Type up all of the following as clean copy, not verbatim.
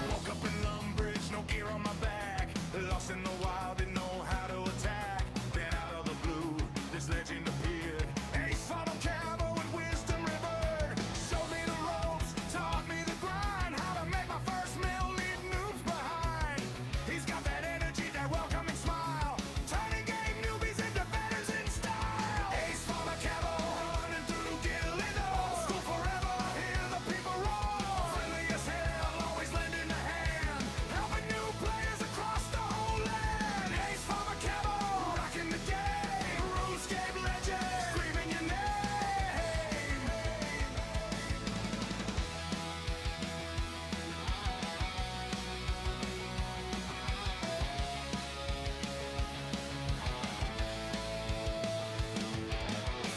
Woke up in Lumbridge, no gear on my back. Lost in the wild, didn't know how to attack. Then out of the blue, this legend appeared. Ace funnel camo and wisdom river. Showed me the ropes, taught me the grind. How to make my first meal, leave noobs behind. He's got that energy, that welcoming smile. Turning game newbies into veterans in style. Ace funnel camo, running through Gillido. School forever, hear the people roar. Friendly as hell, always lending a hand. Helping new players across the whole land. Ace funnel camo, rocking the game. RuneScape legend, screaming your name.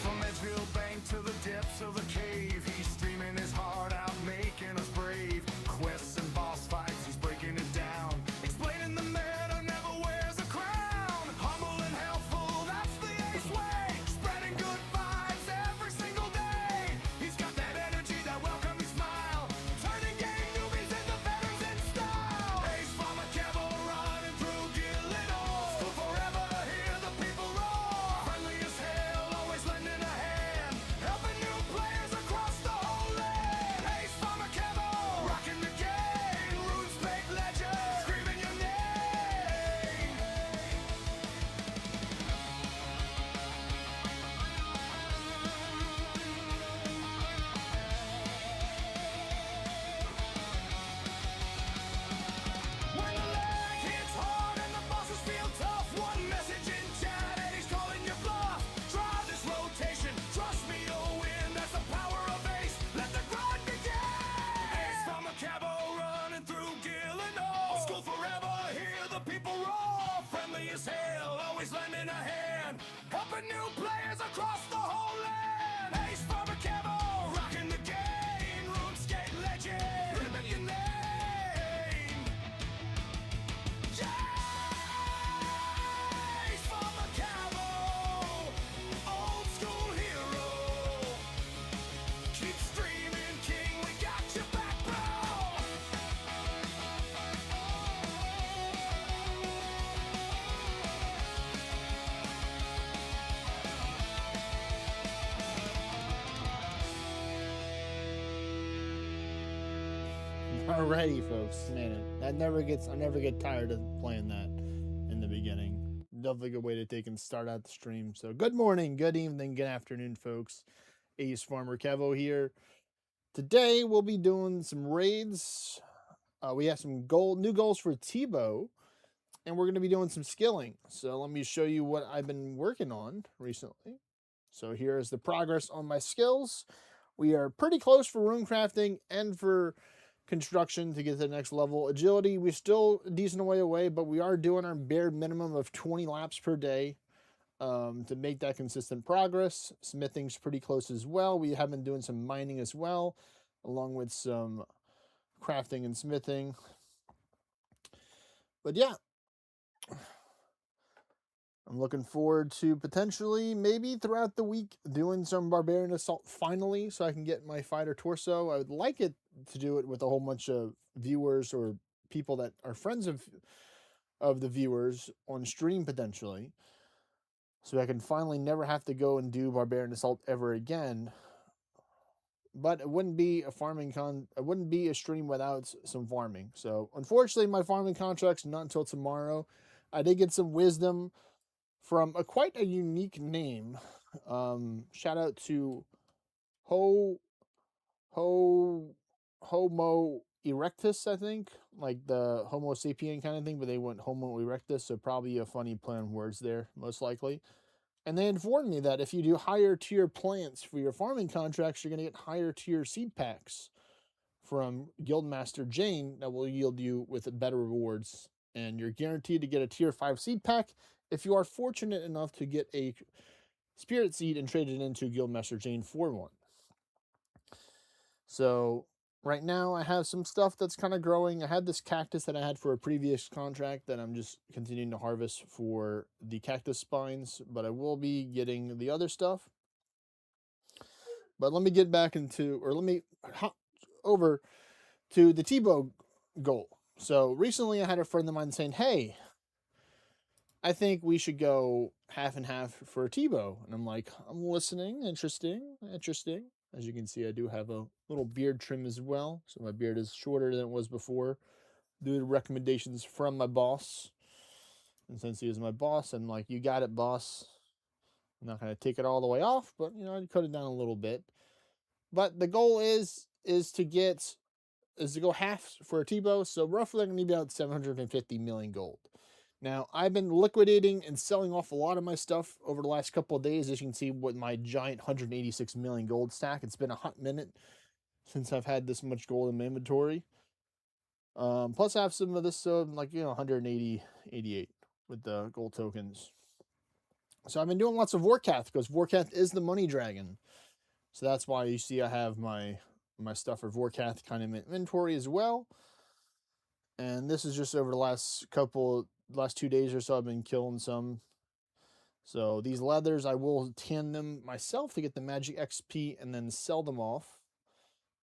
From Edgefield Bank to the depths of the cave, he's streaming his heart out, making us brave. Quests and boss fights, he's breaking it down. Explaining the man who never wears a crown. Humble and helpful, that's the Ace way. Spreading good vibes every single day. He's got that energy, that welcoming smile. Turning game newbies into veterans in style. Ace from a cabo running through Gillido. School forever, hear the people roar. Friendly as hell, always lending a hand. Helping new players across the whole land. Ace from a cabo, rocking the game. RuneScape legend, screaming your name. When the lag hits hard and the bosses feel tough, one message in chat and he's calling your bluff. Try this rotation, trust me you'll win. That's the power of Ace, let the grind begin. Ace from a cabo running through Gillido. School forever, hear the people roar. Friendly as hell, always lending a hand. Helping new players across the whole land. Ace from a cabo, rocking the game. RuneScape legend, screaming your name. Ace from a cabo, old school hero. Keep streaming, king, we got your back, bro. Alrighty, folks. Man, I never get tired of playing that in the beginning. Definitely a good way to take and start out the stream. So good morning, good evening, good afternoon, folks. Ace Farmer Kevo here. Today we'll be doing some raids. We have some new goals for Tbow, and we're going to be doing some skilling. So let me show you what I've been working on recently. So here is the progress on my skills. We are pretty close for rune crafting and for construction to get to the next level. Agility, we're still a decent way away, but we are doing our bare minimum of 20 laps per day to make that consistent progress. Smithing's pretty close as well. We have been doing some mining as well, along with some crafting and smithing. But yeah, I'm looking forward to potentially, maybe throughout the week, doing some Barbarian Assault finally, so I can get my fighter torso. I would like it to do it with a whole bunch of viewers or people that are friends of the viewers on stream potentially, so I can finally never have to go and do Barbarian Assault ever again. But it wouldn't be a it wouldn't be a stream without some farming. So unfortunately, my farming contract's not until tomorrow. I did get some wisdom from quite a unique name. Shout out to Homo erectus, I think, like the Homo sapien kind of thing, but they went Homo erectus, so probably a funny play on words there, most likely. And they informed me that if you do higher tier plants for your farming contracts, you're going to get higher tier seed packs from Guildmaster Jane that will yield you with better rewards. And you're guaranteed to get a tier 5 seed pack if you are fortunate enough to get a spirit seed and trade it into Guildmaster Jane for one. So right now I have some stuff that's kind of growing. I had this cactus that I had for a previous contract that I'm just continuing to harvest for the cactus spines, but I will be getting the other stuff. But let me get back into, or let me hop over to the Tbow goal. So recently I had a friend of mine saying, hey, I think we should go half and half for a Tbow. And I'm like, I'm listening. Interesting. Interesting. As you can see, I do have a little beard trim as well. So my beard is shorter than it was before. Due to recommendations from my boss. And since he is my boss, I'm like, you got it, boss. I'm not going to take it all the way off, but, I'd cut it down a little bit. But the goal is to go half for a Tbow. So roughly I'm going to be about 750 million gold. Now, I've been liquidating and selling off a lot of my stuff over the last couple of days. As you can see with my giant 186 million gold stack, it's been a hot minute since I've had this much gold in my inventory. Plus, I have some of this, 180, 88 with the gold tokens. So I've been doing lots of Vorkath because Vorkath is the money dragon. So that's why you see I have my stuff for Vorkath kind of in inventory as well. And this is just over the last 2 days or so, I've been killing some. So these leathers, I will tan them myself to get the magic XP and then sell them off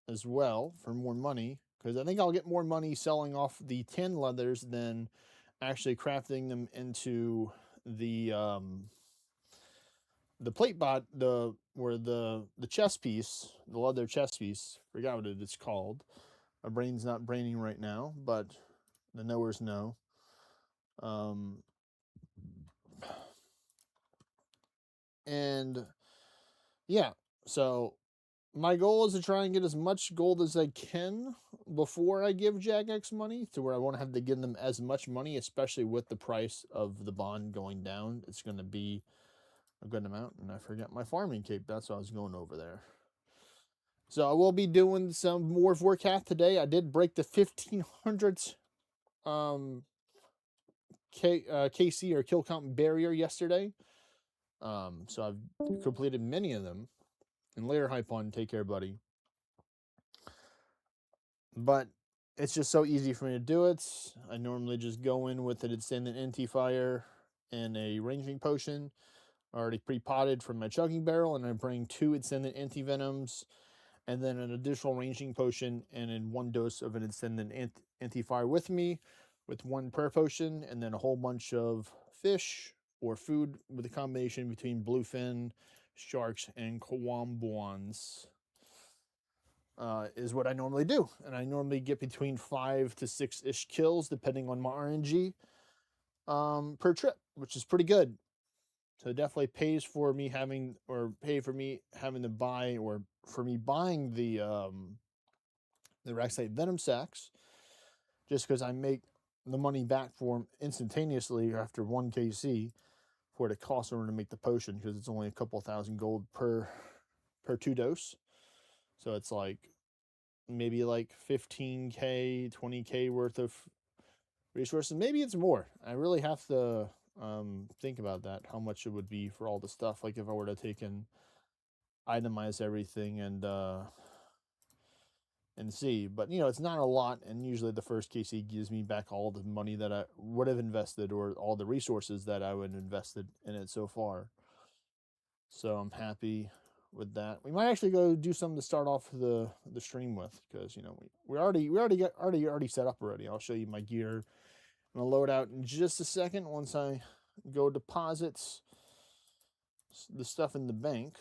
as well for more money. Because I think I'll get more money selling off the tan leathers than actually crafting them into the plate bot, the chest piece, the leather chest piece. Forgot what it's called. My brain's not braining right now, but the knowers know. And yeah, so my goal is to try and get as much gold as I can before I give Jagex money, to where I won't have to give them as much money, especially with the price of the bond going down. It's going to be a good amount. And I forgot my farming cape. That's why I was going over there. So I will be doing some more Vorkath today. I did break the 1500 KC or kill count barrier yesterday. So I've completed many of them. And later hype on, take care, buddy. But it's just so easy for me to do it. I normally just go in with an Ascendant Anti-Fire and a Ranging Potion, already pre-potted from my chugging barrel, and I bring 2 Ascendant Anti-Venoms, and then an additional Ranging Potion, and in 1 dose of an Ascendant Anti-Fire with me, with 1 prayer potion, and then a whole bunch of fish or food with a combination between bluefin, sharks, and Kwambuans. Is what I normally do. And I normally get between 5 to 6-ish kills, depending on my RNG, per trip, which is pretty good. So it definitely pays for me having to buy, or for me buying the Raxite Venom Sacks, just because I make the money back for them instantaneously after 1 KC for the cost in order to make the potion, because it's only a couple thousand gold per 2 dose. So it's like maybe like 15k, 20k worth of resources. Maybe it's more. I really have to think about that, how much it would be for all the stuff. Like if I were to take and itemize everything and see. But it's not a lot, and usually the first KC gives me back all the money that I would have invested, or all the resources that I would have invested in it so far. So I'm happy with that. We might actually go do something to start off the stream with, because we already set up already. I'll show you my gear. I'm gonna load out in just a second once I go deposits the stuff in the bank.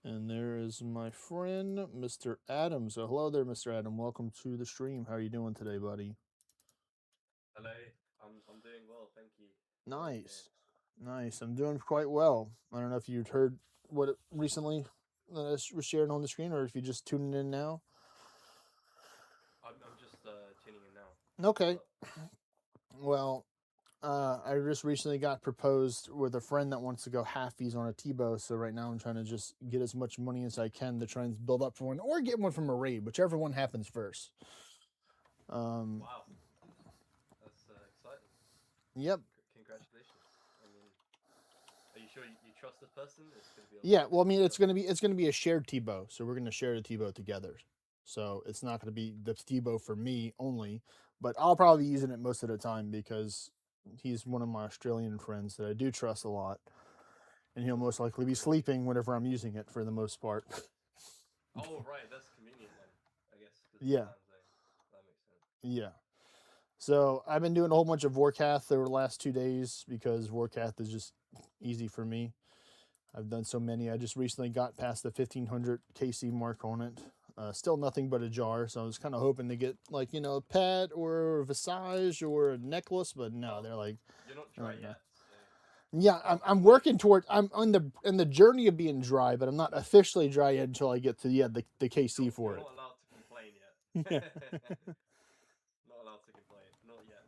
And there is my friend, Mr. Adam. So hello there, Mr. Adam. Welcome to the stream. How are you doing today, buddy? Hello. I'm doing well, thank you. Nice. Nice. I'm doing quite well. I don't know if you'd heard what it recently was shared on the screen, or if you're just tuning in now. I'm just tuning in now. Okay. Well, I just recently got proposed with a friend that wants to go halfies on a Tbow. So right now I'm trying to just get as much money as I can to try and build up for one, or get one from a raid, whichever one happens first. Wow, that's exciting. Yep. Congratulations. I mean, Are you sure you trust this person? It's gonna be a Yeah, lot. well, I mean, it's gonna be a shared Tbow, so we're gonna share the Tbow together. So it's not gonna be the Tbow for me only, but I'll probably be using it most of the time because he's one of my Australian friends that I do trust a lot, and he'll most likely be sleeping whenever I'm using it for the most part. Oh right, that's convenient then. I guess because of the Yeah, time zone. That makes sense. yeah. So I've been doing a whole bunch of Warcath over the last 2 days because Warcath is just easy for me. I've done so many. I just recently got past the 1500 KC mark on it. Still nothing but a jar, so I was kind of hoping to get like a pet or a visage or a necklace, but no, Well, they're like, you're not they're dry like no. yet, so Yeah, can't I'm complain. working toward. I'm on the journey of being dry, but I'm not officially dry yet until I get to the KC for You're it. not allowed to complain yet. Yeah. Not allowed to complain. Not yet.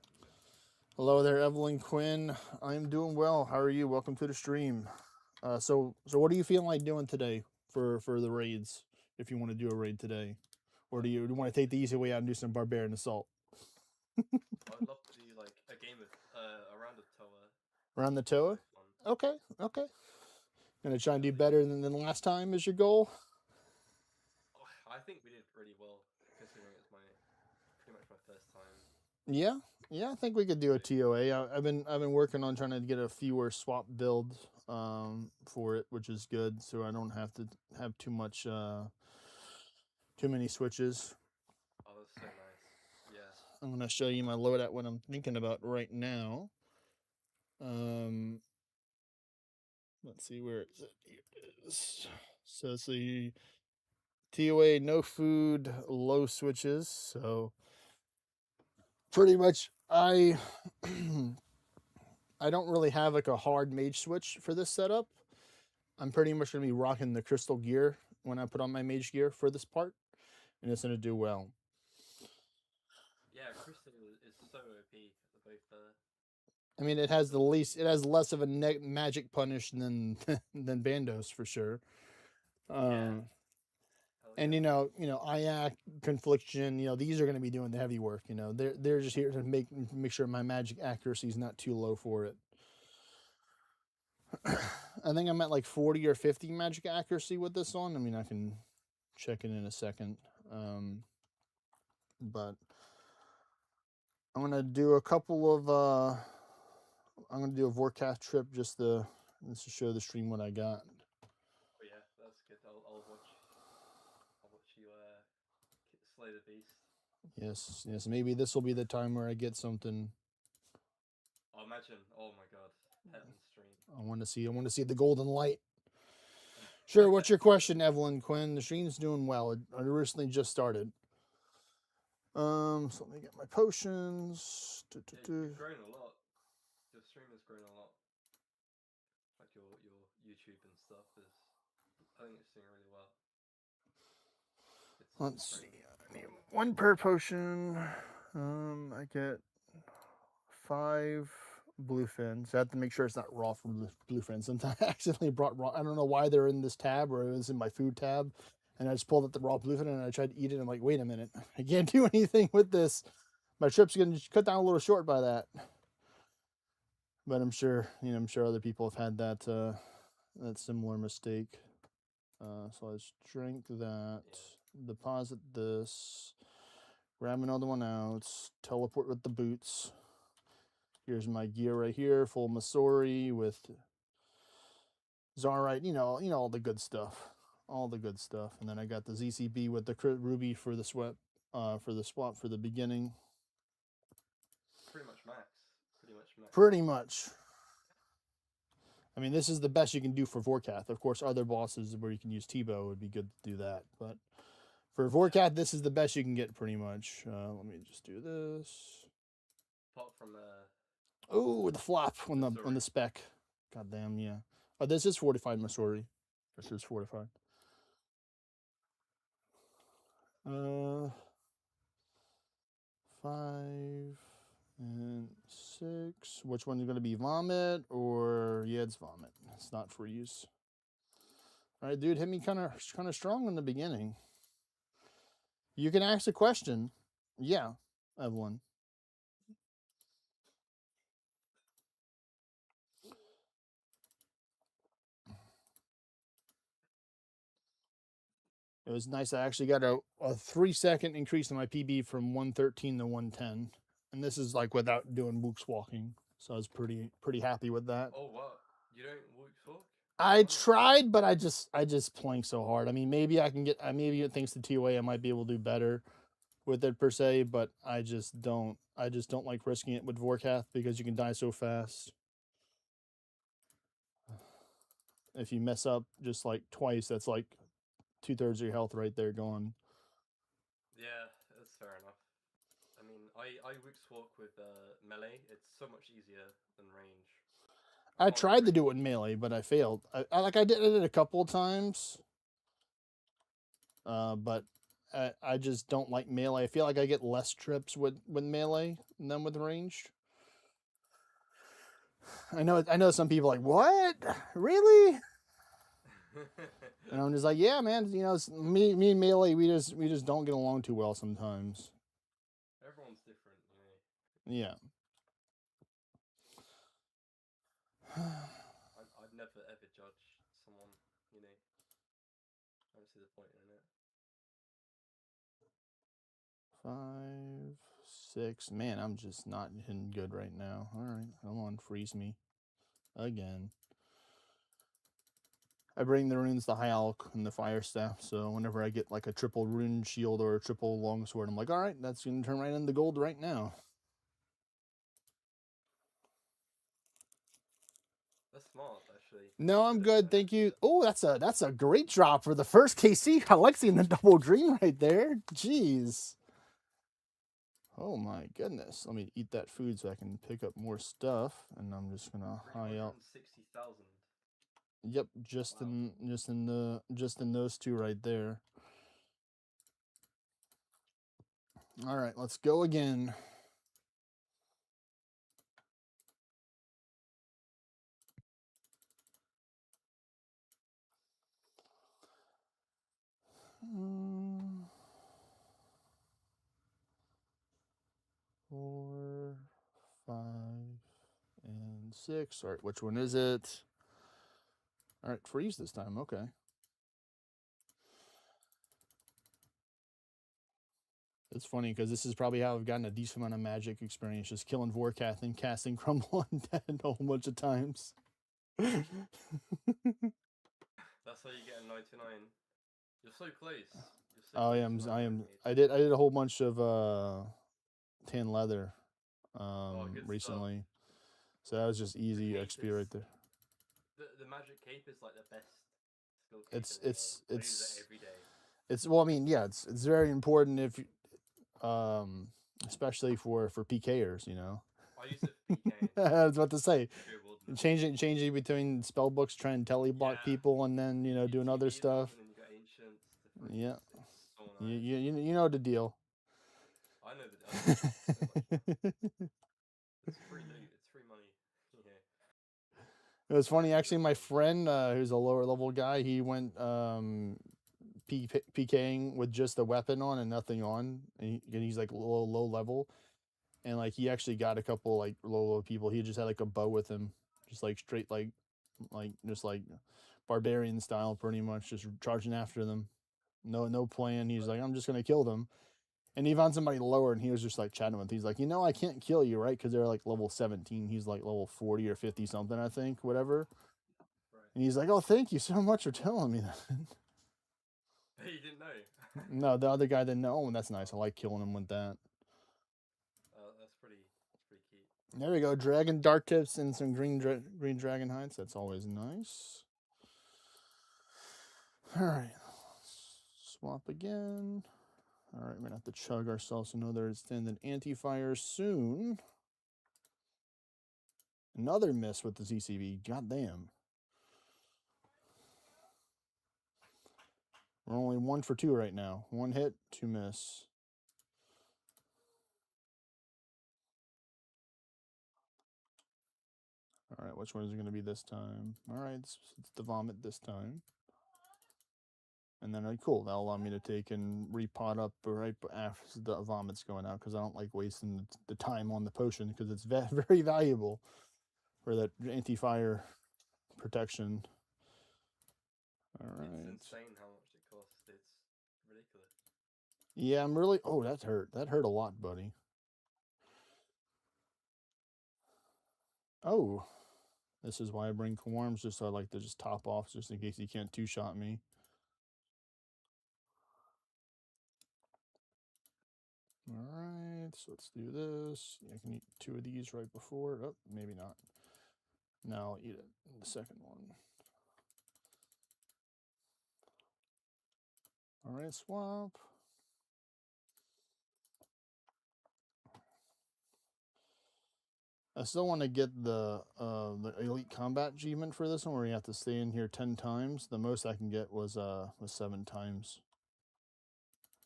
Hello there, Evelyn Quinn. I'm doing well. How are you? Welcome to the stream. So what are you feeling like doing today for the raids? If you want to do a raid today, or do you want to take the easy way out and do some barbarian assault I would love to do like a game of a round of Toa. around the That'd be Toa? so fun. Okay, okay. Gonna try and do Definitely. better than last time is your goal. Oh, I think we did really well considering it's my pretty much my first time. Yeah, yeah. I think we could do a TOA. I've been working on trying to get a fewer swap build for it, which is good, so I don't have to have too many switches. Oh, that's so nice. Yeah. I'm gonna show you my loadout. What I'm thinking about right now. Um, let's see where is it. Here it is. So it's the TOA no food, low switches. So pretty much I I don't really have like a hard mage switch for this setup. I'm pretty much gonna be rocking the crystal gear when I put on my mage gear for this part, and it's gonna do well. Yeah, Crystal is so OP. Both I mean, it has less of a magic punish than than Bandos for sure. yeah. Um, Hell and yeah. IAC, Confliction, these are going to be doing the heavy work. They're just here to make sure my magic accuracy is not too low for it. I think I'm at like 40 or 50 magic accuracy with this on. I mean, I can check it in a second. But I'm gonna do a couple of I'm gonna do a Vorcast trip just to show the stream what I got. Oh yeah, that's good. I'll watch. I'll watch you slay the beast. Yes. Maybe this will be the time where I get something. Oh, imagine. Oh my god, heaven stream. I want to see the golden light. Sure. What's your question, Evelyn Quinn? The stream's doing well. It recently just started. So let me get my potions. Yeah, you've grown a lot. Your stream has grown a lot. Like your YouTube and stuff is. I think it's doing really well. Let's It's see. great. I need one per potion. I get 5 blue fins. I have to make sure it's not raw from blue fins. Sometimes I accidentally brought raw. I don't know why they're in this tab or it was in my food tab. And I just pulled out the raw blue fin and I tried to eat it. And I'm like, wait a minute. I can't do anything with this. My trip's going to cut down a little short by that. But I'm sure other people have had that similar mistake. So let's drink that, deposit this, grab another one out, teleport with the boots. Here's my gear right here, full Masori with Zarite, all the good stuff. All the good stuff. And then I got the ZCB with the ruby for the swap for the beginning. Pretty much max. Pretty much max. Pretty much. I mean, this is the best you can do for Vorkath. Of course, other bosses where you can use Tbow would be good to do that. But for Vorkath, this is the best you can get pretty much. Let me just do this. Apart from Oh, the flop on the spec. God damn, yeah. Oh, this is fortified Masori. This is fortified. 5 and 6. Which one's going to be vomit or yeah, it's vomit. It's not freeze. All right, dude, hit me kind of strong in the beginning. You can ask a question. Yeah, Evelyn. It was nice. I actually got a 3-second increase in my PB from 113 to 110, and this is like without doing Wook's walking. So I was pretty happy with that. Oh what? You don't walk talk? I Why not? tried, but I just plank so hard. I mean, maybe I can get maybe thanks to TOA I might be able to do better with it per se, but I just don't like risking it with Vorkath because you can die so fast. If you mess up just like twice, that's like 2/3 of your health right there gone. Yeah, that's fair enough. I mean, I Wix walk with melee. It's so much easier than range. I Can't tried to do really. it in melee, but I failed. I did it a couple of times, but I just don't like melee. I feel like I get less trips with melee than with ranged. I know some people are like, what, really? And I'm just like, yeah, man. You know, me and melee, we just don't get along too well sometimes. Everyone's different, you know. Yeah. I'd never ever judge someone, you know. I don't see the point in it. 5, 6. Man, I'm just not hitting good right now. All right, come on, freeze me again. I bring the runes, the High Alk and the Fire Staff, so whenever I get like a triple rune shield or a triple longsword, I'm like, all right, that's gonna turn right into gold right now. That's smart, actually. No, I'm Should have good, done thank it. you. Oh, that's a great drop for the first KC. Alexi and the double green right there. Jeez. Oh my goodness. Let me eat that food so I can pick up more stuff, and I'm just gonna high out. 360,000. Yep, just Wow. in those two right there. All right, let's go again. Mm, 4, 5, and 6. All right, which one is it? All right, freeze this time. Okay. It's funny because this is probably how I've gotten a decent amount of magic experience, just killing Vorkath and casting Crumble Undead a whole bunch of times. That's how you get a 99. You're so close. You're so I close am. to I 99, am. mate. I did a whole bunch of tan leather Oh, good stuff. recently, so that was just The easy cape XP is right there. the magic cape is like the best skill cape It's in the game. I use it it's every day. it's well, I mean, yeah, it's very important if especially for PKers, you know. I use it for PKing. I was about to say, Pure Wilderness. changing between spell books, trying to teleblock Yeah. people, and then You doing other TP them stuff. and then you got ancients to freeze. Yeah, It's so nice. you know the deal. I know that. I know so much now. It's free loot. It's free money. Yeah. It was I funny actually actually. look My for them. friend, who's a lower level guy, he went PKing with just a weapon on and nothing on, and he's like low level, and like he actually got a couple like low people. He just had like a bow with him, just like straight just like barbarian style, pretty much, just charging after them. No plan. He's But like, I'm just gonna kill them. And he found somebody lower, and he was just like chatting with. He's like, I can't kill you, right? Because they're like level 17. He's like level 40 or 50 something, I think, whatever. right. And he's like, oh, thank you so much for telling me that. You didn't know. No, the other guy didn't know. Oh, that's nice. I like killing him with that. That's pretty cute. There we go. Dragon dark tips and some green dragon hides. That's always nice. All right. Swap again. All right, we're going to have to chug ourselves another extended anti-fire soon. Another miss with the CCB. God damn. We're only 1 for 2 right now. 1 hit, 2 miss. All right, which one is it going to be this time? All right, it's the vomit this time. And then, cool, that'll allow me to take and repot up right after the vomit's going out because I don't like wasting the time on the potion because it's very valuable for that anti-fire protection. All right. It's insane how much it costs. Yeah, I'm really. Oh, that hurt. That hurt a lot, buddy. Oh, this is why I bring cool arms, just so I like to just top off, just in case he can't two-shot me. All right, so let's do this. I can eat 2 of these right before. Oh, maybe not. Now I'll eat it in the second one. All right, swap. I still want to get the elite combat achievement for this one, where you have to stay in here 10 times. The most I can get was 7 times.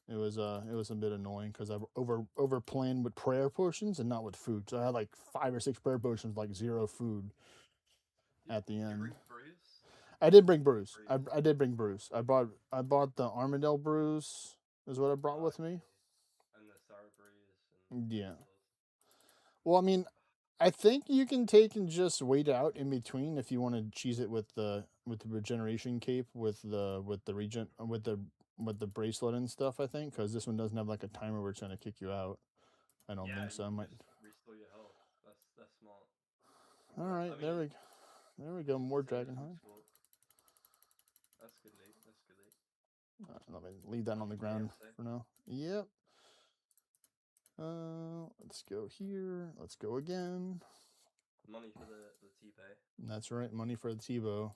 It was a bit annoying because I over planned with prayer potions and not with food. So I had like 5 or 6 prayer potions, like 0 food at the You end. bring Bruce? I did bring Bruce. Bruce. I did bring Bruce. I bought the Armadale Bruce is what I brought with me. And the Sour Bruce and Yeah. Sauce. Well, I mean, I think you can take and just wait out in between if you want to cheese it with the regeneration cape with the regent with the bracelet and stuff. I think because this one doesn't have like a timer where it's gonna kick you out. I don't Yeah, think so. you I can might. just restore your health. That's smart. All But, right, I mean, there we go. More Sailor's Dragonhide. Walk. That's good loot. That's good loot. Let me leave that on the ground KFC. for now. Yep. Let's go here. Let's go again. Money for the Tbow. That's right, money for the Tbow.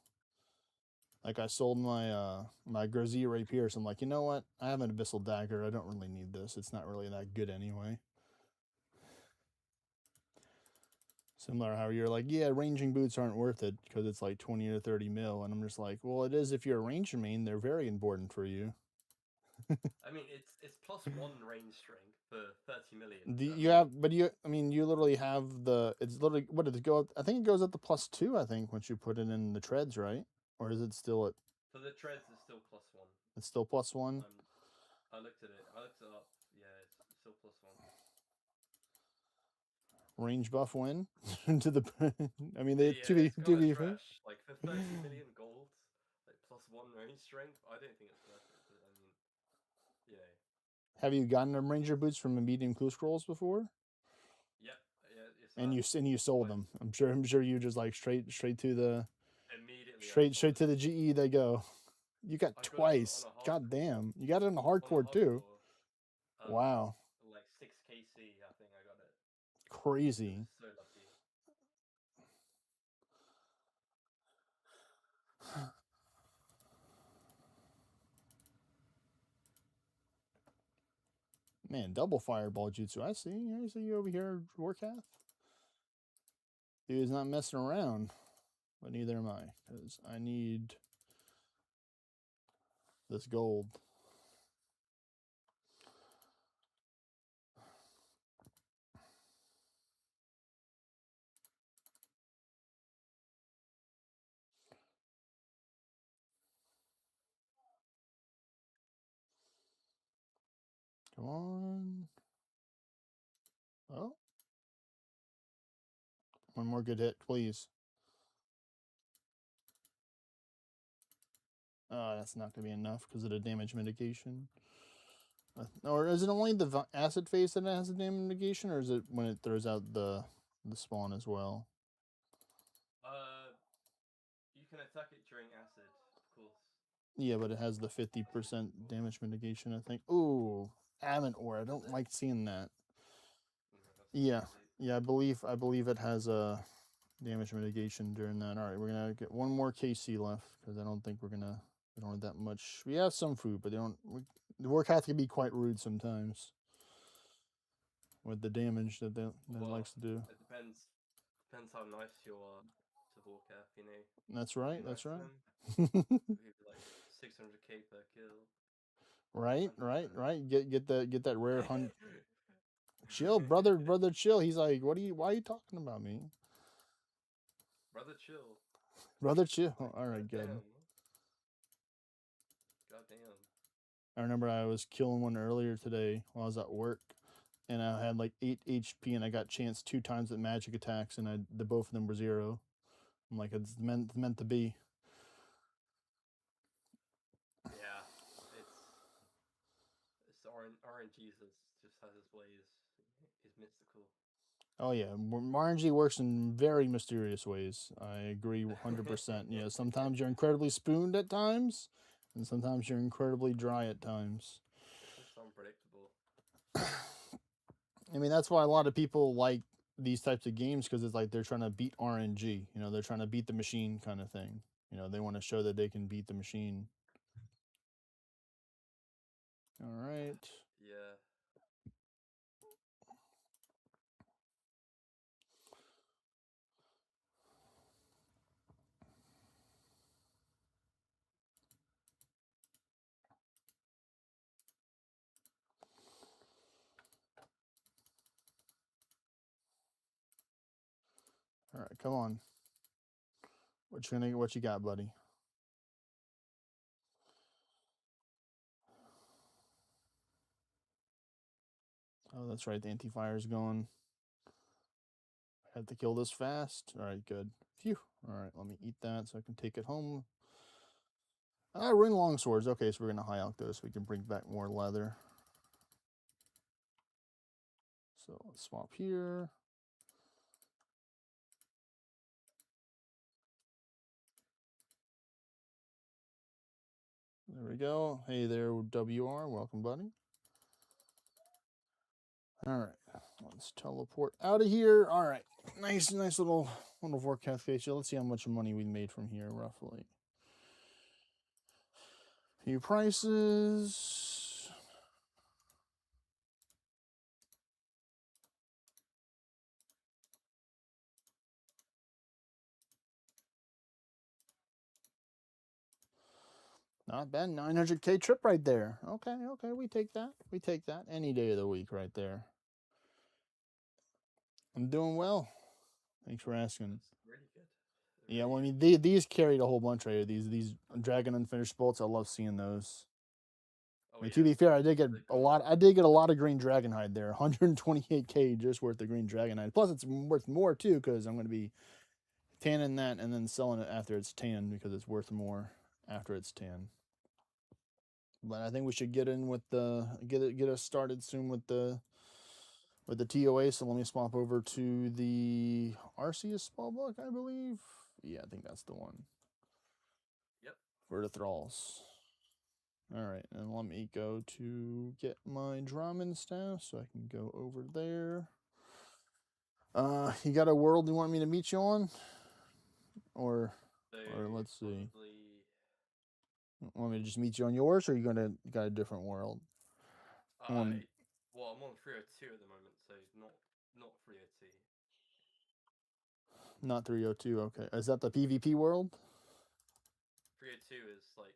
Like I sold my Grazier Rapier, so I'm like, you know what? I have an Abyssal Dagger. I don't really need this. It's not really that good anyway. Similar how you're like, yeah, ranging boots aren't worth it because it's like 20 or 30 mil, and I'm just like, well, it is if you're a ranger main. They're very important for you. I mean, it's +1 range strength for 30 million. You literally have it's literally, what did it go up? I think it goes up to +2, I think, once you put it in the treads, right? Or is it still at, For the treads, it's still +1. it's still +1? I looked at it. I looked it up. Yeah, it's still +1. Range buff win to the, I mean, they, Yeah, to be, it's kind of fair. trash. Like, for 30 million gold, like +1 range strength, I don't think it's worth it. But, I mean, you know. Have you gotten them ranger boots from the medium clue scrolls before? Yep. Yeah, it's And you sold them. I'm sure you just like straight to the immediately straight to the GE they go. You got I got it twice. on a hardcore. God damn. You got it on a On a hardcore too. Wow. Like 6 KC, I think I got it. Crazy. So lucky. Man, double fireball jutsu. I see you over here, Warcath. Dude's not messing around. But neither am I, because I need this gold. Come on. Oh. One more good hit, please. That's not going to be enough because of the damage mitigation. Or is it only the acid phase that has the damage mitigation, or is it when it throws out the spawn as well? You can attack it during acid, of course. Yeah, but it has the 50% damage mitigation, I think. Ooh, Adamant Ore. I don't like seeing that. Yeah, I believe it has a damage mitigation during that. All right, we're gonna get one more KC left because I don't think we don't have that much. We have some food, but the Warcath can be quite rude sometimes with the damage that it likes to do. It depends how nice you are to Warcraft, you know. That's right. Nice That's right. Maybe like 600k per kill. Right. Get that rare hunt. Chill, brother, chill. He's like, why are you talking about me? Brother, chill. Brother, chill. All right, good. God damn. I remember I was killing one earlier today while I was at work, and I had like 8 HP, and I got chanced 2 times with magic attacks, and the both of them were 0. I'm like, it's meant to be. Yeah, it's Jesus just has his ways. He's mystical. Oh yeah, RNG works in very mysterious ways. I agree 100%. You know, sometimes you're incredibly spooned at times, and sometimes you're incredibly dry at times. It's just unpredictable. I mean, that's why a lot of people like these types of games, because it's like they're trying to beat RNG. You know, they're trying to beat the machine kind of thing. You know, they want to show that they can beat the machine. All right. Yeah. All right, come on. What you got, buddy? Oh, that's right. The anti-fire's going. I have to kill this fast. All right, good. Phew. All right, let me eat that so I can take it home. Ring long swords. Okay, so we're gonna high alch those so we can bring back more leather. So let's swap here. There we go. Hey there, WR. Welcome, buddy. All right, let's teleport out of here. All right, nice little forecast case. Let's see how much money we made from here, roughly. Few prices. Not bad. 900K trip right there. Okay, we take that. We take that any day of the week right there. I'm doing well. Thanks for asking. That's really good. Yeah, well, I Really mean, these carried a whole bunch right here. These Dragon Unfinished Bolts. I love seeing those. Oh, I mean, yeah. to be fair, I did get They're a cool. lot. I did get a lot of green Dragonhide there. 128K just worth of green Dragonhide. Plus, it's worth more too because I'm going to be tanning that and then selling it after it's tanned because it's worth more after it's tanned. But I think we should get in with the get us started soon with the TOA. So let me swap over to the Arceus spellbook, I believe. Yeah, I think that's the one. Yep. For the thralls. All right, and let me go to get my Drummond staff so I can go over there. You got a world you want me to meet you on, or So let's see. probably. Want me to just meet you on yours, or are you got a different world? Well, I'm on 302 at the moment, so not 302. Not 302. Okay, is that the PvP world? 302 is like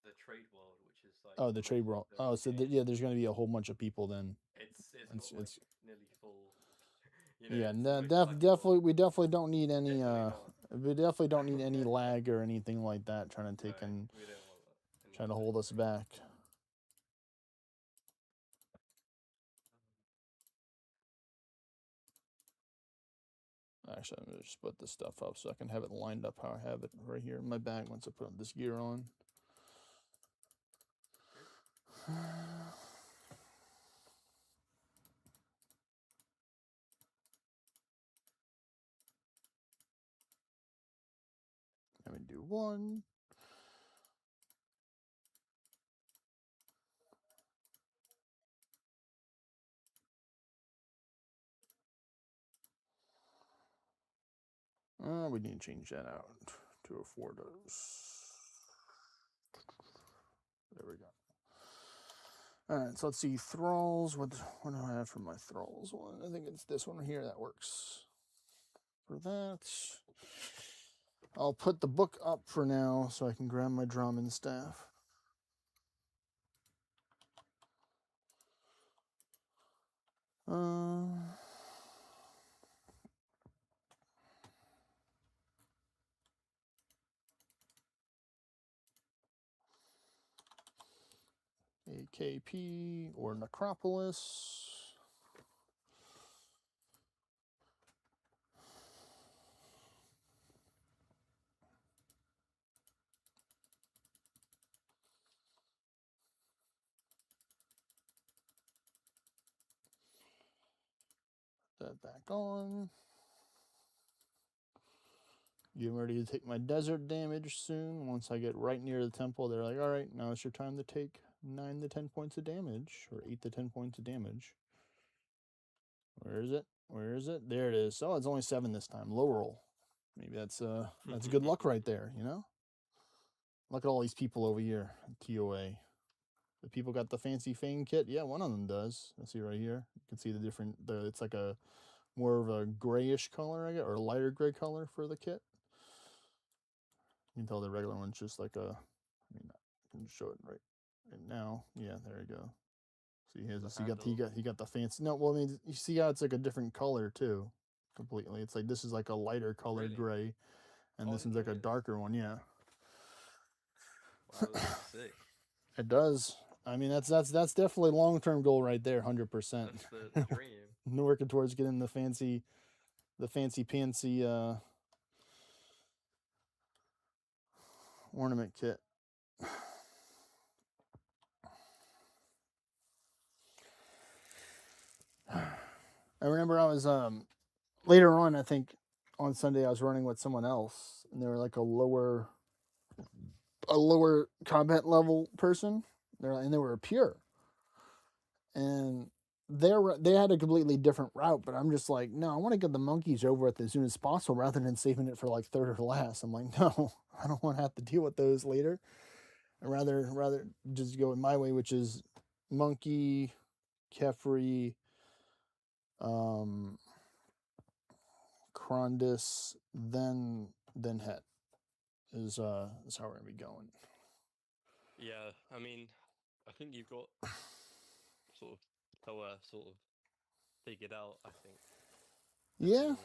the trade world, which is like. Oh, the trade world. Oh, so yeah, there's going to be a whole bunch of people then. It's got like nearly full. Yeah, it's most definitely. We definitely don't need any. Definitely not. We definitely don't need any lag or anything like that trying to take No, and we don't want that. trying to hold us back. Actually, I'm gonna just put this stuff up so I can have it lined up how I have it right here in my bag once I put this gear on. Let me do one. We need to change that out to a 4 dose. There we go. All right, so let's see thralls. What do I have for my thralls one? I think it's this one here that works. For that, I'll put the book up for now so I can grab my Drummond staff. AKP or Necropolis. that back on. Getting ready to take my desert damage soon. Once I get right near the temple, they're like, all right, now it's your time to take 9 to 10 points of damage, or 8 to 10 points of damage. Where is it? Where is it? There it is. Oh, it's only 7 this time. Low roll. Maybe that's good luck right there, you know? Look at all these people over here, TOA. The people got the fancy Fang kit. Yeah, one of them does. Let's see right here. You can see the different, it's like a more of a grayish color, I guess, or a lighter gray color for the kit. You can tell the regular one's just like a, I mean, I can show it right now. Yeah, there you go. So he got the fancy. No, well, I mean, you see how it's like a different color too, completely. It's like this is like a lighter color gray, and this one's like a darker one. Yeah. Wow, that's sick. It does. I mean, that's definitely a long-term goal right there, 100%. That's the dream. Working towards getting the fancy pantsy ornament kit. I remember I was later on, I think on Sunday I was running with someone else, and they were like a lower combat level person. They were a pure, and they had a completely different route. But I'm just like, no, I want to get the monkeys over with as soon as possible, rather than saving it for like third or last. I'm like, no, I don't want to have to deal with those later. I'd rather just go in my way, which is monkey, Kefri, Krondis, then Het is how we're gonna be going. Yeah, I mean, I think you've got sort of sort of figured out. I think. Yeah.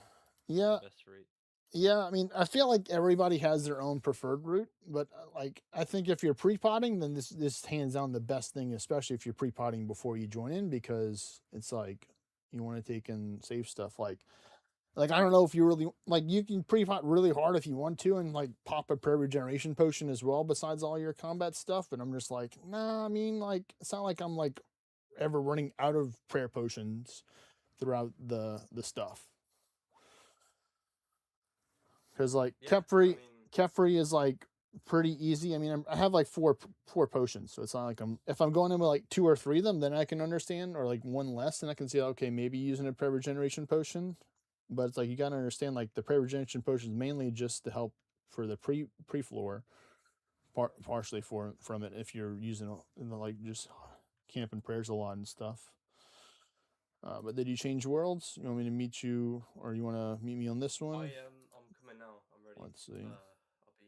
The best route. Yeah, I mean, I feel like everybody has their own preferred route, but like I think if you're pre-potting, then this hands down the best thing, especially if you're pre-potting before you join in, because it's like you want to take and save stuff. Like I don't know if you really like you can pre-pot really hard if you want to, and like pop a prayer regeneration potion as well besides all your combat stuff. But I'm just like, nah. I mean, like it's not like I'm like ever running out of prayer potions throughout the stuff. Because like Kefri is like pretty easy. I mean, I have like four potions, so it's not like if I'm going in with like 2 or 3 of them, then I can understand, or like 1 less, and I can see okay, maybe using a prayer regeneration potion. But it's like you gotta understand, like the prayer regeneration potion is mainly just to help for the pre floor, partially from it if you're using like just camping prayers a lot and stuff. But did you change worlds? You want me to meet you, or you want to meet me on this one? I'm coming now. I'm ready. Let's see. I'll be.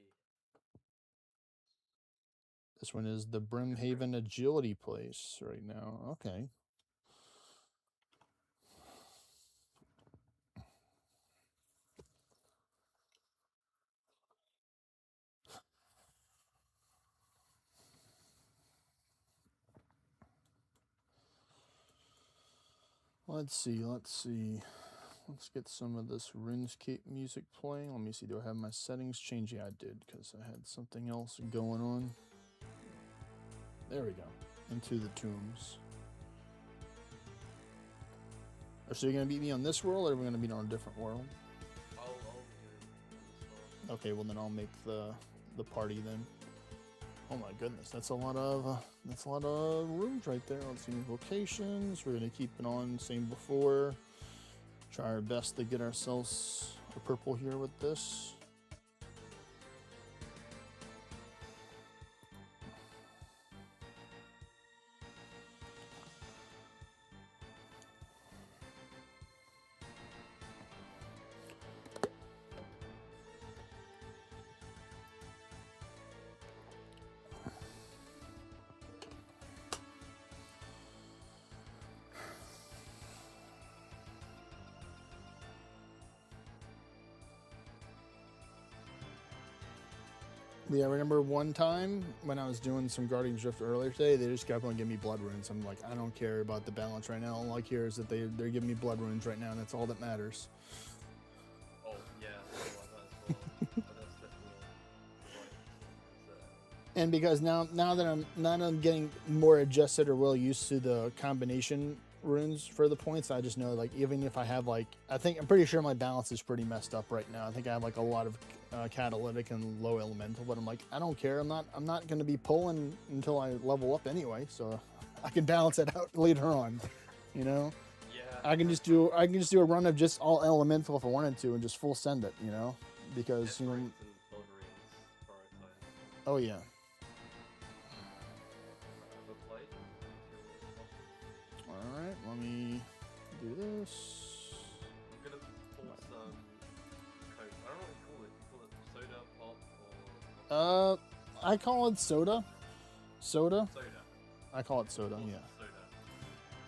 This one is the Brimhaven Agility place right now. Okay. Let's see. Let's get some of this RuneScape music playing. Let me see. Do I have my settings changed? Yeah, I did, because I had something else going on. There we go. Into the tombs. So you're going to beat me on this world, or are we going to beat on a different world? I'll do this one. Okay, well then I'll make the party then. Oh my goodness, that's a lot of rooms right there. Let's see locations. We're gonna keep it on same before. Try our best to get ourselves a purple here with this. Yeah, I remember one time when I was doing some Guardian's Drift earlier today, they just kept on giving me blood runes. I'm like, I don't care about the balance right now. All I care is that they're giving me blood runes right now, and that's all that matters. Oh yeah, I feel like that as well. But that's definitely right. And because now that I'm getting more adjusted or well used to the combination runes for the points. I just know, like, even if I have, like, I'm pretty sure my balance is pretty messed up right now. I think I have, like, a lot of catalytic and low elemental, but I'm like, I don't care. I'm not going to be pulling until I level up anyway, so I can balance it out later on, you know? Yeah. I can just do a run of just all elemental if I wanted to and just full send it, you know? Because, you know, Strength and Wolverine's prioritized. oh yeah. Ever played? All right, let me do this. I'm gonna pour some Coke. I don't know what you call it. You call it soda, pop, or I call it soda. Soda. soda? I call it soda. Yeah. Soda.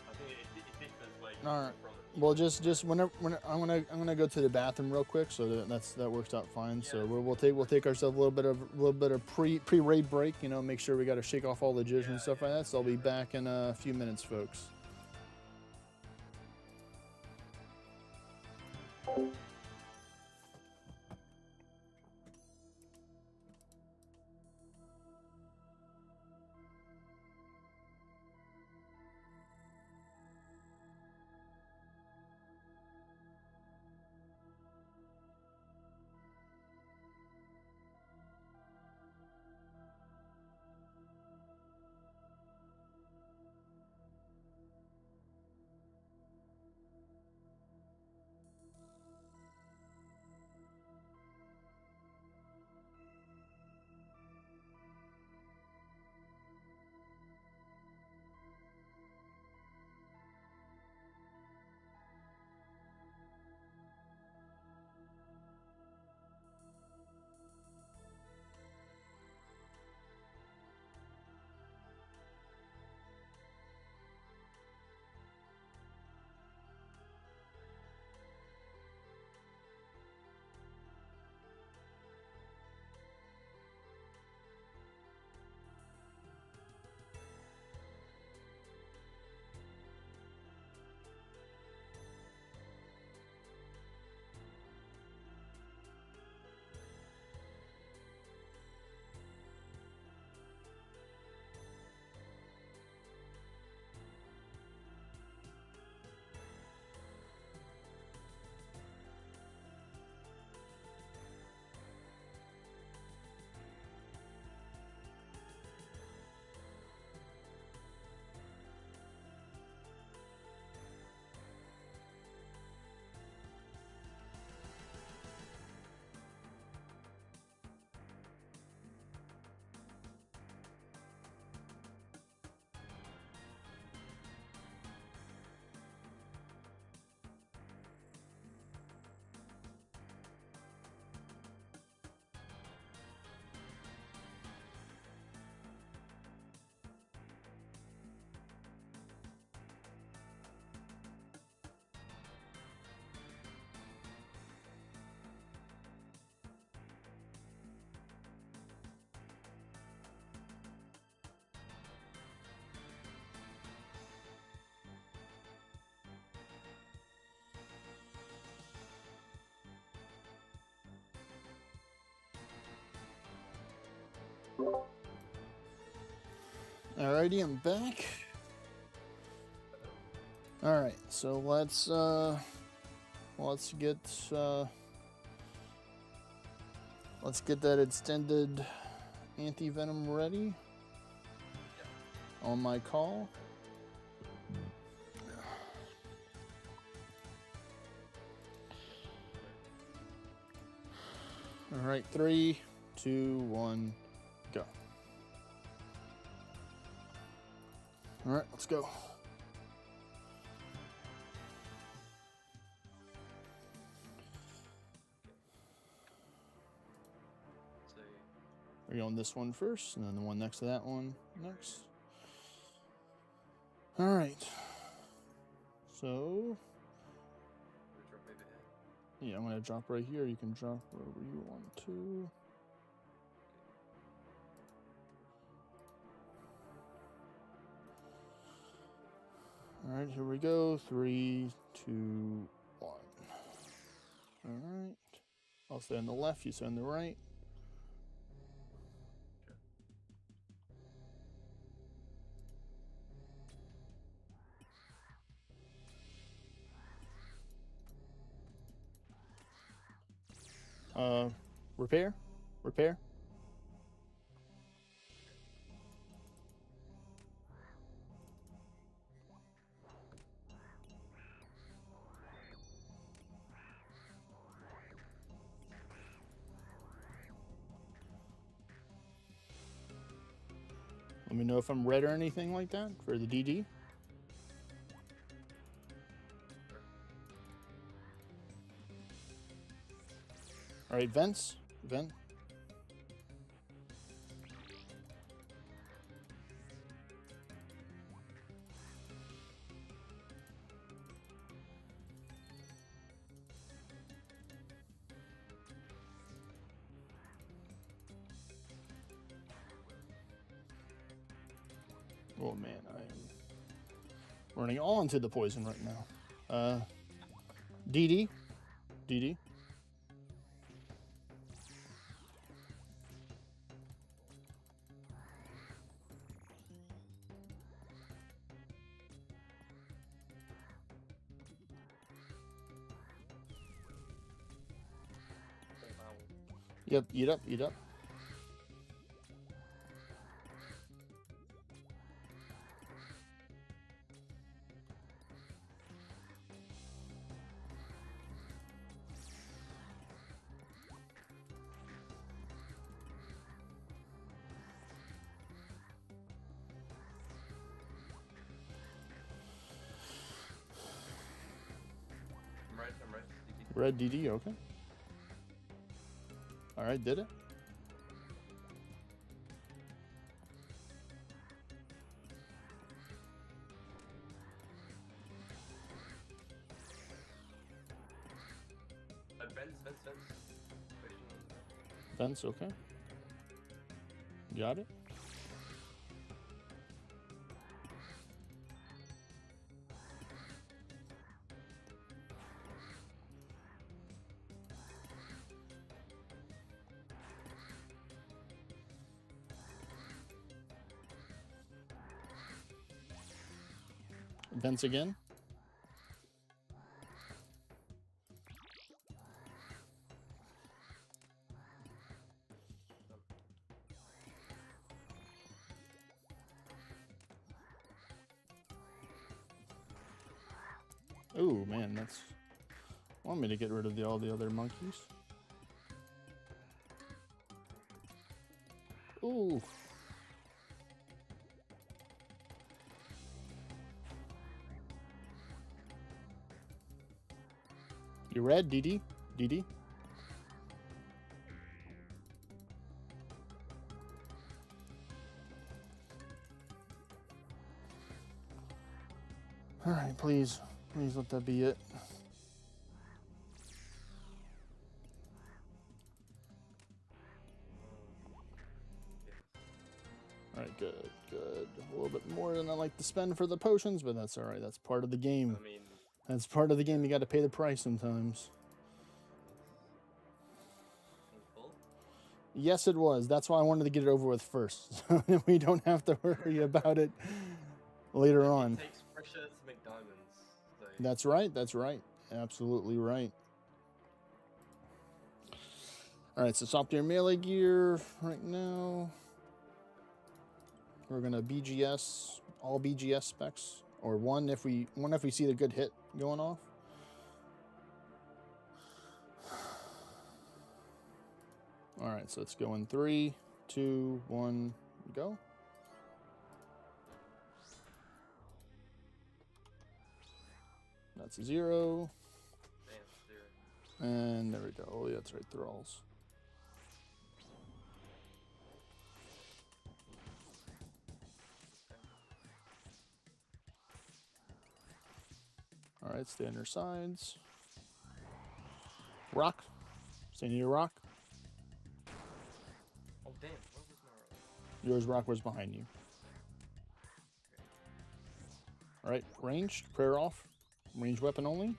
I think it differs where you All come right. from. Well, just whenever I'm gonna go to the bathroom real quick, so that works out fine. Yeah, So that's we'll take ourselves a little bit of pre raid break. You know, make sure we got to shake off all the jizz and stuff like that. So I'll be back in a few minutes, folks. Alrighty, I'm back. All right, so let's get that extended anti-venom ready on my call. All right, 3, 2, 1, go. All right, let's go. So, We're going this one first, and then the one next to that one next. All right. So, we drop over here. yeah, I'm gonna drop right here. You can drop wherever you want to. All right, here we go. 3, 2, 1. All right. I'll stay on the left. You stay on the right. Repair? Repair? Let me know if I'm red or anything like that for the DD. All right, vents. Vent. Oh man, I am running all into the poison right now. DD. DD. Yep, eat up, eat up. I'm right. DD. Red DD, okay. All right, did it. Vents. Vents, okay. Got it. Vents again. Oh man, that's want me to get rid of all the other monkeys. Ooh. You red, DD? DD? Alright, please. Please let that be it. Alright, good, good. A little bit more than I like to spend for the potions, but that's alright. That's part of the game. I mean, That's part of the game. You got to pay the price sometimes. Full? Yes, it was. That's why I wanted to get it over with first. So we don't have to worry about it later on. It takes pressure to make diamonds. So That's right. That's right. Absolutely right. All right, so top tier melee gear right now. We're gonna BGS all BGS specs, or one if we see the good hit going off. All right, so let's go in 3, 2, 1, go. That's a 0. damn, 0. And there we go. Oh, yeah, that's right, thralls. All right, stay on your sides. Rock. Stay near your rock. Oh damn, where was my rock? Yours rock was behind you. All right, ranged. Prayer off. Range weapon only.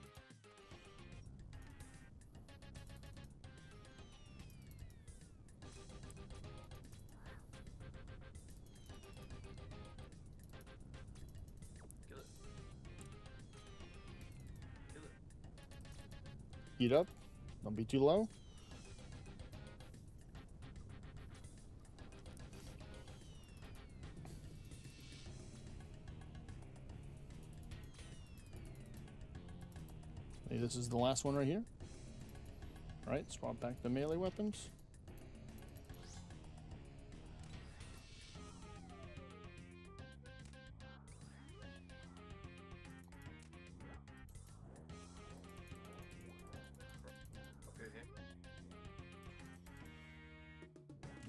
Kill it. Kill it. Eat up. Don't be too low. this is the last one right here. All right, swap back the melee weapons. Okay, here.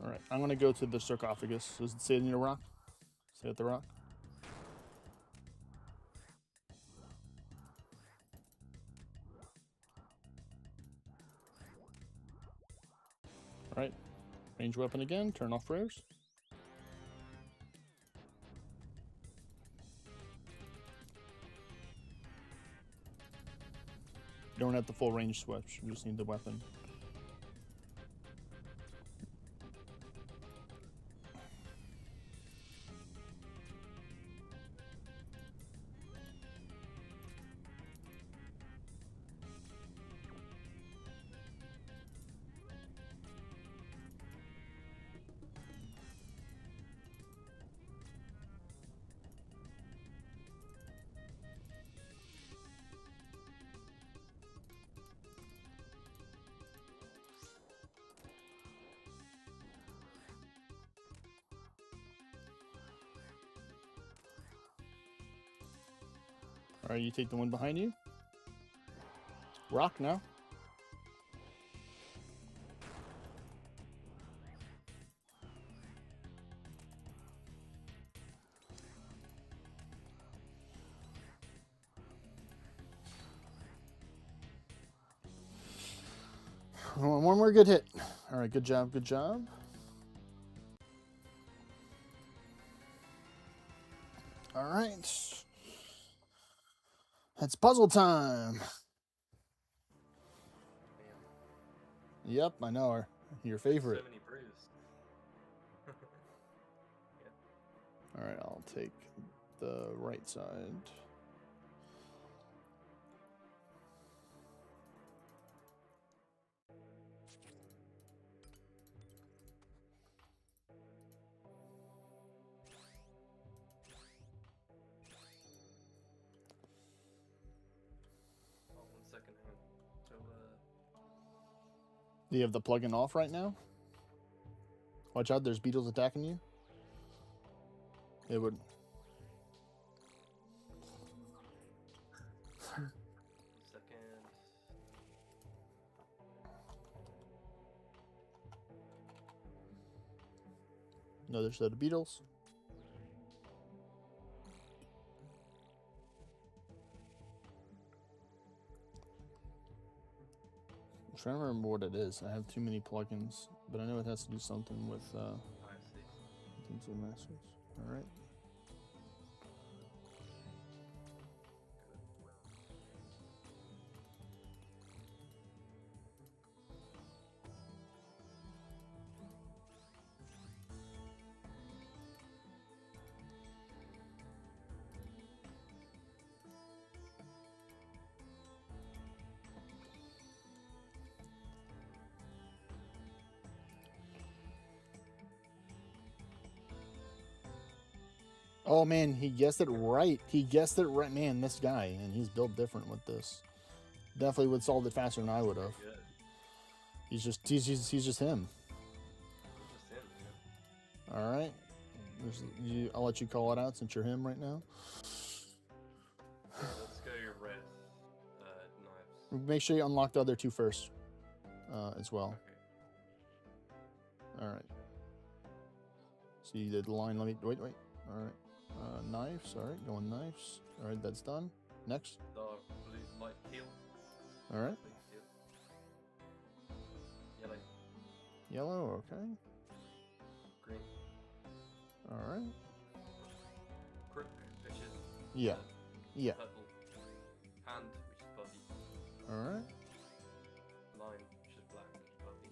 All right, I'm gonna go to the sarcophagus. Does it say it in your rock? Say at the rock. All right, range weapon again. Turn off rares. You don't have the full range switch. You just need the weapon. All right, you take the one behind you. Rock now. One more good hit. All right, good job, good job. All right. It's puzzle time. Man, Yep, I know her. Your favorite. so many brews. Yeah. All right, I'll take the right side. Oh, 1 second. Hang on. So, Do you have the plug-in off right now? Watch out, there's beetles attacking you. It would. second. Another set of beetles. I'm trying to remember what it is. I have too many plugins, but I know it has to do something with I see. things with masters. All right. Oh man, he guessed it right. He guessed it right, man. This guy, and he's built different with this. Definitely would solve it faster than I would have. Good. He's just him. Just him. Yeah. All right. I'll let you call it out since you're him right now. Let's go red knives. Make sure you unlock the other two first, as well. Okay. All right. So you did the line. Let me wait. All right. Knives. All right. Going knives. All right. That's done. Next. Dark blue, light teal. All right. Light teal. Yellow. Yellow. Okay. Green. All right. Crook, which is Yeah. Yeah. purple. Hand, which is puppy. All right. Line, which is black, puppy.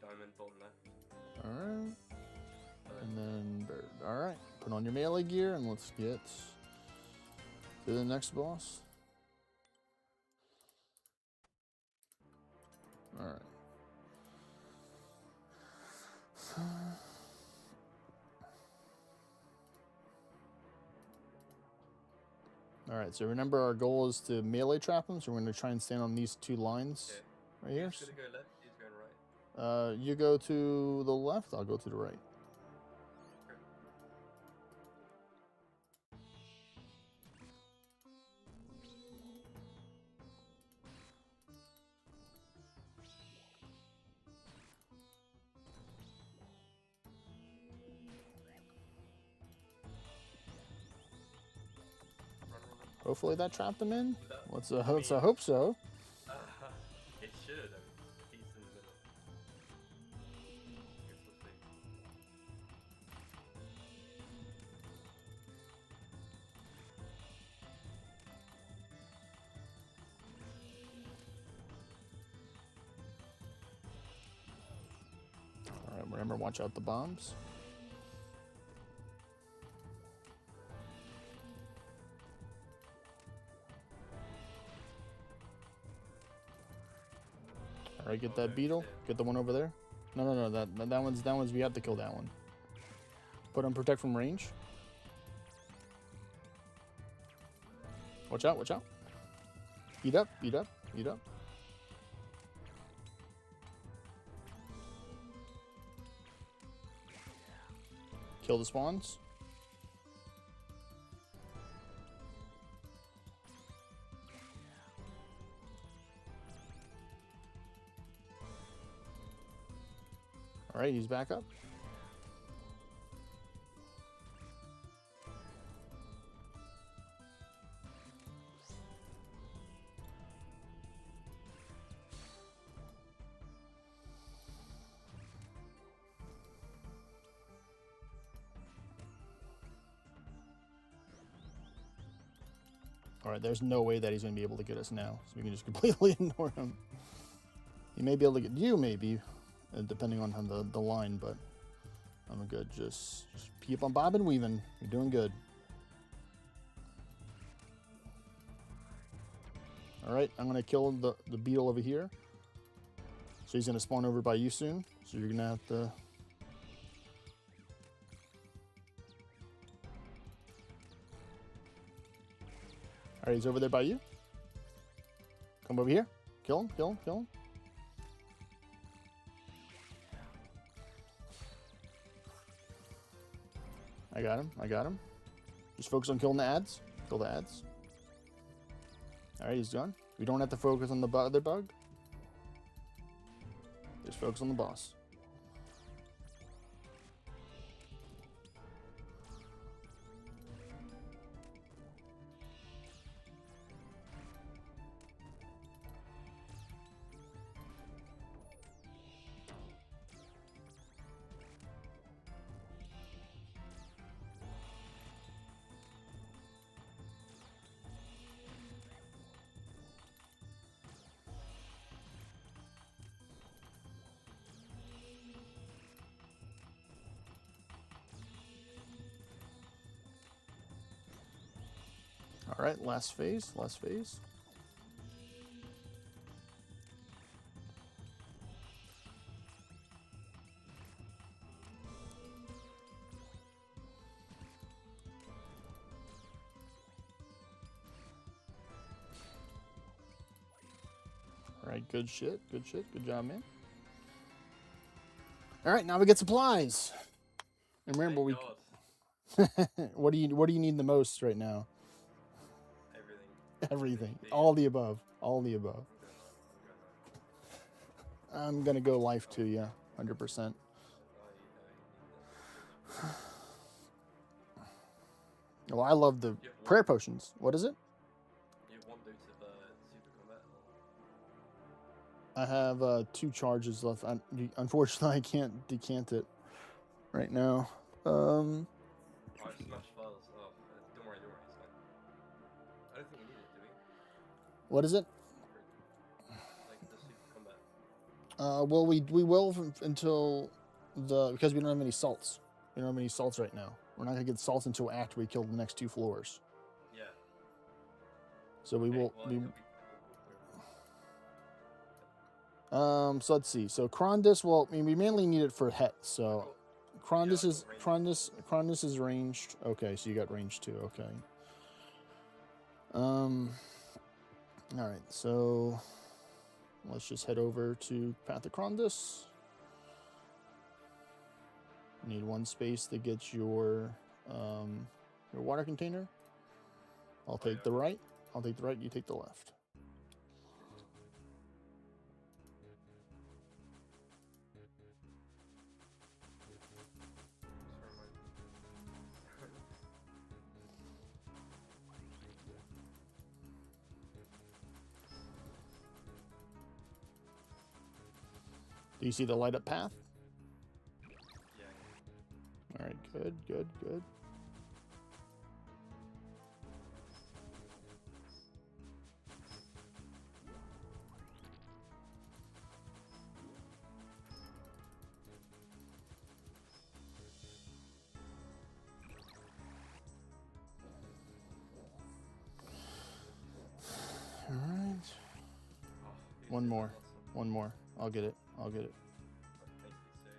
Diamond, bottom left. All right. Bird. And then bird. All right. Put on your melee gear and let's get to the next boss. All right. All Alright, so remember our goal is to melee trap him, so we're going to try and stand on these 2 lines Okay. right here. He's gonna go left, he's going right. You go to the left, I'll go to the right. Okay. Run, run, run. Hopefully that trapped him in. That- Let's I hope mean- so. It should. I mean, he's in the middle. Guess we'll see. Alright, remember, watch out the bombs. Alright, get that beetle. Get the one over there. No, that one's we have to kill that one. Put on protect from range. Watch out, watch out. Eat up, eat up, eat up. Kill the spawns. Alright, he's back up. Alright, there's no way that he's going to be able to get us now. So we can just completely ignore him. He may be able to get you, maybe. Depending on how the line, but I'm good. Just keep on bobbing, weaving. You're doing good. Alright, I'm going to kill the beetle over here. So he's going to spawn over by you soon. So you're going to have to... Alright, he's over there by you. Come over here. Kill him, kill him, kill him. I got him, I got him. Just focus on killing the ads. Kill the ads. Alright, he's done. We don't have to focus on the other bug. Just focus on the boss. All right, last phase, last phase. All right, good shit, good shit, good job, man. All right, now we get supplies. And remember, Thank we God. what do you need the most right now? Everything. Everything, all the above, all the above. I'm gonna go life too, yeah, 100%. Well, I love the prayer potions. What is it? You have one dose of super combat. I have 2 charges left. Unfortunately, I can't decant it right now. Alright, smash files. Oh, don't worry, it's fine. I don't think we need it, do we? What is it? Like the super combat. Well, we will until because we don't have any salts. We don't have any salts right now. We're not gonna get salts until after we kill the next 2 floors. Yeah. So we Okay, will. well, We, it'll be- so let's see. So Krondis, well, I mean, we mainly need it for Het. So Krondis Yeah, is I got range. Krondis is ranged. Okay, so you got range too. Okay. All right, so let's just head over to Pathacrondus. Need one space to get your water container. I'll take the right. I'll take the right. You take the left. Do you see the light up path? Yeah. All right, good, good, good. All right. Oh, you One did more. awesome. One more. I'll get it. I'll get it. Thank you, sir.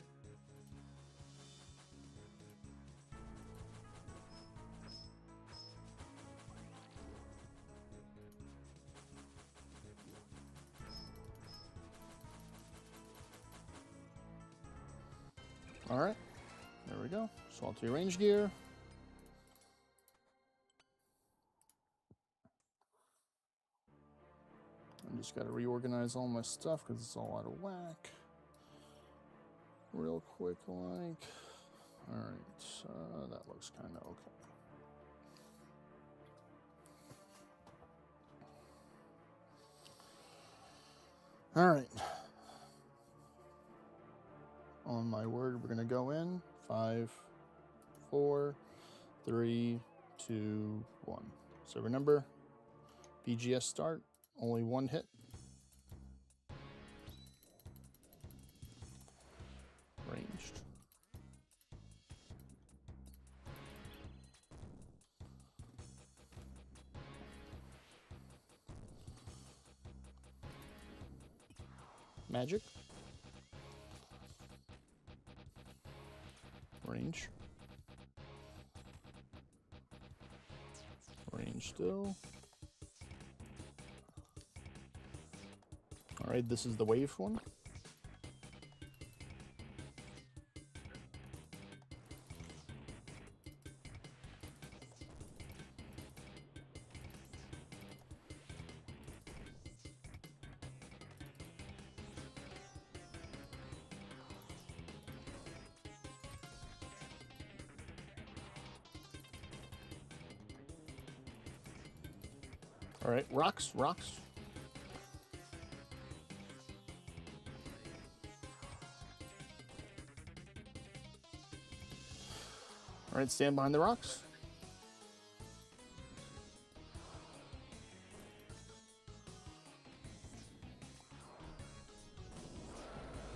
All right. There we go. Swap to your range gear. I just got to reorganize all my stuff because it's all out of whack. Real quick, like. All right. That looks kind of okay. All right. On my word, we're going to go in. 5, 4, 3, 2, 1. So remember, BGS start, only one hit. Ranged. Magic. Range. Range still. All right, this is the wave one. All right, rocks, rocks. All right, stand behind the rocks.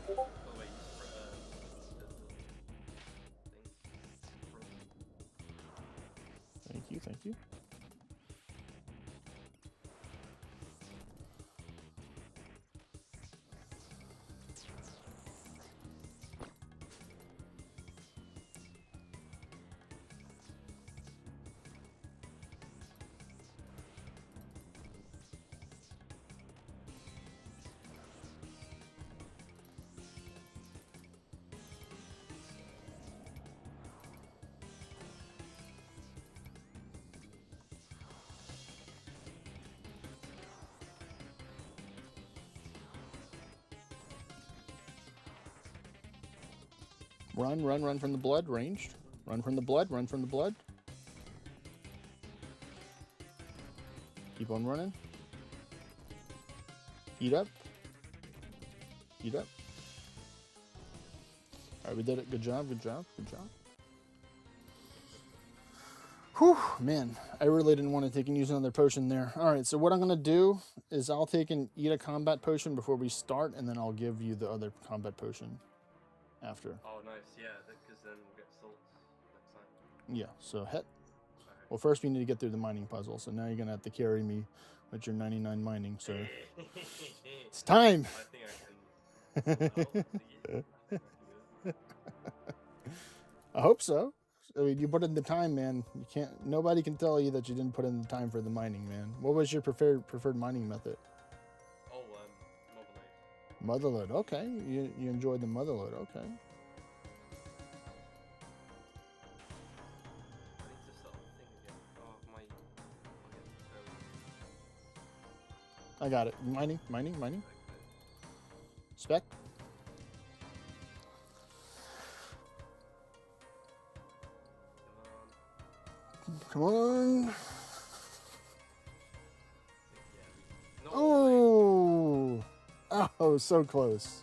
Oh wait, you spread Thank you, thank you. Run, run, run from the blood, ranged. Run from the blood, run from the blood. Keep on running. Eat up. Eat up. All right, we did it. Good job, good job, good job. Whew, man, I really didn't want to take and use another potion there. All right, so what I'm going to do is I'll take and eat a combat potion before we start, and then I'll give you the other combat potion after. Oh, nice, yeah, because then we'll get salts next time. Yeah, so het. Okay. Well, first we need to get through the mining puzzle, so now you're going to have to carry me with your 99 mining, sir. It's time! I think I can. I think I can do it. I hope so. I mean, you put in the time, man. You can't. Nobody can tell you that you didn't put in the time for the mining, man. What was your preferred mining method? Oh, motherlode. Motherload. Okay, you enjoyed the motherload. Okay. I need to start the thing again. Oh, my. I got it. Mining. Okay. Spec. Come on. Come on. Yeah, no way. Oh. Oh, so close.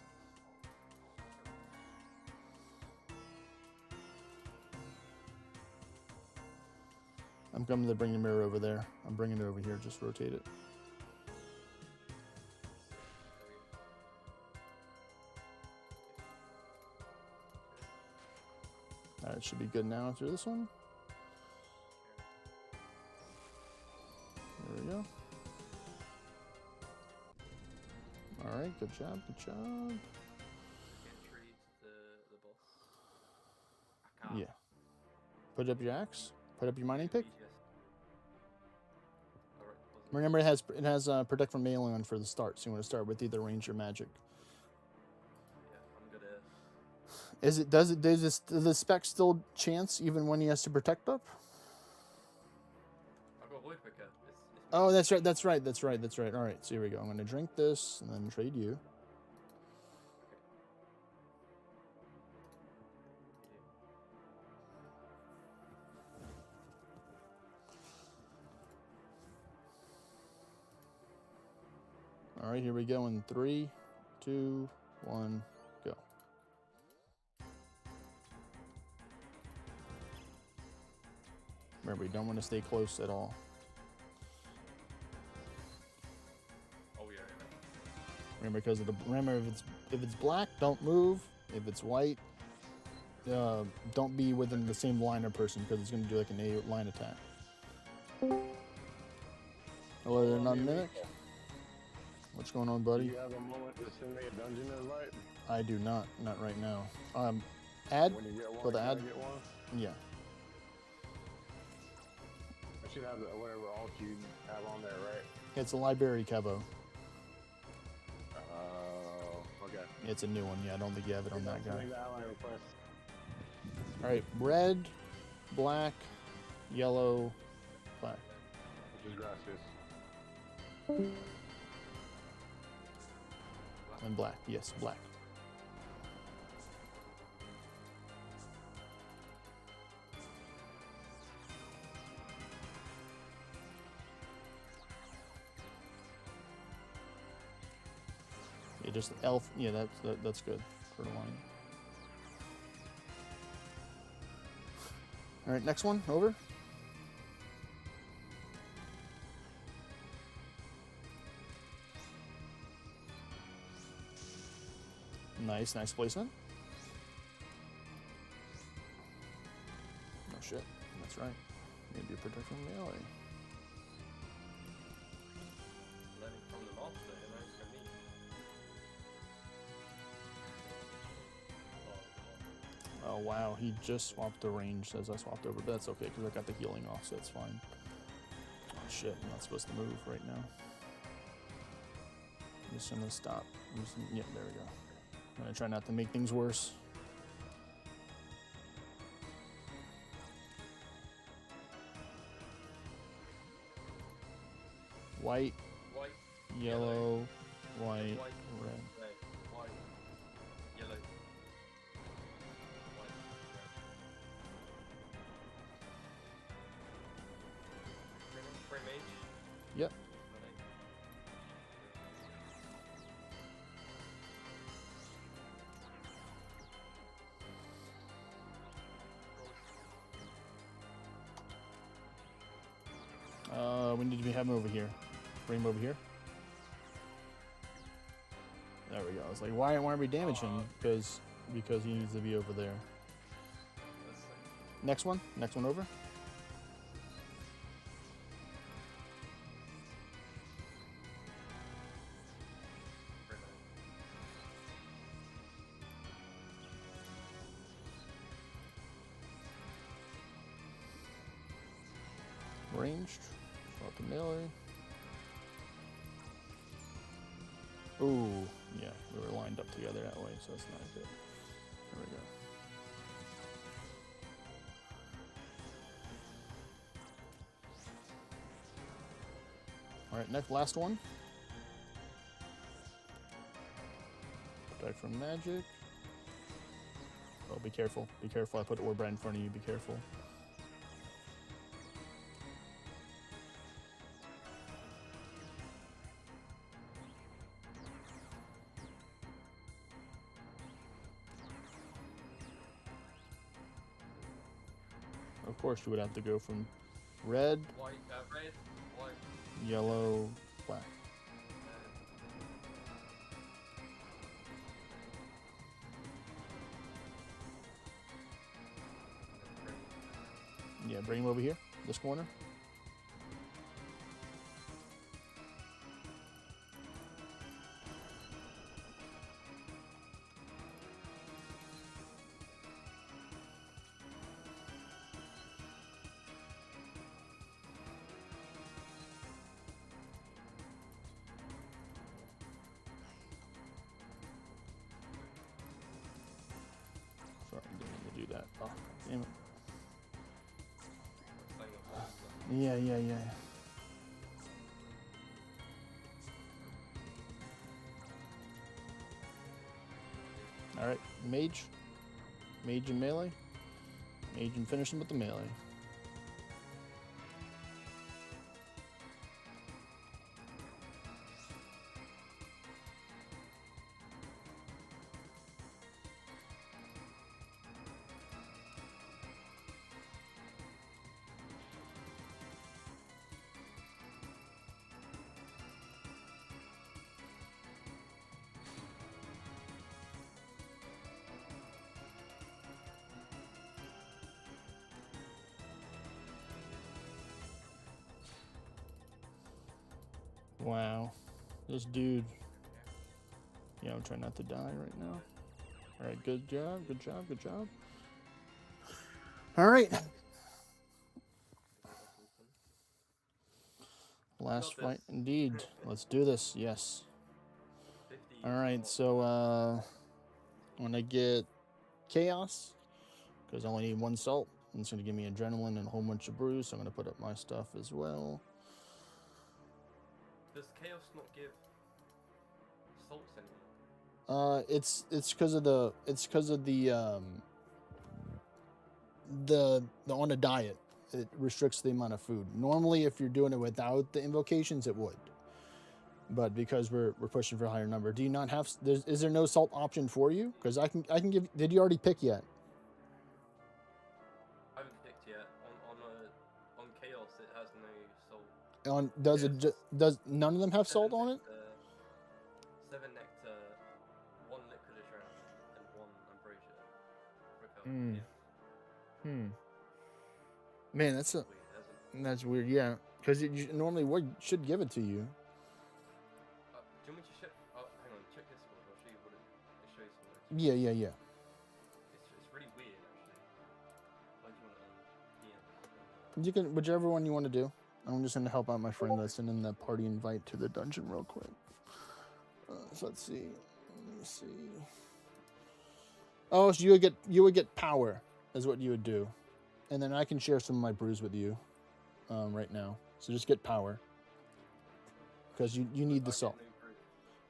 I'm coming to bring the mirror over there. I'm bringing it over here. Just rotate it. All right, should be good now after this one. There we go. All right, good job, good job. Entry to the boss. I can't. Yeah. Put up your axe. Put up your mining pick. Alright, Remember, it has protect from melee on for the start, so you want to start with either range or magic. Yeah, I'm gonna. Does the spec still chance even when he has to protect up? I've got void picker. It's Oh, that's right. That's right. All right, so here we go. I'm gonna drink this and then trade you. All right, here we go in 3, 2, 1, go. Remember, you don't want to stay close at all. Oh yeah. Remember, because of remember if it's black, don't move. If it's white, don't be within the same line of person because it's gonna do like an A line attack. Hello there, non-mimic. What's going on, Do buddy? you have a moment to send me a dungeon invite? I do not right now. Add When you get one, for the can I ad. get one? Yeah. I should have whatever alt you have on there, right? It's a library Tbow. Oh, okay. It's a new one. Yeah, I don't think you have it on that guy. Make the ally request. All right, red, black, yellow, black. Which is gracias. And black. Yes, black. Yeah, just elf. Yeah, that's good for the line. All right, next one. Over. Nice placement. Oh shit, that's right. Maybe protect from melee. Learning from the master, from me. Oh wow, he just swapped the range as I swapped over, but that's okay because I got the healing off, so it's fine. Oh shit, I'm not supposed to move right now. I'm just gonna stop. Yeah, there we go. I'm gonna try not to make things worse. White, White, yellow, white, white, red. red, white, yellow, white, red. Frame mage. Yep. We need to have him over here. Bring him over here. There we go. I was like, why aren't we damaging him? Because he needs to be over there. Next one over. Ranged. Out the melee. Ooh, yeah, we were lined up together that way, so that's not good. There we go. Alright, next, last one. Protect from magic. Oh, be careful. Be careful. I put Orb right in front of you. Be careful. Of course, you would have to go from red, White, red, white. yellow, black. Yeah, bring him over here, this corner. Sorry, I didn't mean to do that. Oh, damn it. Yeah. Alright, mage. Mage and melee. Mage and finish him with the melee. Wow. This dude. Yeah, I'm trying not to die right now. Alright, good job. Alright. Last Got fight this. indeed. Let's do this. Yes. 50. Alright, so I'm gonna get chaos because I only need one salt. And it's gonna give me adrenaline and a whole bunch of brews, so I'm gonna put up my stuff as well. Does chaos not give salts anymore? It's because of the on a diet. It restricts the amount of food. Normally, if you're doing it without the invocations, it would. But because we're pushing for a higher number, do you not have? Is there no salt option for you? Because I can give. Did you already pick yet? I haven't picked yet. On chaos, it has no salt. On does it does none of them have salt on it? 7 nectar, 1 liquid adrenaline, and 1 ambrosia. Hmm. Yeah, Man, that's weird, hasn't it? that's weird. Yeah, because normally should give it to you. Do you want me to check? Oh, hang on, check this one. I'll show you what it shows for. Yeah. It's really weird, actually. Why do you want it on DM? You can whichever one you want to do. I'm just gonna help out my friend that's sending that party invite to the dungeon real quick. So let's see. Let me see. Oh, so you would get power, is what you would do, and then I can share some of my brews with you, right now. So just get power, because you need the salt.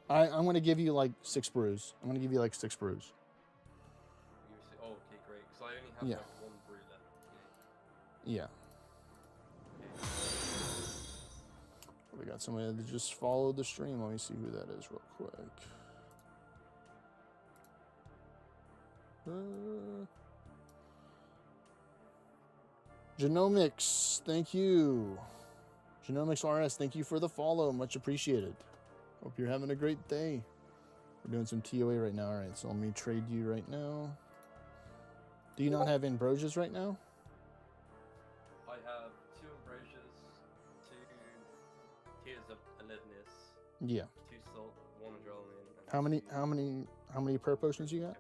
I'm gonna give you like 6 brews. I'm gonna give you like 6 brews. Oh, okay, great. Because I only have Yeah. like 1 brew left. Yeah. We got somebody that just followed the stream. Let me see who that is real quick. Genomics, thank you. Genomics RS, thank you for the follow. Much appreciated. Hope you're having a great day. We're doing some TOA right now. All right, so let me trade you right now. Do you not have ambrosias right now? I have 2 ambrosias, 2 tears of alertness, Yeah. 2 salt, 1 adrenaline. And How many prayer potions you got?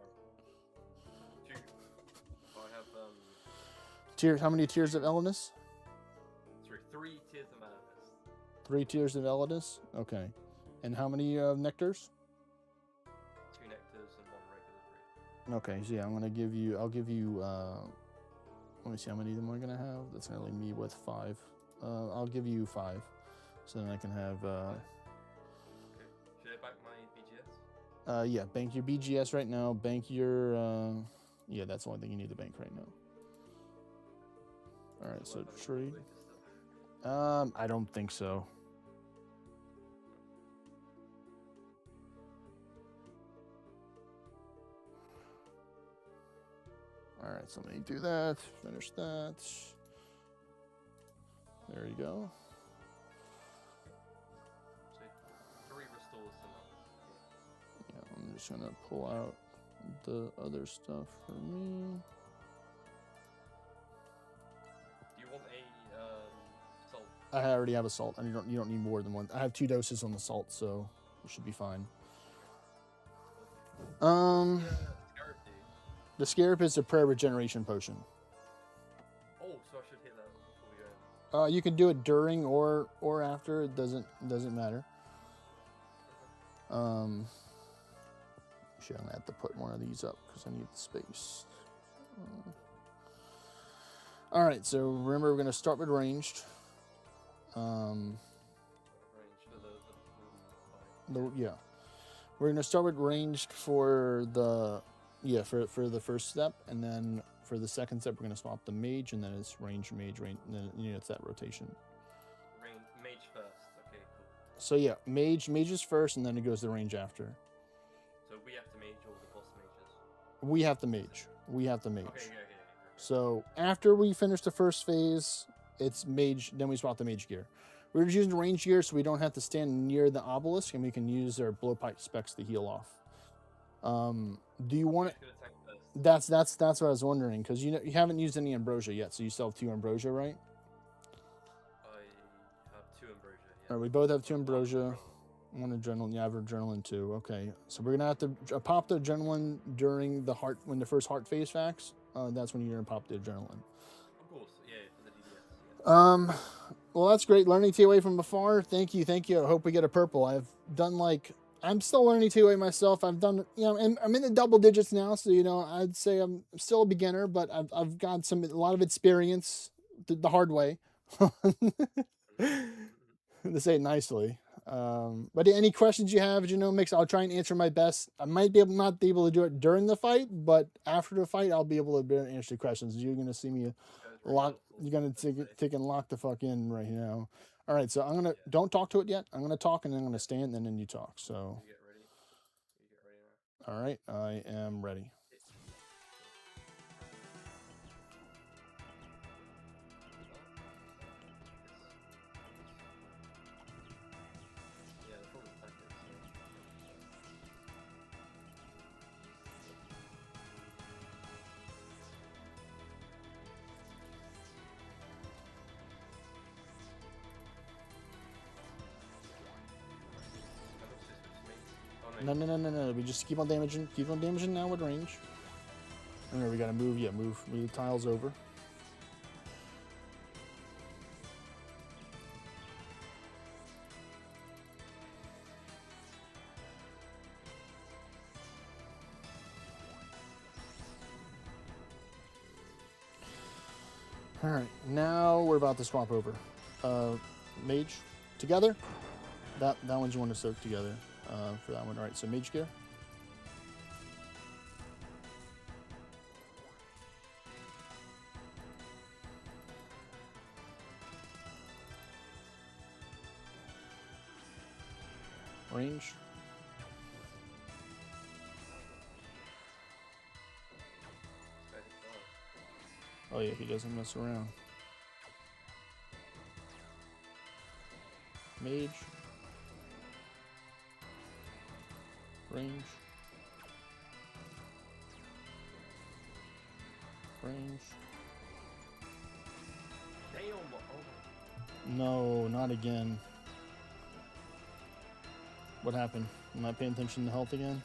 2. I have Tears. How many tears of Elenus? 3 3 tiers of madness. 3 tiers of Elidus? Okay. And how many nectars? 2 nectars and 1 regular breed. Okay, so yeah, I'll give you, let me see how many of them I'm gonna have. That's gonna leave me with 5. I'll give you 5. So then I can have, Okay. Should I back my BGS? yeah, bank your BGS right now. Bank your, yeah, that's the only thing you need to bank right now. All right, so tree. I don't think so. All right, so let me do that. Finish that. There you go. So 3 restores enough. Yeah, I'm just gonna pull out the other stuff for me. Do you want a salt? I already have a salt, and you don't need more than one. I have 2 doses on the salt, so you should be fine. Scarab, dude. The Scarab is a prayer regeneration potion. Oh, so I should hit that before we go in. You can do it during or after. It doesn't matter. Actually, I'm gonna have to put one of these up because I need the space. All right, so remember we're gonna start with ranged. Range for Yeah, we're gonna start with ranged for the for the first step, and then for the second step we're gonna swap the mage, and then it's range, and then it's that rotation. Mage first. Okay, cool. So yeah, mage is first, and then it goes to range after. So we have to mage all the boss mages. We have to mage. Okay. So after we finish the first phase, it's mage. Then we swap the mage gear. We're just using range gear so we don't have to stand near the obelisk, and we can use our blowpipe specs to heal off. Do you want it? That's what I was wondering, because you haven't used any ambrosia yet, so you still have 2 ambrosia, right? I have 2 ambrosia. Yeah. All right, we both have 2 ambrosia. 1 adrenaline. Yeah, I have adrenaline too. Okay, so we're gonna have to pop the adrenaline during when the first heart phase facts. That's when you're gonna pop the adrenaline. Of course, yeah, for the DDS. Yeah. Well, that's great. Learning TOA from afar. Thank you. I hope we get a purple. I'm still learning TOA myself. I've done, and I'm in the double digits now, so I'd say I'm still a beginner, but I've got a lot of experience the hard way. To say it nicely. But any questions you have, I'll try and answer my best. I might not be able to do it during the fight, but after the fight, I'll be able to answer questions. You're gonna see me you're gonna take and lock the fuck in right now. All right, so don't talk to it yet. I'm gonna talk, and then I'm gonna stand, and then you talk. So. You get ready. Now. All right, I am ready. Yeah, the problem is No. We just keep on damaging. Keep on damaging now with range. And then we gotta move. Yeah, move the tiles over. All right, now we're about to swap over. Mage together. That one's you want to soak together. For that one. All right, so mage gear. Range. Oh yeah, he doesn't mess around. Mage. Range. Damn! Oh. No, not again. What happened? Am I paying attention to health again?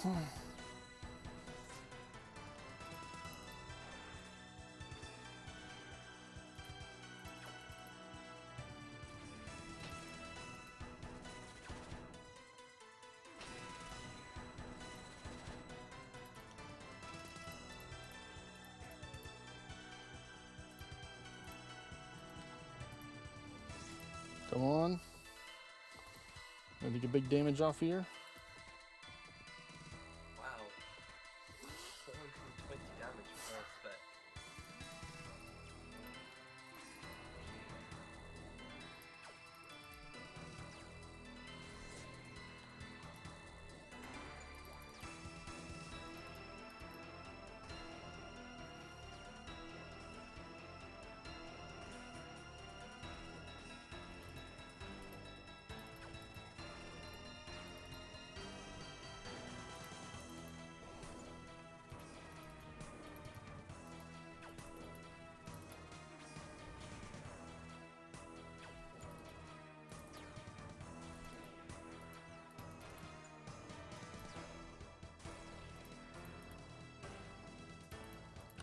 Come on. Gonna take a big damage off here. Wow. 420 damage per spec.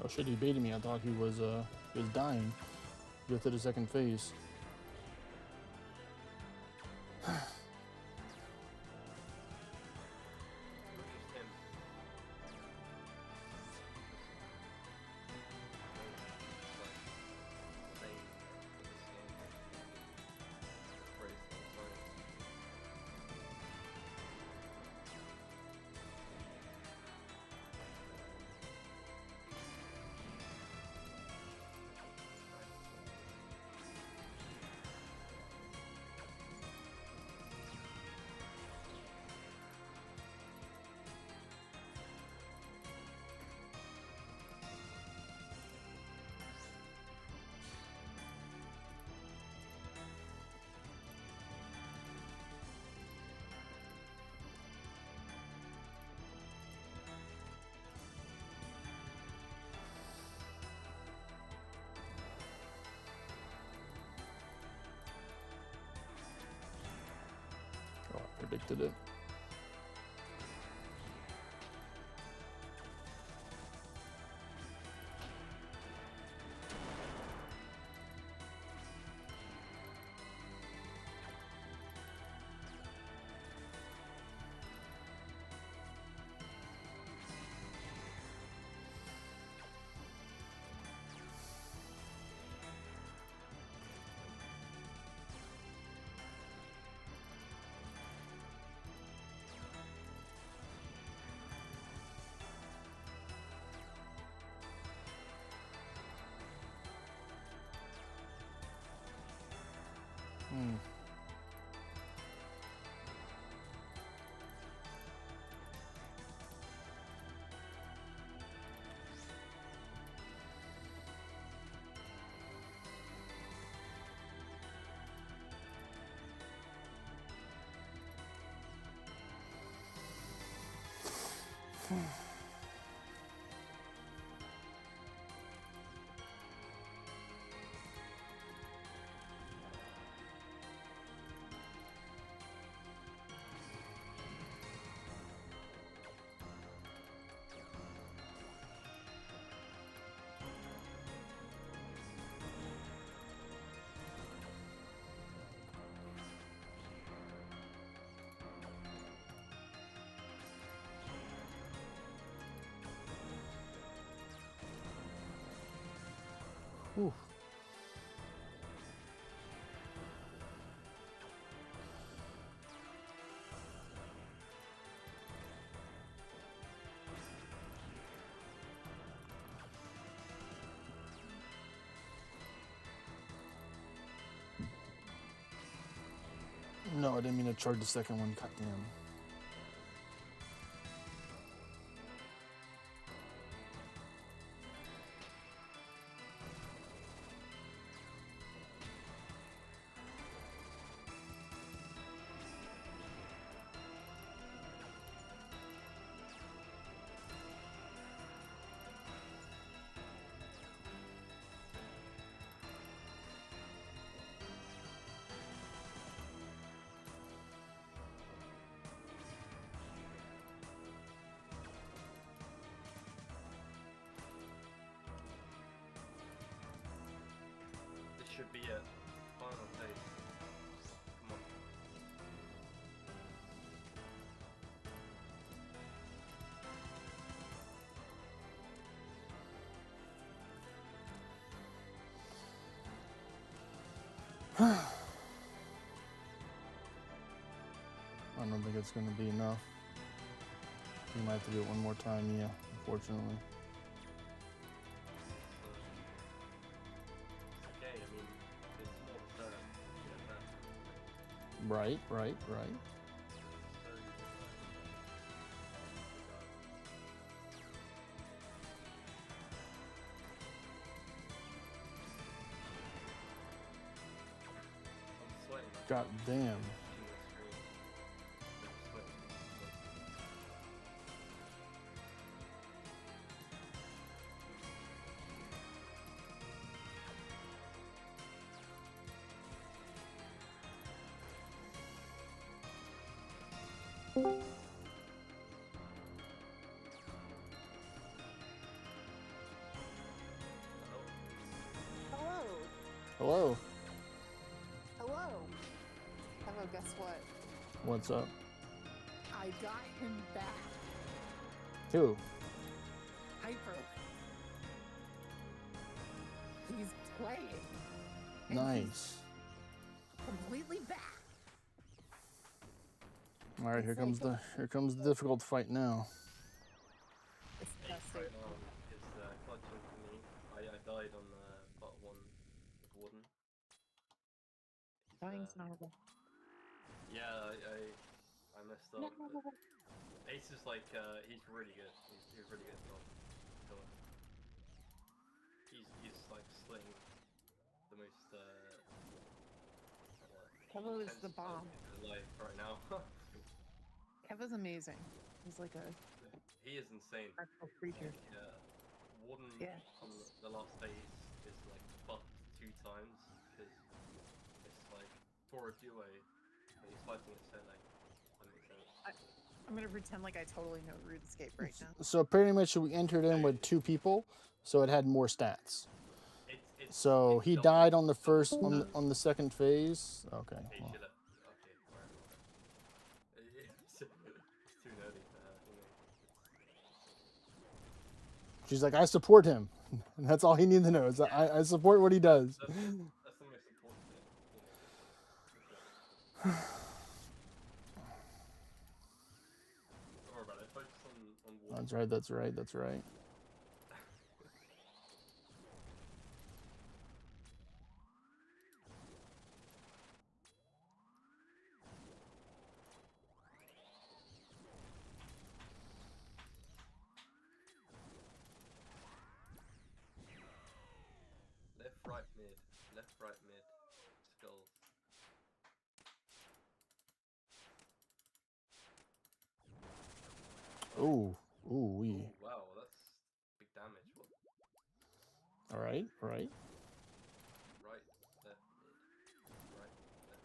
Oh shit, he baited me. I thought he was dying. Go to the second phase. Just him. Oh, I predicted it. Hmm. Whew. No, I didn't mean to charge the second one. Goddamn. I don't think it's going to be enough. We might have to do it one more time, yeah, unfortunately. It's okay. I mean, it's more turn. Yeah, that. Right. So, I'm sweating. God damn. Watching the screen. I'm sweating. Hello. Hello. Hello. Hello, guess what? What's up? I got him back. Who? Hyper. He's playing. And Nice. he's completely back. All right, here It's comes like the difficult fight now. It's Ace fantastic. right now is clutching for me. I died on part 1 with Warden. He's, Dying's not a yeah, I messed up. But Ace is like, he's really good. He's really good. Killer. He's like slaying the most Kevo is intense the bomb. fight in life right now. Kevo's amazing. He's like a He is insane. magical creature. Warden Yeah. on the last phase is like buffed 2 times because it's like for a duo, but he's fighting it solo. That makes sense. I'm gonna pretend like I totally know RuneScape right now. So pretty much we entered in with 2 people, so it had more stats. So It's he double- died on the double first stats. on the second phase. Okay. Hey, well. chill out. Okay, alright. It's too nerdy for her, you know. She's like, I support him. And that's all he needs to know. Is that I support what he does. That's the most important thing, you know. For sure. Don't worry about it. Focus on Warden. That's right. That's right. That's right. Left, right, mid. Left, right, mid. Skulls. Ooh. Ooh wee. Oh, wow, that's big damage. What? All right. All right. Right, left, mid. Right, left,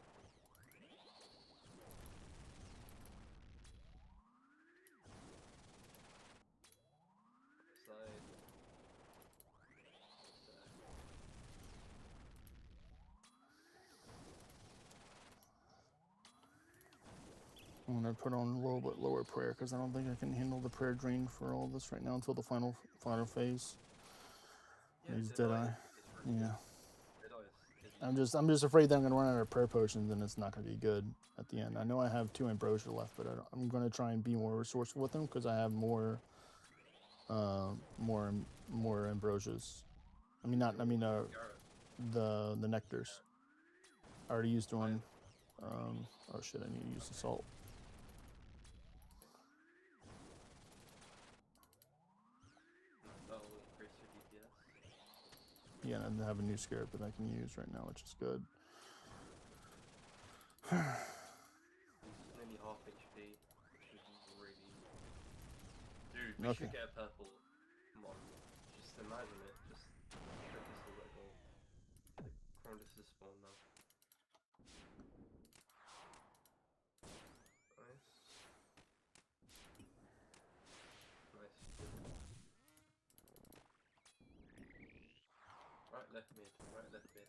mid. Side. I'm gonna put on a little bit lower prayer because I don't think I can handle the prayer drain for all this right now until the final phase. Yeah, These Dead Deadeye. Eye is really Yeah. good. Dead Eye is I'm just afraid that I'm gonna run out of prayer potions and it's not gonna be good at the end. I know I have 2 ambrosia left, but I'm gonna try and be more resourceful with them because I have more ambrosias. I mean not. I mean Garrett. the nectars. I already used one. Oh shit! I need to use the salt. That will increase your DPS. Yeah, and I have a new scarab that I can use right now, which is good. He's nearly half HP, which is really... Dude, we should get a purple. Come on. Just imagine it. Just check this all that gold. The Cronus is spawn now. Nice. Nice. Right, left mid. Right, left mid.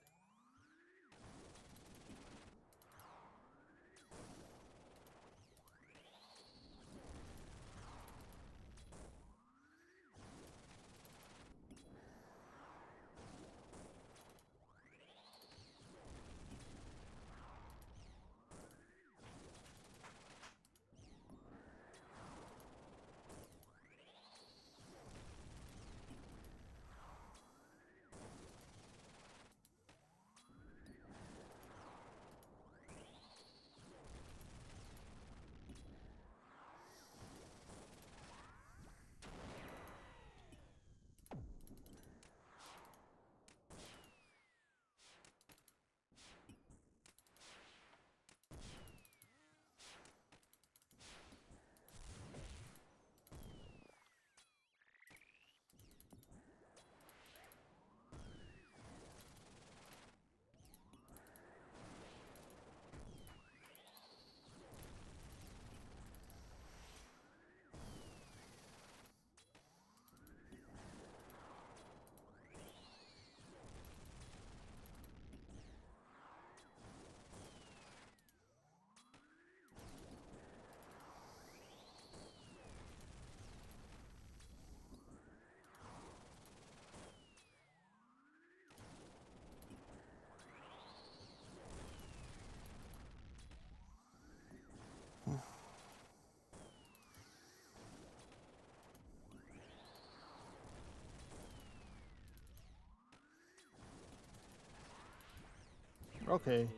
Okay. Looking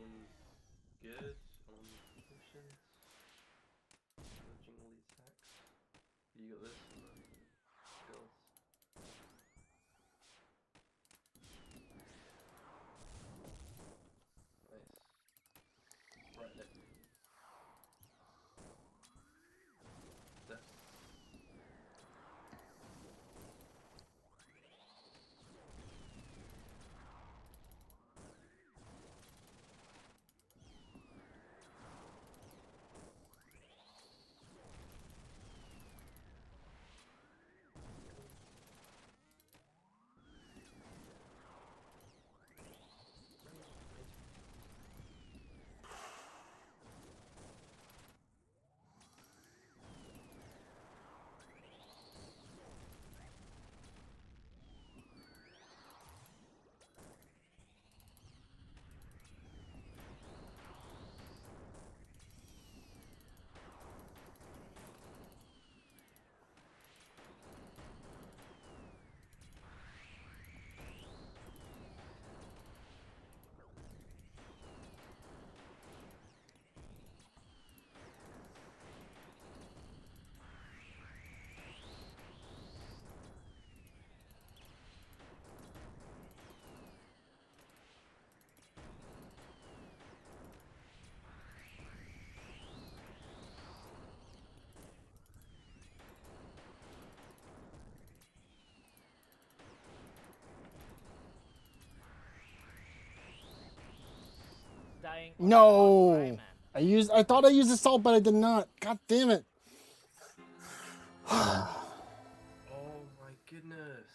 good on potions. Dodging all these attacks. You got this. Skills. Nice. Right left. Left. Dying on No. Rayman. I thought I used assault, but I did not. God damn it. Oh my goodness.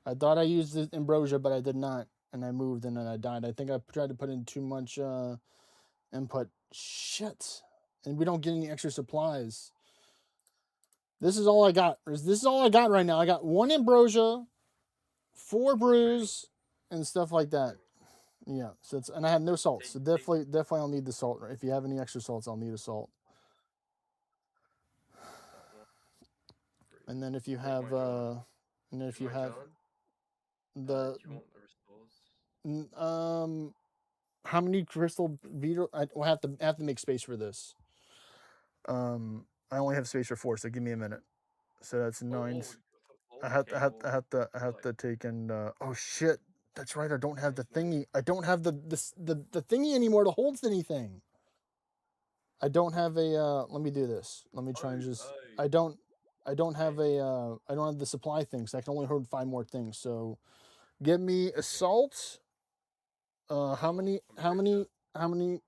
I thought I used the ambrosia, but I did not. And I moved and then I died. I think I tried to put in too much input. Shit. And we don't get any extra supplies. This is all I got. This is all I got right now. I got 1 ambrosia, 4 brews, and stuff like that. Yeah. So it's, and I have no salt. So definitely I'll need the salt. If you have any extra salts, I'll need a salt. That one. And then if you Take have my John. and then if Take you my have John. the Do you want the restores? how many crystal beetle? I will have to make space for this. I only have space for 4, so give me a minute. So that's 9. I have to take in. Oh shit! That's right. I don't have the thingy. I don't have the thingy anymore that holds anything. I don't have a. Let me do this. Let me try and just. I don't have a. I don't have the supply thing, so I can only hold 5 more things. So, give me assault. How many? How many? How many?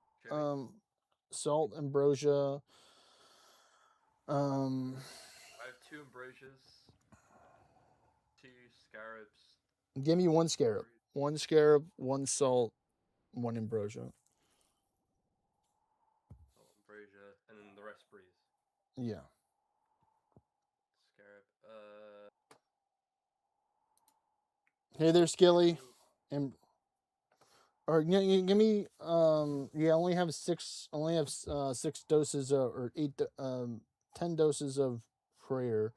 Salt, ambrosia. I have 2 ambrosias, 2 scarabs. Give me 1 scarab. 1 scarab, 1 salt, 1 ambrosia. Salt, ambrosia, and then the rest breeze. Yeah. Scarab. Hey there, Skilly. And or give me yeah, I only have 6 6 doses or 8 10 doses of prayer.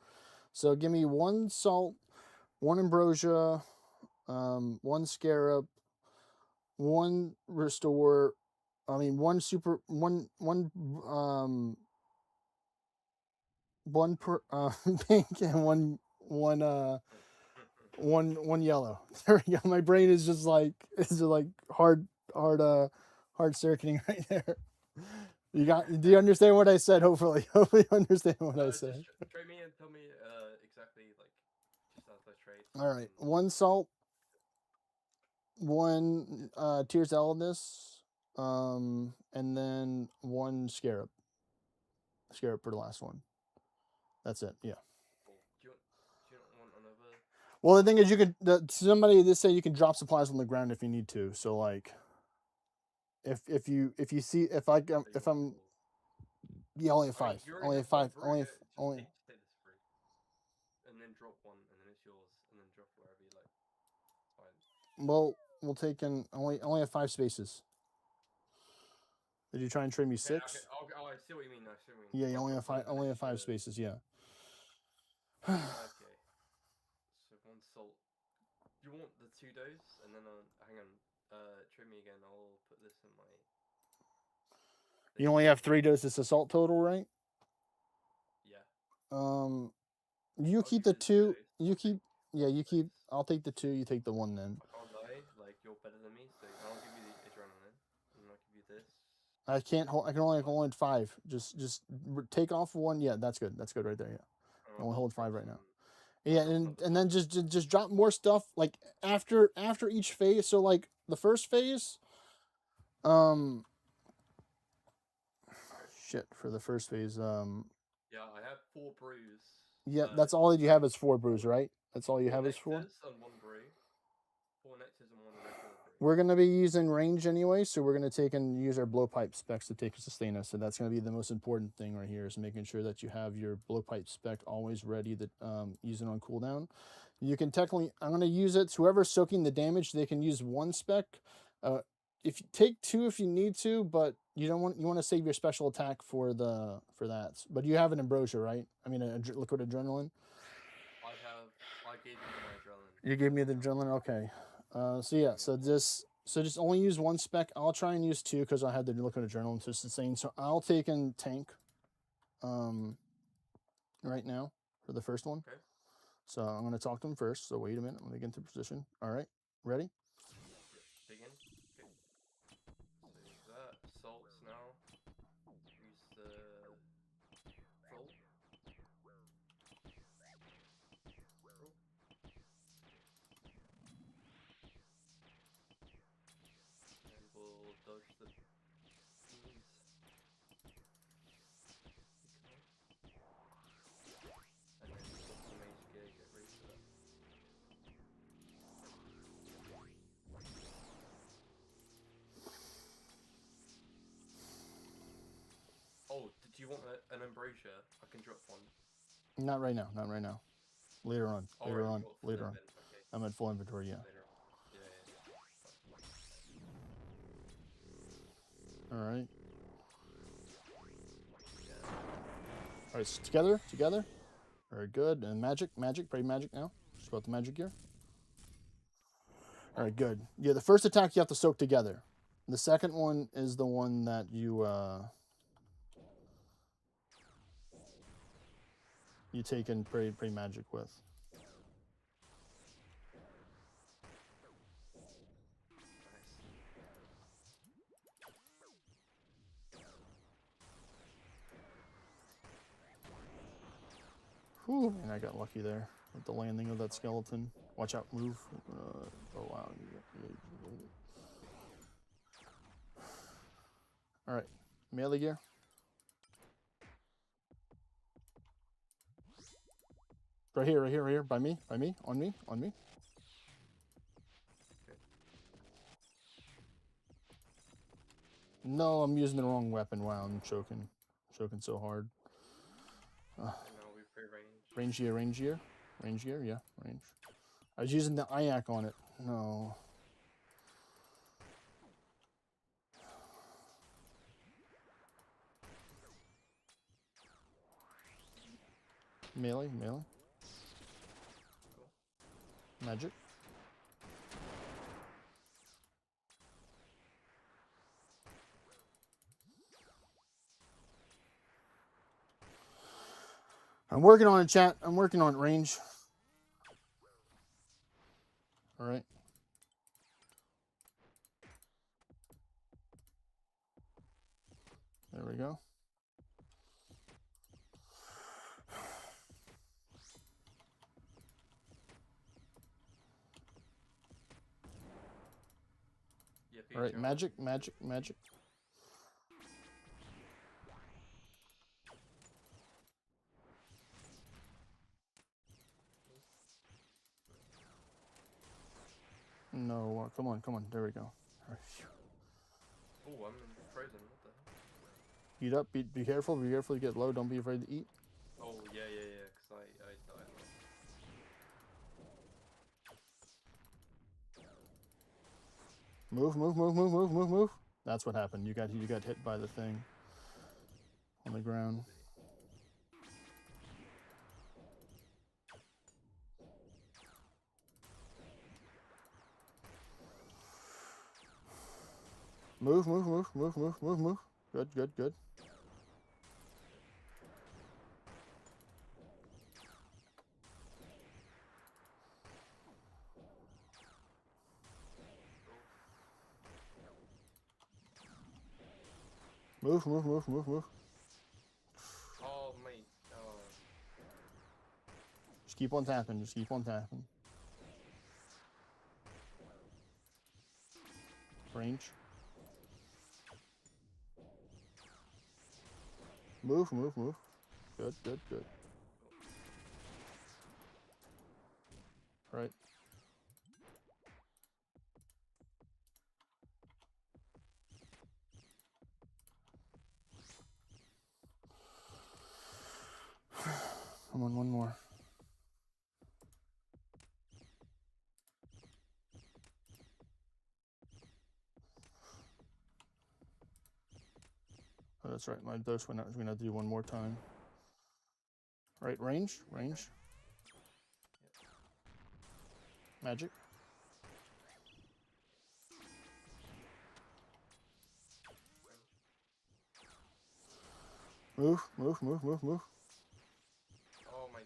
So give me 1 salt, 1 ambrosia, 1 scarab, 1 restore, 1 super 1 per pink and 1 yellow. There we go. My brain is just like hard circuiting right there. Do you understand what I said? Hopefully you understand what I said. Just trade me and tell me exactly like just as I trade. All right, 1 salt, 1 Tears Eldness, and then 1 scarab. Scarab for the last one. That's it. Yeah. Cool. Do you not want another? Well, the thing is, you could. Somebody did say you can drop supplies on the ground if you need to. So like, if you see if I'm yeah, only have 5. Only have 5. Only Just take this free, and then drop 1, and then it's yours, and then drop wherever you like. Fine. Well, we'll take in only have 5 spaces. Did you try and trade me 6? Okay. Oh, I see what you mean. Yeah, you only have 5 spaces. Yeah. Okay. So 1 salt. You want the 2 dose, and then hang on. Trim me again. I'll put this in my. You only have 3 doses assault total, right? Yeah. You I'll keep use the it 2. today. You I'll keep. take Yeah, you keep. this. I'll take the 2. You take the 1 then. I can't lie. Like you're better than me, so and I'll give you the adrenaline, and I'll give you this. I can't hold. I can only hold 5. Just take off 1. Yeah, that's good. That's good right there. Yeah. And I only hold 5 right now. I'll Yeah, drop and another and then just drop more stuff like after each phase. So like the first phase, shit for the first phase. Yeah, I have 4 brews. Yeah, that's all that you have is 4 brews, right? That's all you 4 have is 4. nectars and 1 brew. 4 nectars and 1 regular brew. We're gonna be using range anyway, so we're gonna take and use our blowpipe specs to take and sustain us. So that's gonna be the most important thing right here is making sure that you have your blowpipe spec always ready that use it on cooldown. You can technically, I'm gonna use it. Whoever's soaking the damage, they can use 1 spec. If you take 2 if you need to, but you want to save your special attack for that. But you have an ambrosia, right? I mean, a liquid adrenaline. I gave you my adrenaline. You gave me the adrenaline. Okay. So yeah. So just only use 1 spec. I'll try and use 2 because I had the liquid adrenaline to sustain. So I'll take in tank. Right now for the first one. Okay. So I'm going to talk to him first. So wait a minute. Let me get into position. All right. Ready? Big in. Okay. Save that. Salts now. Use the full. And we'll dodge the beams. And then swap to mage gear, get ready for that. Oh, did you want an ambrosia? I can drop 1. Not right now. Not right now. Later on. Oh, Later right, on. you got full Later on. invent. Okay. I'm at full inventory. Yeah. Later on. Yeah. All right. Yeah. All right. So together. Together. Very good. And magic. Pray magic now. Just about the magic gear. All right. Good. Yeah. The first attack you have to soak together. The second one is the one that you take and pray magic with. Whew, man, I got lucky there with the landing of that skeleton. Watch out, move. Oh, wow. All right, melee gear. Right here, by me, on me. No, I'm using the wrong weapon. Wow, I'm choking so hard. And now we free range. Range gear, yeah, range. I was using the IAC on it. No. Melee. Cool. Magic. I'm working on it, chat. I'm working on range. All right. There we go. Yeah, All right, Peach, magic. No, come on. There we go. All right. Oh, I'm frozen. What the hell? Eat up. Be careful. Be careful. You get low. Don't be afraid to eat. Oh, yeah. Because I died. Move. That's what happened. You got hit by the thing on the ground. Move, move, move, move, move, move, move. Good, good, good. Move, move, move, move, move. Oh, mate. Oh. Just keep on tapping. Just keep on tapping. Range. Move, move, move. Good, good, good. Right. Come on, one more. Oh, that's right. My dose went out. We're gonna do one more time. Right, range, range. Magic. Move, move, move, move, move. Oh, my.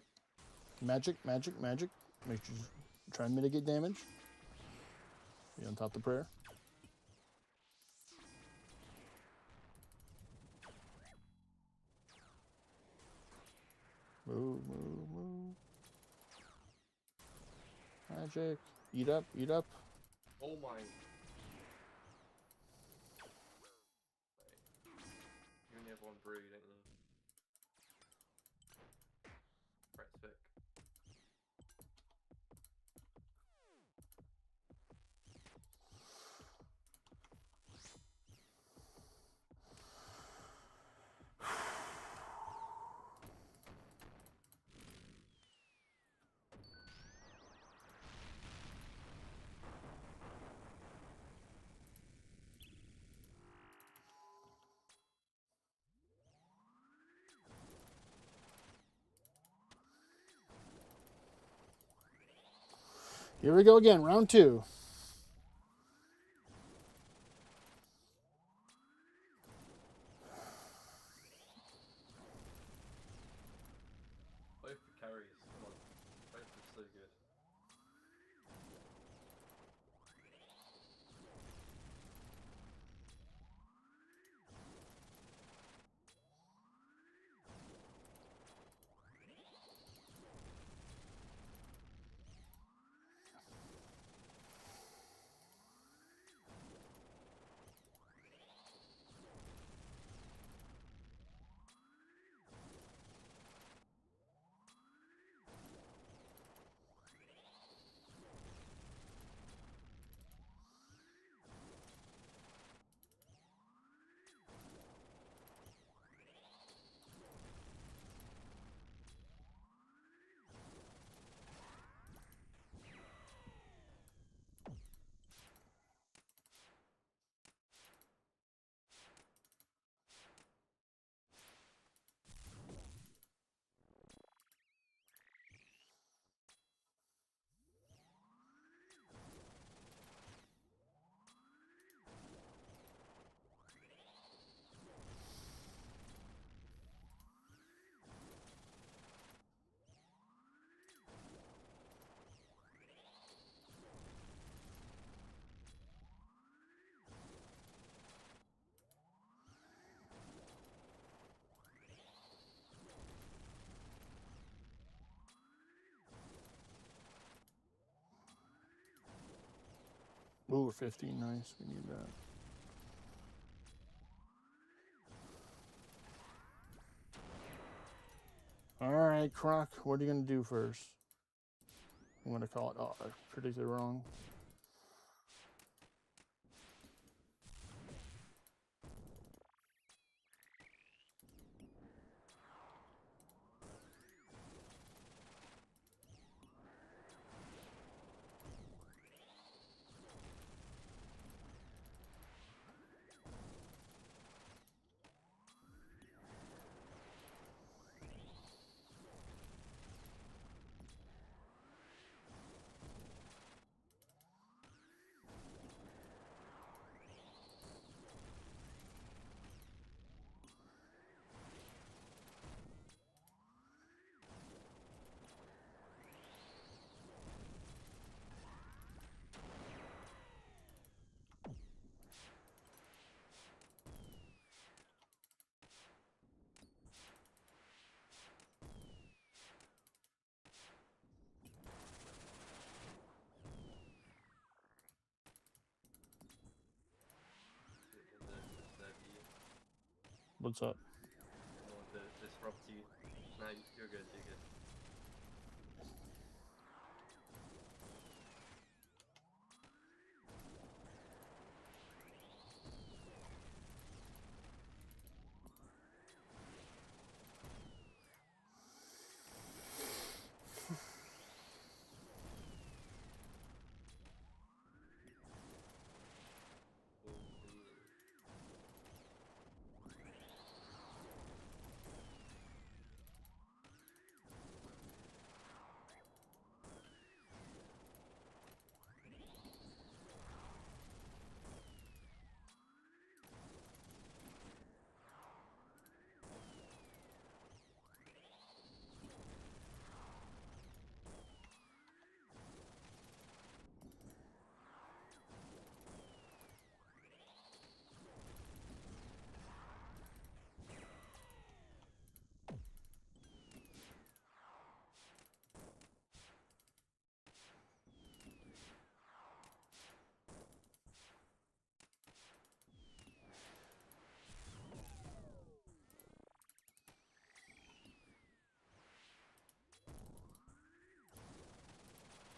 Magic, magic, magic. Make sure you try and mitigate damage. Be on top of the prayer. Move, move, move. Magic. Eat up, eat up. Oh, my. You only have one brew, don't you? Right, sick. Here we go again, round 2. Both the carries, come on. Both are so good. Ooh, 15, nice. We need that. All right, Croc, what are you going to do first? I'm going to call it. Oh, I predicted wrong. What's up? I don't want to disrupt you. No, you're good, you're good.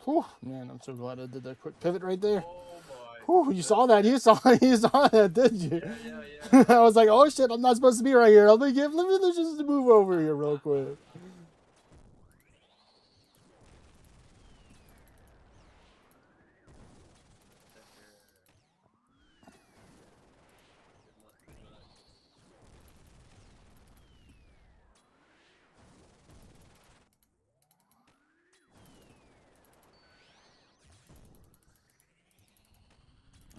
Whew, man, I'm so glad I did that quick pivot right there. Oh my. Whew, you saw that? You saw that, didn't you? Yeah. I was like, oh shit, I'm not supposed to be right here. Let me just move over here real quick.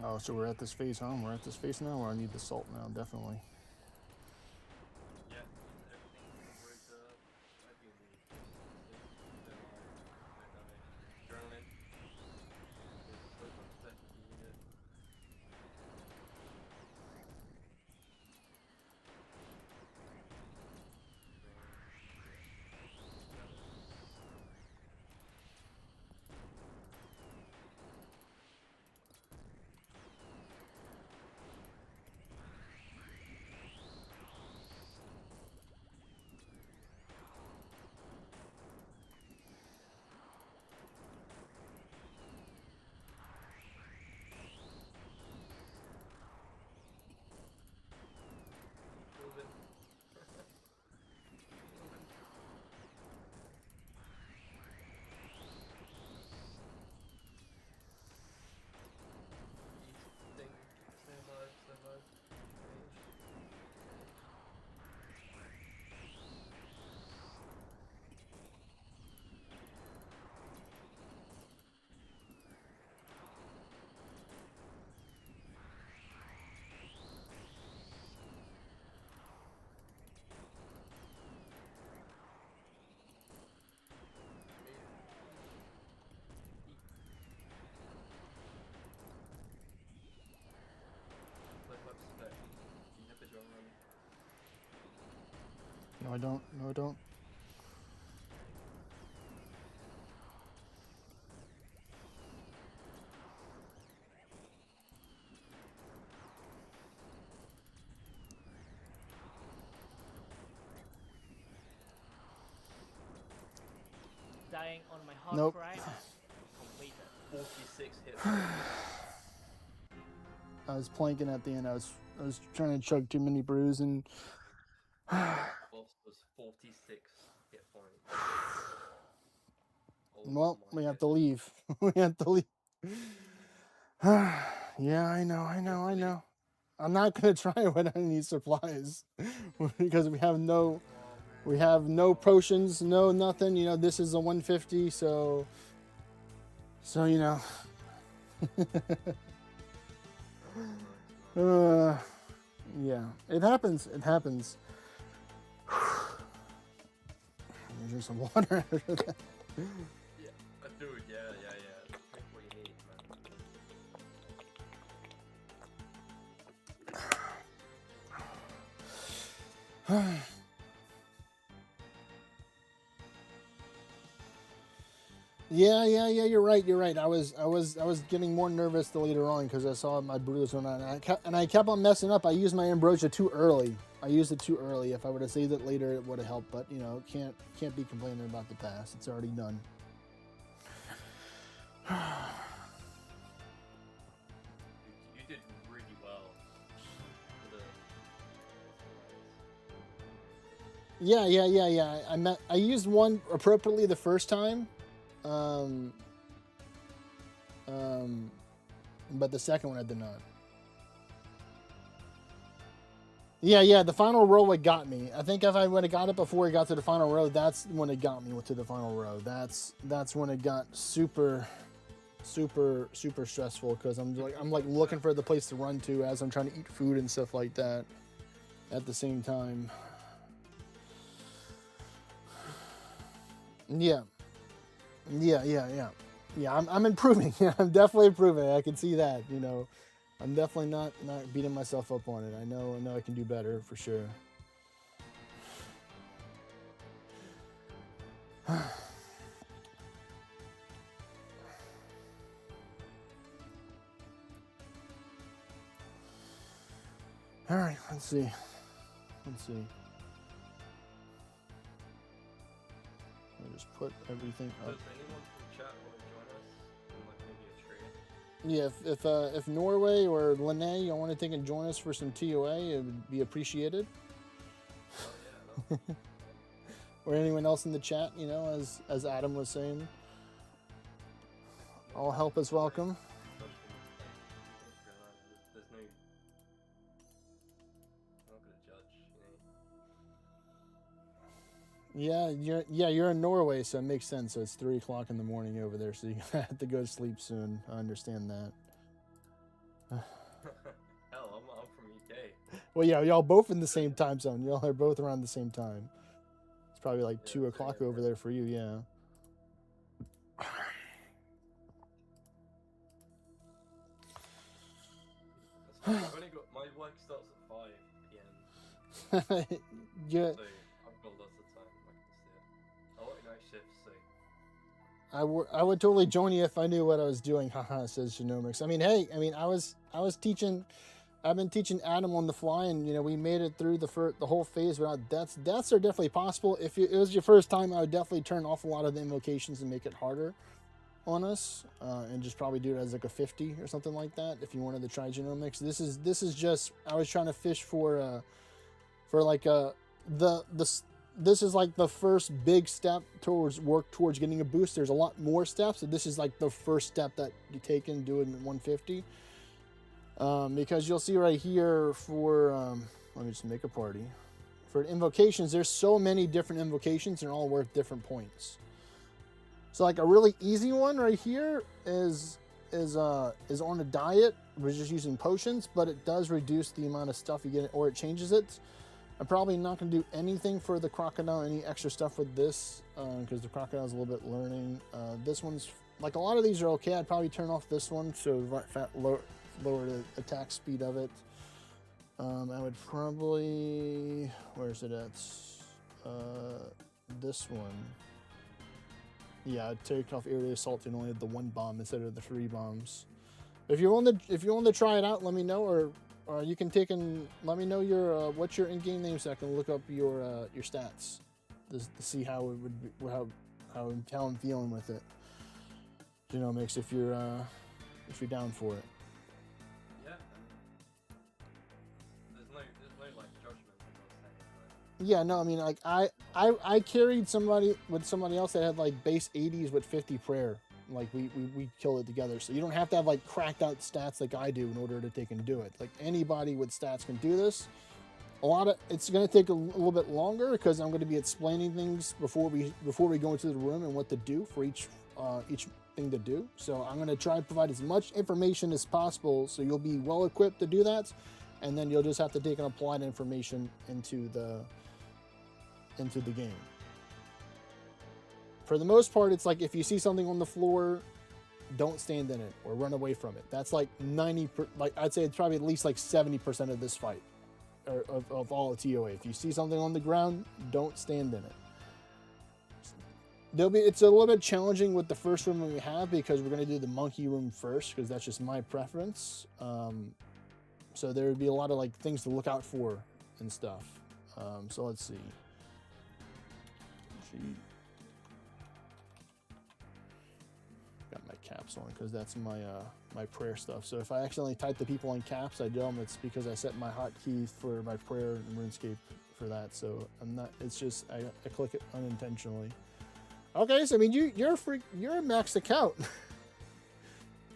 Oh, so we're at this phase, huh? We're at this phase now where I need the salt now, definitely. Yeah, everything's rigged up. I do need adrenaline. There's so much better to use it. Moving. Moving. Stay alive, stay alive. Range. No, I don't. No, I don't. Dying on my hard Nope. drive. Completed. 46 hit. I was planking at the end. I was trying to chug too many brews and Boss was 46 hit points. Oh well, my we have to goodness. leave. We have to leave. Yeah, I know. I'm not gonna try without any supplies because we have no potions, no nothing. You know, this is a 150, so you know. Yeah, it happens. It happens. Drink some water after that. Yeah, dude, yeah. Drink what you need, man. Yeah. You're right. I was getting more nervous the later on because I saw my brews went on, and I kept on messing up. I used my ambrosia too early. I used it too early. If I would have saved it later, it would have helped. But you know, can't be complaining about the past. It's already done. You did really well for the. Yeah. I used one appropriately the first time, but the second one I did not. Yeah. The final row what got me. I think if I would have got it before it got to the final row, that's when it got me to the final row. That's when it got super stressful because I'm like looking for the place to run to as I'm trying to eat food and stuff like that at the same time. Yeah. I'm improving. Yeah, I'm definitely improving. I can see that. You know, I'm definitely not beating myself up on it. I know I can do better for sure. All right, let's see. I'll just put everything up. Does anyone from chat want to join us in like maybe a trade? Yeah, if Norway or Lene, you want to take and join us for some TOA, it would be appreciated. Oh yeah. Or anyone else in the chat, you know, as Adam was saying. All help is welcome. There's no. I'm not gonna judge, you know. Yeah, you're in Norway, so it makes sense. So it's 3 o'clock in the morning over there, so you have to go to sleep soon. I understand that. Hell, I'm from UK. Well, yeah, y'all both in the same time zone. Y'all are both around the same time. It's probably like 2 o'clock over there for you, yeah. I've only got my work starts at 5 p.m. Yeah. So I've got lots of time. I can see it. I work night shifts, so. I would totally join you if I knew what I was doing. Haha, says Genomics. I mean, hey, I was teaching. I've been teaching Adam on the fly, and you know we made it through the whole phase without deaths. Deaths are definitely possible. If it was your first time, I would definitely turn off a lot of the invocations and make it harder on us, and just probably do it as like a 50 or something like that. If you wanted to try Genomics, this is just I was trying to fish for like this is like the first big step towards getting a boost. There's a lot more steps, and this is like the first step that you take in doing 150. Because you'll see right here for let me just make a party for invocations. There's so many different invocations, and they're all worth different points. So like a really easy one right here is on a diet. We're just using potions, but it does reduce the amount of stuff you get, or it changes it. I'm probably not going to do anything for the crocodile, any extra stuff with this, because the crocodile is a little bit learning. This one's, like a lot of these are okay. I'd probably turn off this one, so lower the attack speed of it. I would probably, where's it at? This one. Yeah, I'd take off area assault and only have the 1 bomb instead of the 3 bombs. If you want to try it out, let me know, or you can take and let me know your what's your in-game name so I can look up your stats to see how it would be, how I'm feeling with it. Genomics, if you're down for it. Yeah. There's no like judgment. Yeah, no, I mean like I carried somebody else that had like base 80s with 50 prayer. Like we killed it together, so you don't have to have like cracked out stats like I do in order to take and do it. Like anybody with stats can do this. It's going to take a little bit longer because I'm going to be explaining things before we go into the room and what to do for each thing to do. So I'm going to try and provide as much information as possible so you'll be well equipped to do that, and then you'll just have to take and apply the information into the game. For the most part, it's like if you see something on the floor, don't stand in it or run away from it. That's like I'd say it's probably at least like 70% of this fight, or of all of TOA. If you see something on the ground, don't stand in it. It's a little bit challenging with the first room we have because we're going to do the monkey room first because that's just my preference. So there would be a lot of like things to look out for and stuff. So let's see. Gee. Got my caps on because that's my my prayer stuff. So if I accidentally type the people in caps, I tell them it's because I set my hotkey for my prayer in RuneScape for that. So I'm not. It's just I click it unintentionally. Okay, so I mean you're a max account.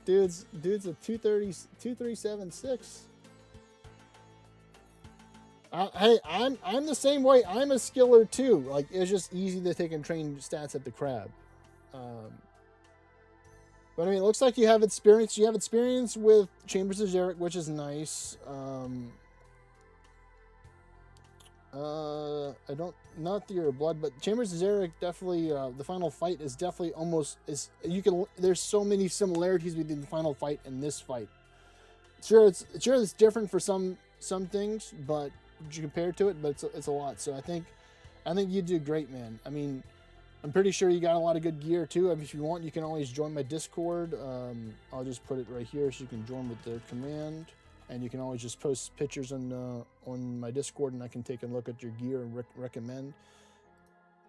dude's a 2376. Hey, I'm the same way. I'm a skiller too. Like it's just easy to take and train stats at the crab. But I mean, it looks like you have experience. You have experience with Chambers of Xeric, which is nice. I don't not your blood, but Chambers of Xeric definitely. The final fight is definitely almost is. You can. There's so many similarities between the final fight and this fight. Sure, it's different for some things, but compared to it, but it's a lot. So I think you do great, man. I mean. I'm pretty sure you got a lot of good gear too. I mean, if you want, you can always join my Discord. I'll just put it right here so you can join with the command, and you can always just post pictures on my Discord, and I can take a look at your gear and recommend.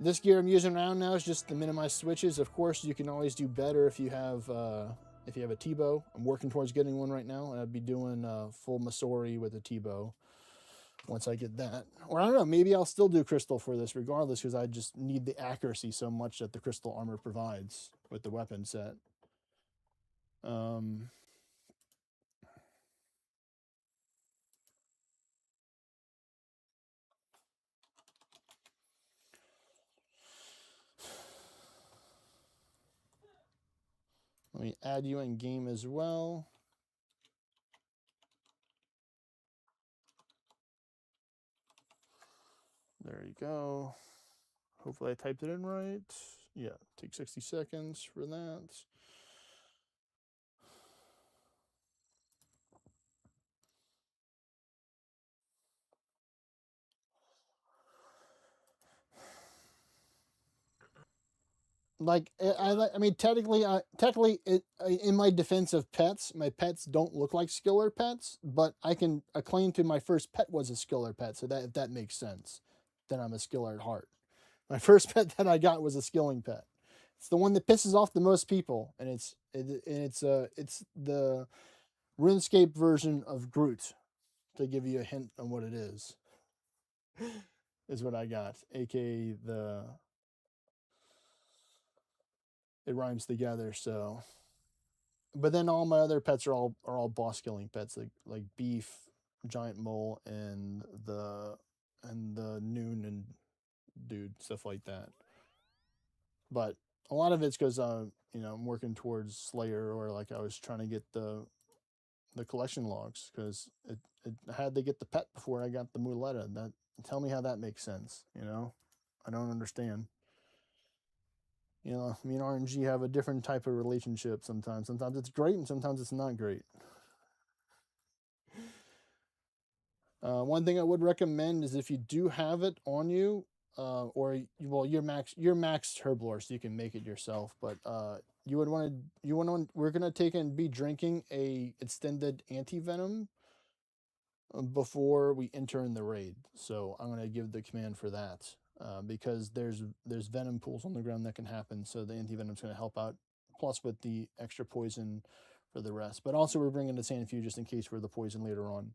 This gear I'm using around now is just the minimized switches. Of course, you can always do better if you have a Tbow. I'm working towards getting one right now, and I'd be doing full Masori with a Tbow. Once I get that, or I don't know, maybe I'll still do crystal for this regardless because I just need the accuracy so much that the crystal armor provides with the weapon set. Let me add you in game as well. There you go. Hopefully I typed it in right. Yeah, take 60 seconds for that. Like I mean, technically, in my defense of pets, my pets don't look like skiller pets, but I can claim to my first pet was a skiller pet. So that if that makes sense, then I'm a skiller at heart. My first pet that I got was a skilling pet. It's the one that pisses off the most people, and it's the RuneScape version of Groot. To give you a hint on what it is what I got, aka it rhymes together. So, but then all my other pets are all boss killing pets like beef, giant mole, and the noon and dude, stuff like that. But a lot of it's because I'm working towards Slayer, or like I was trying to get the collection logs because it had to get the pet before I got the muleta. That tell me how that makes sense. I don't understand. Me and RNG have a different type of relationship sometimes. Sometimes it's great and sometimes it's not great. One thing I would recommend is if you do have it on you, or you're maxed herblore, so you can make it yourself. But we're gonna take and be drinking a extended anti-venom before we enter in the raid. So I'm gonna give the command for that. Because there's venom pools on the ground that can happen, so the anti-venom's going to help out, plus with the extra poison for the rest. But also we're bringing the Sanfew just in case for the poison later on.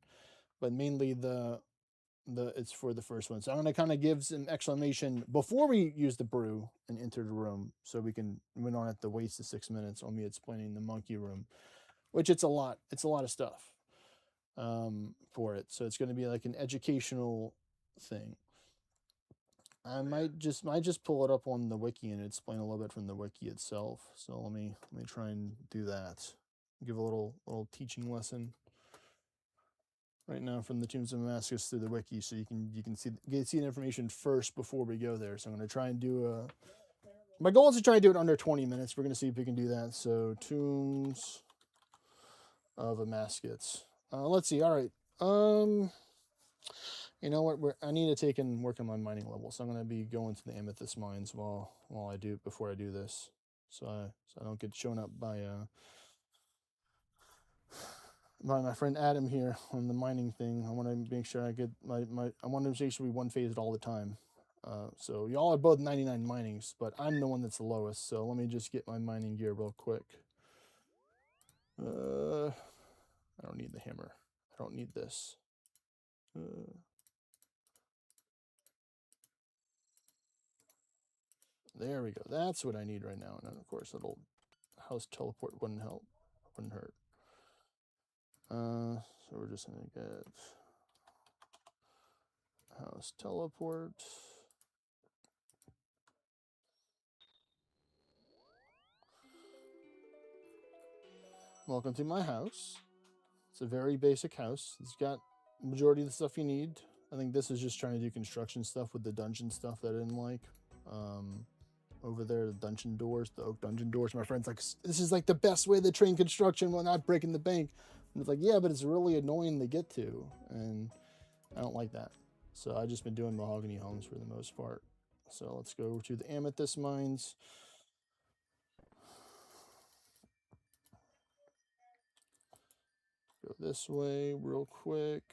But mainly it's for the first one. So I'm going to kind of give some exclamation before we use the brew and enter the room, so we don't have to waste the 6 minutes on me explaining the monkey room, which it's a lot of stuff for it. So it's going to be like an educational thing. I might just pull it up on the wiki and explain a little bit from the wiki itself. So let me try and do that. Give a little teaching lesson right now from the Tombs of Damascus through the wiki, so you can see the information first before we go there. So I'm going to try and do my goal is to try and do it under 20 minutes. We're going to see if we can do that. So Tombs of Damascus. Let's see. All right. You know what? I need to take and work on my mining level, so I'm going to be going to the amethyst mines before I do this, so I don't get shown up by my friend Adam here on the mining thing. I want to make sure I get my I want to make sure we one phase it all the time. So y'all are both 99 minings, but I'm the one that's the lowest. So let me just get my mining gear real quick. I don't need the hammer. I don't need this. There we go. That's what I need right now. And then of course, little house teleport wouldn't help. Wouldn't hurt. So we're just gonna get house teleport. Welcome to my house. It's a very basic house. It's got majority of the stuff you need. I think this is just trying to do construction stuff with the dungeon stuff that I didn't like. Over there, the dungeon doors, the oak dungeon doors. My friend's like, this is like the best way to train construction while not breaking the bank. And it's like, yeah, but it's really annoying to get to. And I don't like that. So I've just been doing mahogany homes for the most part. So let's go over to the amethyst mines. Go this way real quick.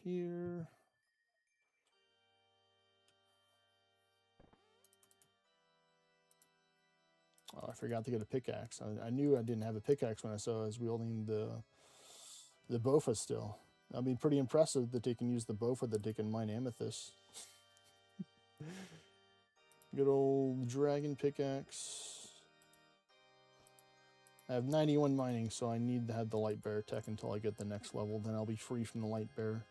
Here. Oh, I forgot to get a pickaxe. I knew I didn't have a pickaxe when I saw I was wielding the Bofa still. That'd be pretty impressive that they can use the Bofa that they can mine amethyst. Good old dragon pickaxe. I have 91 mining, so I need to have the light bearer tech until I get the next level. Then I'll be free from the light bearer.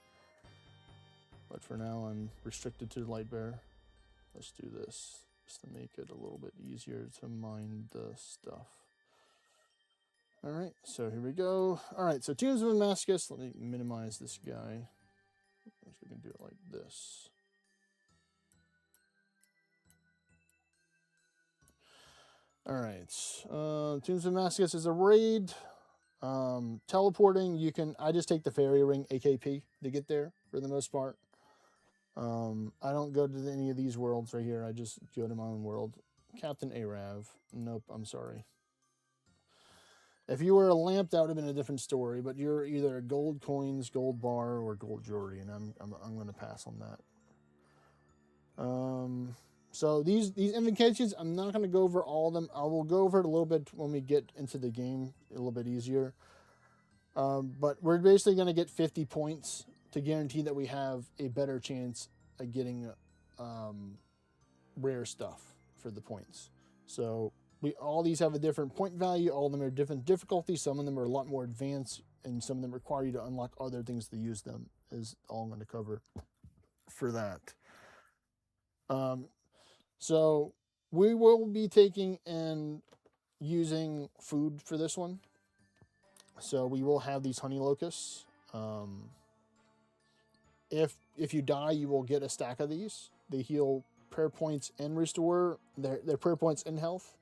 But for now, I'm restricted to the light bearer. Let's do this just to make it a little bit easier to mine the stuff. All right, so here we go. All right, so Tombs of Damascus. Let me minimize this guy. So we can do it like this. All right, Tombs of Damascus is a raid. Teleporting, you can. I just take the fairy ring AKP to get there for the most part. I don't go to any of these worlds right here. I just go to my own world. Captain Arav. Nope, I'm sorry. If you were a lamp, that would have been a different story. But you're either gold coins, gold bar, or gold jewelry, and I'm going to pass on that. So these invocations, I'm not going to go over all of them. I will go over it a little bit when we get into the game, a little bit easier. But we're basically going to get 50 points to guarantee that we have a better chance at getting rare stuff for the points. So all these have a different point value. All of them are different difficulties. Some of them are a lot more advanced, and some of them require you to unlock other things to use them. Is all I'm going to cover for that. So we will be taking and using food for this one. So we will have these honey locusts. If you die, you will get a stack of these. They heal prayer points and restore their prayer points and health,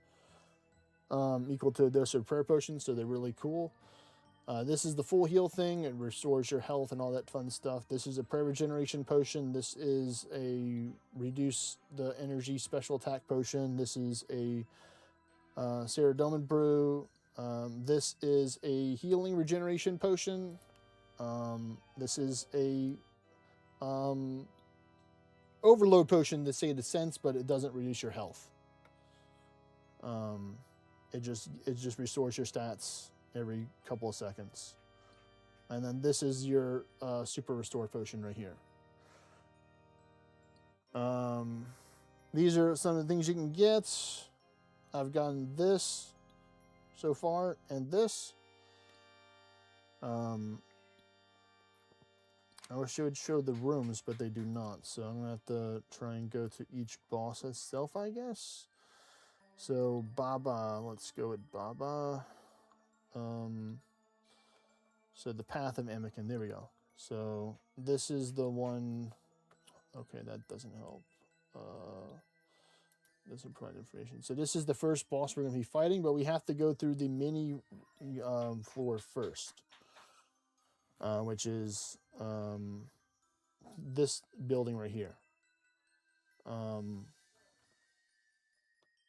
equal to a dose of prayer potions. So they're really cool. This is the full heal thing. It restores your health and all that fun stuff. This is a prayer regeneration potion. This is a reduce the energy special attack potion. This is a Saradomin brew. This is a healing regeneration potion. This is a overload potion to say the sense, but it doesn't reduce your health. It just restores your stats every couple of seconds. And then this is your super restore potion right here. These are some of the things you can get. I've gotten this so far and this. I wish it would show the rooms, but they do not. So I'm going to have to try and go to each boss itself, I guess. So Baba, let's go with Baba. So the Path of Amican, there we go. So this is the one. Okay, that doesn't help. Doesn't provide information. So this is the first boss we're going to be fighting, but we have to go through the mini floor first, which is this building right here.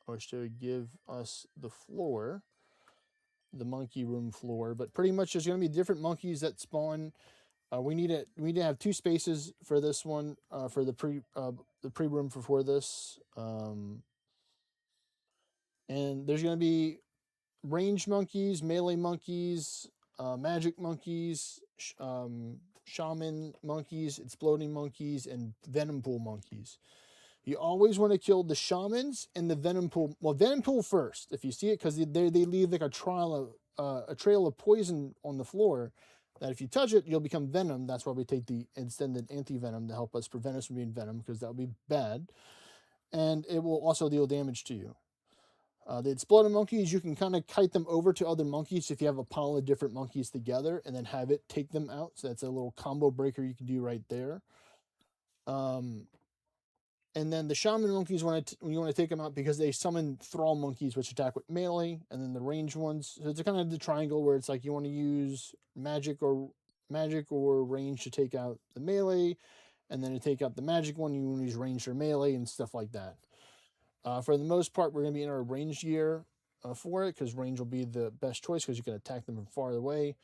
Which to give us the floor. monkey room floor, but pretty much there's going to be different monkeys that spawn. We need to have 2 spaces for this one, for the pre room for this. And there's going to be ranged monkeys, melee monkeys, magic monkeys, shaman monkeys, exploding monkeys, and venom pool monkeys. You always want to kill the shamans and the venom pool. Well, venom pool first, if you see it, because they leave like a trail of poison on the floor. That if you touch it, you'll become venom. That's why we take the extended anti-venom to help us prevent us from being venom, because that would be bad. And it will also deal damage to you. The exploding monkeys, you can kind of kite them over to other monkeys if you have a pile of different monkeys together, and then have it take them out. So that's a little combo breaker you can do right there. And then the shaman monkeys, you want to take them out because they summon thrall monkeys, which attack with melee, and then the ranged ones. So it's kind of the triangle where it's like you want to use magic or range to take out the melee, and then to take out the magic one, you want to use range or melee and stuff like that. For the most part, we're going to be in our range gear for it, because range will be the best choice because you can attack them from far away.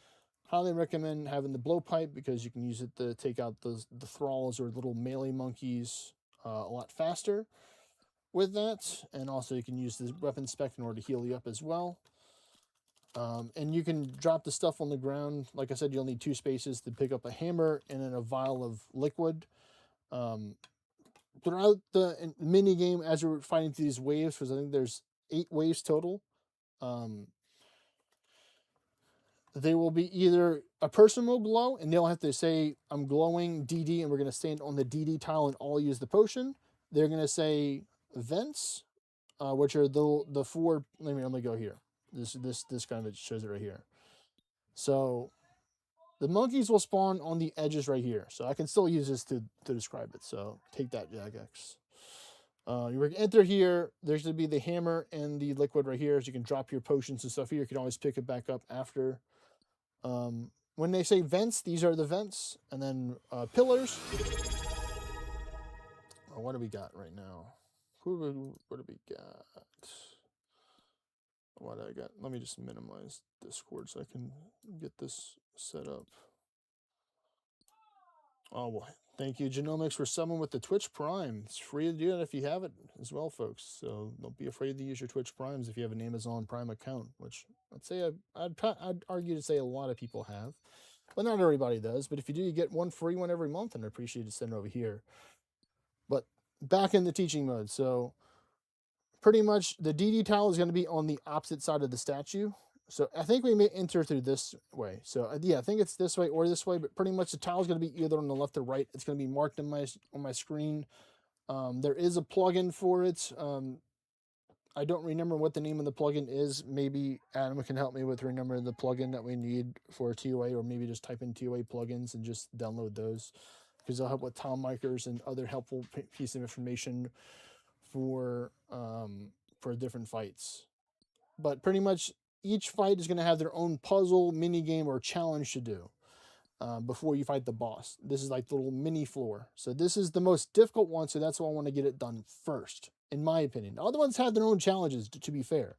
Highly recommend having the blowpipe because you can use it to take out the thralls or little melee monkeys a lot faster with that. And also you can use the weapon spec in order to heal you up as well. And you can drop the stuff on the ground. Like I said, you'll need 2 spaces to pick up a hammer and then a vial of liquid. Throughout the mini game, as we're fighting through these waves, because I think there's 8 waves total, they will be either a person will glow, and they'll have to say, I'm glowing DD, and we're going to stand on the DD tile and all use the potion. They're going to say vents, which are the 4. Let me go here. This kind of shows it right here. So the monkeys will spawn on the edges right here. So I can still use this to describe it. So take that, Jagex. You're going to enter here. There's going to be the hammer and the liquid right here. So you can drop your potions and stuff here. You can always pick it back up after. When they say vents, these are the vents. And then pillars. What do we got right now? What do we got? What do I got? Let me just minimize Discord so I can get this set up. Oh, well, thank you, Genomics, for summing with the Twitch Prime. It's free to do that if you have it as well, folks. So don't be afraid to use your Twitch Primes if you have an Amazon Prime account, which I'd argue to say a lot of people have. But not everybody does. But if you do, you get one free one every month, and I appreciate you sending over here. But back in the teaching mode. So pretty much the DD tile is going to be on the opposite side of the statue. So I think we may enter through this way. So yeah, I think it's this way or this way, but pretty much the tile is going to be either on the left or right. It's going to be marked on my screen. There is a plugin for it. I don't remember what the name of the plugin is. Maybe Adam can help me with remembering the plugin that we need for TOA, or maybe just type in TOA plugins and just download those, because they'll help with tile markers and other helpful piece of information for different fights. But pretty much each fight is going to have their own puzzle, mini game, or challenge to do before you fight the boss. This is like the little mini floor. So this is the most difficult one, so that's why I want to get it done first, in my opinion. The other ones have their own challenges, to be fair.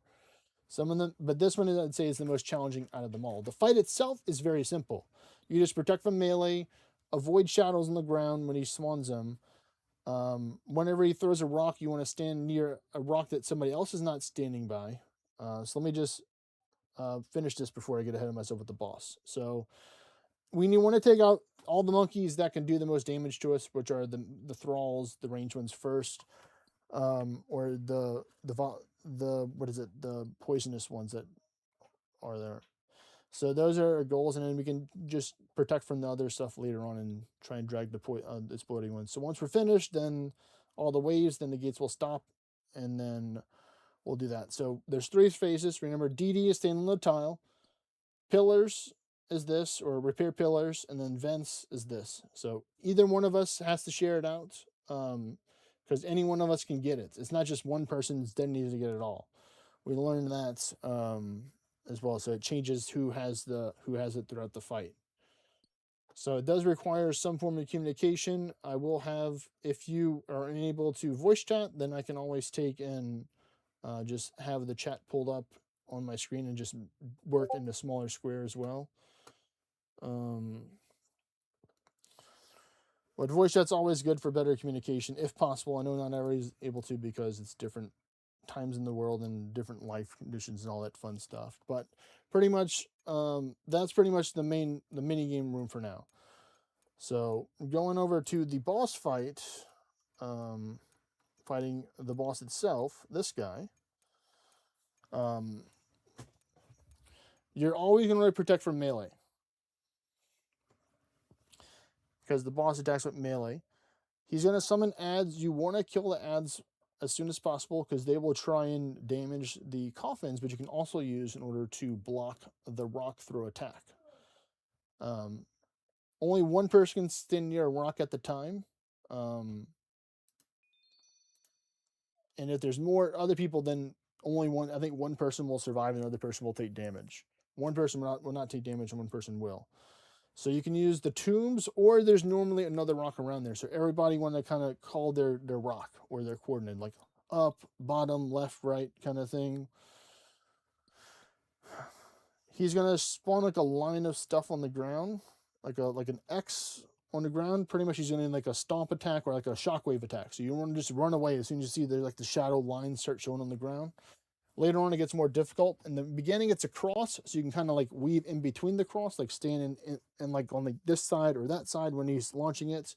Some of them, but this one I'd say is the most challenging out of them all. The fight itself is very simple. You just protect from melee, avoid shadows on the ground when he swans them. Whenever he throws a rock, you want to stand near a rock that somebody else is not standing by. So let me just finish this before I get ahead of myself with the boss. So we want to take out all the monkeys that can do the most damage to us, which are the thralls, the ranged ones first, or the poisonous ones that are there. So those are our goals, and then we can just protect from the other stuff later on and try and drag the exploding ones. So once we're finished, then all the waves, then the gates will stop, and then we'll do that. So there's 3 phases. Remember, DD is staying on the tile. Pillars is this, or repair pillars, and then vents is this. So either one of us has to share it out, because any one of us can get it. It's not just one person's designated to get it all. We learned that as well. So it changes who has it throughout the fight. So it does require some form of communication. I will have, if you are unable to voice chat, then I can always take and just have the chat pulled up on my screen and just work in the smaller square as well. But voice chat's always good for better communication, if possible. I know not everybody's able to because it's different times in the world and different life conditions and all that fun stuff. But pretty much, that's pretty much the mini game room for now. So going over to the boss fight, fighting the boss itself, this guy. You're always going to protect from melee, because the boss attacks with melee. He's going to summon ads. You want to kill the ads as soon as possible because they will try and damage the coffins, but you can also use in order to block the rock throw attack. Only one person can stand near a rock at the time. And if there's more other people, then only one, I think one person will survive and the other person will take damage. One person will not take damage and one person will. So you can use the tombs, or there's normally another rock around there. So everybody want to kind of call their rock or their coordinate, like up, bottom, left, right kind of thing. He's going to spawn like a line of stuff on the ground, like an X on the ground. Pretty much he's going to like a stomp attack or like a shockwave attack. So you want to just run away as soon as you see there's like the shadow lines start showing on the ground. Later on, it gets more difficult. In the beginning, it's a cross, so you can kind of like weave in between the cross, like stand in like on like this side or that side when he's launching it.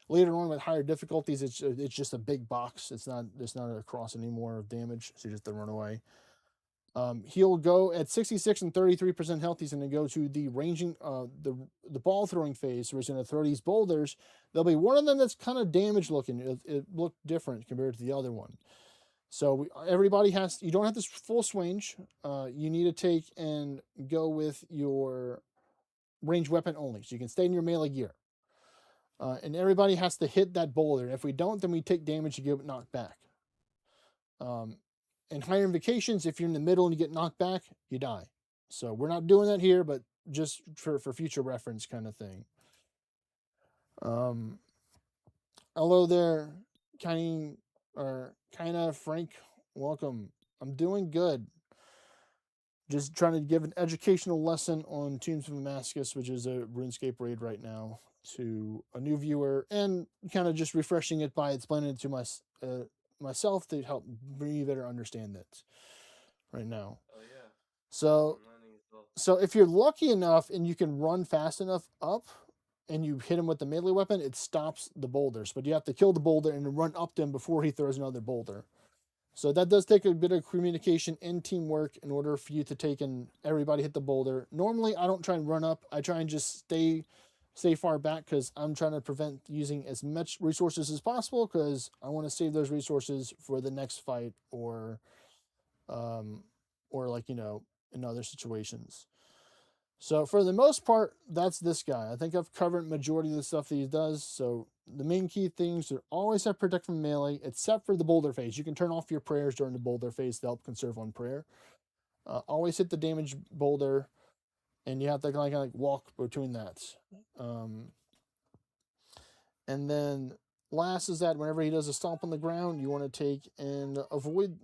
Later on, with higher difficulties, it's just a big box. It's not a cross anymore of damage, so you just have to run away. He'll go at 66 and 33% health. He's going to go to the ranging, the ball throwing phase, where he's going to throw these boulders. There'll be one of them that's kind of damaged looking. It looked different compared to the other one. So everybody has, you don't have this full swing. You need to take and go with your ranged weapon only. So you can stay in your melee gear. And everybody has to hit that boulder. If we don't, then we take damage to get knocked back. In higher invocations, if you're in the middle and you get knocked back, you die. So we're not doing that here, but just for future reference kind of thing. Hello there, kind of Frank, welcome. I'm doing good. Just trying to give an educational lesson on Tombs of Damascus, which is a RuneScape raid right now, to a new viewer, and kind of just refreshing it by explaining it to myself to help me better understand it right now. Oh yeah. So, I'm learning as well. so if you're lucky enough and you can run fast enough up, and you hit him with the melee weapon, it stops the boulders. But you have to kill the boulder and run up to him before he throws another boulder. So that does take a bit of communication and teamwork in order for you to take and everybody hit the boulder. Normally, I don't try and run up. I try and just stay far back because I'm trying to prevent using as much resources as possible because I want to save those resources for the next fight or like, in other situations. So for the most part, that's this guy. I think I've covered majority of the stuff that he does. So the main key things are always have protect from melee, except for the boulder phase. You can turn off your prayers during the boulder phase to help conserve on prayer. Always hit the damage boulder, and you have to kind of like walk between that. And then last is that whenever he does a stomp on the ground, you want to take and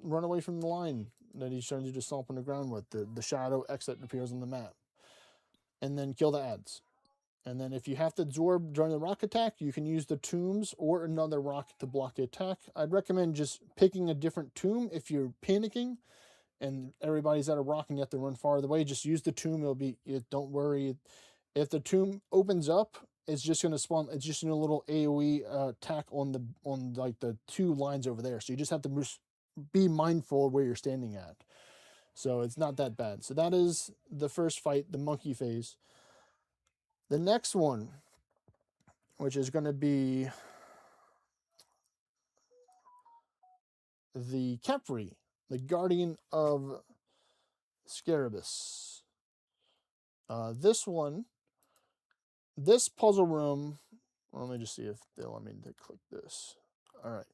run away from the line that he's trying to just stomp on the ground with, the shadow X that appears on the map. And then kill the ads. And then if you have to absorb during the rock attack, you can use the tombs or another rock to block the attack. I'd recommend just picking a different tomb if you're panicking and everybody's at a rock and you have to run farther away. Just use the tomb. Don't worry. If the tomb opens up, it's just going to spawn. It's just a little AoE attack on like the two lines over there. So you just have to be mindful of where you're standing at. So it's not that bad. So that is the first fight, the monkey phase. The next one, which is going to be the Kepri, the Guardian of Scarabus. This puzzle room, let me just see if they'll let me to click this. All right.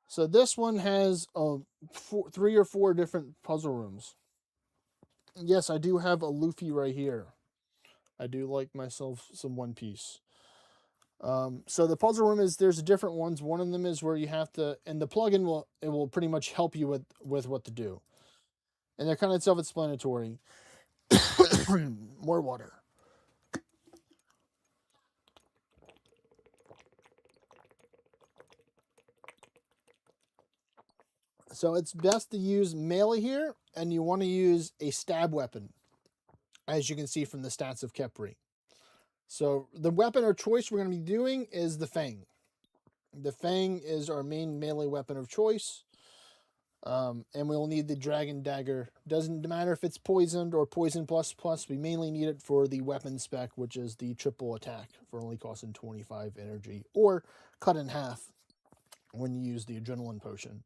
So this one has 3 or 4 different puzzle rooms. Yes, I do have a Luffy right here. I do like myself some One Piece. So the puzzle room there's different ones. One of them is where you have to, and the plugin will pretty much help you with what to do. and they're kind of self-explanatory. More water. So it's best to use melee here, and you want to use a stab weapon, as you can see from the stats of Kepri. So the weapon of choice we're going to be doing is the Fang. The Fang is our main melee weapon of choice. And we'll need the Dragon Dagger. Doesn't matter if it's poisoned or poison plus plus. We mainly need it for the weapon spec, which is the triple attack for only costing 25 energy, or cut in half when you use the adrenaline potion.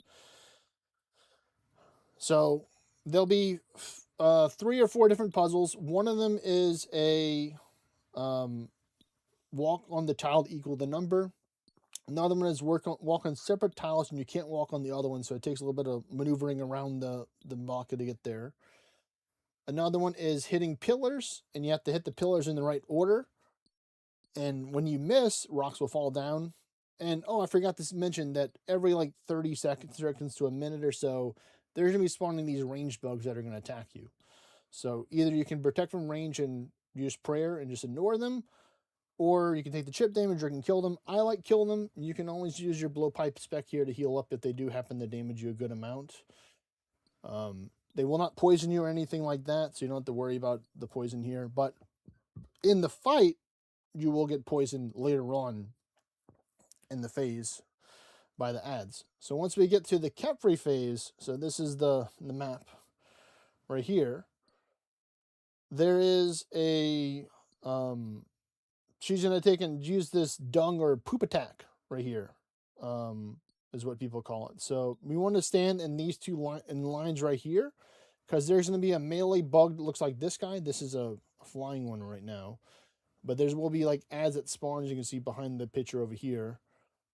So there'll be 3 or 4 different puzzles. One of them is a walk on the tile to equal the number. Another one is walk on separate tiles, and you can't walk on the other one, so it takes a little bit of maneuvering around the block to get there. Another one is hitting pillars, and you have to hit the pillars in the right order. And when you miss, rocks will fall down. And I forgot to mention that every like 30 seconds to a minute or so, there's going to be spawning these range bugs that are going to attack you. So either you can protect from range and use prayer and just ignore them, or you can take the chip damage or you can kill them. I like killing them. You can always use your blowpipe spec here to heal up if they do happen to damage you a good amount. They will not poison you or anything like that, so you don't have to worry about the poison here. But in the fight, you will get poisoned later on in the phase by the ads. So once we get to the Kepri phase, so this is the map right here, there is a she's going to take and use this dung or poop attack right here, is what people call it. So we want to stand in these two lines right here, because there's going to be a melee bug that looks like this guy. This is a flying one right now, but there will be like ads that spawn, as you can see behind the picture over here.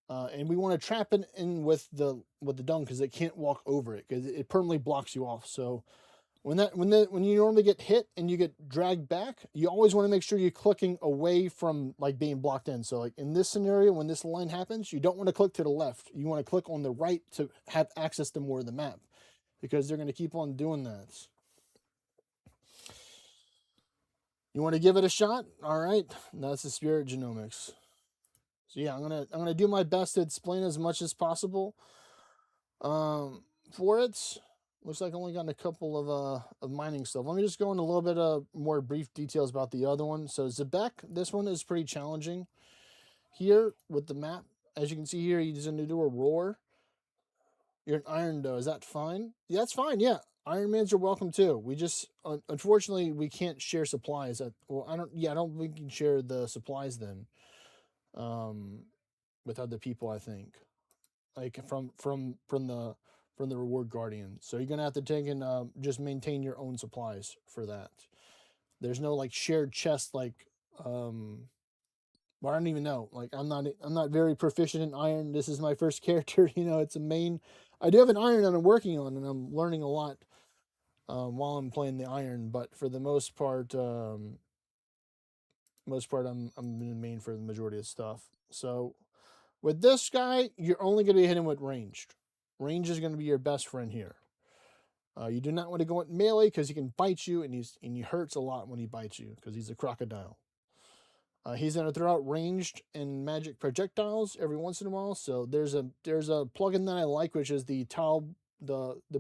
And we want to trap it in with the dung, because it can't walk over it, because it permanently blocks you off. So when you normally get hit and you get dragged back, you always want to make sure you're clicking away from like being blocked in. So like in this scenario, when this line happens, you don't want to click to the left. You want to click on the right to have access to more of the map, because they're going to keep on doing that. You want to give it a shot? All right, that's the Spirit Genomics. So yeah, I'm gonna do my best to explain as much as possible for it. Looks like I only got a couple of mining stuff. Let me just go into a little bit of more brief details about the other one. So Zebek, this one is pretty challenging here with the map. As you can see here, he's going to do a roar. You're an Iron Doe. Is that fine? Yeah, that's fine. Yeah, Iron Mans are welcome too. We just unfortunately we can't share supplies. I don't think we can share the supplies then with other people. I think like from the reward guardian. So you're gonna have to take and just maintain your own supplies for that. There's no like shared chest like well, I don't even know. Like I'm not very proficient in iron. This is my first character. It's a main. I do have an iron that I'm working on, and I'm learning a lot while I'm playing the iron. But for the most part, I'm in the main for the majority of stuff. So with this guy, you're only going to be hitting with ranged. Range is going to be your best friend here. You do not want to go at melee, because he can bite you, and he hurts a lot when he bites you, because he's a crocodile. He's going to throw out ranged and magic projectiles every once in a while. So there's a plugin that I like, which is the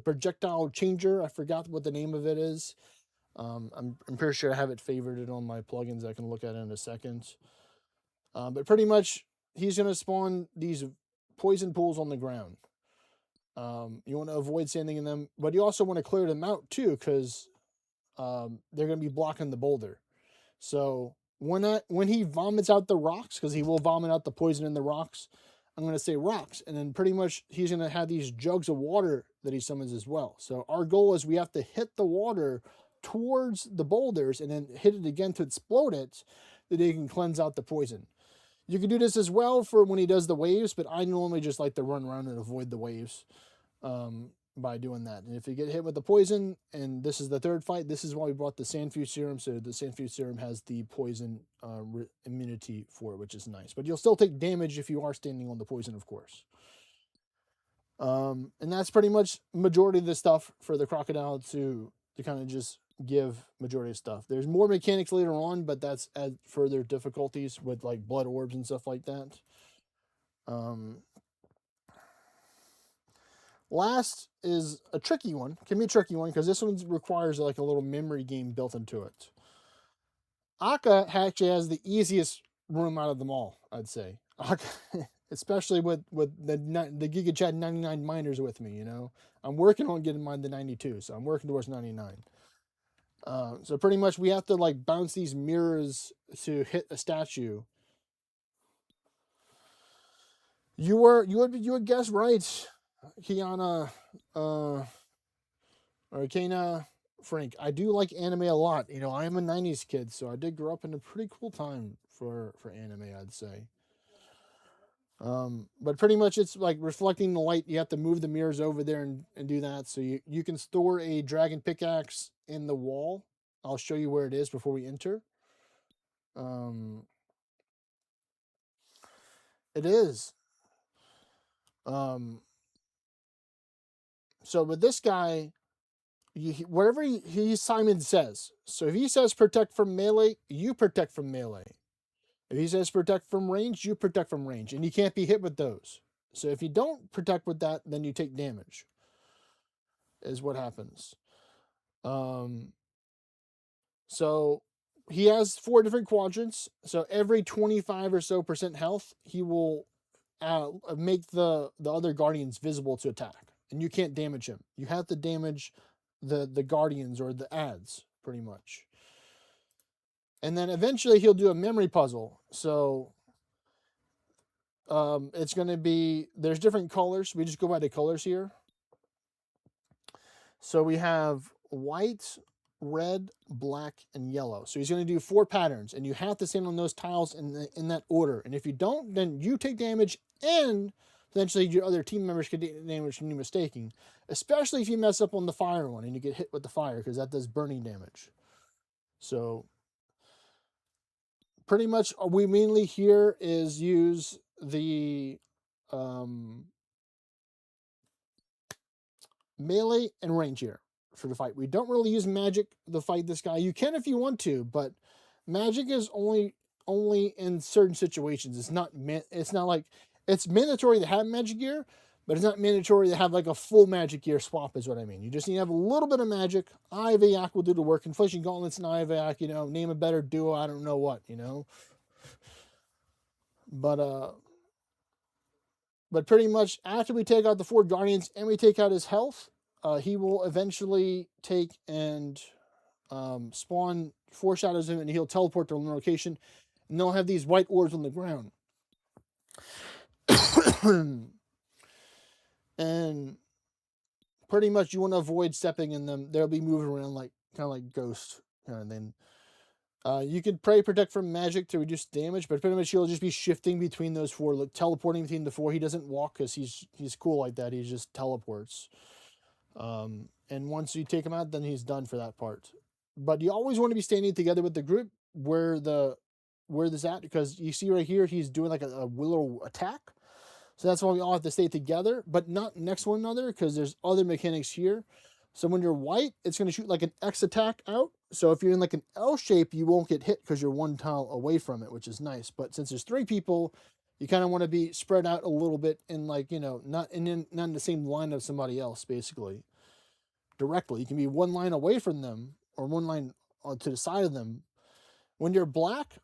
projectile changer. I forgot what the name of it is. I'm pretty sure I have it favorited on my plugins. I can look at it in a second. But pretty much, he's going to spawn these poison pools on the ground. You want to avoid standing in them, but you also want to clear them out too, because they're going to be blocking the boulder. So when he vomits out the rocks, because he will vomit out the poison in the rocks, I'm going to say rocks, and then pretty much he's going to have these jugs of water that he summons as well. So our goal is we have to hit the water towards the boulders and then hit it again to explode it, that he can cleanse out the poison. You can do this as well for when he does the waves, but I normally just like to run around and avoid the waves by doing that. And if you get hit with the poison, and this is the third fight, this is why we brought the Sandfuse Serum. So the Sandfuse Serum has the poison immunity for it, which is nice. But you'll still take damage if you are standing on the poison, of course. And that's pretty much majority of the stuff for the crocodile to kind of just give majority of stuff. There's more mechanics later on, but that's at further difficulties with like blood orbs and stuff like that. Last is a tricky one. Can be a tricky one because this one requires like a little memory game built into it. Akka actually has the easiest room out of them all, I'd say. Akka, especially with the Giga Chad 99 miners with me, you know. I'm working on getting mine to 92, so I'm working towards 99. So pretty much we have to like bounce these mirrors to hit a statue. You would guess right, Kiana, or Kana, Frank. I do like anime a lot. You know, I am a 90s kid, so I did grow up in a pretty cool time for anime, I'd say. But pretty much it's like reflecting the light. You have to move the mirrors over there and do that. So you can store a dragon pickaxe in the wall. I'll show you where it is before we enter. It is. So with this guy, whatever Simon says. So if he says protect from melee, you protect from melee. If he says protect from range, you protect from range. And you can't be hit with those. So if you don't protect with that, then you take damage. Is what happens. So he has 4 different quadrants. So every 25 or so % health, he will make the other guardians visible to attack. And you can't damage him. You have to damage the guardians or the ads, pretty much. And then eventually he'll do a memory puzzle. So it's going to be, there's different colors. We just go by the colors here. So we have white, red, black, and yellow. So he's going to do 4 patterns, and you have to stand on those tiles in that order. And if you don't, then you take damage, and potentially your other team members could take damage from you mistaking. Especially if you mess up on the fire one and you get hit with the fire, because that does burning damage. So pretty much we mainly here is use the melee and range here for the fight. We don't really use magic to fight this guy. You can if you want to, but magic is only in certain situations. It's not like it's mandatory to have magic gear, but it's not mandatory to have like a full magic gear swap is what I mean. You just need to have a little bit of magic. Eye of Ayak will do the work. Inflation Gauntlets and Eye of Ayak, you know, name a better duo, I don't know what, you know. But pretty much after we take out the 4 guardians and we take out his health, he will eventually take and spawn 4 shadows him, and he'll teleport to a location, and they'll have these white orbs on the ground. And pretty much you want to avoid stepping in them. They'll be moving around like kind of like ghosts kind of thing. You can pray protect from magic to reduce damage, but pretty much he'll just be shifting between those 4, like teleporting between the 4. He doesn't walk because he's cool like that. He just teleports. And once you take him out, then he's done for that part. But you always want to be standing together with the group where this at, because you see right here he's doing like a willow attack. So that's why we all have to stay together, but not next to one another, because there's other mechanics here. So when you're white, it's going to shoot like an X attack out. So if you're in like an L shape, you won't get hit because you're 1 tile away from it, which is nice. But since there's 3 people, you kind of want to be spread out a little bit and like, you know, not in the same line of somebody else, basically. Directly. You can be 1 line away from them or 1 line to the side of them. When you're black,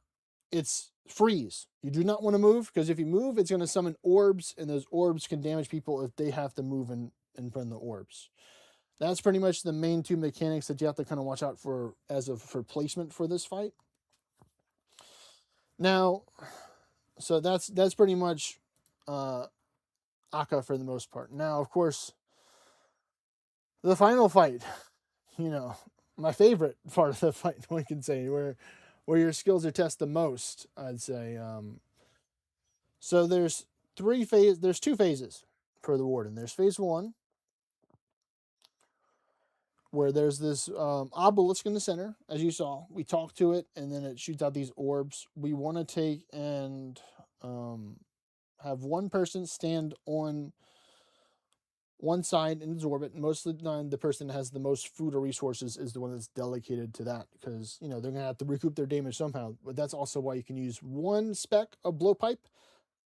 it's freeze. You do not want to move, because if you move, it's going to summon orbs, and those orbs can damage people if they have to move in front of the orbs. That's pretty much the main 2 mechanics that you have to kind of watch out for for placement for this fight. Now, so that's pretty much Akka for the most part. Now, of course, the final fight, you know, my favorite part of the fight, one can say, where your skills are tested the most, I'd say. So there's 2 phases for the Warden. There's phase 1, where there's this obelisk in the center, as you saw. We talk to it, and then it shoots out these orbs. We want to take and have 1 person stand on one side and absorb it. Most of the time, the person that has the most food or resources is the one that's delegated to that, because they're gonna have to recoup their damage somehow. But that's also why you can use one spec of blowpipe.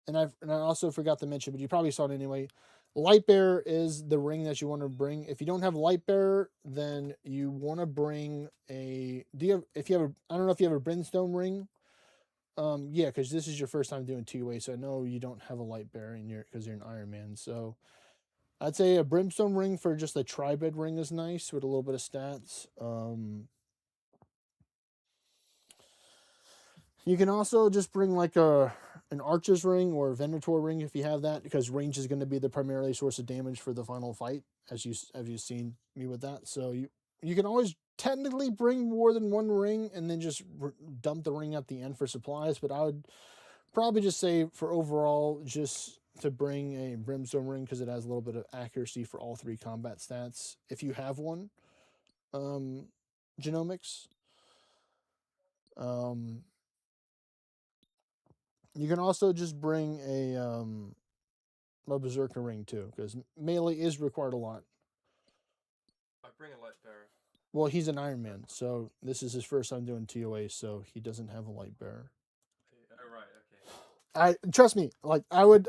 And I also forgot to mention, but you probably saw it anyway. Light bearer is the ring that you want to bring. If you don't have light bearer, then you want to bring a. I don't know if you have a brimstone ring. Yeah, because this is your first time doing two-way, so I know you don't have a light bearer in your because you're an Iron Man. So I'd say a brimstone ring for just a tri-bed ring is nice with a little bit of stats. You can also just bring like an archer's ring or a venator ring if you have that, because range is going to be the primary source of damage for the final fight, as you've seen me with that. So you can always technically bring more than one ring and then just dump the ring at the end for supplies. But I would probably just say for overall, just to bring a brimstone ring, because it has a little bit of accuracy for all three combat stats if you have one. Genomics. You can also just bring a berserker ring too, because melee is required a lot. I bring a light bearer. Well, he's an Iron Man, so this is his first time doing TOA, so he doesn't have a light bearer. Oh right, okay. Trust me, like I would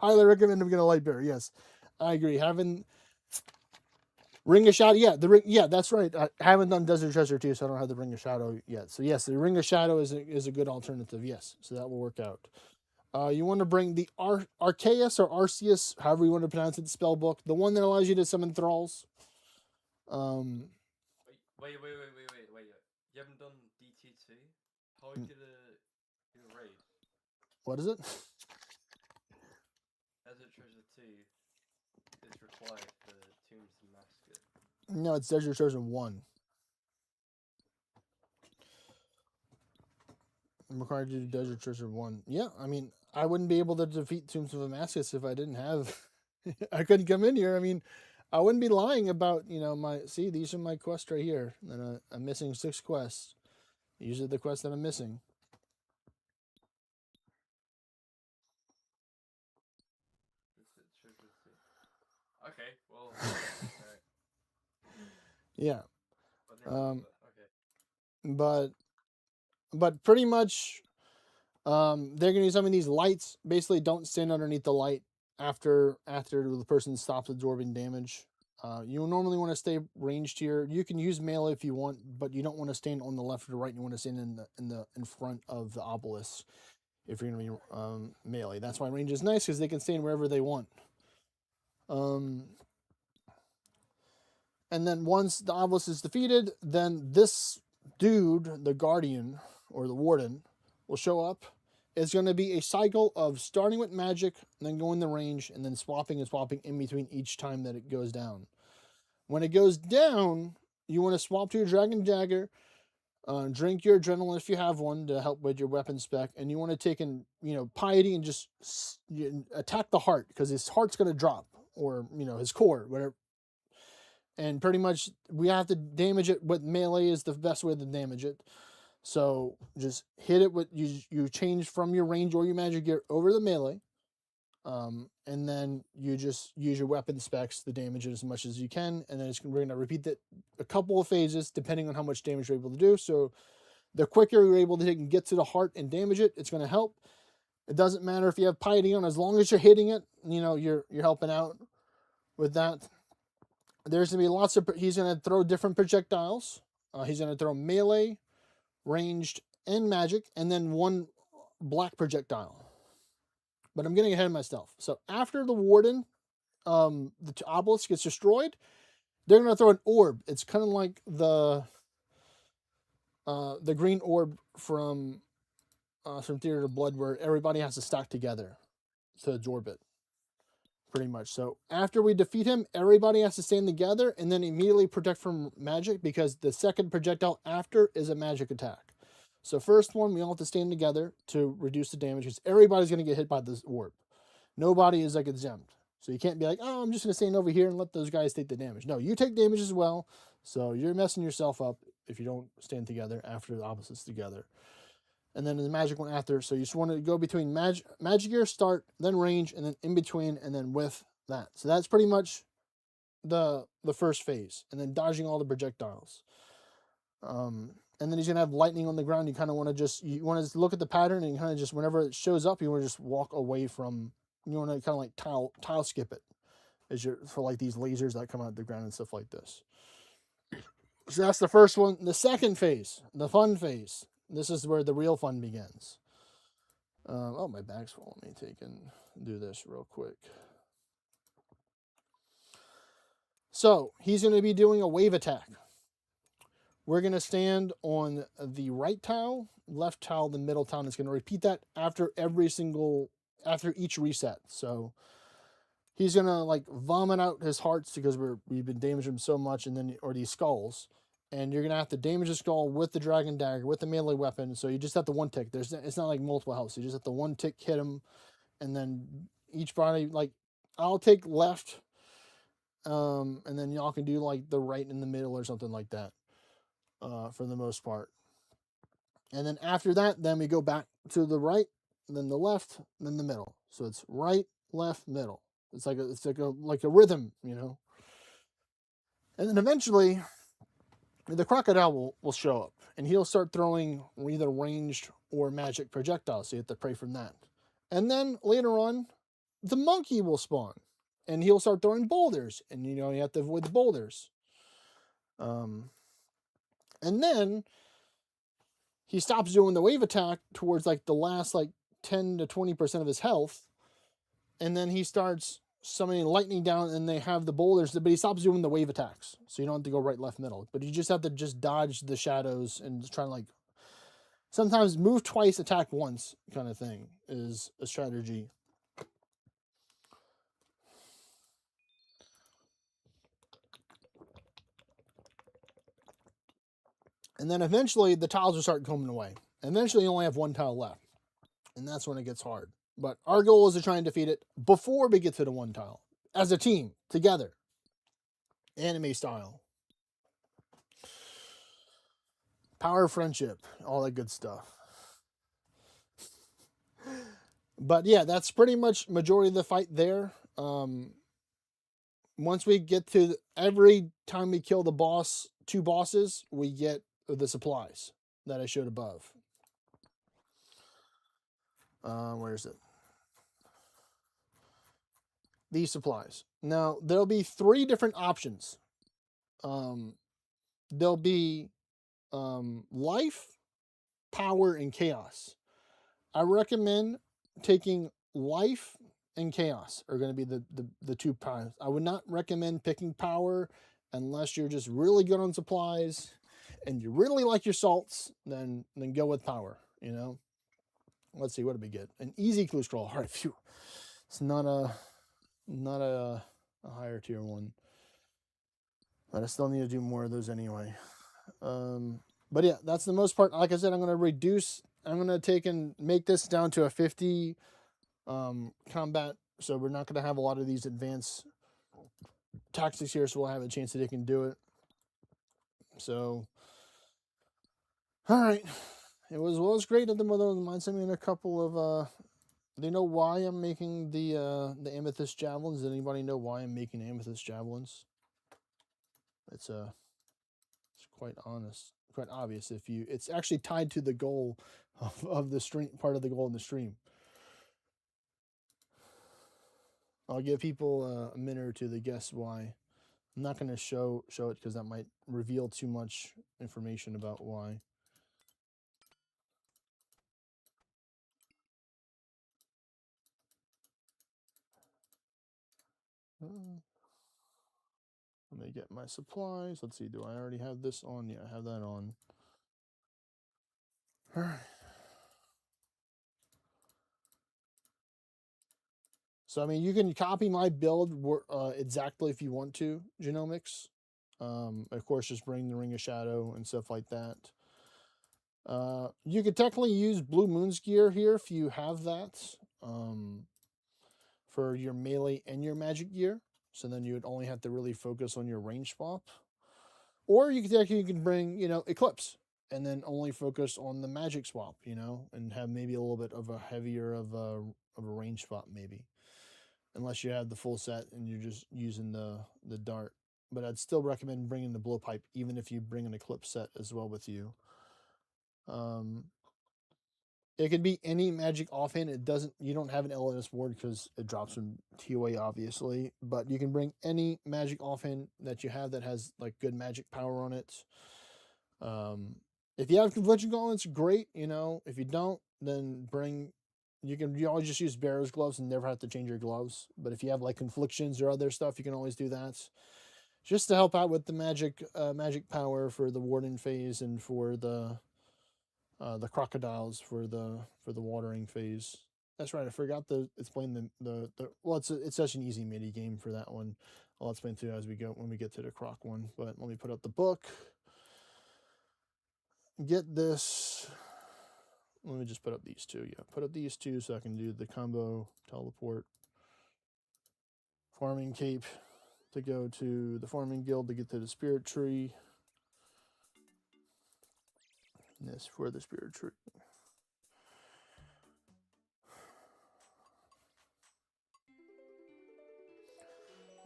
highly recommend him get a light bearer. Yes, I agree. Having Ring of Shadow, that's right. I haven't done Desert Treasure 2, so I don't have the Ring of Shadow yet. So yes, the Ring of Shadow is a good alternative. Yes, so that will work out. You want to bring the Arceus or Arceus, however you want to pronounce it, the spell book, the one that allows you to summon thralls. Wait. You haven't done DT2? How are you gonna raid? What is it? Desert Treasure 2 is required for Tombs and Massacre. No, it's Desert Treasure 1. I'm required to do Desert Treasure 1. Yeah, I mean, I wouldn't be able to defeat Tombs of Damascus if I didn't have... I couldn't come in here. I mean, I wouldn't be lying about, see, these are my quests right here. And I'm missing 6 quests. These are the quests that I'm missing. Okay, well, alright. Yeah. Okay. But pretty much, they're gonna use some of these lights. Basically, don't stand underneath the light after the person stops absorbing damage. You normally want to stay ranged here. You can use melee if you want, but you don't want to stand on the left or the right. You want to stand in front of the obelisk if you're gonna be melee. That's why range is nice, because they can stand wherever they want. And then once the obelisk is defeated, then this dude, the guardian or the warden, will show up. It's going to be a cycle of starting with magic, and then going the range, and then swapping in between each time that it goes down. When it goes down, you want to swap to your dragon dagger, drink your adrenaline if you have one to help with your weapon spec, and you want to take in piety and just attack the heart, because his heart's going to drop, or his core, whatever. And pretty much we have to damage it with melee is the best way to damage it. So just hit it with you change from your range or your magic gear over the melee. And then you just use your weapon specs to damage it as much as you can. And then we're going to repeat that a couple of phases depending on how much damage you're able to do. So the quicker you're able to get to the heart and damage it, it's going to help. It doesn't matter if you have piety on, as long as you're hitting it, you're helping out with that. There's going to be lots of... He's going to throw different projectiles. He's going to throw melee, ranged, and magic, and then one black projectile. But I'm getting ahead of myself. So after the warden, the obelisk gets destroyed, they're going to throw an orb. It's kind of like the green orb from Theater of Blood, where everybody has to stack together to absorb it. Pretty much. So after we defeat him, everybody has to stand together and then immediately protect from magic, because the second projectile after is a magic attack. So first one, we all have to stand together to reduce the damage, because everybody's going to get hit by this orb. Nobody is like exempt. So you can't be like, oh, I'm just going to stand over here and let those guys take the damage. No, you take damage as well. So you're messing yourself up if you don't stand together after the opposites together. And then the magic one after. So you just want to go between magic gear, start, then range, and then in between, and then with that. So that's pretty much the first phase, and then dodging all the projectiles. And then he's gonna have lightning on the ground. You kind of want to look at the pattern, and kind of just whenever it shows up, you want to just walk away from. You want to kind of like tile skip it, for like these lasers that come out of the ground and stuff like this. So that's the first one. The second phase, the fun phase. This is where the real fun begins. Oh, my bag's full. Let me take and do this real quick. So he's going to be doing a wave attack. We're going to stand on the right tile, left tile, the middle tile. And it's going to repeat that after each reset. So he's going to like vomit out his hearts because we've been damaging him so much, or these skulls. And you're going to have to damage the skull with the dragon dagger, with the melee weapon. So you just have the one tick. It's not like multiple health. You just have the one tick hit him. And then each body, like, I'll take left. And then y'all can do like the right in the middle or something like that. For the most part. And then after that, then we go back to the right, then the left, then the middle. So it's right, left, middle. It's like a rhythm, you know. And then eventually the crocodile will show up, and he'll start throwing either ranged or magic projectiles, so you have to pray from that. And then later on, the monkey will spawn, and he'll start throwing boulders, and you have to avoid the boulders. And then he stops doing the wave attack towards like the last like 10 to 20% of his health, and then he starts summoning lightning down, and they have the boulders, but he stops doing the wave attacks, so you don't have to go right, left, middle, but you just have to dodge the shadows and try to like sometimes move twice, attack once kind of thing is a strategy. And then eventually the tiles will start coming away. Eventually you only have one tile left, and that's when it gets hard. But our goal is to try and defeat it before we get to the one tile. As a team, together. Anime style. Power of friendship. All that good stuff. But yeah, that's pretty much majority of the fight there. Once we get to every time we kill the boss, 2 bosses, we get the supplies that I showed above. Where is it? These supplies. Now, there'll be 3 different options. There'll be life, power, and chaos. I recommend taking life and chaos are going to be the 2 powers. I would not recommend picking power unless you're just really good on supplies and you really like your salts, then go with power, you know. Let's see, what did we get? An easy clue scroll. All right, phew. It's not a higher tier one. But I still need to do more of those anyway. But yeah, that's the most part. Like I said, I'm going to take and make this down to a 50 combat. So we're not going to have a lot of these advanced tactics here, so we'll have a chance that they can do it. So, all right. It was great at the mind sent me in a couple of, they know why I'm making the amethyst javelins. Does anybody know why I'm making amethyst javelins? It's quite obvious. It's actually tied to the goal of the stream, part of the goal in the stream. I'll give people a minute or two to guess why. I'm not going to show it because that might reveal too much information about why. Let me get my supplies. Let's see, do I already have this on? Yeah, I have that on. All right. So, I mean, you can copy my build exactly if you want to, Genomics. Of course, just bring the Ring of Shadow and stuff like that. You could technically use Blue Moon's gear here if you have that for your melee and your magic gear. So then you would only have to really focus on your range swap. Or you can bring, Eclipse and then only focus on the magic swap, and have maybe a little bit of a heavier of a range swap maybe. unless you have the full set and you're just using the dart. But I'd still recommend bringing the blowpipe, even if you bring an eclipse set as well with you. It could be any magic offhand. It doesn't. You don't have an LNS ward because it drops from TOA, obviously. But you can bring any magic offhand that you have that has like good magic power on it. If you have confliction gauntlets, great. You know, if you don't, then bring. You always just use bearer's gloves and never have to change your gloves. But if you have like conflictions or other stuff, you can always do that. Just to help out with the magic power for the warden phase and for the crocodiles for the watering phase. That's right. I forgot to explain the well. It's such an easy mini game for that one. I'll explain to you as we go when we get to the croc one. But let me put up the book. Get this. Let me just put up these two. Yeah, put up these two so I can do the combo teleport. Farming cape to go to the farming guild to get to the spirit tree. And this for the spirit tree.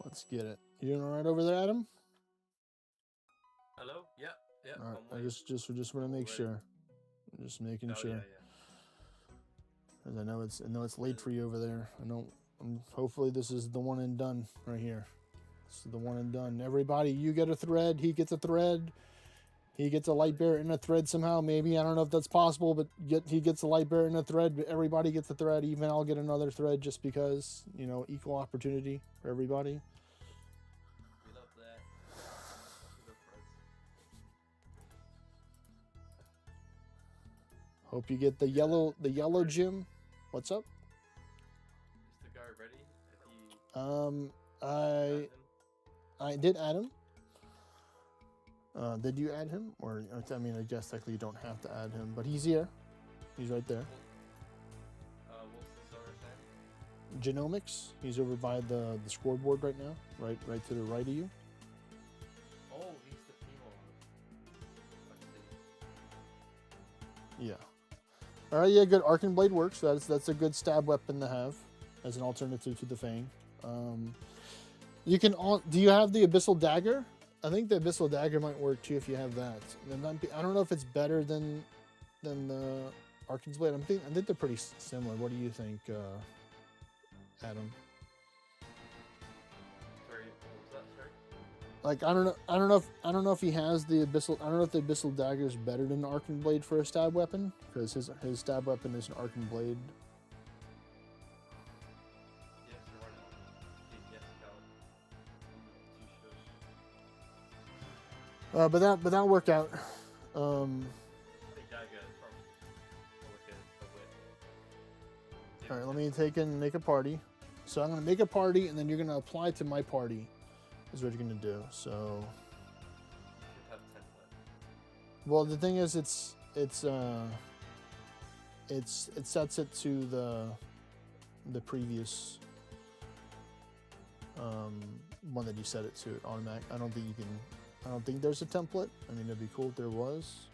Let's get it. You doing all right over there, Adam? Hello? Yeah, yeah. All right. I'm I waiting. just want to make Ready. sure. I'm just making Oh, sure. yeah. Because I know it's late for you over there. Hopefully this is the one and done right here. This is the one and done. Everybody, you get a thread. He gets a thread. He gets a light bearer in a thread somehow. Maybe I don't know if that's possible, but he gets a light bearer in a thread. But everybody gets a thread. Even I'll get another thread just because equal opportunity for everybody. We love that. We love friends. Hope you get the yellow gem. What's up? Is the guy ready? Have you added him? I did add him. Did you add him? Or I mean, I guess technically you don't have to add him, but he's here. He's right there. What's the server's name? Genomics. He's over by the scoreboard right now. Right to the right of you. Oh, he's the Tbow. I see. Yeah. All right. Yeah. Good. Arcane Blade works. That's a good stab weapon to have as an alternative to the Fang. You can. Do you have the Abyssal Dagger? I think the Abyssal Dagger might work too if you have that. I don't know if it's better than the Arcane's Blade. I think they're pretty similar. What do you think, Adam? Sorry, what was that? Sorry? Like I don't know if he has the Abyssal. I don't know if the Abyssal Dagger is better than the Arcane Blade for a stab weapon because his stab weapon is an Arcane Blade. Yes, or why not? Yes, no. I'm not too sure. But that'll work out. The dagger from the wit. All right, let me make a party. So I'm gonna make a party, and then you're gonna apply to my party. Is what you're gonna do. So, You should have template. well, the thing is, it sets it to the previous one that you set it to automatic. I don't think there's a template. I mean, it'd be cool if there was,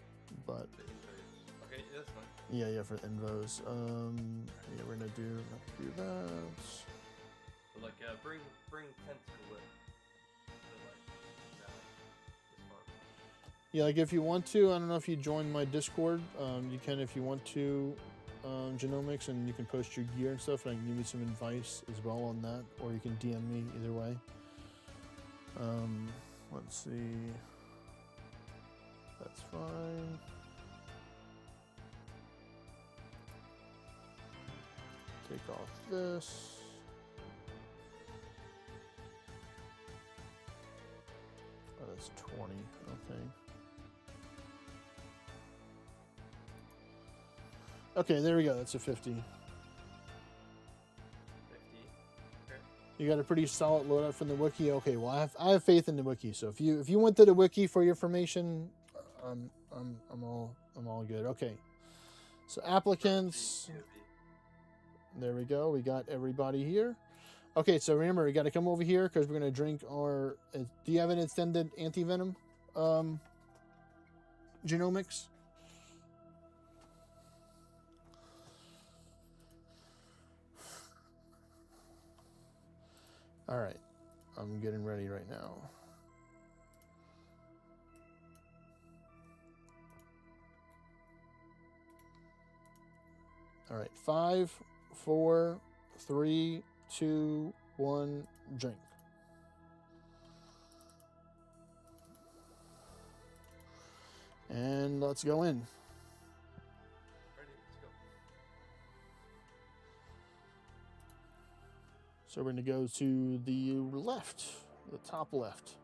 but The infos. Okay, that's fine. yeah, for invos. Yeah, we're gonna do that. But like, bring tentacle with. It's fine. Yeah, like if you want to, I don't know if you join my Discord. You can if you want to, Genomics, and you can post your gear and stuff, and I can give you some advice as well on that, or you can DM me either way. Let's see. That's fine. Take off this. Oh, that's 20. Okay. Okay, there we go. That's a 50. 50. Okay. You got a pretty solid loadout from the wiki. Okay, well I have faith in the wiki. So if you went to the wiki for your information, I'm all good. Okay. So applicants. There we go. We got everybody here. Okay, so remember, we got to come over here because we're going to drink our... do you have an extended anti-venom? Genomics? All right. I'm getting ready right now. All right. 5, 4, 3, 2, 1, drink. And let's go in. Ready? Let's go. So we're going to go to the left, the top left.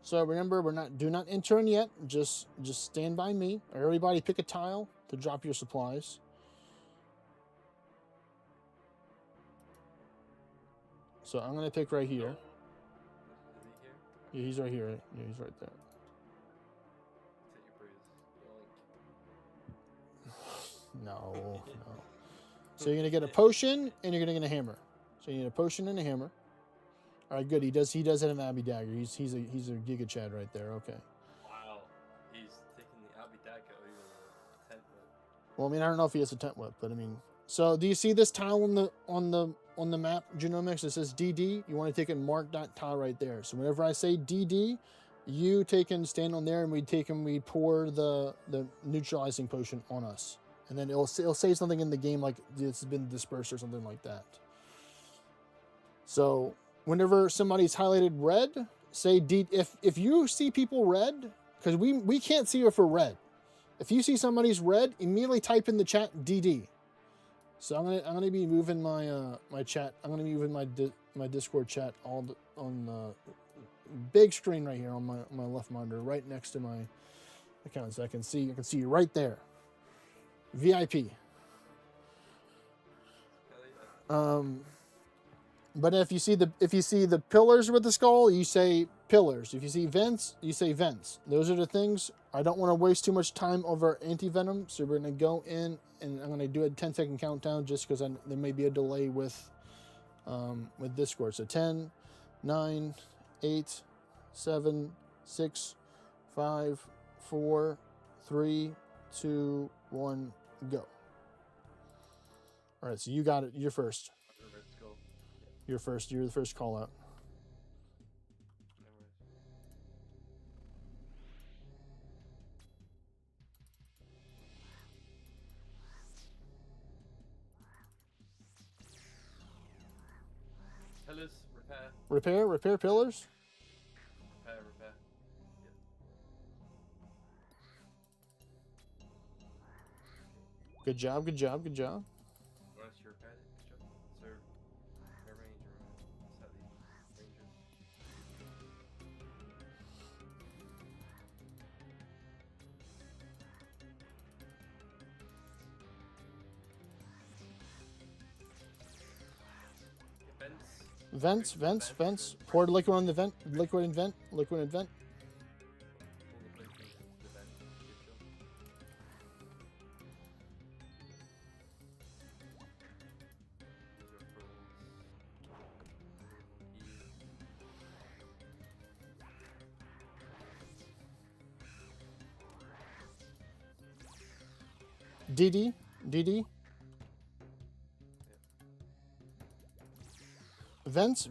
So remember, do not enter in yet. Just stand by me. Everybody pick a tile to drop your supplies. So I'm going to pick right here. Is he here? Yeah, he's right here. Yeah, he's right there. Take your bruise. Yoink. No. So you're going to get a potion and you're going to get a hammer. So you need a potion and a hammer. All right, good. He does have an Abbey dagger. He's a Giga Chad right there. Okay. Wow. He's taking the Abbey dagger over the tent whip. Well, I mean, I don't know if he has a tent whip, but I mean, so do you see this tile on the map, Genomics? It says DD. You want to take and mark that tile right there. So whenever I say DD, you take and stand on there, and we pour the neutralizing potion on us, and then it'll say something in the game like it's been dispersed or something like that. So whenever somebody's highlighted red, say D. If you see people red, because we can't see if we're red. If you see somebody's red, immediately type in the chat DD. So I'm gonna be moving my my chat. I'm gonna be moving my Discord chat on the big screen right here on my left monitor, right next to my account, so I can see you right there. VIP. But if you see the pillars with the skull, you say pillars. If you see vents, you say vents. Those are the things. I don't want to waste too much time over anti-venom, so we're going to go in and I'm going to do a 10-second countdown just because there may be a delay with Discord. So 10, 9, 8, 7, 6, 5, 4, 3, 2, 1, go. All right, so you got it. You're first. Let's go. You're first. You're the first call out. No worries. Pillars, repair. Repair pillars. Repair. Good job. Once you repaired it, good job. So, arrange set the ranger. Vents. Pour liquid on the vent. Liquid and vent. Pull the plate into the vent. Good job. DD. Vents.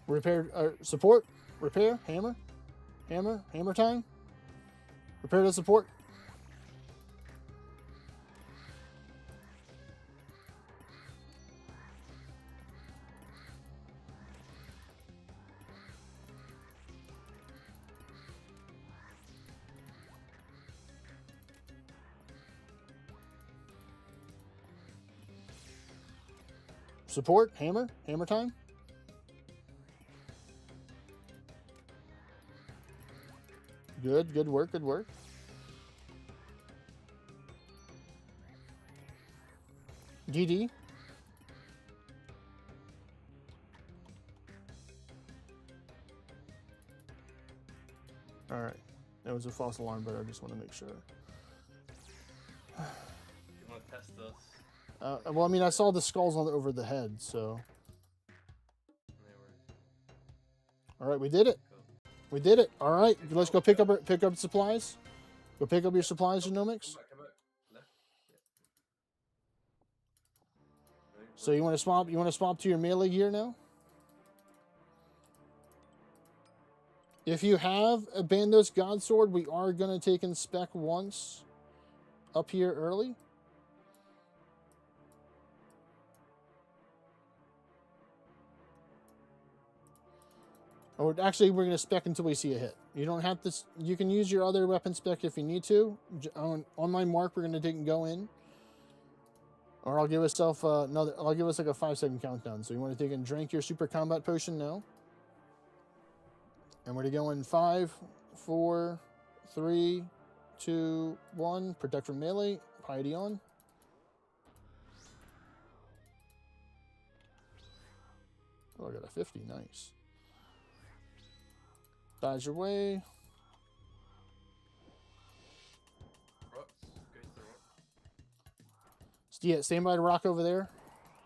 Repair, support, repair, hammer time. Repair to support. Support, hammer time. Good work. DD. All right. That was a false alarm, but I just want to make sure. You want to test us? Well, I mean, I saw the skulls over the head, so. No worries. All right, we did it. Cool. We did it. All right, let's go pick up supplies. Go pick up your supplies, genomics. Come back. Left. Yeah. So you want to swap? You want to swap to your melee gear now? If you have a Bandos God Sword, we are gonna take inspec once up here early. Or actually, we're going to spec until we see a hit. You don't have to. You can use your other weapon spec if you need to. On my mark, we're going to take and go in. Or I'll give myself another. I'll give us like a 5-second countdown. So you want to take and drink your super combat potion now. And we're going to go in 5, 4, 3, 2, 1. Protect from melee. Piety on. Oh, I got a 50. Nice. Dodge your way. Rocks. Go to the rock. Yeah, stand by the rock over there.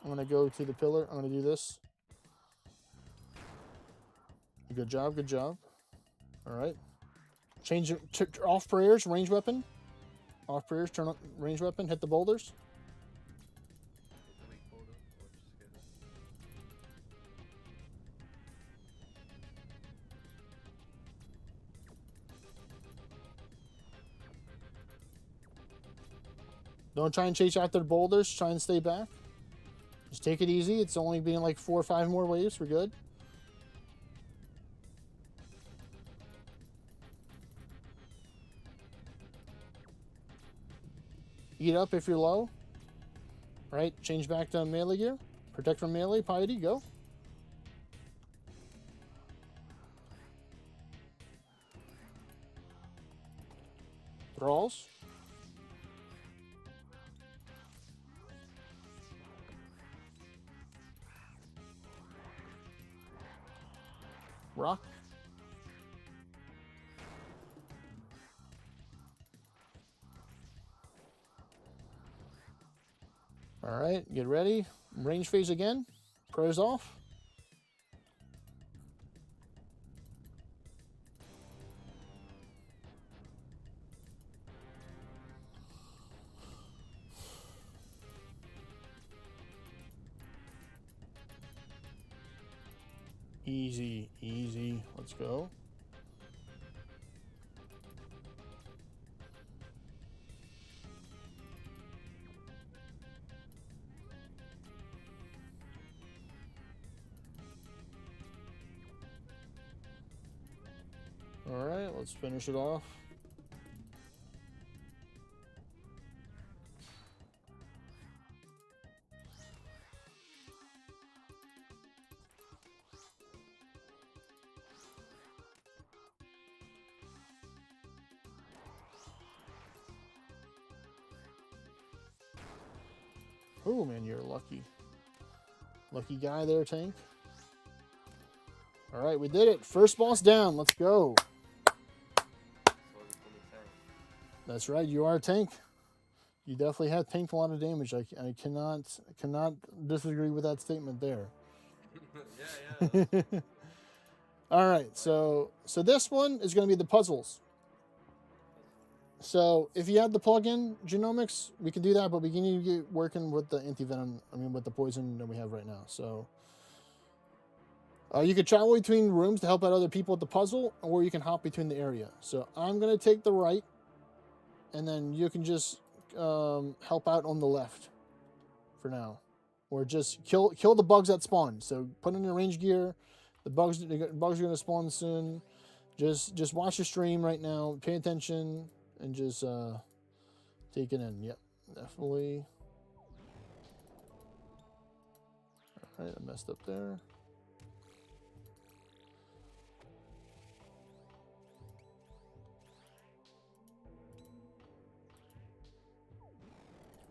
I'm going to go to the pillar. I'm going to do this. Good job, good job. All right. Change off prayers, range weapon. Off prayers, turn on range weapon, hit the boulders. Hit the weak border, or just go there. Don't try and chase after the boulders. Try and stay back. Just take it easy. It's only being like 4 or 5 more waves. We're good. Eat up if you're low. All right, change back to melee gear. Protect from melee. Piety, go. Thralls. Rock. All right, get ready. Range phase again. Pros off. Easy, easy. Let's go. All right, let's finish it off. Oh man, you're lucky. Lucky guy there, Tank. All right, we did it. First boss down. Let's go. That's why we call me tank. That's right. You are a tank. You definitely have tanked a lot of damage. I cannot disagree with that statement there. Yeah. All right, so this one is going to be the puzzles. So if you have the plugin genomics, we can do that, but we need to get working with the anti-venom. I mean, with the poison that we have right now. So you could travel between rooms to help out other people with the puzzle, or you can hop between the area. So I'm going to take the right, and then you can just help out on the left for now, or just kill the bugs that spawn. So put in your range gear. The bugs are going to spawn soon. Just watch the stream right now. Pay attention and just take it in. Yep, definitely. All right, I messed up there.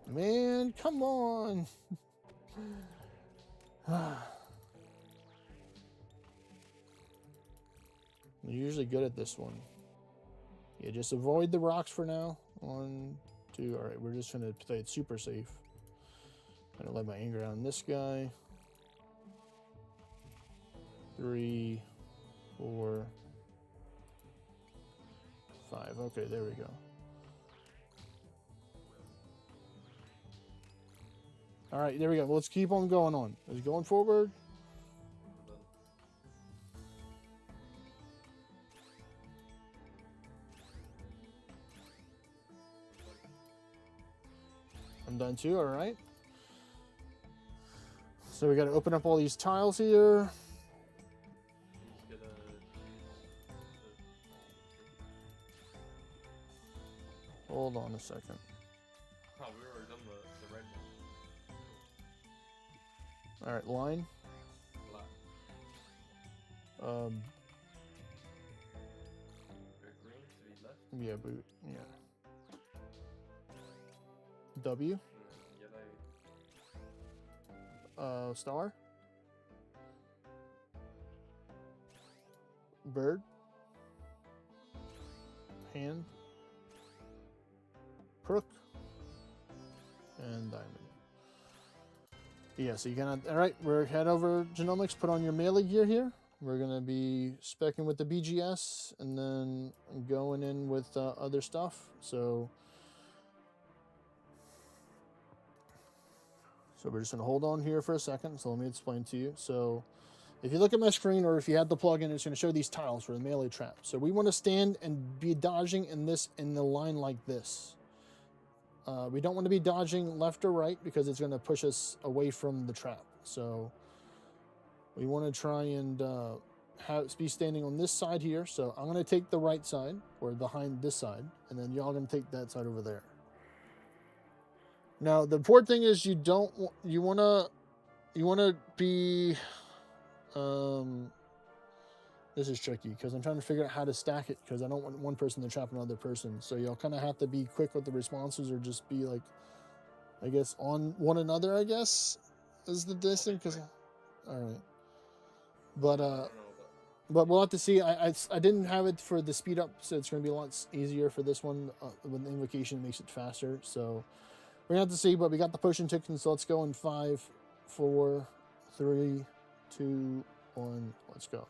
Man, come on. You're usually good at this one. Yeah, just avoid the rocks for now. 1, 2. All right, we're just gonna play it super safe. I'm gonna let my anger on this guy. 3, 4, 5. Okay, there we go. All right, there we go. Let's keep on going on. Let's going forward. I'm done too. All right. So we got to open up all these tiles here. He's gonna Hold on a second. Oh, we already done the red one. All right, line. Black. Um, Go green to the left. yeah, boot. Yeah. W. Yellow. Star. Bird. Hand. Crook. And diamond. Yeah, so you're gonna, all right, we're head over genomics, put on your melee gear here. We're gonna be specking with the BGS and then going in with other stuff. So we're just gonna hold on here for a second. So let me explain to you. So if you look at my screen, or if you had the plugin, it's gonna show these tiles for the melee trap. So we want to stand and be dodging in the line like this. We don't want to be dodging left or right because it's going to push us away from the trap. So we want to try and be standing on this side here. So I'm going to take the right side, or behind this side, and then y'all going to take that side over there. Now the important thing is you want to be this is tricky because I'm trying to figure out how to stack it because I don't want one person to trap another person. So y'all kind of have to be quick with the responses, or just be like, I guess, on one another, I guess, is the distance. Because, all right. But we'll have to see. I didn't have it for the speed up, so it's going to be a lot easier for this one. When the invocation makes it faster. So we're going to have to see, but we got the potion tickets, so let's go in 5, 4, 3, 2, 1. Let's go.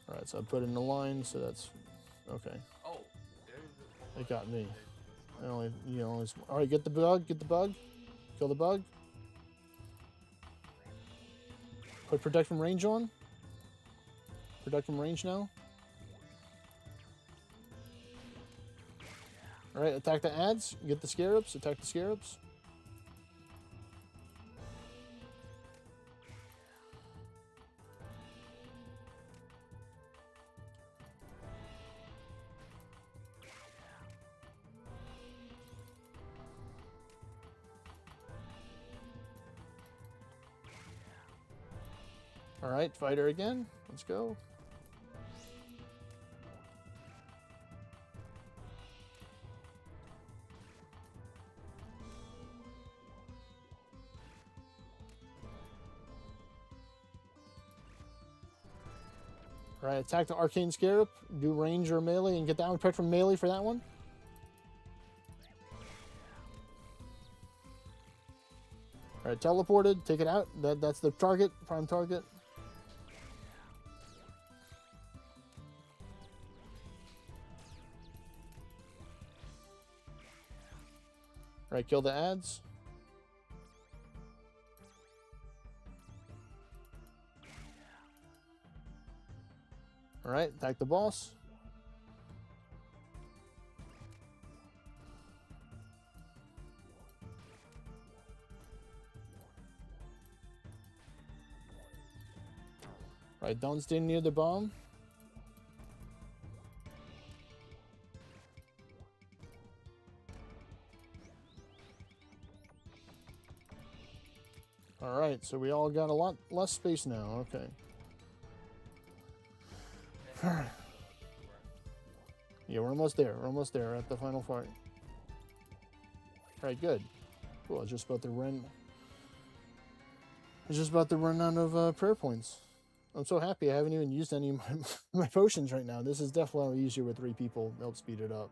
All right, so I put in the line, so that's okay. Oh, It got me. All right, get the bug, kill the bug. Put protect from range on. Protect from range now. All right, attack the ads. Get the scarabs. Attack the scarabs. All right, fighter again. Let's go. All right, attack the arcane scarab. Do range or melee and get that one. Protect from melee for that one. All right, teleported. Take it out. That's the target. Prime target. All right, kill the ads. All right, attack the boss. All right, don't stay near the bomb. All right, so we all got a lot less space now. Okay. Yeah, we're almost there. We're almost there at the final fight. All right, good. Cool. I was just about to run. I was just about to run out of prayer points. I'm so happy I haven't even used any of my potions right now. This is definitely easier with 3 people. Help speed it up.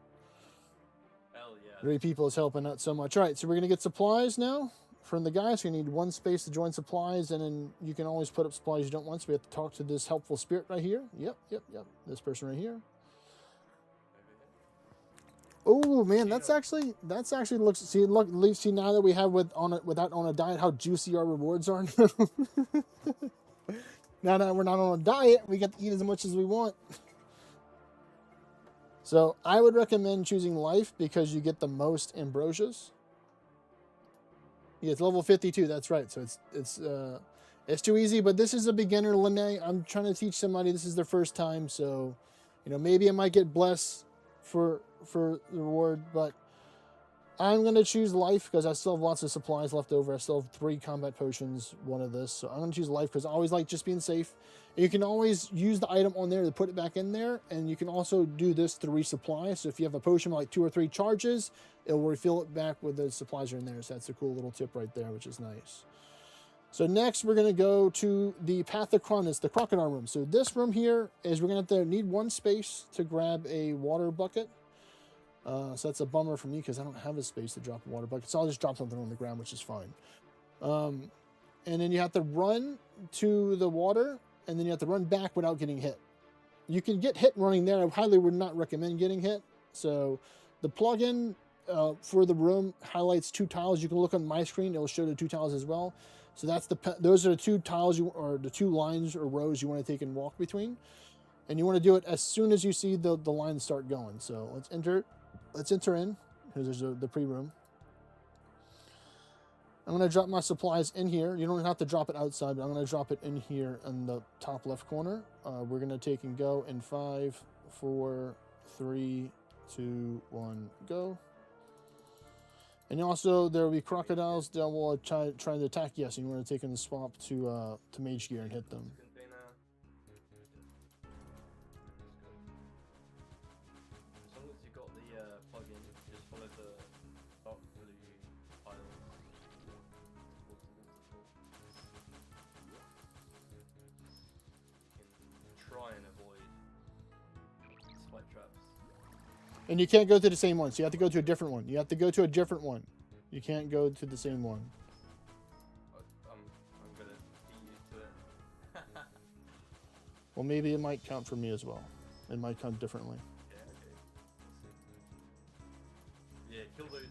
Hell yeah. 3 people is helping out so much. All right, so we're going to get supplies now from the guys. We need 1 space to join supplies, and then you can always put up supplies you don't want. So we have to talk to this helpful spirit right here. Yep. This person right here. Oh man, that's actually looks. See now that we have without on a diet, how juicy our rewards are. Now that we're not on a diet, we get to eat as much as we want. So I would recommend choosing life because you get the most ambrosias. Yeah, it's level 52. That's right. So it's too easy. But this is a beginner, Lene. I'm trying to teach somebody. This is their first time, so maybe I might get blessed for the reward. But I'm gonna choose life because I still have lots of supplies left over. I still have 3 combat potions, 1 of this. So I'm gonna choose life because I always like just being safe. And you can always use the item on there to put it back in there, and you can also do this to resupply. So if you have a potion with like 2 or 3 charges, it will refill it back with the supplies are in there. So that's a cool little tip right there, which is nice. So next we're gonna go to the Path of Cronus, the crocodile room. So this room here is we're gonna have to need 1 space to grab a water bucket. So that's a bummer for me because I don't have a space to drop a water bucket. So I'll just drop something on the ground, which is fine. And then you have to run to the water, and then you have to run back without getting hit. You can get hit running there. I highly would not recommend getting hit. So the plugin for the room highlights 2 tiles. You can look on my screen; it will show the 2 tiles as well. So those are the 2 tiles or the 2 lines or rows you want to take and walk between. And you want to do it as soon as you see the lines start going. So let's enter. Let's enter in, because there's the pre-room. I'm going to drop my supplies in here. You don't have to drop it outside, but I'm going to drop it in here in the top left corner. We're going to take and go in 5, 4, 3, 2, 1, go. And also, there will be crocodiles that will try to attack. Yes, you want to take in the swap to mage gear and hit them. And you can't go to the same one, so you have to go to a different one. You have to go to a different one. You can't go to the same one. I'm gonna beat you to it. Well, maybe it might count for me as well. It might count differently. Yeah, kill those.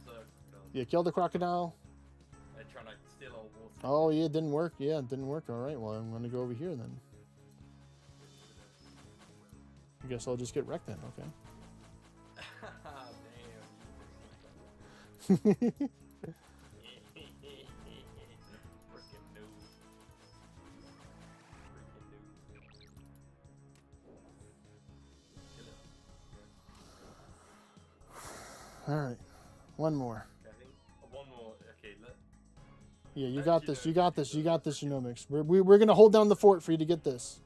Yeah, kill the crocodile. They're trying to steal our water. Oh, yeah, it didn't work. Yeah, it didn't work. All right, well, I'm gonna go over here then. I guess I'll just get wrecked then. Okay. Damn. Freaking noob. All right, one more. Okay, I think one more. Okay, Yeah, you got this. You got this. You got this, Genomics. We're gonna hold down the fort for you to get this.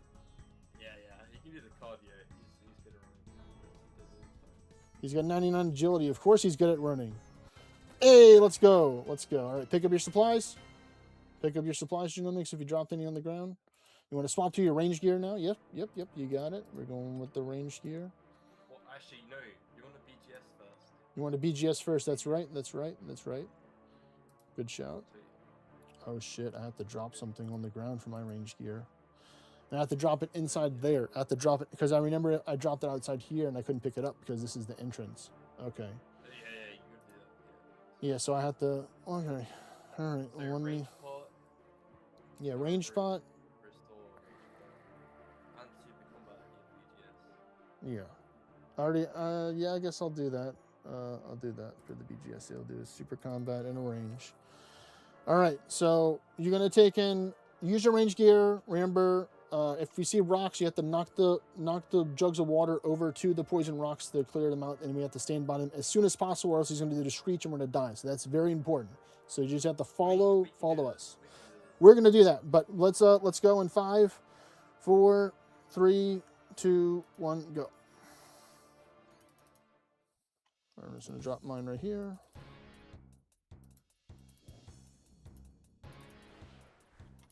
Yeah. He can do the cardio. He's good at running. He's got 99 agility. Of course, he's good at running. Hey, let's go. Let's go. All right, pick up your supplies. Pick up your supplies, Genomics. If you dropped any on the ground, you want to swap to your range gear now? Yep. You got it. We're going with the range gear. Well, actually, no. You want the BGS first. You want a BGS first? That's right. Good shout. Oh shit! I have to drop something on the ground for my range gear. And I have to drop it inside there. I have to drop it because I remember I dropped it outside here and I couldn't pick it up because this is the entrance. Okay. Yeah, you could do that. Yeah, so I have to. Okay. All right. So Let me. range pot, Yeah, range spot. restore, and super combat in BGS. Yeah. Already. Yeah, I guess I'll do that. I'll do that for the BGS. I'll do a super combat and a range. All right. So you're gonna take in. Use your range gear. Remember, if you see rocks, you have to knock the jugs of water over to the poison rocks to clear them out, and we have to stand by them as soon as possible, or else he's going to do the screech and we're going to die. So that's very important. So you just have to follow us. We're going to do that, but let's go in 5, 4, 3, 2, 1, go. I'm just going to drop mine right here.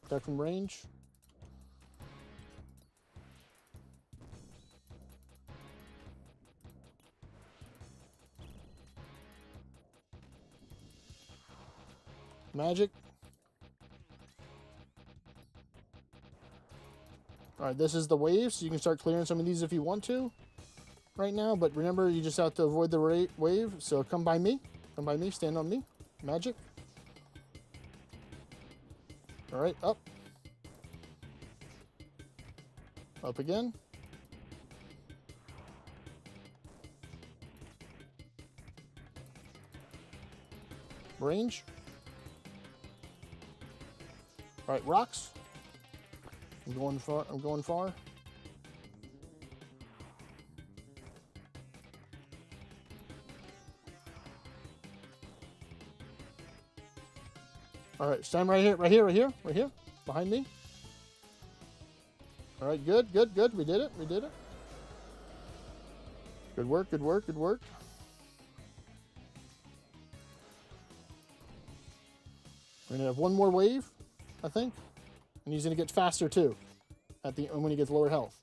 Attack from range. Magic. All right, this is the wave, so you can start clearing some of these if you want to right now. But remember, you just have to avoid the wave. So come by me. Come by me. Stand on me. Magic. All right, up. Up again. Range. All right, rocks. I'm going far. I'm going far. All right, stand right here, right here, right here, right here, behind me. All right, good, good, good. We did it. We did it. Good work, good work, good work. We're gonna have one more wave, I think, and he's gonna get faster too, at the when he gets lower health.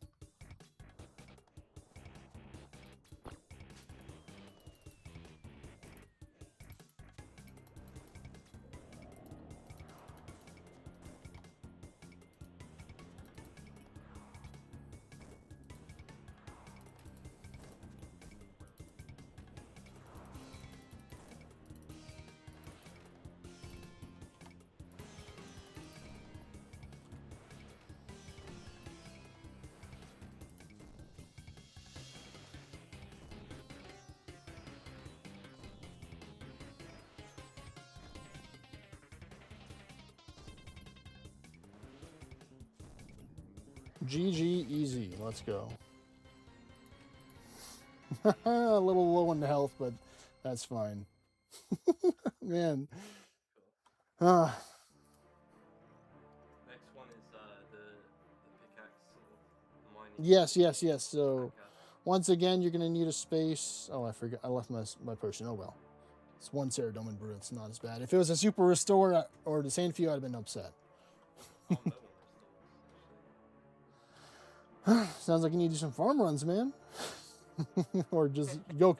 GG easy. Let's go. A little low on the health, but that's fine. Man. Next one is the pickaxe sort of mining. Yes, yes, yes. So once again, you're gonna need a space. Oh, I forgot. I left my potion. Oh well. It's 1 Ceridome brew. It's not as bad. If it was a super restore or the Sand Few, I'd have been upset. Oh, no one restores, actually. Sounds like you need to do some farm runs, man. Or just go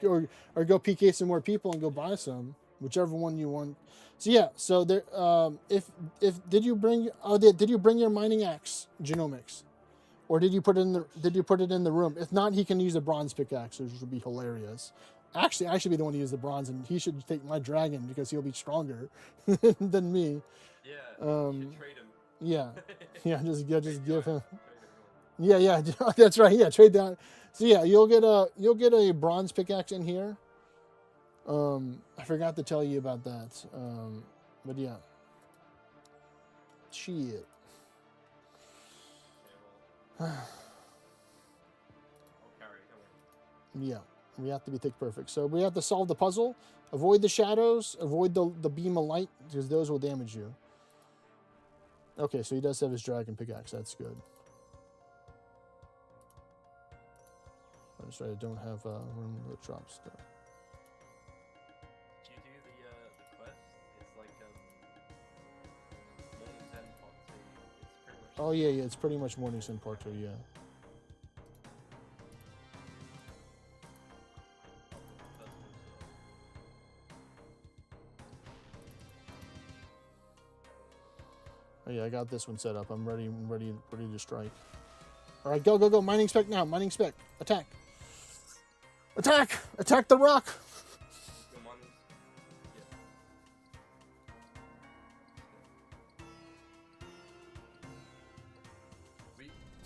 or go PK some more people and go buy some, whichever one you want. So yeah, so there. If did you bring did you bring your mining axe, Genomics, or did you put it in the room? If not, he can use a bronze pickaxe, which would be hilarious. Actually, I should be the one to use the bronze, and he should take my dragon because he'll be stronger than me. Yeah, you should trade him. Yeah, yeah, just give him. Trade him wrong. Yeah, yeah, that's right. Yeah, trade that. So yeah, you'll get a bronze pickaxe in here. I forgot to tell you about that. But yeah. Shit. I'll carry, don't worry. Yeah, we have to be tick perfect. So we have to solve the puzzle. Avoid the shadows. Avoid the beam of light because those will damage you. Okay, so he does have his dragon pickaxe. That's good. I'm sorry, I don't have room that drops stuff. Do you do the quest? It's like Morning 10 Part 2. It's pretty much. Oh yeah, it's pretty much Morning Sun Part 2, yeah. Oh yeah, I got this one set up. I'm ready to strike. All right, go. Mining spec now. Mining spec. Attack. Attack! Attack the rock. Your money's.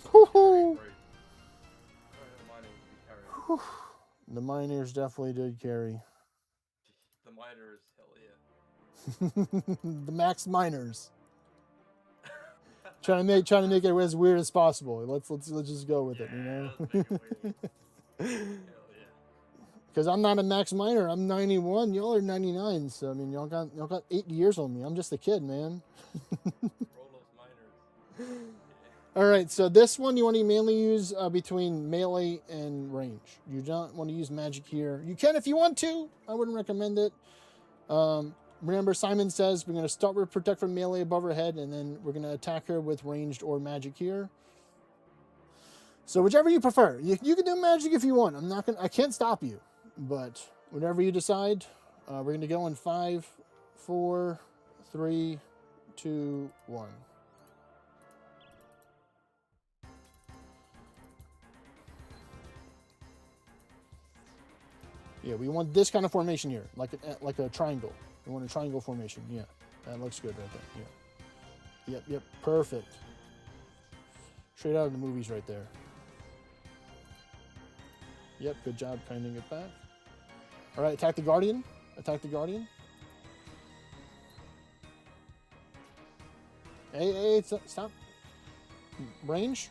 Yeah. Woohoo! The miners definitely did carry. The miners, hell yeah. The max miners. Trying to make it as weird as possible. Let's just go with it, you know. Let's make it weird. Hell yeah. Because I'm not a max miner. I'm 91. Y'all are 99. So I mean, y'all got 8 years on me. I'm just a kid, man. Roll those miners. All right, so this one you want to mainly use between melee and range. You don't want to use magic here. You can if you want to. I wouldn't recommend it. Remember, Simon says we're going to start with protect from melee above her head, and then we're going to attack her with ranged or magic here. So whichever you prefer. You can do magic if you want. I can't stop you, but whatever you decide. We're going to go in 5, 4, 3, 2, 1. Yeah, we want this kind of formation here, like a triangle. We want a triangle formation. Yeah, that looks good right there. Yeah. Yep. Perfect. Straight out of the movies right there. Yep, good job finding it back. All right, attack the Guardian. Attack the Guardian. Hey, stop. Range.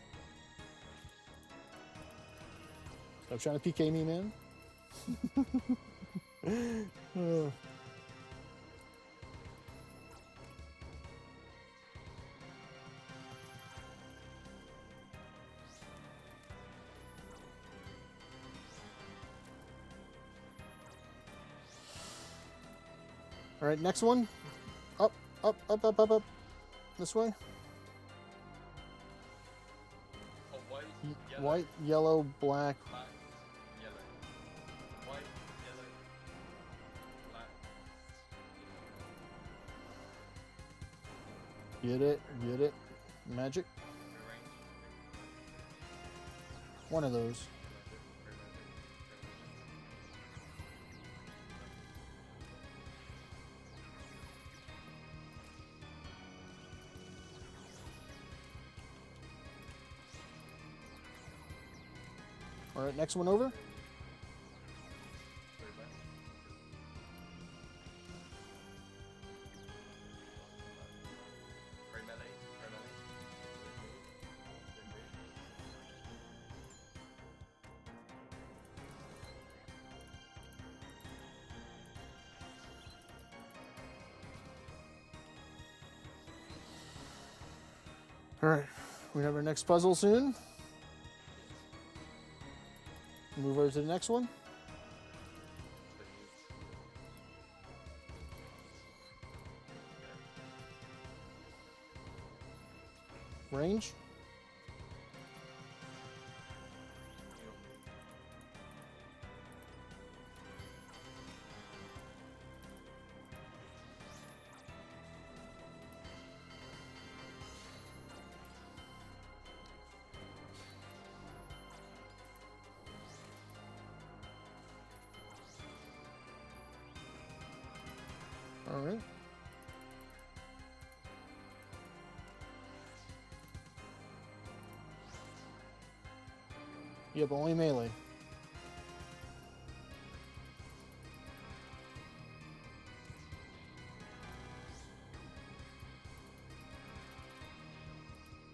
Stop trying to PK me, man. All right, next one. Up. This way. Oh, white, yellow, White, yellow, black. black, yellow. White, yellow, black. Get it. Magic. Rearrange. One of those. All right, next one over. All right, we have our next puzzle soon. Move over to the next one. Range. All right. Yep, only melee.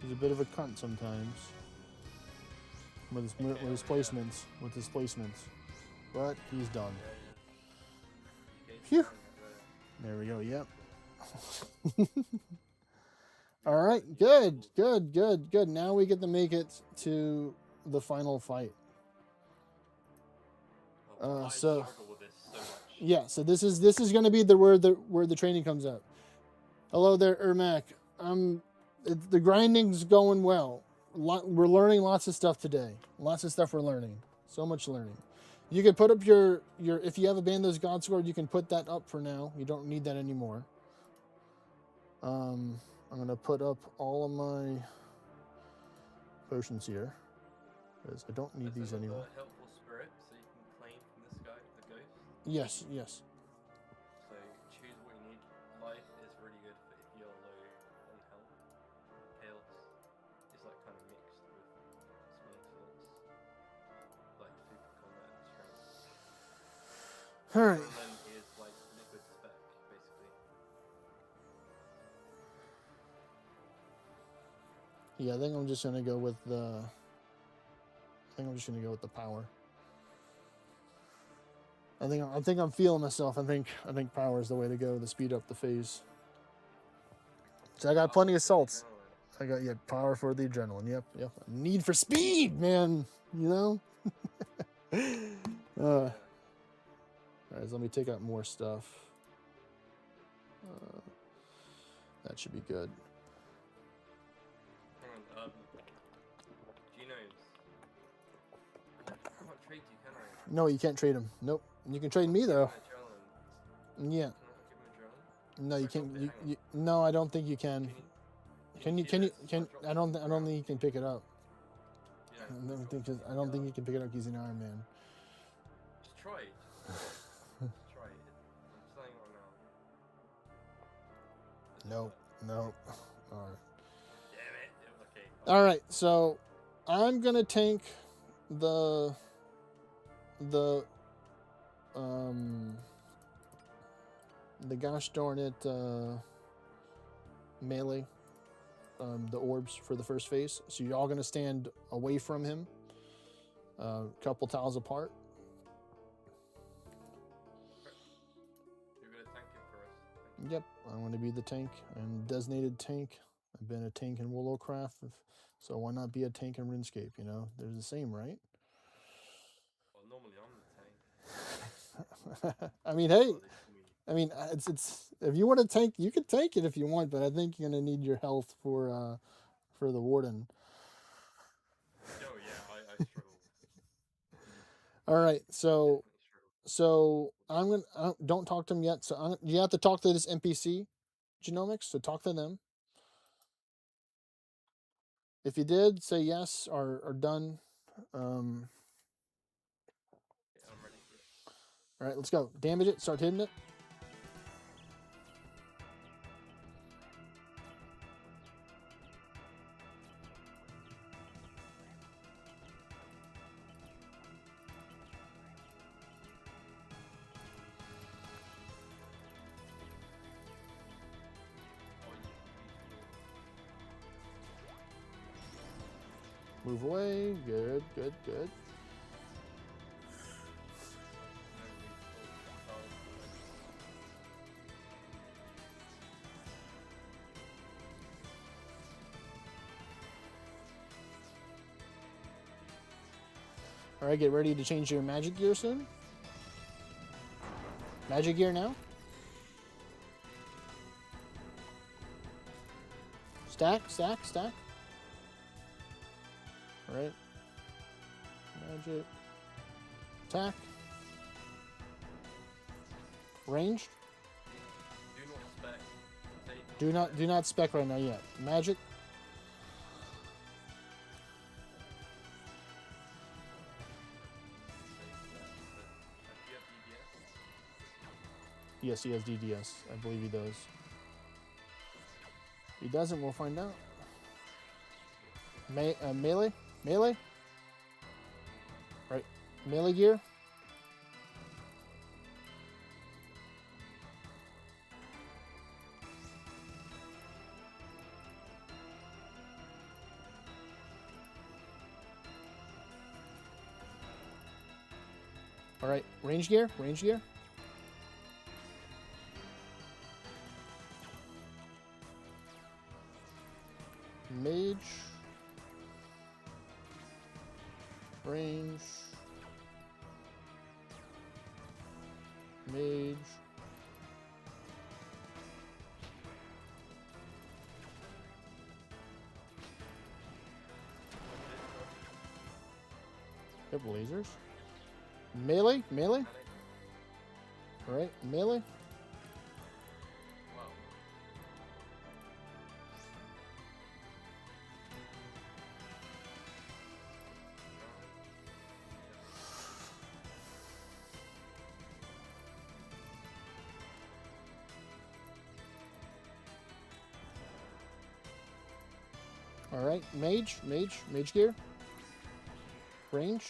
He's a bit of a cunt sometimes with his placements. But he's done. Phew. There we go. Yep. All right. Good. Now we get to make it to the final fight. I So struggle with this so much. yeah. So this is going to be where the training comes up. Hello there, Ermac. The grinding's going well. We're learning lots of stuff today. Lots of stuff we're learning. So much learning. You can put up your if you have a Bandos God Sword, you can put that up for now. You don't need that anymore. I'm gonna put up all of my potions here because I don't need these anymore. Helpful spirit, so you can claim from this guy the ghost. Yes. So choose what you need. Life is really good for if you're low on health. Chaos is like kind of mixed with spinning swords, like super combat strength. All right. And then is like liquid spec, basically. Yeah, I think I'm just gonna go with the. Power. I think I'm feeling myself. I think power is the way to go to speed up the phase. So I got plenty of salts. I got power for the adrenaline. Yep. Need for speed, man. You know. All right, so let me take out more stuff. That should be good. Hang on, Geno's. I can't trade you, can I? No, you can't trade him. Nope. You can trade me though. Yeah. Can I give him a drone? No, you If I can't. drop it, No, I don't think you can. Can you? see this? If Can? drop I it don't. to I the don't think you can pick it up. Yeah, I don't drop think. it, I don't think pick you can pick it up because he's an Iron Man. Just try it. Just try it. I'm saying right now. Nope. Nope. All right. Damn it. Okay. All right. So I'm gonna tank the gosh darn it melee, the orbs for the first phase. So you're all gonna stand away from him, a couple tiles apart. You're gonna tank it for us. Yep, I'm gonna be the tank. I'm designated tank. I've been a tank in World of Warcraft, so why not be a tank in RuneScape? You know, they're the same, right? Well, normally I'm the tank. I mean, hey, Well, they call me- I mean, it's if you want to tank, you can tank it if you want, but I think you're gonna need your health for the warden. Oh yeah, I struggle. All right, so Definitely struggle. I'm gonna don't talk to him yet. So you have to talk to this NPC genomics. So talk to them. If you did, say yes or done. Yeah, I'm ready for it. All right, let's go. Damage it. Start hitting it. Move away. Good. All right, get ready to change your magic gear soon. Magic gear now. Stack. All right. Magic. Attack. Ranged. Do not spec. Do not spec right now yet. Magic. Do you have DBS? Yes, he has DDS. I believe he does. If he doesn't, we'll find out. Melee? Right. Melee gear? All right. Range gear? Mage. Range. Mage. Yep, lasers. Melee? All right, melee. Wow. All right, mage gear. Range.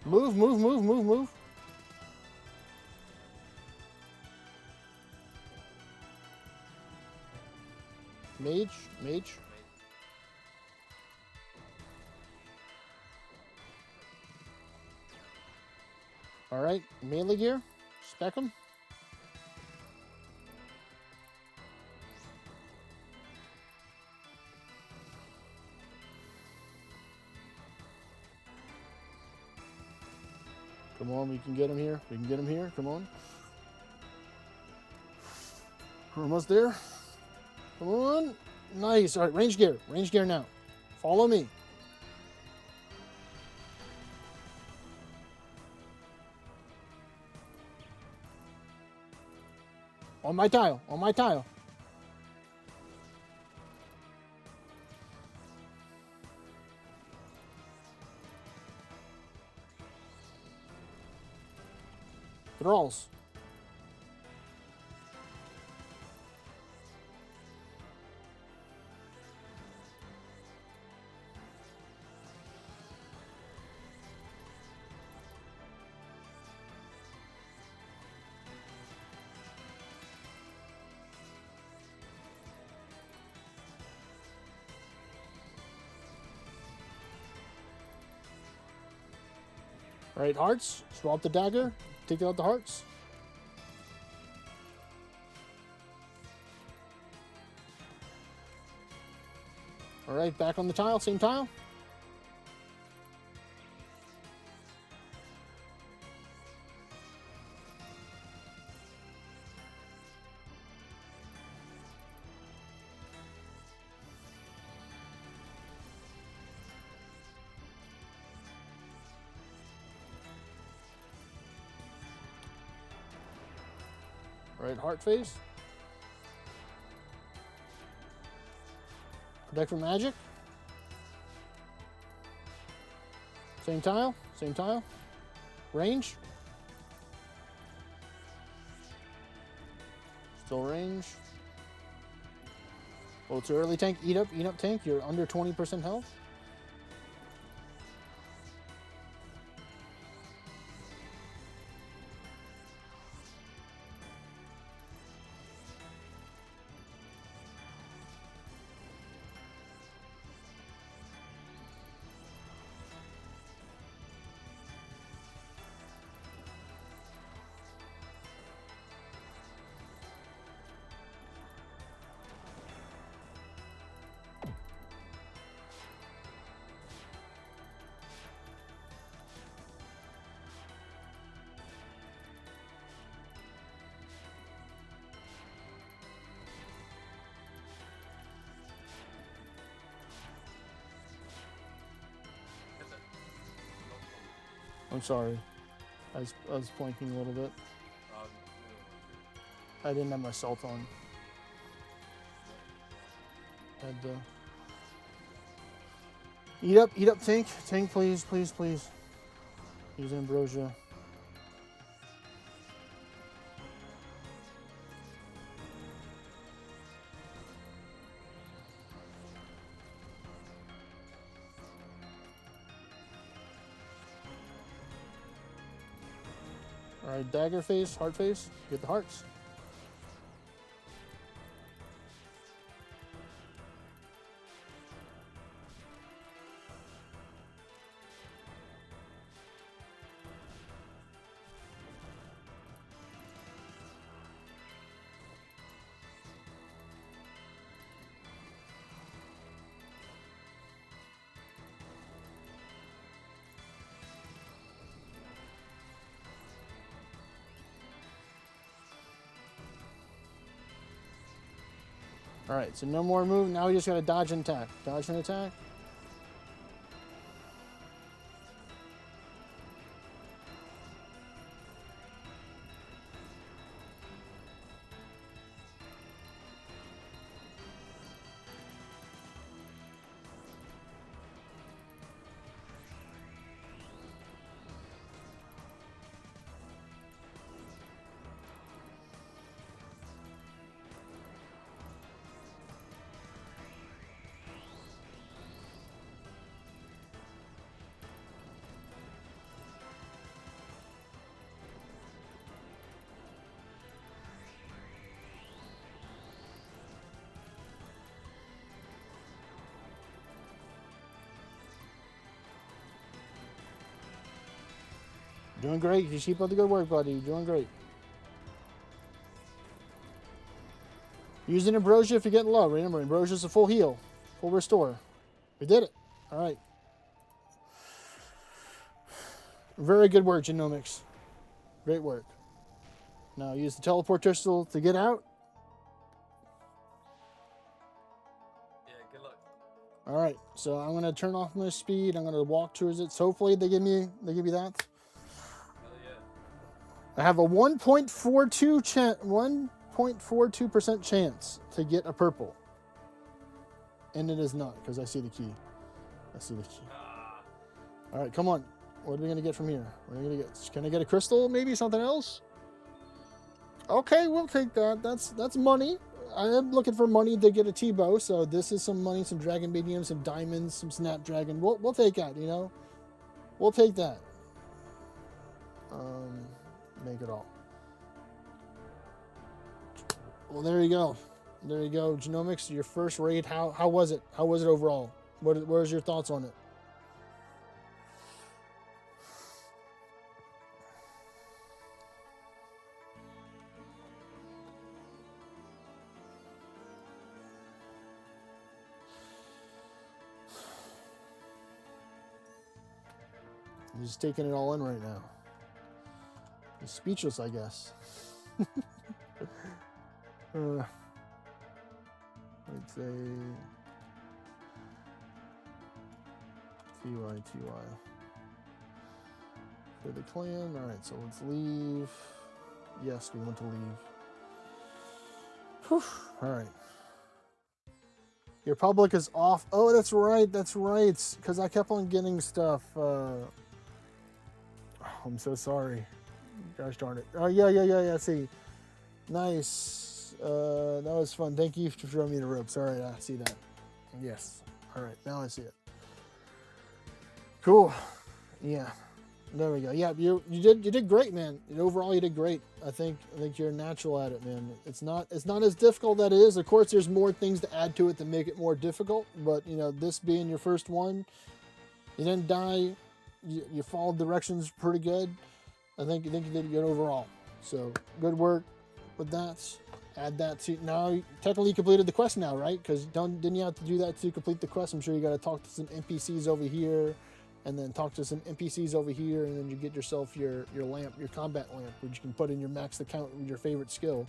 Move. Mage. Mate. All right, melee gear. Spec them. Come on, we can get him here. We can get him here. Come on. We're almost there. Come on. Nice. All right, range gear. Range gear now. Follow me. On my tile. On my tile. Thralls. All right, hearts. Swap the dagger. Take out the hearts. All right, back on the tile. Same tile. All right, heart phase. Protect from magic. Same tile. Same tile. Range. Still range. Oh, it's early tank. Eat up tank. You're under 20% health. I'm sorry. I was blinking a little bit. I didn't have my salt on. Had to eat up, tank, please, please, please. Use ambrosia. All right, dagger face, heart face. Get the hearts. All right, so no more move. Now we just gotta dodge and attack. Dodge and attack. Doing great. You keep up the good work, buddy. You're doing great. Using ambrosia if you're getting low. Remember, ambrosia's a full heal, full restore. We did it. All right. Very good work, Genomics. Great work. Now use the teleport crystal to get out. Yeah, good luck. All right. So I'm gonna turn off my speed. I'm gonna walk towards it. So hopefully they give me that. Hell yeah. I have a 1.42% chance to get a purple. And it is not, because I see the key. I see the key. Ah, All right, come on. What are we gonna get from here? What are we gonna get? Can I get a crystal? Maybe something else? Okay, we'll take that. That's money. I am looking for money to get a Tbow, so this is some money, some dragon medium, some diamonds, some snapdragon. We'll take that, you know. We'll take that. Make it all. Well, there you go. There you go. Genomics, your first raid. How was it? How was it overall? What was your thoughts on it? I'm just taking it all in right now. He's speechless, I guess. I'd say TY. For the clan. Alright, so let's leave. Yes, we want to leave. Whew. Alright. Your public is off. Oh, that's right. That's right. Because I kept on getting stuff. Oh, I'm so sorry. Gosh darn it. Oh, yeah. See. Nice. That was fun. Thank you for showing me the ropes. All right, I see that. Yes. All right, now I see it. Cool. Yeah. There we go. Yeah, you did great, man. Overall, you did great. I think you're natural at it, man. It's not as difficult that it is. Of course, there's more things to add to it to make it more difficult. But you know, this being your first one, you didn't die. You followed directions pretty good. I think you did good overall. So good work with that. Add that to now. Technically, you completed the quest now, right? Because didn't you have to do that to complete the quest? I'm sure you got to talk to some NPCs over here. And then talk to some NPCs over here, and then you get yourself your lamp, your combat lamp, which you can put in your max account with your favorite skill.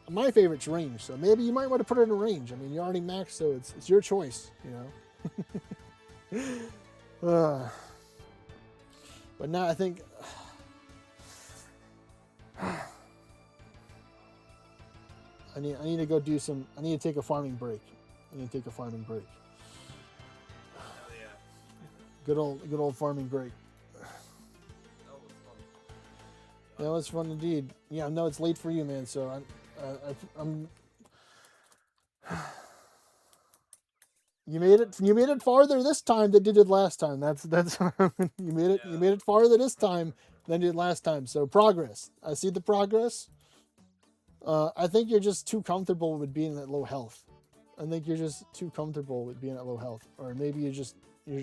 My favorite's range, so maybe you might want to put it in range. I mean, you're already maxed, so it's your choice, you know. But now I think I need to go do some. I need to take a farming break. Good old farming break. That was fun indeed. Yeah, I know it's late for you, man. So I'm. You made it farther this time than you did last time. That's you made it farther this time than you did last time. So progress. I see the progress. I think you're just too comfortable with being at low health. I think you're just too comfortable with being at low health, or maybe you're just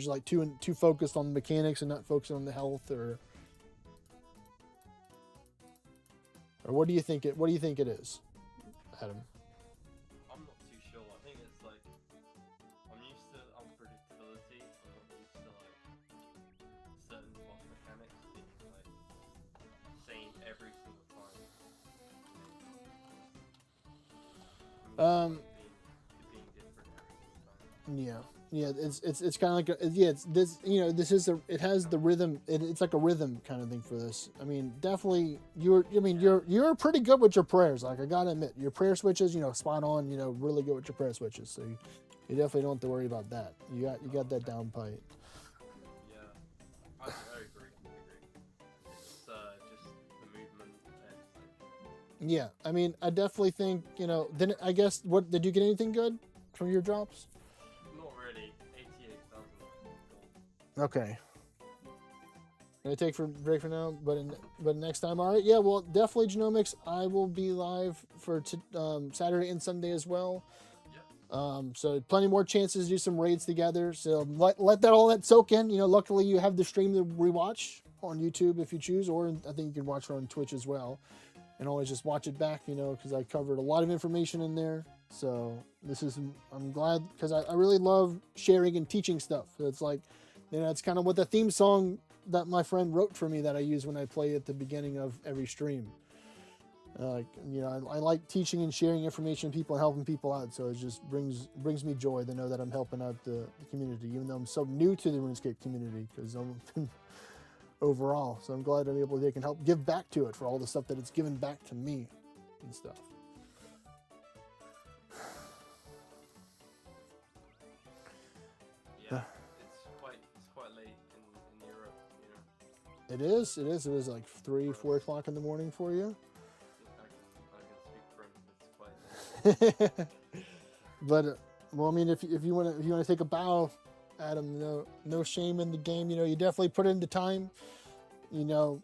like too focused on the mechanics and not focused on the health, or what do you think it is, Adam? I'm not too sure. I think it's like I'm used to unpredictability. I'm not used to like certain boss mechanics being like same every single time. Being different every single time. Yeah, it's kind of like it's this, you know, it has the rhythm. It's like a rhythm kind of thing for this. I mean, definitely you're pretty good with your prayers. Like, I gotta admit, your prayer switches, you know, spot on. You know, really good with your prayer switches. So you definitely don't have to worry about that. You got that down pipe. Yeah, I agree. It's just the movement. Yeah, I mean, I definitely think, you know. Then I guess, what did you get anything good from your drops? Not really. 88,000 gold. Okay. Gonna take a break for now, but next time. All right. Yeah. Well, definitely Genomics. I will be live for Saturday and Sunday as well. Yep. So plenty more chances to do some raids together. So let all that soak in. You know, luckily you have the stream to rewatch on YouTube if you choose, or I think you can watch it on Twitch as well. And always just watch it back, because I covered a lot of information in there. So I'm glad, because I really love sharing and teaching stuff. It's like, it's kind of what the theme song that my friend wrote for me that I use when I play at the beginning of every stream. I like teaching and sharing information to people and helping people out. So it just brings me joy to know that I'm helping out the community, even though I'm so new to the RuneScape community, because I'm overall. So I'm glad I'm able to help give back to it for all the stuff that it's given back to me and stuff. Yeah, it's quite late in Europe, It is. It was like 3-4 o'clock in the morning for you. I can speak for him. It's quite late. But well, I mean, if you want to take a bow, Adam, no shame in the game. You definitely put into time. Yeah,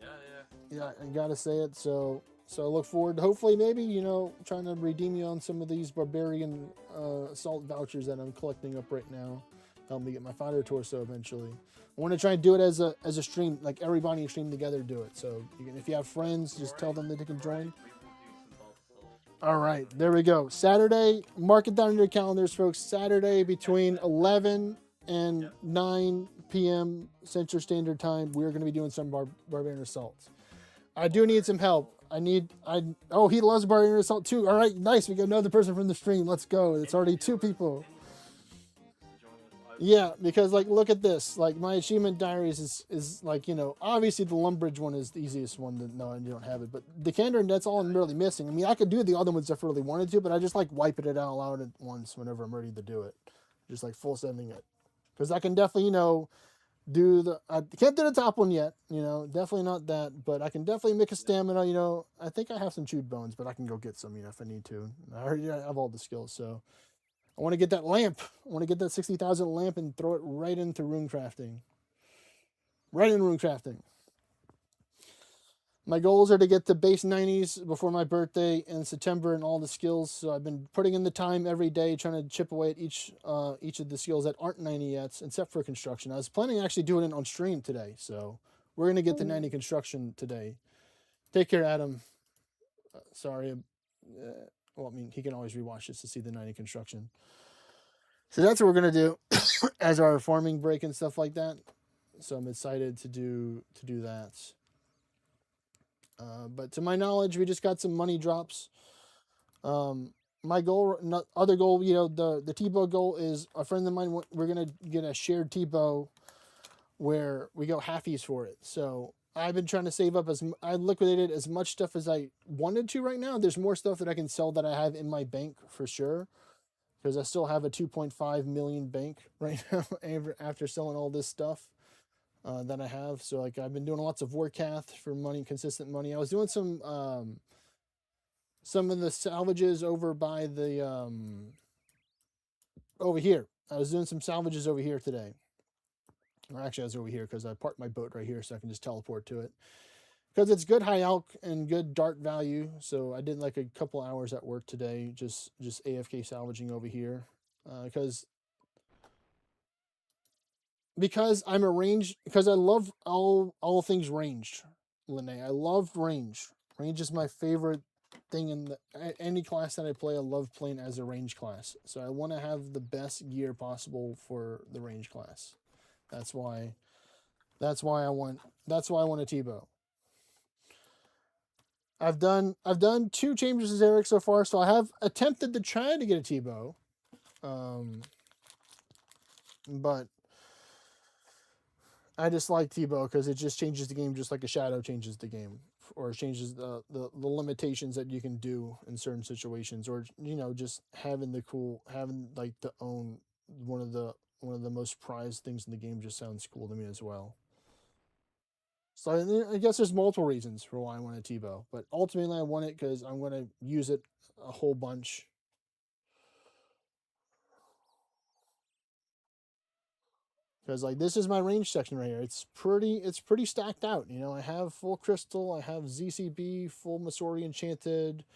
I gotta say it. So I look forward to hopefully maybe trying to redeem you on some of these barbarian assault vouchers that I'm collecting up right now. Help me get my fighter torso eventually. I want to try and do it as a stream, like everybody stream together do it. So if you have friends, just tell them that they can join. All right, there we go. Saturday, mark it down in your calendars, folks. Saturday between 11 and 9 p.m. Central Standard Time, we're going to be doing some Barbarian Assaults. I do need some help. Oh, he loves Barbarian Assault too. All right, nice. We got another person from the stream. Let's go. It's already 2 people. Yeah, because look at this. My achievement diaries is obviously the Lumbridge one is the easiest one to know, and you don't have it. But Decander, that's all I'm really missing. I mean, I could do the other ones if I really wanted to, but I just like wiping it out loud at once whenever I'm ready to do it. Just full sending it. Because I can definitely, I can't do the top one yet, definitely not that, but I can definitely make a stamina, I think I have some chewed bones, but I can go get some, if I need to. I already have all the skills, so. I want to get that lamp. I want to get that 60,000 lamp and throw it right into rune crafting. Right in rune crafting. My goals are to get to base 90s before my birthday in September and all the skills. So I've been putting in the time every day trying to chip away at each of the skills that aren't 90 yet, except for construction. I was planning on actually doing it on stream today. So we're going to get to 90 construction today. Take care, Adam. Sorry. Well, I mean, he can always rewatch this to see the 90 construction. So that's what we're going to do as our farming break and stuff like that. So I'm excited to do that. But to my knowledge, we just got some money drops. My goal, other goal, the Tbow goal is a friend of mine. We're going to get a shared Tbow where we go halfies for it. So I've been trying to save up I liquidated as much stuff as I wanted to right now. There's more stuff that I can sell that I have in my bank for sure. Because I still have a 2.5 million bank right now after selling all this stuff that I have. So I've been doing lots of Warcath for money, consistent money. I was doing some of the salvages over by the over here. I was doing some salvages over here today. Or actually, I was over here because I parked my boat right here so I can just teleport to it. Because it's good high alch and good dart value. So I did a couple hours at work today, just AFK salvaging over here. Because I'm a range, because I love all things ranged, Lene. I love range. Range is my favorite thing in any class that I play. I love playing as a range class. So I want to have the best gear possible for the range class. That's why I want a Tbow. I've done 2 Chambers of Eric so far, so I have attempted to try to get a Tbow. But I just like Tbow because it just changes the game just like a shadow changes the game. Or changes the limitations that you can do in certain situations. Or, just having to own one of the most prized things in the game just sounds cool to me as well. So I guess there's multiple reasons for why I want a Tbow, but ultimately I want it because I'm going to use it a whole bunch. Because this is my range section right here. It's pretty stacked out. I have full crystal, I have ZCB, full Masori Enchanted,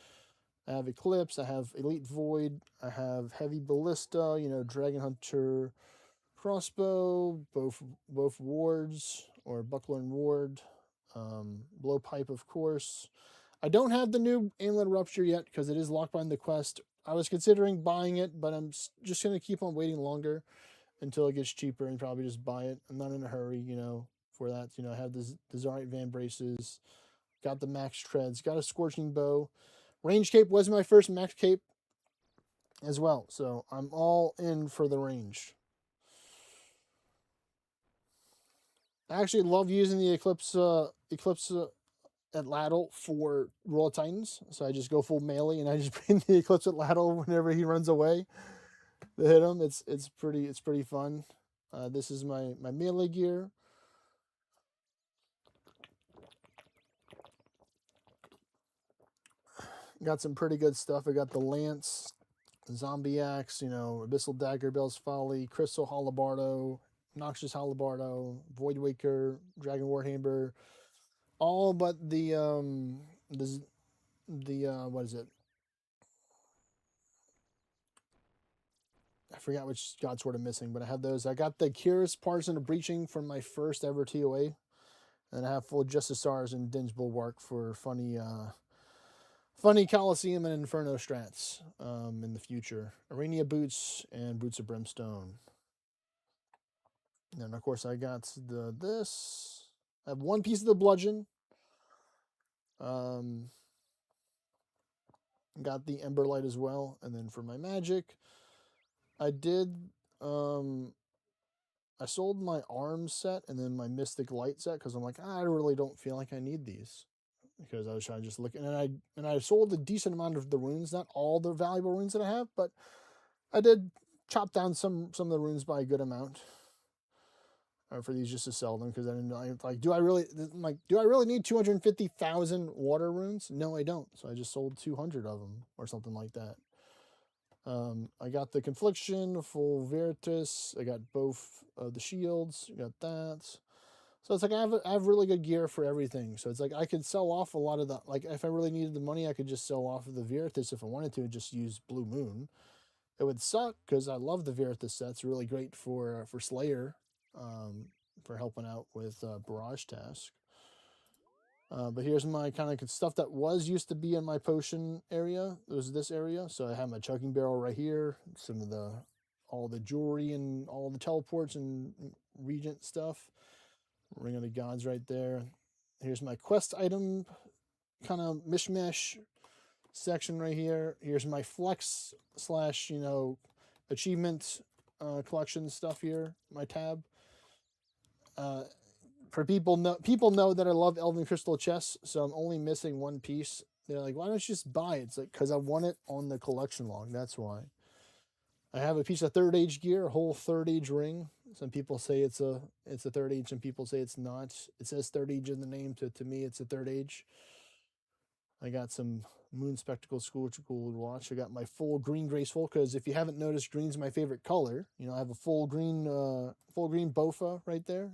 I have Eclipse, I have Elite Void, I have Heavy Ballista, Dragon Hunter, Crossbow, both wards, or Buckler and Ward. Blowpipe, of course. I don't have the new Amulet Rupture yet because it is locked behind the quest. I was considering buying it, but I'm just going to keep on waiting longer until it gets cheaper and probably just buy it. I'm not in a hurry, for that. I have the Zarite Van Braces, got the Max Treads, got a Scorching Bow. Range Cape was my first Max Cape as well, so I'm all in for the range. I actually love using the Eclipse Atlatl for Roll of Titans, so I just go full melee and I just bring the Eclipse Atlatl whenever he runs away to hit him. It's pretty fun. This is my melee gear. Got some pretty good stuff. I got the Lance, Zombie Axe, Abyssal Dagger, Bell's Folly, Crystal Halabardo, Noxious Halabardo, Void Waker, Dragon Warhammer, all but the what is it? I forgot which God Sword I'm missing, but I have those. I got the Curious Partisan of Breaching from my first ever TOA, and I have full Justice Stars and Dinge Bulwark for funny Coliseum and Inferno strats in the future. Arania Boots and Boots of Brimstone. And of course I got this. I have one piece of the bludgeon. Got the Emberlight as well. And then for my magic, I did I sold my arms set and then my Mystic Light set because I'm like, I really don't feel like I need these. Because I was trying to just look, and I sold a decent amount of the runes, not all the valuable runes that I have, but I did chop down some of the runes by a good amount for these just to sell them because I didn't know. Do I really need 250,000 water runes? No, I don't. So I just sold 200 of them or something like that. I got the Confliction, full Veritas. I got both of the shields. I got that. So it's like I have really good gear for everything. So it's like I could sell off a lot of the, like if I really needed the money, I could just sell off of the Veritas if I wanted to and just use Blue Moon. It would suck because I love the Veritas set. It's really great for Slayer, for helping out with Barrage Task. But here's my kind of stuff that used to be in my potion area. It was this area. So I have my chugging barrel right here. Some of all the jewelry and all the teleports and regent stuff. Ring of the Gods right there. Here's my quest item kind of mishmash section right here. Here's my flex / achievement collection stuff here, my tab. For people know that I love Elven Crystal chests, so I'm only missing one piece. They're like, why don't you just buy it? It's like, because I want it on the collection log. That's why. I have a piece of Third Age gear, a whole Third Age ring. Some people say it's a Third Age, and people say it's not. It says Third Age in the name. To me, it's a Third Age. I got some Moon Spectacle School watch. I got my full green graceful because if you haven't noticed, green's my favorite color. I have a full green Bofa right there.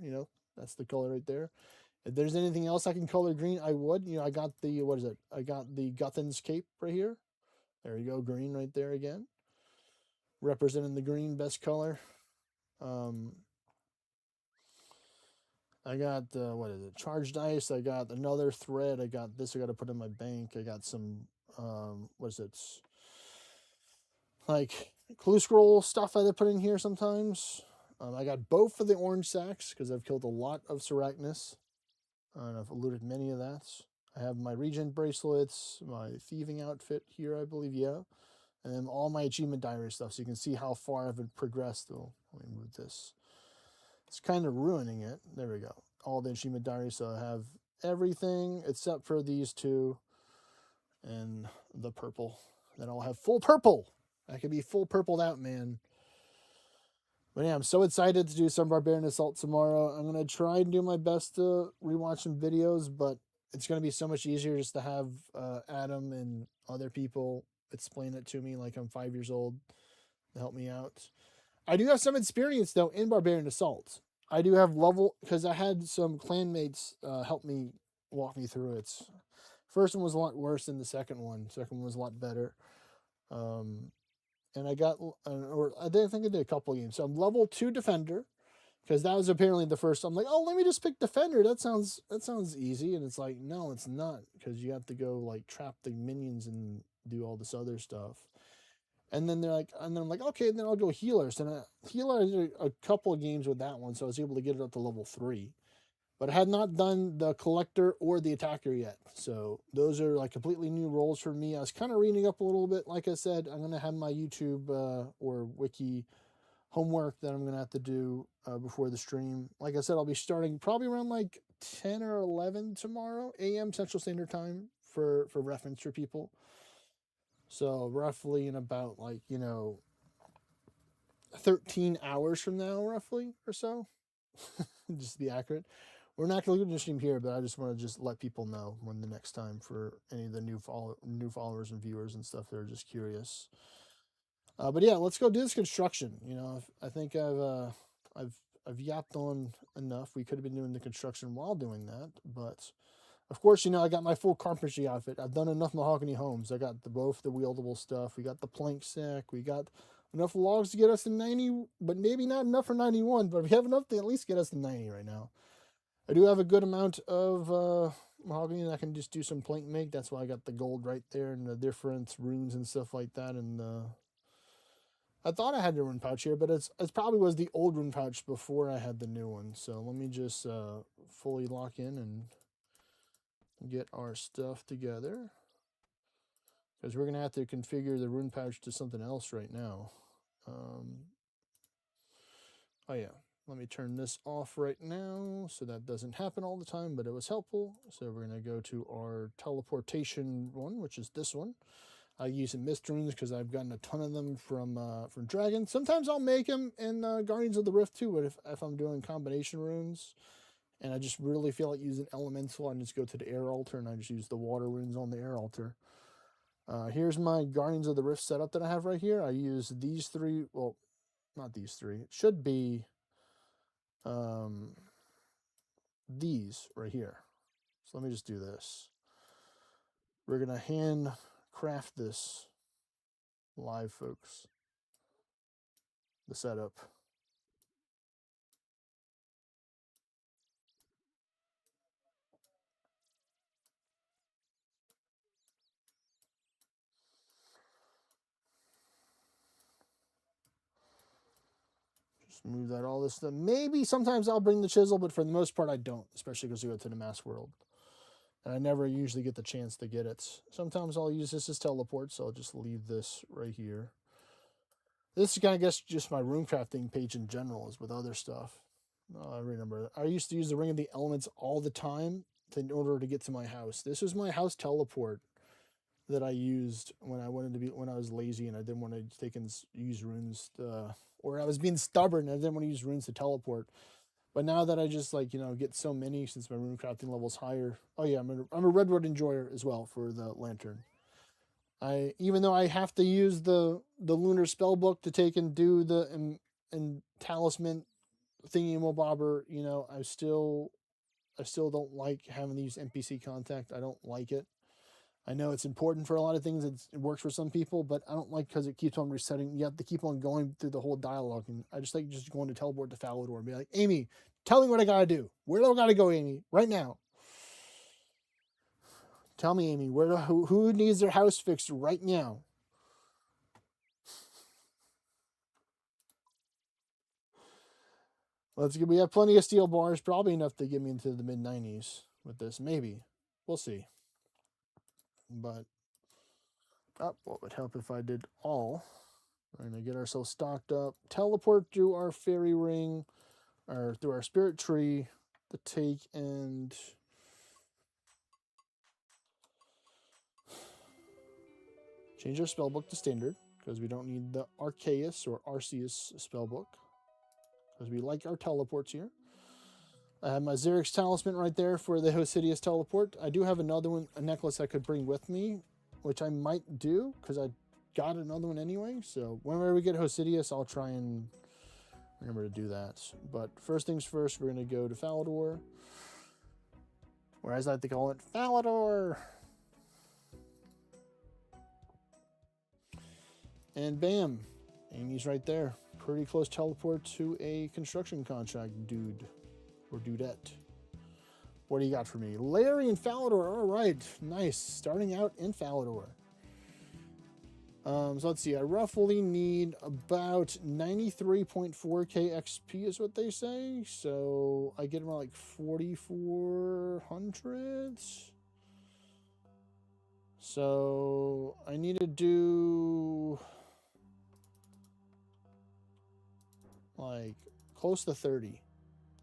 That's the color right there. If there's anything else I can color green, I would. I got the I got the Guthan's cape right here. There you go, green right there again. Representing the green, best color. I got charged ice. I got another thread. I got this. I got to put in my bank. I got some like clue scroll stuff I put in here sometimes. I got both of the orange sacks because I've killed a lot of Seracnus, and I've looted many of that. I have my Regent bracelets, my thieving outfit here, I believe, yeah. And then all my achievement diary stuff, so you can see how far I've progressed. Let me move this. It's kind of ruining it. There we go. All the achievement diary, so I have everything except for these two and the purple. Then I'll have full purple. I could be full purpled out, man. But yeah, I'm so excited to do some Barbarian Assault tomorrow. I'm going to try and do my best to rewatch some videos, but it's going to be so much easier just to have Adam and other people explain it to me like I'm 5 years old to help me out. I do have some experience, though, in Barbarian Assault. I do have because I had some clanmates help me walk me through it. First one was a lot worse than the second one. Second one was a lot better. And I got, or I think I did a couple games. So I'm level 2 Defender. Because that was apparently the first. I'm like, oh, let me just pick defender. That sounds easy. And it's like, no, it's not, because you have to go like trap the minions and do all this other stuff. And then they're like, and then I'm like, okay, then I'll go healer. So healer, I did a couple of games with that one, so I was able to get it up to level 3. But I had not done the collector or the attacker yet. So those are like completely new roles for me. I was kind of reading up a little bit. Like I said, I'm going to have my YouTube or wiki homework that I'm going to have to do before the stream. Like I said, I'll be starting probably around like 10 or 11 tomorrow, a.m. Central Standard Time for reference for people. So roughly in about 13 hours from now, roughly, or so, just to be accurate. We're not going to do the stream here, but I just want to just let people know when the next time for any of the new followers and viewers and stuff that are just curious. But yeah, let's go do this construction. I think I've yapped on enough. We could have been doing the construction while doing that, but of course, I got my full carpentry outfit. I've done enough mahogany homes. I got both the wieldable stuff. We got the plank sack. We got enough logs to get us to 90, but maybe not enough for 91, but we have enough to at least get us to 90 right now. I do have a good amount of mahogany, and I can just do some plank make. That's why I got the gold right there and the different runes and stuff like that. And I thought I had the rune pouch here, but it probably was the old rune pouch before I had the new one. So let me just fully lock in and get our stuff together, because we're going to have to configure the rune pouch to something else right now. Oh yeah, let me turn this off right now so that doesn't happen all the time, but it was helpful. So we're going to go to our teleportation one, which is this one. I use mist runes because I've gotten a ton of them from dragons. Sometimes I'll make them in Guardians of the Rift too, but if I'm doing combination runes and I just really feel like using elemental, I just go to the air altar and I just use the water runes on the air altar. Here's my Guardians of the Rift setup that I have right here. I use these 3, well, not these 3. It should be these right here. So let me just do this. We're going to hand craft this live, folks. The setup. Move that all this stuff. Maybe sometimes I'll bring the chisel, but for the most part I don't, especially because we go to the mass world. And I never usually get the chance to get it. Sometimes I'll use this as teleport, so I'll just leave this right here. This is kind of, I guess, just my room crafting page in general, is with other stuff. I remember I used to use the Ring of the Elements all the time in order to get to my house. This was my house teleport that I used when I was lazy and I didn't want to take and use runes or I was being stubborn and I didn't want to use runes to teleport. But now that I just get so many since my rune crafting level's higher. Oh yeah, I'm a redwood enjoyer as well for the lantern. Even though I have to use the lunar spell book to take and do the and talisman thingy bobber, I still don't like having to use NPC contact. I don't like it. I know it's important for a lot of things. It works for some people, but I don't like because it keeps on resetting. You have to keep on going through the whole dialogue. And I just like just going to teleport to Falador and be like, Amy, tell me what I got to do. Where do I got to go, Amy? Right now. Tell me, Amy, who needs their house fixed right now? We have plenty of steel bars, probably enough to get me into the mid-90s with this. Maybe. We'll see. But what would help if I did all? We're going to get ourselves stocked up, teleport through our fairy ring, or through our spirit tree to take and change our spellbook to standard, because we don't need the Arceus or Arceus spellbook, because we like our teleports here. I have my Xerix talisman right there for the Hosidius teleport. I do have another one, a necklace I could bring with me, which I might do, because I got another one anyway. So whenever we get Hosidius, I'll try and remember to do that. But first things first, we're going to go to Falador. Or as I like to call it, Falador! And bam! Amy's right there. pretty close teleport to a construction contract, dude. Or dudette. What do you got for me? Larry and Falador. All right. Nice. Starting out in Falador. So let's see. I roughly need about 93.4k XP is what they say. So I get around like 4,400. So I need to do like close to 30,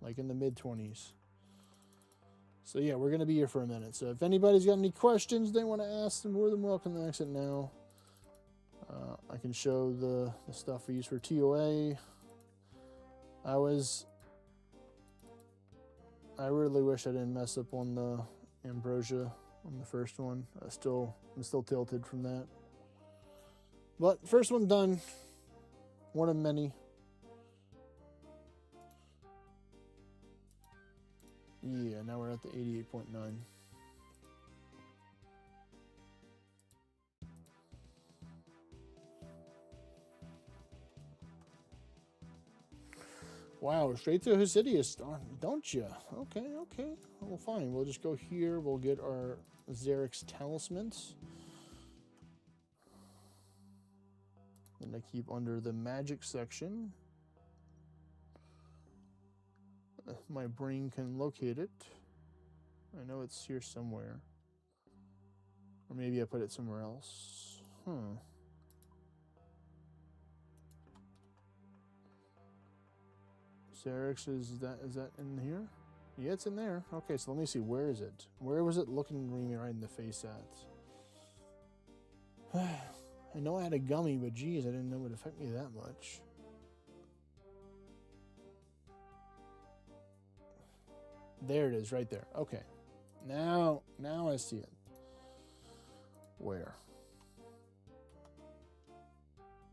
like in the mid 20s. So yeah, we're going to be here for a minute. So if anybody's got any questions they want to ask, they're more than welcome to exit now. I can show the stuff we use for TOA. I really wish I didn't mess up on the Ambrosia on the first one. I'm still tilted from that. But first one done. One of many. Yeah, now we're at the 88.9. Wow, straight to Hesidius, don't you? Okay. Well, fine. We'll just go here. We'll get our Xerix talismans. And I keep under the magic section. My brain can locate it. I know it's here somewhere. Or maybe I put it somewhere else. Xerix, is that in here? Yeah, it's in there. Okay, so let me see. Where is it? Where was it looking me right in the face at? I know I had a gummy, but geez, I didn't know it would affect me that much. There it is, right there. Okay. Now I see it. Where?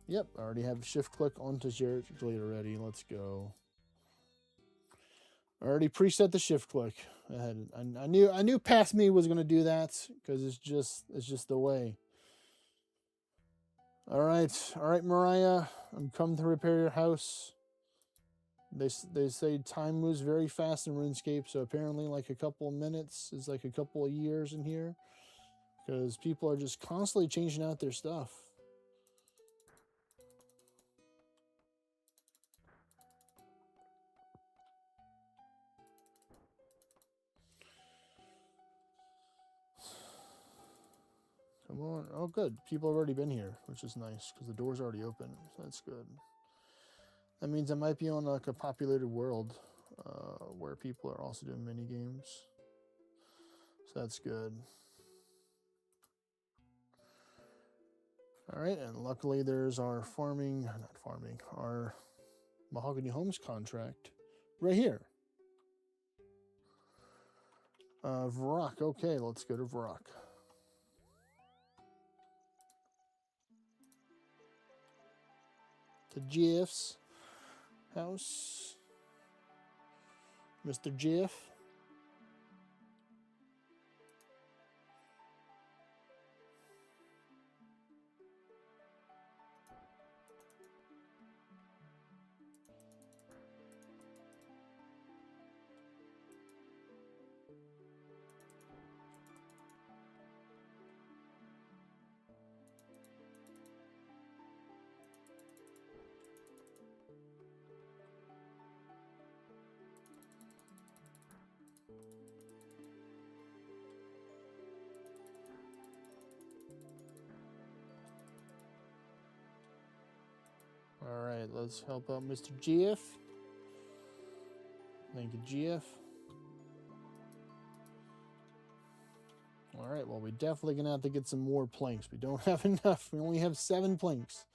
Yep, I already have shift click onto Xerix already. Let's go. I already preset the shift click. I knew past me was gonna do that because it's just the way. All right, Mariah. I'm coming to repair your house. They say time moves very fast in RuneScape, so apparently like a couple of minutes is like a couple of years in here because people are just constantly changing out their stuff. Come on. Oh, good. People have already been here, which is nice because the door's already open. So that's good. That means I might be on like a populated world where people are also doing mini games. So that's good. All right, and luckily there's our our Mahogany Homes contract right here. Vrock. Okay, let's go to Vrock. To Jeff's house. Mr. Jeff. All right, let's help out Mr. Jeff. Thank you, Jeff. All right, well, we're definitely going to have to get some more planks. We don't have enough. We only have 7 planks.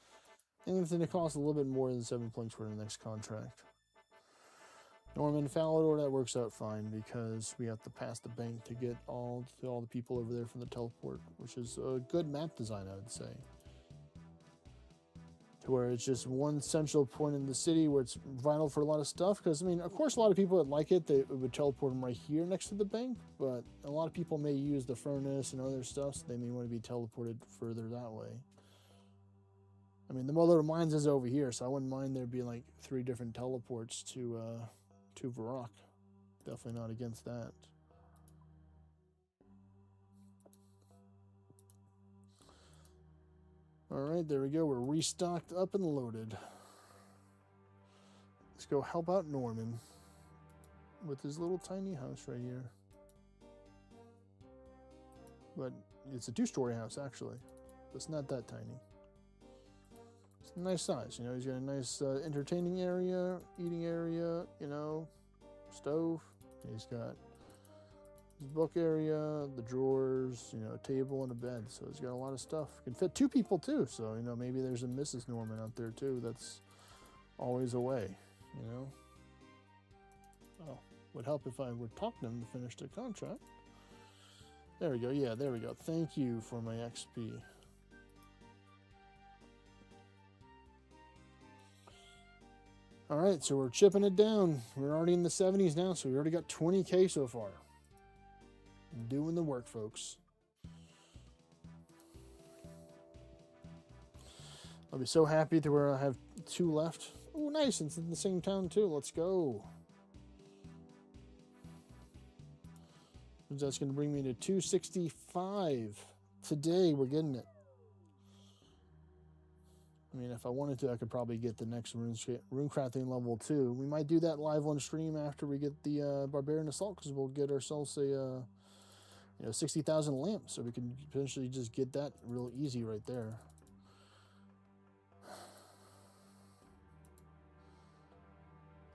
I think it's going to cost a little bit more than 7 planks for the next contract. Norman Falador, that works out fine because we have to pass the bank to get all the people over there from the teleport, which is a good map design, I would say. To where it's just one central point in the city where it's vital for a lot of stuff. Because, I mean, of course, a lot of people would like it. They would teleport them right here next to the bank. But a lot of people may use the furnace and other stuff, so they may want to be teleported further that way. I mean, the mother of mines is over here, so I wouldn't mind there being like 3 different teleports to Varrock. Definitely not against that. All right, there we go. We're restocked up and loaded. Let's go help out Norman with his little tiny house right here. But it's a 2-story house, actually. It's not that tiny. It's a nice size, you know. He's got a nice entertaining area, eating area, you know, stove. He's got his book area, the drawers, you know, a table and a bed. So he's got a lot of stuff. Can fit 2 people too. So, you know, maybe there's a Mrs. Norman out there too. That's always away, you know. Oh, would help if I would talk to him to finish the contract. There we go. Yeah, there we go. Thank you for my XP. All right, so we're chipping it down. We're already in the 70s now, so we already got 20K so far. Doing the work, folks. I'll be so happy to where I have 2 left. Oh, nice. It's in the same town, too. Let's go. That's going to bring me to 265. Today, we're getting it. I mean, if I wanted to, I could probably get the next rune crafting level 2. We might do that live on stream after we get the Barbarian Assault, because we'll get ourselves a, you know, 60,000 lamps, so we can potentially just get that real easy right there.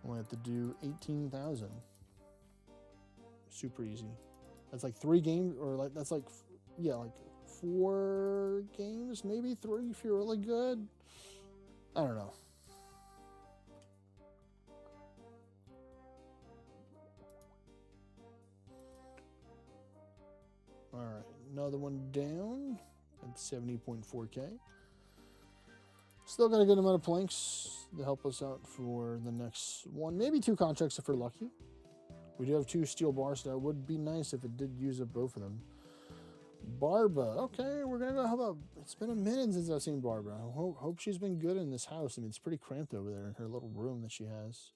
Only have to do 18,000. Super easy. That's like 3 games, or like that's like, yeah, like 4 games, maybe 3 if you're really good. I don't know. All right, another one down at 70.4K. Still got a good amount of planks to help us out for the next 1, maybe 2 contracts if we're lucky. We do have 2 steel bars, so that would be nice if it did use up both of them. Barbara. Okay, we're going to go. How about, it's been a minute since I've seen Barbara. I hope she's been good in this house. I mean, it's pretty cramped over there in her little room that she has.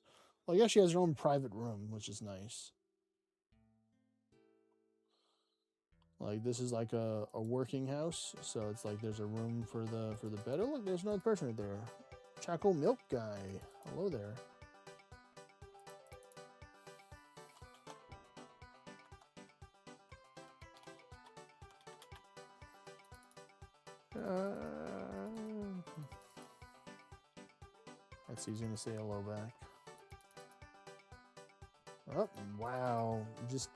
Well, I guess she has her own private room, which is nice. Like, this is like a working house, so it's like there's a room for the bed. Oh, look, there's another person right there. Choco Milk Guy. Hello there. That's easy to say hello back. Oh, wow. Just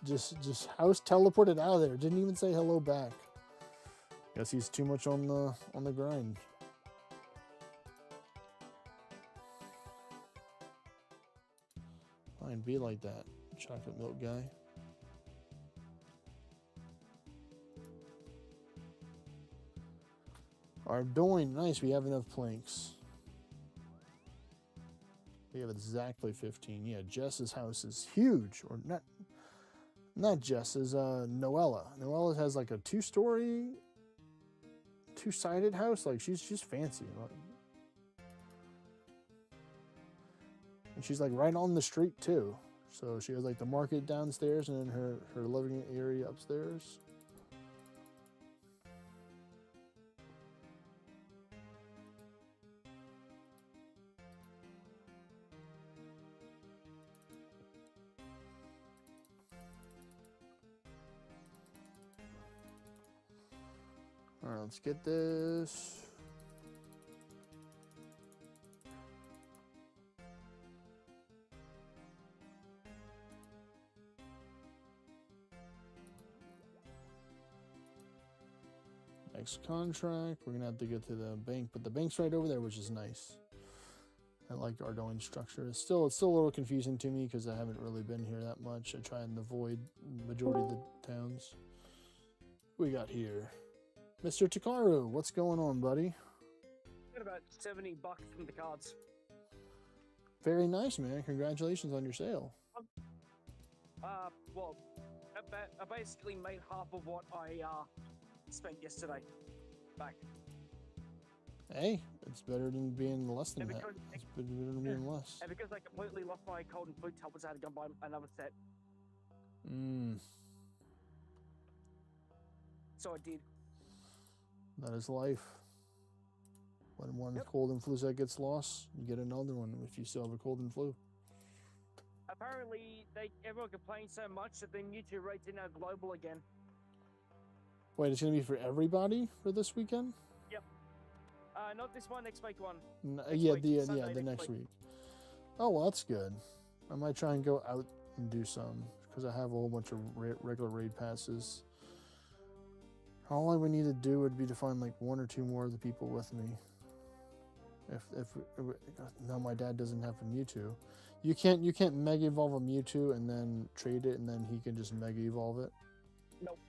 house teleported out of there. Didn't even say hello back. Guess he's too much on the grind. Fine, be like that, chocolate milk guy. Are doing nice. We have enough planks. We have exactly 15. Yeah, Jess's house is huge. Or not Jess's, Noella. Noella has like a 2-story, 2-sided house. Like, she's fancy. Like, and she's like right on the street too. So she has like the market downstairs and then her living area upstairs. All right, let's get this. Next contract, we're gonna have to get to the bank, but the bank's right over there, which is nice. I like our going structure. It's still a little confusing to me because I haven't really been here that much. I try and avoid the majority of the towns. What we got here? Mr. Takaru, what's going on, buddy? Got about $70 from the cards. Very nice, man. Congratulations on your sale. Well, I basically made half of what I spent yesterday back. Hey, it's better than being less than And that. because, It's better than being less. and because I completely lost my cold and flu tablets, I had to go buy another set. Mm, So I did. that is life. When one Yep. cold and flu set gets lost, you get another one if you still have a cold and flu. Apparently, everyone complained so much that the Mewtwo rates are now global again. Wait, it's gonna be for everybody for this weekend? Not this one, next week one. Yeah, week, the Sunday the next next week. week. Oh well, that's good. I might try and go out and do some because I have a whole bunch of regular raid passes. All I would need to do would be to find like one or two more of the people with me. If no, my dad doesn't have a Mewtwo. You can't Mega Evolve a Mewtwo and then trade it and then he can just Mega Evolve it. Nope.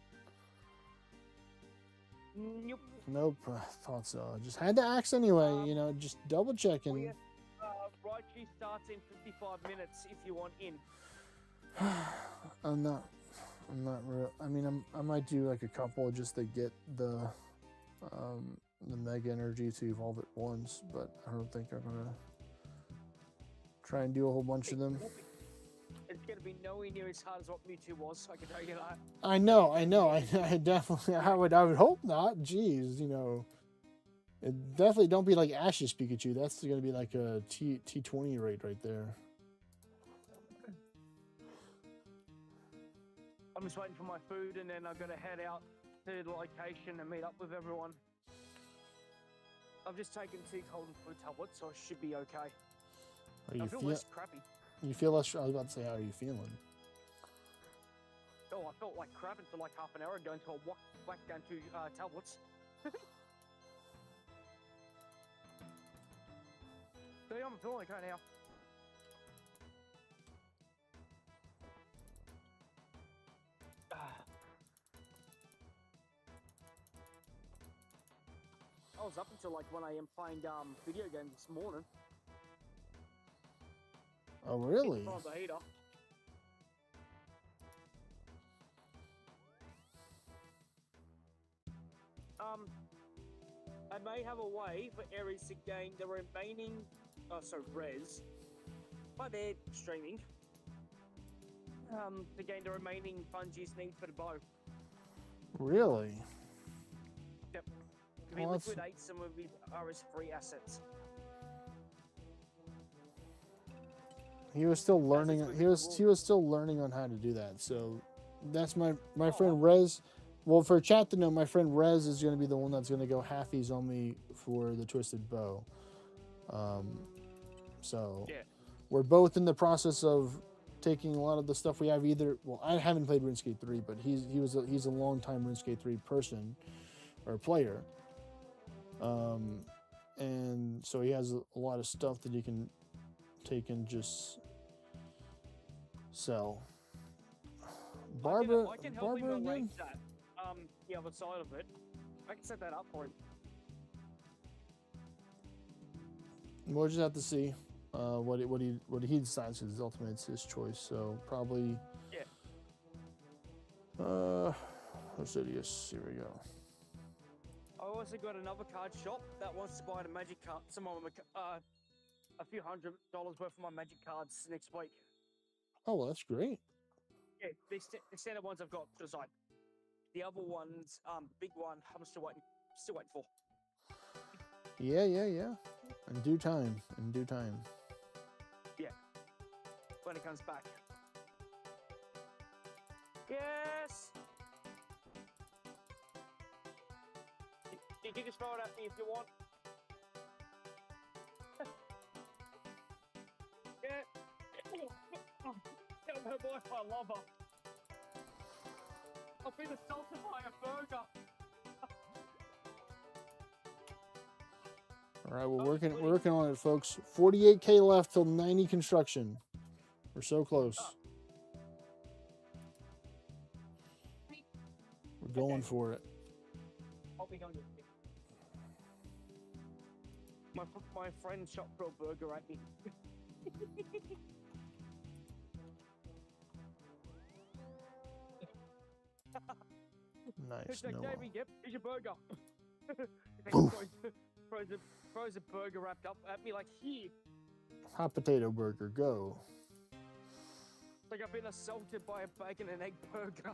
Nope, I thought so. I just had to ask anyway. You know, just double checking. Well, yes, Raichu starts in 55 minutes if you want in. I'm not real. I mean, I might do like a couple just to get the Mega Energy to evolve it once, but I don't think I'm gonna try and do a whole bunch of them. It's going to be nowhere near as hard as what Mewtwo was, I can tell you that. I know. I definitely. I would hope not. Jeez, you know. It definitely don't be like Ash's Pikachu. That's gonna be like a T20 rate right there. I'm just waiting for my food and then I've got to head out to the location and meet up with everyone. I've just taken 2 cold and flu tablets, so I should be okay. Are you I feel less crappy. You feel less? I was about to say, how are you feeling? Oh, I felt like crap until like half an hour ago until I whacked down 2 tablets. So yeah, I'm feeling okay now. I was up until like 1 AM playing video games this morning. Oh, really? In front of the heater. I may have a way for Aries to gain the remaining, res, but they're streaming. To gain the remaining fungies need for the bow. Really? Yep. We Well, that's- liquidate some of the RS3 assets. He was still learning. it's He was still learning on how to do that. So that's my friend Rez. Well, for chat to know, my friend Rez is going to be the one that's going to go halfies on me for the Twisted Bow. So Yeah. we're both in the process of taking a lot of the stuff we have. Either, well, I haven't played RuneScape 3, but he's a long time RuneScape 3 person or player. And so he has a lot of stuff that he can take and just sell. Barbara, I can help Barbara him again? arrange that. The other side of it. I can set that up for him. We'll just have to see what he decides. Because ultimately it's his choice. So probably. Yeah. Osidious. Here we go. I also got another card shop that wants to buy the magic card, a few $100 worth of my magic cards next week. Oh well, that's great. Yeah, the standard ones I've got to the side. The other ones, big one, I'm still waiting for. Yeah. In due time. Yeah. When it comes back. Yes! You can just throw it at me if you want. Yeah. Tell her boy I love her. I've been assaulted by a burger. All right, we're working on it, folks. 48K left till 90 construction. We're so close. We're going for it. I'll be hungry. My friend shot for a burger at me. Nice. It's like, Noah. Davey, yep, here's your burger. Boom. Throw throws a burger wrapped up at me like, here. Hot potato burger, go. It's like I've been assaulted by a bacon and egg burger.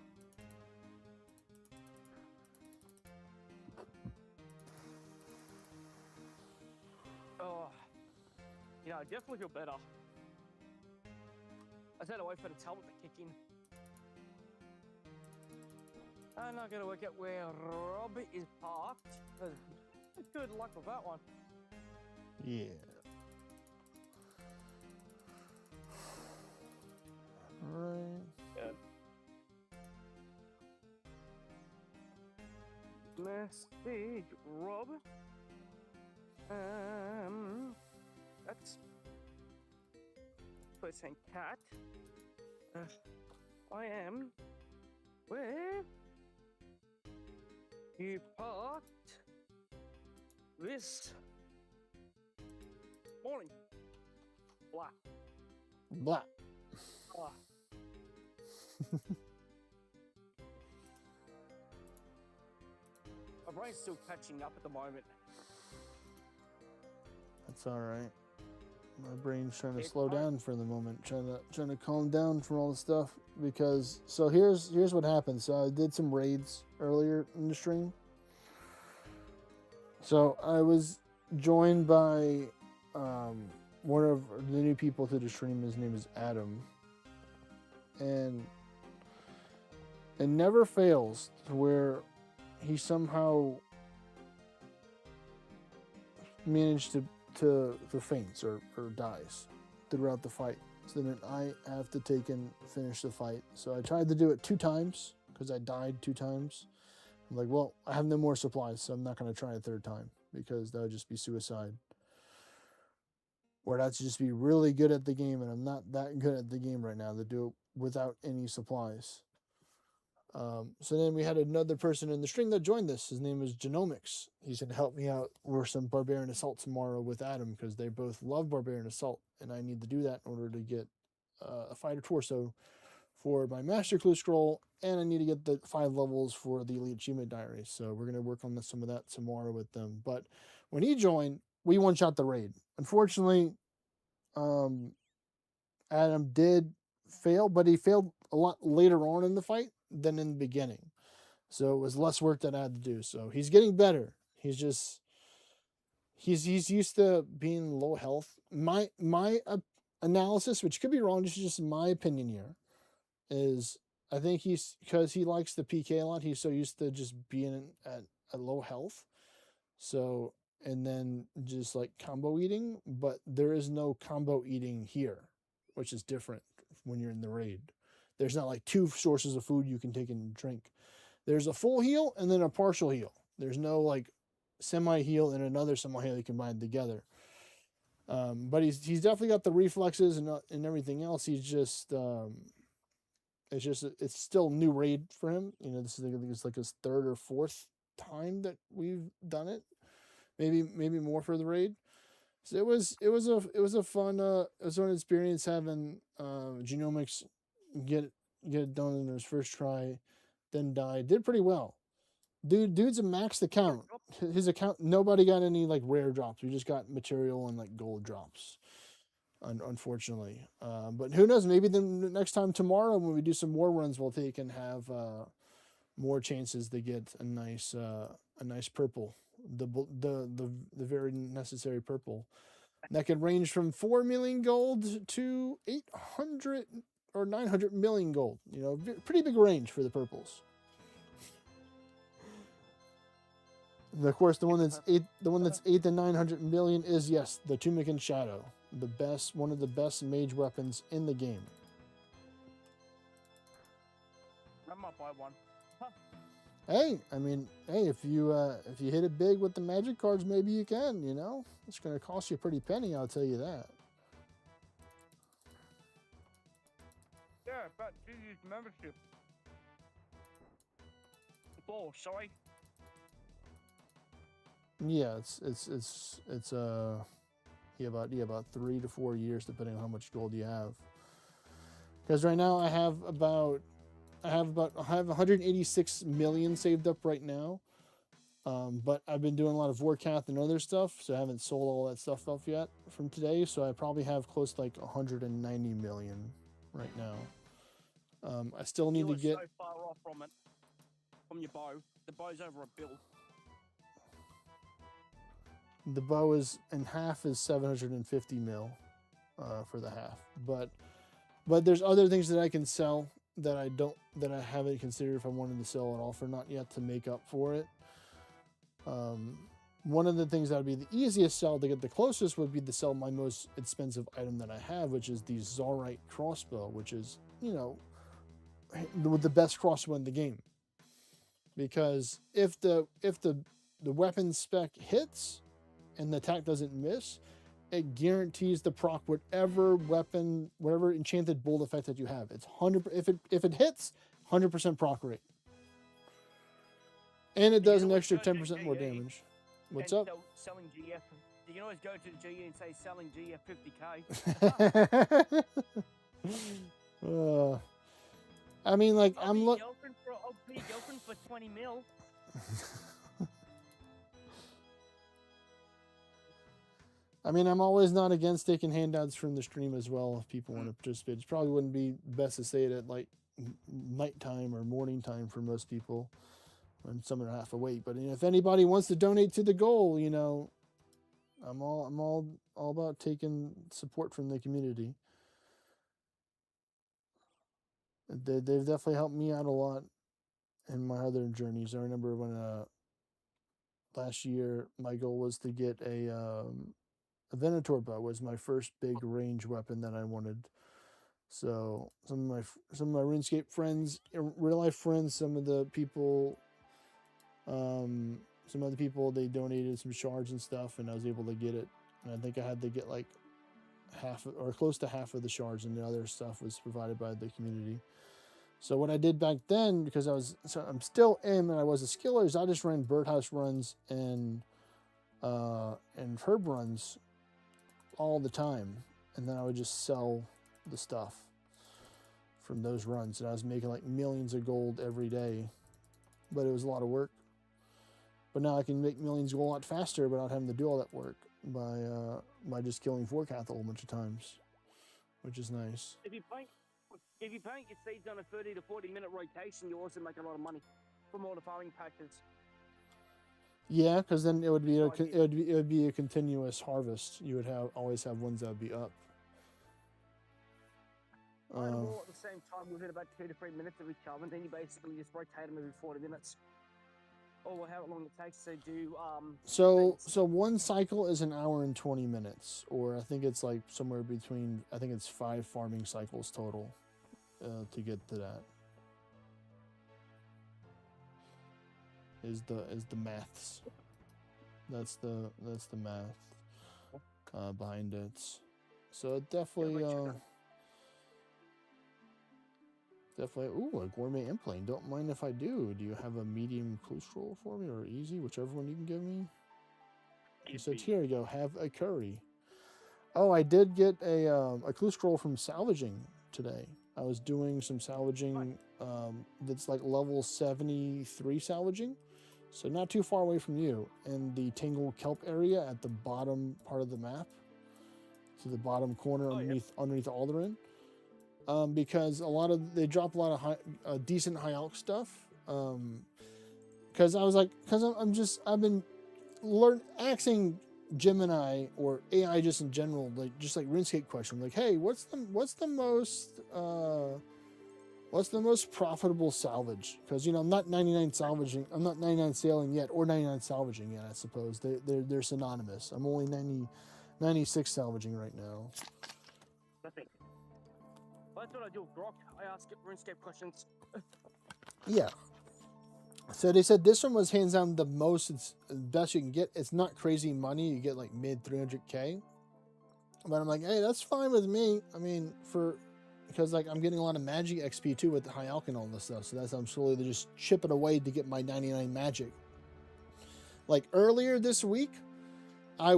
Oh, you know, I definitely feel better. I just had to wait for the tablet to kick in. And I gotta work out where Rob is parked. Good luck with that one. Yeah. Right. Message Rob. That's first saying cat. I am where you parked this morning. Blah. Blah. Blah. My brain's still catching up at the moment. That's all right. My brain's trying to It's slow hard. down for the moment, trying to calm down from all the stuff. Because so here's what happened. So I did some raids earlier in the stream. So I was joined by one of the new people to the stream. His name is Adam, and it never fails to where he somehow managed to faints or dies throughout the fight. So then I have to take and finish the fight. So I tried to do it 2 times because I died 2 times. I'm like, well, I have no more supplies, so I'm not going to try a 3rd time because that would just be suicide. Or that's just be really good at the game, and I'm not that good at the game right now to do it without any supplies. So then we had another person in the stream that joined us. His name is Genomics. He's going to help me out with some Barbarian Assault tomorrow with Adam because they both love Barbarian Assault, and I need to do that in order to get a fighter torso for my Master Clue Scroll, and I need to get the 5 levels for the Elite Achievement Diary. So we're going to work on some of that tomorrow with them. But when he joined, we one-shot the raid. Unfortunately, Adam did fail, but he failed a lot later on in the fight than in the beginning. So it was less work that I had to do. So he's getting better. He's used to being low health. My analysis, which could be wrong, this is just my opinion here, is I think he's because he likes the PK a lot. He's so used to just being at low health. So and then just like combo eating, but there is no combo eating here, which is different when you're in the raid. There's not like 2 sources of food you can take and drink. There's a full heal and then a partial heal. There's no like semi-heal and another semi-heal combined together. But he's definitely got the reflexes and everything else. He's just it's still new raid for him. You know, this is it's like his 3rd or 4th time that we've done it. Maybe more for the raid. So it was a fun experience having Genomics get it done in his first try, then die. Did pretty well. Dude's a maxed account. His account, nobody got any like rare drops. We just got material and like gold drops, unfortunately. But who knows? Maybe then next time tomorrow when we do some more runs, we'll take and have more chances to get a nice purple, the very necessary purple. That could range from 4 million gold to 800 or 900 million gold. You know, pretty big range for the purples. And of course, the one that's 8 to 900 million is, yes, the Tunic and Shadow, one of the best mage weapons in the game. I might buy one. Hey, I mean, if you hit it big with the magic cards, maybe you can. You know, it's going to cost you a pretty penny, I'll tell you that. Yeah, but use membership. Oh, sorry. Yeah, it's about 3 to 4 years depending on how much gold you have. Because right now I have 186 million saved up right now, But I've been doing a lot of Warcath and other stuff, so I haven't sold all that stuff off yet from today. So I probably have close to like 190 million right now. I still need to You are get. so far off from it. From your bow. The bow's over a bill. The bow is in half is 750 mil for the half, but there's other things that I can sell that I haven't considered if I wanted to sell at all for not yet to make up for it. One of the things that would be the easiest sell to get the closest would be to sell my most expensive item that I have, which is the Zarite crossbow, which is, you know, the best crossbow in the game. Because if the weapon spec hits and the attack doesn't miss, it guarantees to proc whatever weapon, whatever enchanted bolt effect that you have. It's 100. If it hits, 100% proc rate, and it does an extra 10% more damage. What's up? Selling GF. You can always go to the GE and say selling GF 50k. I mean, like I'll be your girlfriend for 20 mil. I mean, I'm always not against taking handouts from the stream as well if people want to participate. It probably wouldn't be best to say it at like nighttime or morning time for most people when some are half awake. But if anybody wants to donate to the goal, you know, I'm all about taking support from the community. They've definitely helped me out a lot in my other journeys. I remember when last year my goal was to get a Venator bow was my first big range weapon that I wanted. So some of my RuneScape friends, real life friends, some other people, they donated some shards and stuff, and I was able to get it. And I think I had to get like half or close to half of the shards, and the other stuff was provided by the community. So what I did back then, because I'm still in and I was a skiller, is I just ran birdhouse runs and herb runs all the time, and then I would just sell the stuff from those runs, and I was making like millions of gold every day, but it was a lot of work. But now I can make millions go a lot faster without having to do all that work by just killing Vorkath a whole bunch of times, which is nice. If you paint your seeds on a 30 to 40 minute rotation, you also make a lot of money from all the farming patches. Yeah, because then it would be a continuous harvest. You would always have ones that would be up. All at the same time, we'll hit about 2 to 3 minutes of each other, and then you basically just rotate them every 40 minutes. Or how long it takes to do. So one cycle is an hour and 20 minutes, or I think it's like somewhere between. I think it's 5 farming cycles total to get to that. Is the maths. That's the math behind it. So it definitely ooh, a gourmet implant. Don't mind if I do. Do you have a medium clue scroll for me or easy, whichever one you can give me? He said, here you go, have a curry. Oh, I did get a clue scroll from salvaging today. I was doing some salvaging that's like level 73 salvaging. So not too far away from you, in the Tangled Kelp area at the bottom part of the map, to the bottom corner underneath Alderan, because they drop a lot of decent high elk stuff. Because I've been asking Gemini or AI just in general, like RuneScape question, like, hey, what's the most profitable salvage? Because I'm not 99 salvaging. I'm not 99 sailing yet, or 99 salvaging yet. I suppose they're synonymous. I'm only 96 salvaging right now. Nothing. Well, that's what I do with Grok. I ask RuneScape questions. Yeah. So they said this one was hands down the best you can get. It's not crazy money. You get like mid 300k. But I'm like, hey, that's fine with me. I mean, because like I'm getting a lot of magic XP too with the high alch and all this stuff. So I'm slowly just chipping away to get my 99 magic. Like earlier this week, I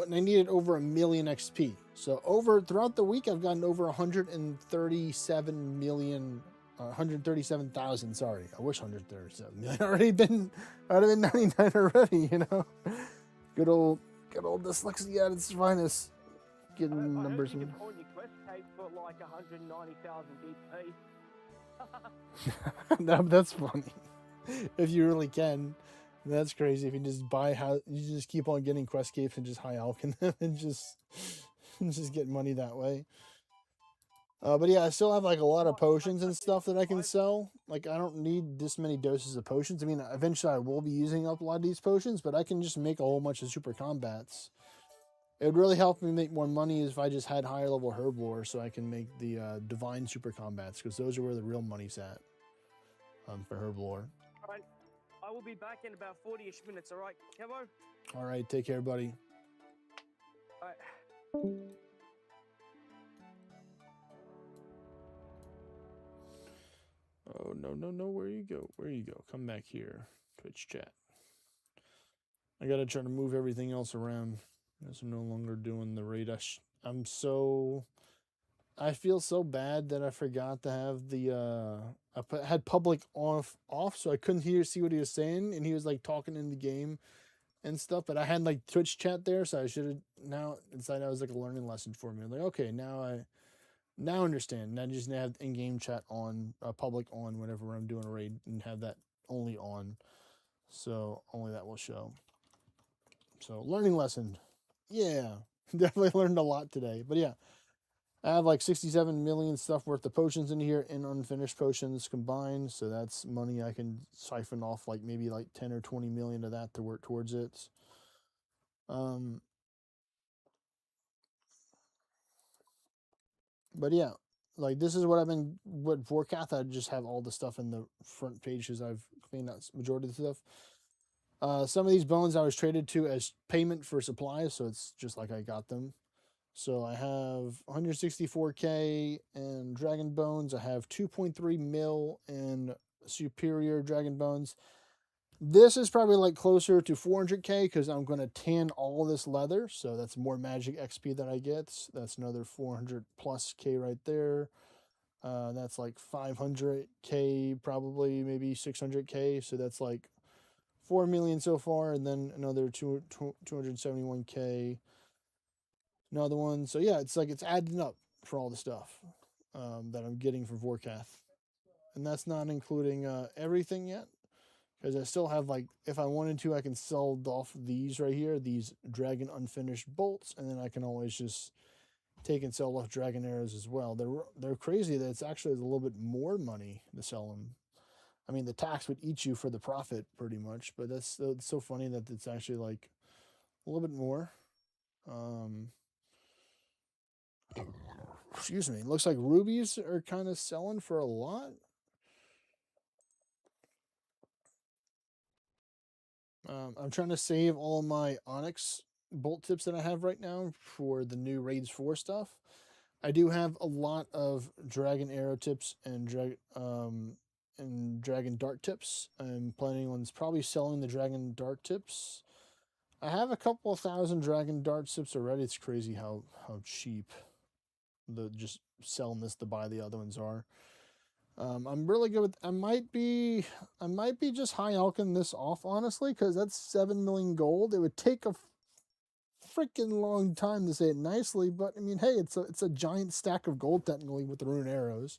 needed over 1 million XP. So throughout the week, I've gotten over 137 million 137,000. Sorry, I wish 137. I'd already been, I'd have been 99 already. You know, good old dyslexia at its finest. Getting I heard numbers. you can pawn your quest case for like 190,000 DP. No, that's funny. If you really can, that's crazy. If you just buy you just keep on getting quest capes and just high alchemy them and just get money that way. But yeah, I still have like a lot of potions and stuff that I can sell. Like I don't need this many doses of potions. I mean, eventually I will be using up a lot of these potions, but I can just make a whole bunch of super combats. It would really help me make more money if I just had higher level herb lore, so I can make the divine super combats, because those are where the real money's at. For herb lore. Alright, I will be back in about 40-ish minutes, alright, Kevo? All right, take care, buddy. Alright. Oh, no, where you go? Come back here, Twitch chat. I gotta try to move everything else around, because I'm no longer doing the raid. I feel so bad that I forgot to have the, had public off, so I couldn't see what he was saying, and he was like talking in the game and stuff, but I had like Twitch chat there, so I should have, now inside that was like a learning lesson for me. I'm like, okay, now I understand. And I just have in-game chat on, public on whenever I'm doing a raid, and have that only on, so only that will show. So learning lesson, yeah, definitely learned a lot today. But yeah, I have like 67 million stuff worth of potions in here, and unfinished potions combined, so that's money I can siphon off, like maybe like 10 or 20 million of that to work towards it. But yeah, like this is what Vorkath, I just have all the stuff in the front page because I've cleaned out majority of the stuff. Some of these bones I was traded to as payment for supplies, so it's just like I got them. So I have 164k and dragon bones. I have 2.3 mil and superior dragon bones. This is probably like closer to 400k because I'm going to tan all this leather. So that's more magic XP that I get. That's another 400 plus k right there. That's like 500k, probably maybe 600k. So that's like 4 million so far. And then another 271k. Another one. So yeah, it's like it's adding up for all the stuff that I'm getting from Vorkath. And that's not including everything yet. Because I still have, like, if I wanted to, I can sell off these right here, these dragon unfinished bolts, and then I can always just take and sell off dragon arrows as well. They're crazy that it's actually a little bit more money to sell them. I mean, the tax would eat you for the profit pretty much, but it's so funny that it's actually like a little bit more. Excuse me. Looks like rubies are kind of selling for a lot. I'm trying to save all my onyx bolt tips that I have right now for the new Raids 4 stuff. I do have a lot of dragon arrow tips and dragon dart tips. I'm planning on probably selling the dragon dart tips. I have a couple of thousand dragon dart tips already. It's crazy how cheap the just selling this to buy the other ones are. I'm really good with. I might be just high alching this off, honestly, because that's 7 million gold. It would take a freaking long time to say it nicely, but I mean, hey, it's a giant stack of gold technically with the rune arrows.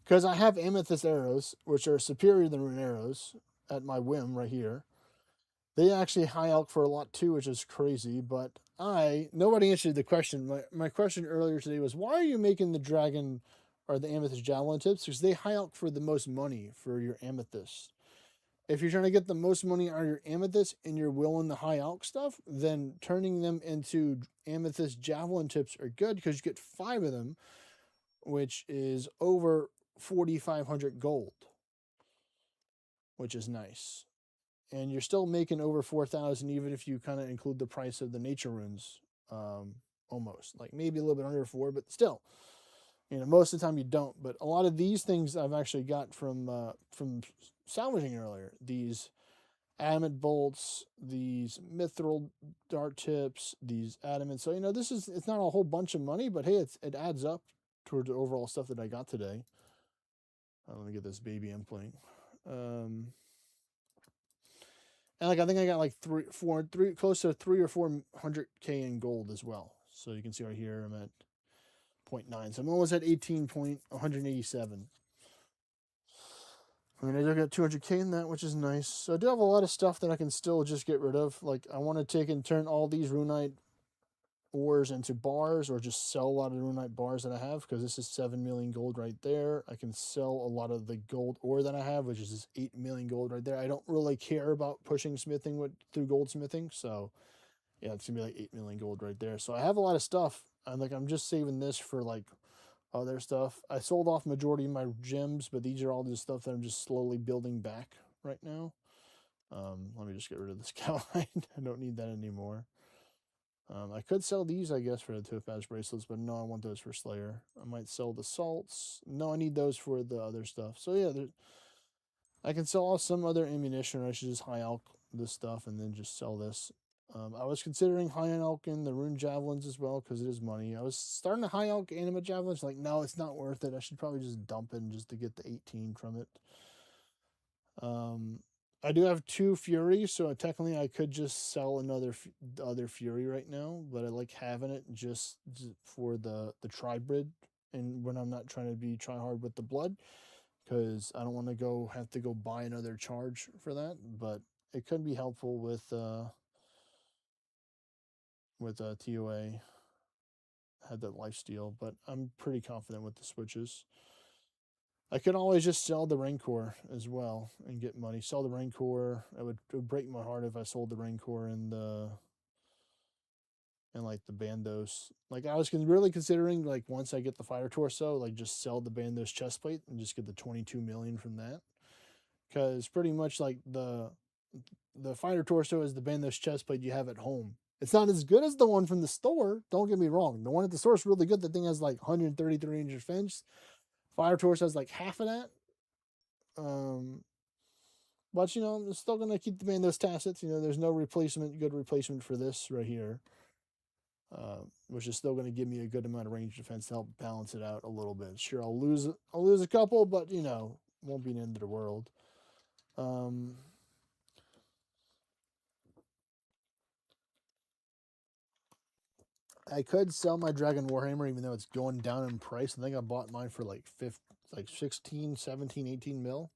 Because I have amethyst arrows, which are superior than rune arrows at my whim right here. They actually high alch for a lot too, which is crazy. But nobody answered the question. My question earlier today was, why are you making the dragon or the amethyst javelin tips? Because they high alch for the most money for your amethyst. If you're trying to get the most money out of your amethyst and you're willing to high alch stuff, then turning them into amethyst javelin tips are good because you get 5 of them, which is over 4,500 gold, which is nice. And you're still making over 4,000 even if you kind of include the price of the nature runes, almost. Like maybe a little bit under 4, but still. You know, most of the time you don't. But a lot of these things I've actually got from salvaging earlier. These adamant bolts, these mithril dart tips, these adamant. So, you know, it's not a whole bunch of money, but hey, it adds up towards the overall stuff that I got today. Let me get this baby implant. And like I think I got like close to 3 or 400K in gold as well. So you can see right here I'm at 0.9. So I'm almost at 18.187. I mean, I do got 200K in that, which is nice. So I do have a lot of stuff that I can still just get rid of. Like I want to take and turn all these runite ores into bars, or just sell a lot of the runite bars that I have, because this is 7 million gold right there. I can sell a lot of the gold ore that I have, which is this 8 million gold right there. I don't really care about pushing smithing through goldsmithing, so yeah, it's gonna be like 8 million gold right there. So I have a lot of stuff. I'm just saving this for like other stuff. I sold off majority of my gems, but these are all just stuff that I'm just slowly building back right now. Let me just get rid of this cowhide. I don't need that anymore. I could sell these, I guess, for the topaz bracelets, but no, I want those for Slayer. I might sell the salts. No, I need those for the other stuff. So yeah, I can sell off some other ammunition, or I should just high alch this stuff and then just sell this. I was considering high alching the rune javelins as well, because it is money. I was starting to high alch anima javelins, like, no, it's not worth it. I should probably just dump it just to get the 18 from it. I do have 2 Fury, so technically I could just sell other Fury right now, but I like having it just for the tribrid, and when I'm not trying to be try hard with the blood, because I don't want to have to go buy another charge for that. But it could be helpful with TOA. Had that lifesteal, but I'm pretty confident with the switches. I could always just sell the Rancor as well and get money. Sell the Rancor. It would break my heart if I sold the Rancor and like the Bandos. Like I was really considering, like, once I get the Fire Torso, like just sell the Bandos chestplate and just get the 22 million from that. Because pretty much like the Fighter Torso is the Bandos chestplate you have at home. It's not as good as the one from the store. Don't get me wrong. The one at the store is really good. The thing has like 133 inch defense. Fire Torso has like half of that. But I'm still gonna keep the Bandos tacits. There's no good replacement for this right here. Which is still gonna give me a good amount of range defense to help balance it out a little bit. Sure, I'll lose a couple, but won't be the end of the world. I could sell my Dragon Warhammer, even though it's going down in price. I think I bought mine for like 16, 17, 18 mil.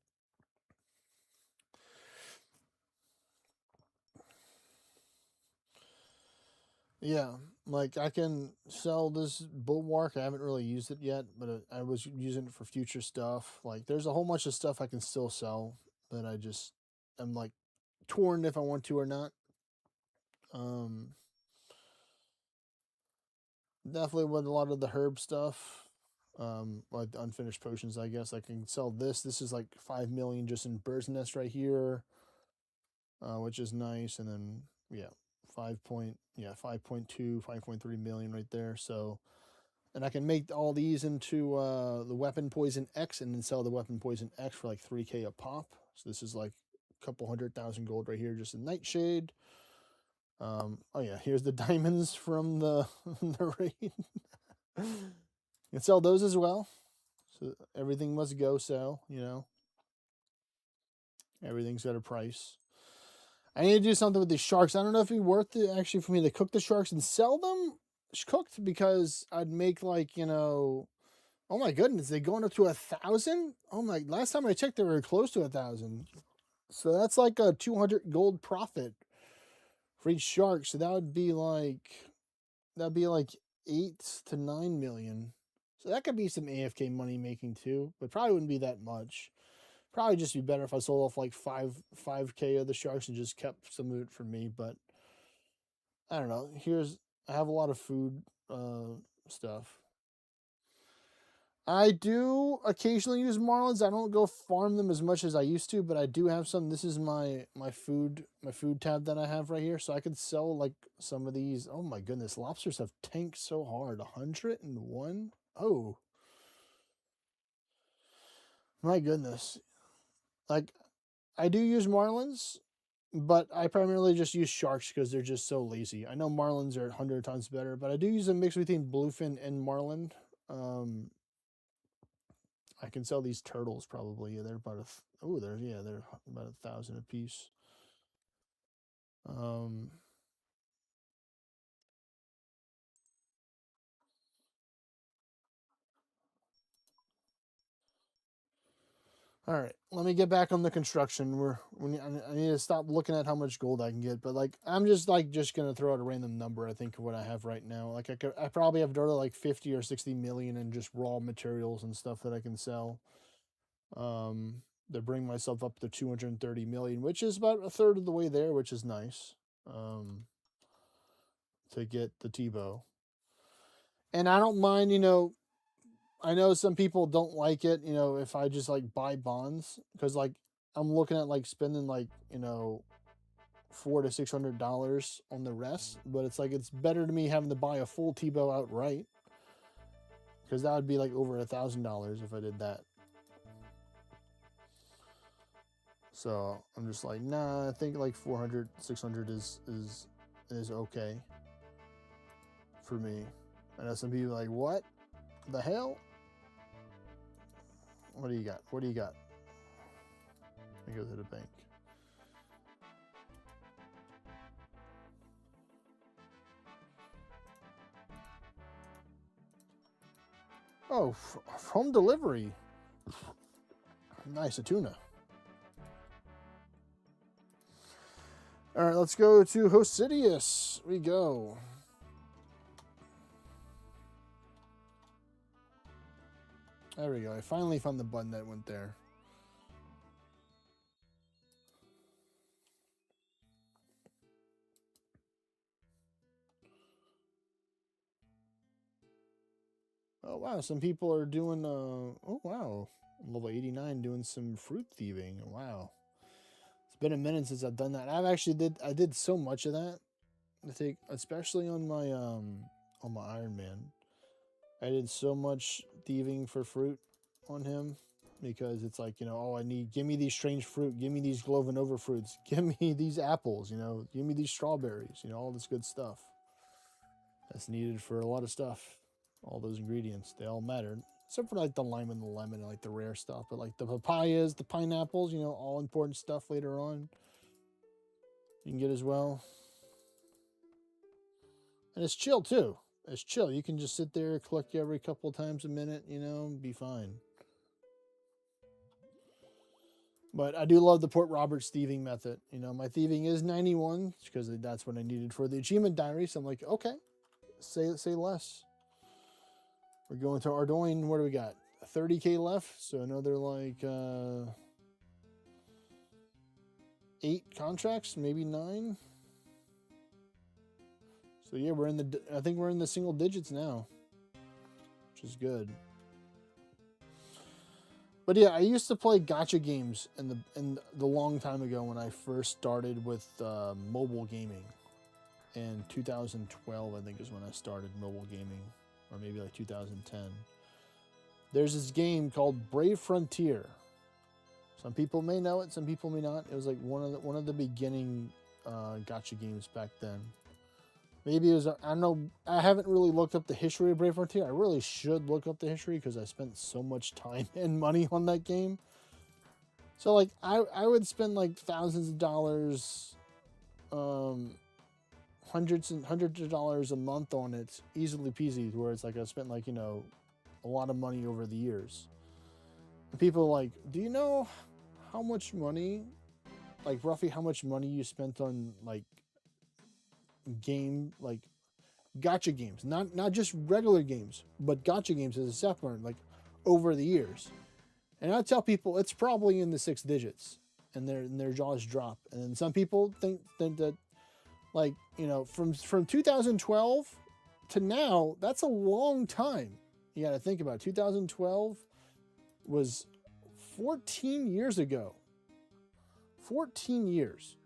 Yeah, like I can sell this Bulwark. I haven't really used it yet, but I was using it for future stuff. Like there's a whole bunch of stuff I can still sell that I'm like torn if I want to or not. Definitely with a lot of the herb stuff. Like the unfinished potions, I guess I can sell this. This is like 5 million just in Bird's Nest right here, which is nice. And then yeah, 5.2, 5.3 million right there. So, and I can make all these into the Weapon Poison X, and then sell the Weapon Poison X for like 3K a pop. So this is like a couple 100,000 gold right here, just in Nightshade. Oh yeah, here's the diamonds from the raid. You can sell those as well. So everything must go sell, Everything's got a price. I need to do something with these sharks. I don't know if it'd be worth it actually for me to cook the sharks and sell them cooked, because I'd make like, oh my goodness, they going up to 1,000? Oh my, last time I checked, they were close to 1,000. So that's like a 200 gold profit for each shark. So that'd be like 8 to 9 million. So that could be some AFK money making too, but probably wouldn't be that much. Probably just be better if I sold off like 5K of the sharks and just kept some of it for me. But I don't know. I have a lot of food stuff. I do occasionally use marlins. I don't go farm them as much as I used to, but I do have some. This is my food tab that I have right here. So I could sell like some of these. Oh my goodness, lobsters have tanked so hard. 101. Oh my goodness. Like I do use marlins, but I primarily just use sharks because they're just so lazy. I know marlins are 100 times better, but I do use a mix between bluefin and marlin. I can sell these turtles probably. Yeah, they're about they're about 1,000 a piece. All right, let me get back on the construction. I need to stop looking at how much gold I can get, but like I'm just gonna throw out a random number. I think of what I have right now. Like I probably have like 50 or 60 million in just raw materials and stuff that I can sell. To bring myself up to 230 million, which is about a third of the way there, which is nice. To get the Tbow, and I don't mind, I know some people don't like it, if I just like buy bonds, because like I'm looking at like spending like, $400 to $600 on the rest, but it's like it's better to me having to buy a full Tbow outright, because that would be like over $1,000 if I did that. So I'm just like, nah, I think like 400, 600 is okay for me. I know some people are like, what the hell? What do you got? What do you got? Let me go to the bank. Oh, home delivery. Nice, a tuna. All right, let's go to Hosidius. We go. There we go. I finally found the button that went there. Oh, wow. Some people are doing, oh, wow. Level 89 doing some fruit thieving. Wow. It's been a minute since I've done that. I did so much of that. I think, especially on my Iron Man. I did so much thieving for fruit on him, because it's like, give me these strange fruit, give me these Glovinova fruits, give me these apples, give me these strawberries, all this good stuff that's needed for a lot of stuff. All those ingredients, they all matter, except for like the lime and the lemon and like the rare stuff. But like the papayas, the pineapples, all important stuff later on, you can get as well. And it's chill too. It's chill. You can just sit there, collect every couple of times a minute, be fine. But I do love the Port Roberts thieving method. My thieving is 91 because that's what I needed for the achievement diary. So I'm like, okay, say less. We're going to Ardoin. What do we got? 30K left. So another like 8 contracts, maybe 9. So yeah, I think we're in the single digits now, which is good. But yeah, I used to play gacha games in the long time ago when I first started with mobile gaming. In 2012, I think is when I started mobile gaming, or maybe like 2010. There's this game called Brave Frontier. Some people may know it, some people may not. It was like one of the beginning gacha games back then. Maybe it was, I don't know, I haven't really looked up the history of Brave Frontier. I really should look up the history because I spent so much time and money on that game. So like, I would spend like thousands of dollars, hundreds of dollars a month on it, easily peasy, where it's like I spent like, a lot of money over the years. And people are like, do you know how much money, like roughly how much money you spent on like gacha games, not just regular games, but gacha games as a separate, like over the years? And I tell people it's probably in the 6 digits, and their jaws drop. And then some people think that, like, from 2012 to now, that's a long time. You got to think about it. 2012 was 14 years ago. 14 years.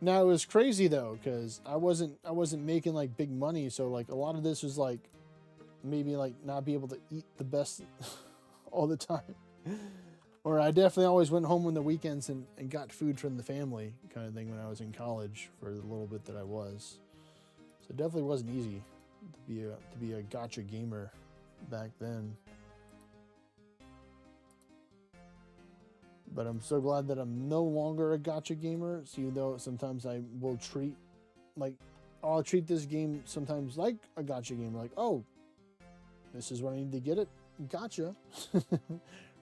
Now it was crazy though, because I wasn't making like big money, so like a lot of this was like maybe like not be able to eat the best all the time. Or I definitely always went home on the weekends and got food from the family kind of thing when I was in college for the little bit that I was. So it definitely wasn't easy. to be a gotcha gamer back then. But I'm so glad that I'm no longer a gotcha gamer. So even though sometimes I will treat I'll treat this game sometimes like a gotcha game. Like, oh, this is what I need to get it. Gotcha.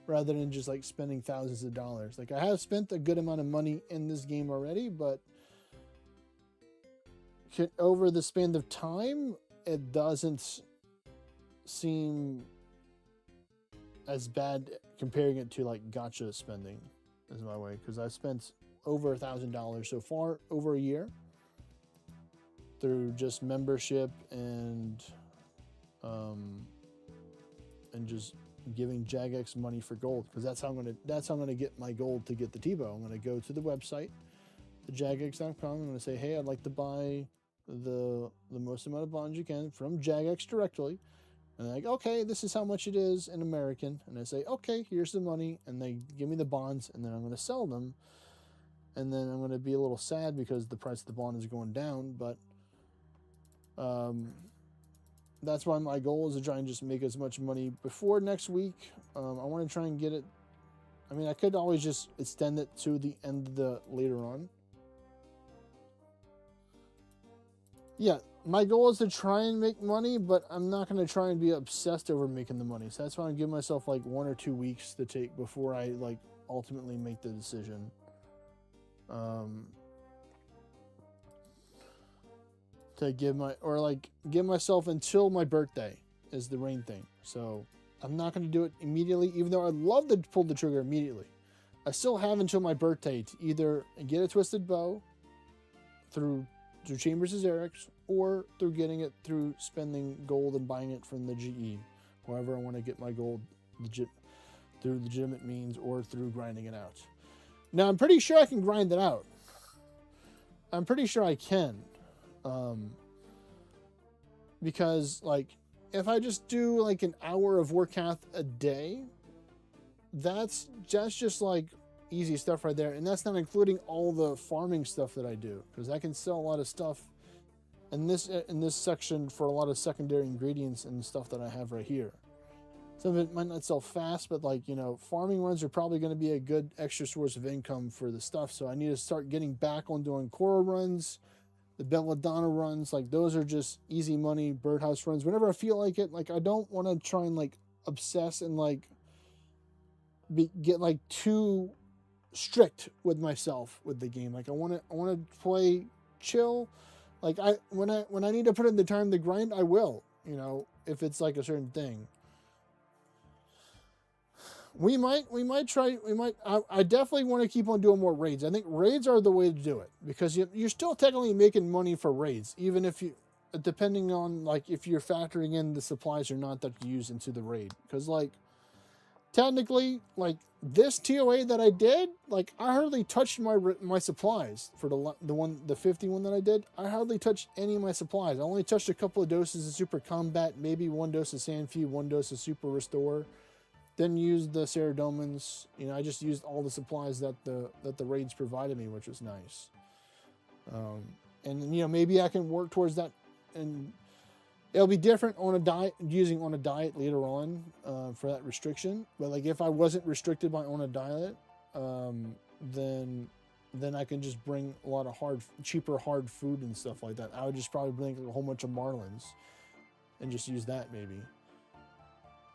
Rather than just like spending thousands of dollars. Like I have spent a good amount of money in this game already, but over the span of time, it doesn't seem as bad comparing it to like gotcha spending is my way, because I've spent over $1,000 so far over a year through just membership and just giving Jagex money for gold, because that's how I'm gonna get my gold to get the Tbow. I'm gonna go to the website, the jagex.com. I'm gonna say, hey, I'd like to buy the most amount of bonds you can from Jagex directly. And they're like, okay, this is how much it is in American. And I say, okay, here's the money. And they give me the bonds, and then I'm going to sell them. And then I'm going to be a little sad because the price of the bond is going down. But that's why my goal is to try and just make as much money before next week. I want to try and get it. I mean, I could always just extend it to the end of the later on. Yeah, my goal is to try and make money, but I'm not going to try and be obsessed over making the money. So that's why I'm giving myself like 1 or 2 weeks to take before I like ultimately make the decision. To give myself until my birthday is the rain thing. So I'm not going to do it immediately, even though I'd love to pull the trigger immediately. I still have until my birthday to either get a twisted bow through Chambers' Eric's, or through getting it through spending gold and buying it from the GE. However I want to get my gold through legitimate means or through grinding it out. Now, I'm pretty sure I can grind it out. I'm pretty sure I can. Because, like, if I just do, like, an hour of Warcraft a day, that's just, like, easy stuff right there, and that's not including all the farming stuff that I do, because I can sell a lot of stuff in this section for a lot of secondary ingredients and stuff that I have right here. Some of it might not sell fast, but like, you know, farming runs are probably going to be a good extra source of income for the stuff. So I need to start getting back on doing Cora runs, the Belladonna runs. Like, those are just easy money birdhouse runs whenever I feel like it. Like, I don't want to try and like obsess and like get like too strict with myself with the game. Like, I want to play chill. Like, when I need to put in the time to grind, I will, you know, if it's like a certain thing. I definitely want to keep on doing more raids. I think raids are the way to do it, because you're still technically making money for raids, even if depending on like if you're factoring in the supplies or not that you use into the raid. Because like, technically, like this TOA that I did, like I hardly touched my supplies for the 51 that I did. I hardly touched any of my supplies. I only touched a couple of doses of Super Combat, maybe 1 dose of Sandfeed, 1 dose of Super Restore. Didn't use the Ceradomans. You know, I just used all the supplies that the raids provided me, which was nice. And you know, maybe I can work towards that, and it'll be different on a diet, using on a diet later on for that restriction. But like, if I wasn't restricted by on a diet, then I can just bring a lot of cheaper hard food and stuff like that. I would just probably bring a whole bunch of Marlins and just use that maybe.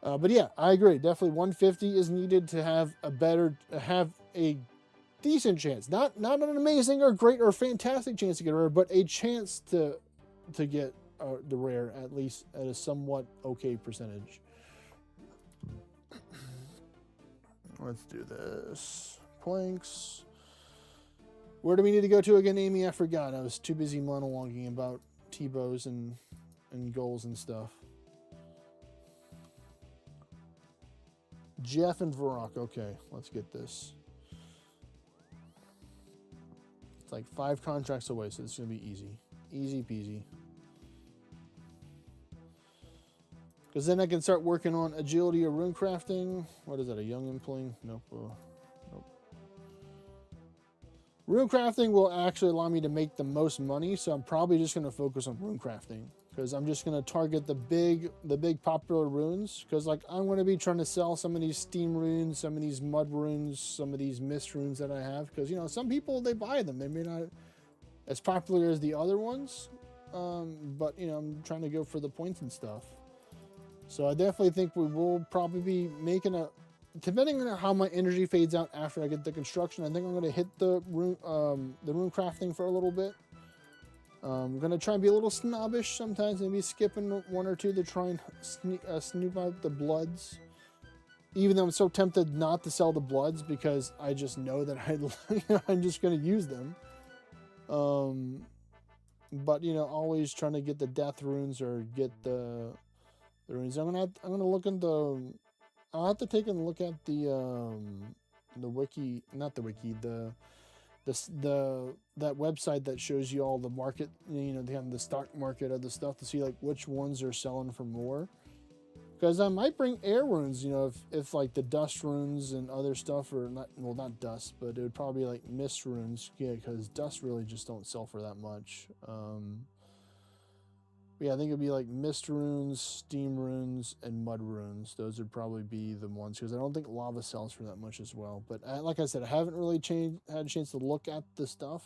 But yeah, I agree. Definitely 150 is needed to have a decent chance. Not an amazing or great or fantastic chance to get rare, but a chance to get the rare, at least at a somewhat okay percentage. Let's do this. Planks. Where do we need to go to again, Amy? I forgot. I was too busy monologuing about Tbows and goals and stuff. Jeff and Varrock. Okay, let's get this. It's like 5 contracts away, so it's going to be easy. Easy peasy. Because then I can start working on agility or rune crafting. What is that, a young impling? Nope. Nope. Rune crafting will actually allow me to make the most money, so I'm probably just going to focus on rune crafting because I'm just gonna target the big popular runes. Because like I'm gonna be trying to sell some of these steam runes, some of these mud runes, some of these mist runes that I have. Because you know some people they buy them. They may not as popular as the other ones, but you know I'm trying to go for the points and stuff. So I definitely think we will probably be making a. Depending on how my energy fades out after I get the construction, I think I'm gonna hit the rune crafting for a little bit. I'm going to try and be a little snobbish sometimes, maybe skipping one or two to try and snoop out the bloods. Even though I'm so tempted not to sell the bloods because I just know that I'm just going to use them. But, you know, always trying to get the death runes or get the runes. I'm going to look into... I'll have to take a look at the wiki, not the wiki, that website that shows you all the market, you know, they have the stock market of the stuff to see like which ones are selling for more. Because I might bring air runes, you know, if like the dust runes and other stuff are not, well, not dust, but it would probably be like mist runes, yeah, because dust really just don't sell for that much. Yeah, I think it'd be like mist runes, steam runes, and mud runes. Those would probably be the ones, because I don't think lava sells for that much as well. But like I said, I haven't really had a chance to look at the stuff.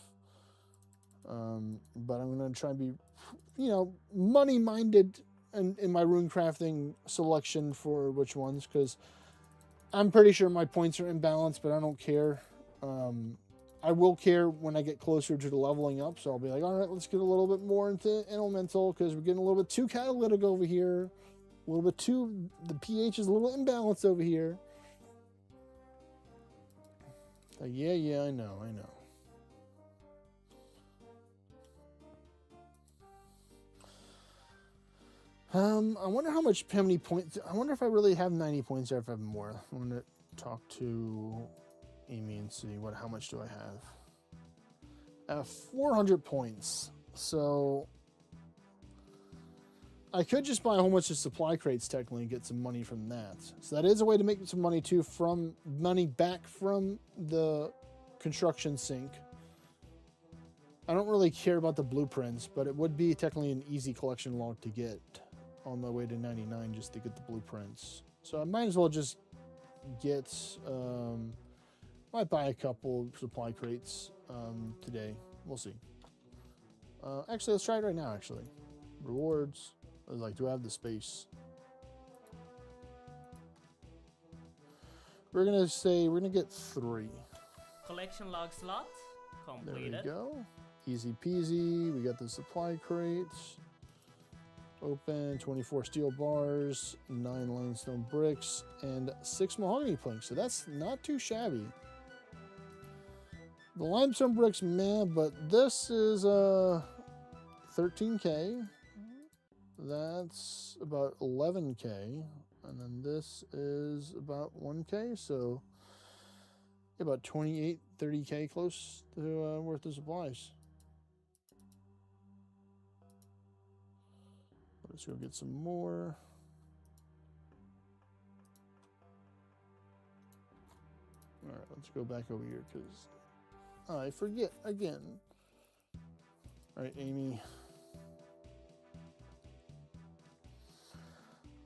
But I'm going to try and be, you know, money-minded in my rune crafting selection for which ones, because I'm pretty sure my points are imbalanced, but I don't care. I will care when I get closer to the leveling up, so I'll be like, all right, let's get a little bit more into elemental, because we're getting a little bit too catalytic over here. A little bit too, the pH is a little imbalanced over here. Like, yeah, I know. I wonder how many points, I wonder if I really have 90 points or if I have more. I'm going to talk to Amy and see how much do I have. I have 400 points, so I could just buy a whole bunch of supply crates technically and get some money from that. So that is a way to make some money too, from money back from the construction sink. I don't really care about the blueprints, but it would be technically an easy collection log to get on my way to 99 just to get the blueprints. So I might as well just get, might buy a couple supply crates today. We'll see. Actually, let's try it right now, actually. Rewards. I was like, do I have the space? We're going to say, we're going to get 3. Collection log slot completed. There we go. Easy peasy. We got the supply crates. Open 24 steel bars, 9 limestone bricks, and 6 mahogany planks. So that's not too shabby. The limestone bricks, man, but this is 13k. That's about 11k, and then this is about 1k. So about 28, 30k close to worth of supplies. Let's go get some more. All right, let's go back over here because I forget again. All right, Amy.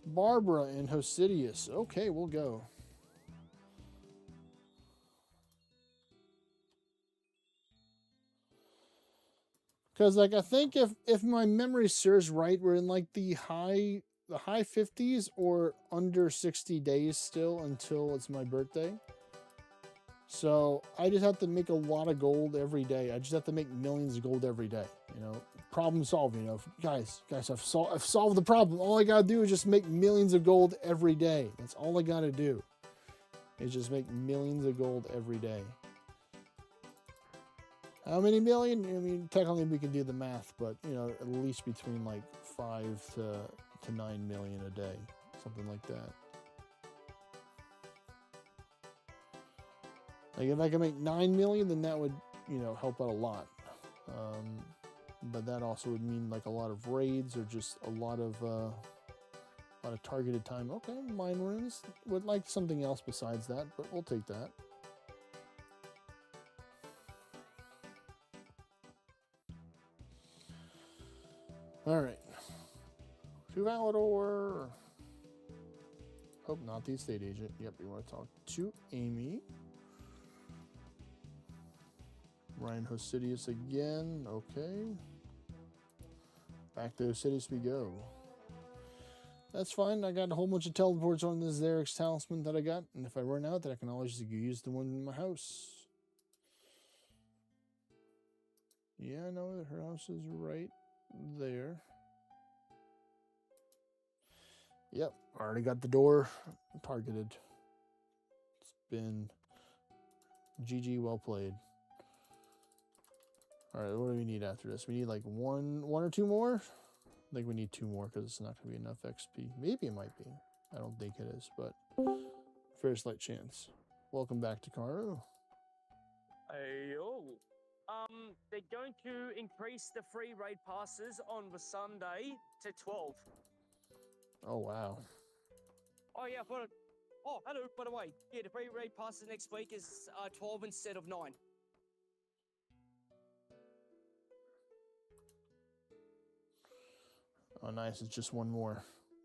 Barbara and Hosidius. Okay, we'll go. Because like I think if my memory serves right, we're in like the high 50s or under 60 days still until it's my birthday. So I just have to make a lot of gold every day. I just have to make millions of gold every day. You know, problem solving. You know, guys, I've solved the problem. All I gotta do is just make millions of gold every day. That's all I gotta do. Is just make millions of gold every day. How many million? I mean, technically we can do the math, but you know, at least between like 5 to 9 million a day, something like that. Like if I can make 9 million, then that would, you know, help out a lot. But that also would mean like a lot of raids or just a lot of targeted time. Okay, mine runes. Would like something else besides that, but we'll take that. All right, To Valador. Hope not the estate agent. Yep, you want to talk to Amy. Ryan Hosidius again. Okay. Back to Hosidius we go. That's fine. I got a whole bunch of teleports on this Xerix talisman that I got. And if I run out, then I can always just use the one in my house. Yeah, I know that her house is right there. Yep, already got the door targeted. It's been GG, well played. All right, what do we need after this? We need like one or two more. I think we need two more because it's not going to be enough XP. Maybe it might be. I don't think it is, but very slight chance. Welcome back to Karu. Ayo. They're going to increase the free raid passes on the Sunday to 12. Oh wow. Oh yeah, but oh hello. By the way, yeah, the free raid passes next week is 12 instead of 9. Oh nice. It's just one more.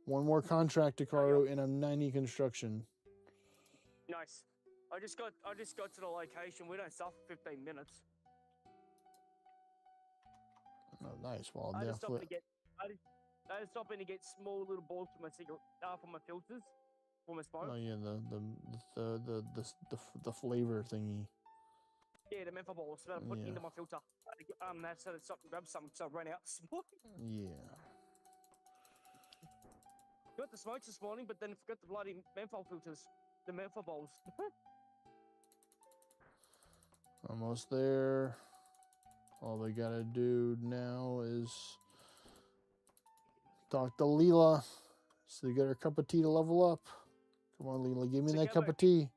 One more contract to Karu, and I'm 90 construction. Nice. I just got to the location. We don't start for 15 minutes. Oh nice. Well, I just stopped definitely. I just stopped in to get small little balls for my cigarette, for my filters, for my smoke. Oh yeah, the flavor thingy. Yeah, the menthol balls that I put Yeah. into my filter. That's so I stopped and grabbed some, so I ran out this morning. Yeah. Got the smokes this morning, but then forgot the bloody menthol filters, the menthol bowls. Almost there. All they gotta do now is talk to Leela. So they get her cup of tea to level up. Come on, Leela, give me So that go cup back. of tea.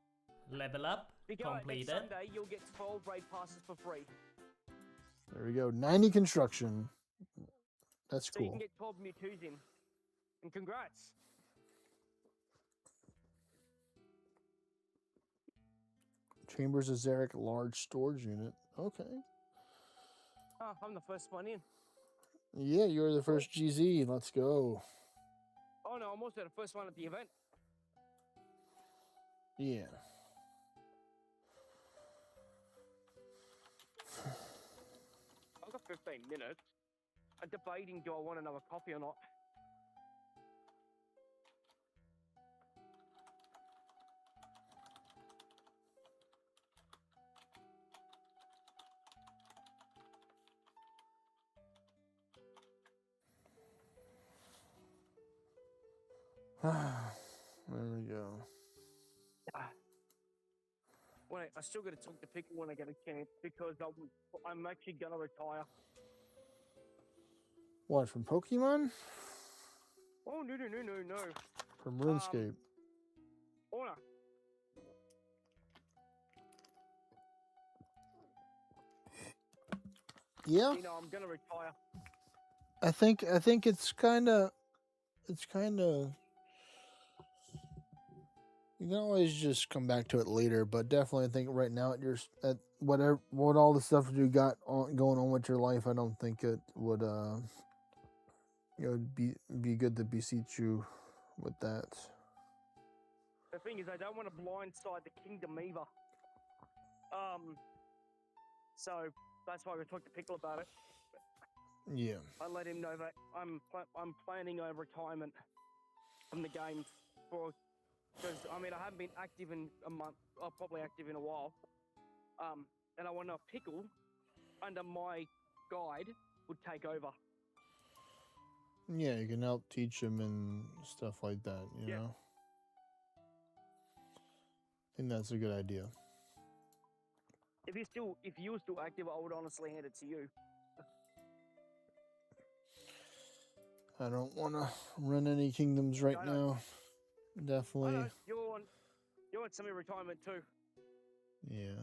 Level up. If you go next Completed. Sunday, you'll get 12 raid passes for free. There we go. 90 construction. That's So you cool. can get 12 Mewtwo's in. And congrats. Chambers of Xeric large storage unit. Okay. Oh, I'm the first one in. Yeah, you're the first GZ. Let's go. Oh no, I'm also the first one at the event. Yeah. I've got 15 minutes. I'm debating, do I want another coffee or not? There we go. Wait, I still got to talk to Pickle when I get a chance because I'm actually going to retire. What, from Pokemon? Oh, no. From RuneScape. Oh, no. Yeah. You know, I'm going to retire. I think it's kind of you can always just come back to it later, but definitely I think right now at what all the stuff you got going on with your life, I don't think it would be good to beseech you with that. The thing is, I don't want to blindside the Kingdom either. So that's why we talked to Pickle about it. Yeah. I let him know that I'm planning a retirement from the game because I mean I haven't been active in a month. I'm probably active in a while. And I want a Pickle under my guide would take over. Yeah, you can help teach him and stuff like that, you Yeah. know? I think that's a good idea. If you were still active, I would honestly hand it to you. I don't want to run any kingdoms right I know. now. Definitely. I know, you're on semi-retirement too. Yeah.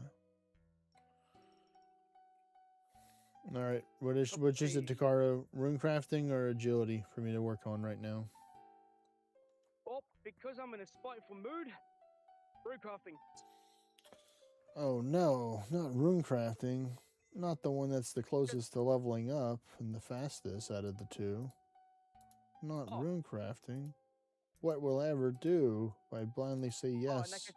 All right. Which is it, Takaro? Rune crafting or agility for me to work on right now? Well, because I'm in a spiteful mood, brew crafting. Oh no, not rune crafting. Not the one that's the closest to leveling up and the fastest out of the two. not Oh. rune crafting. What will I ever do by blindly say Oh, and that yes? gets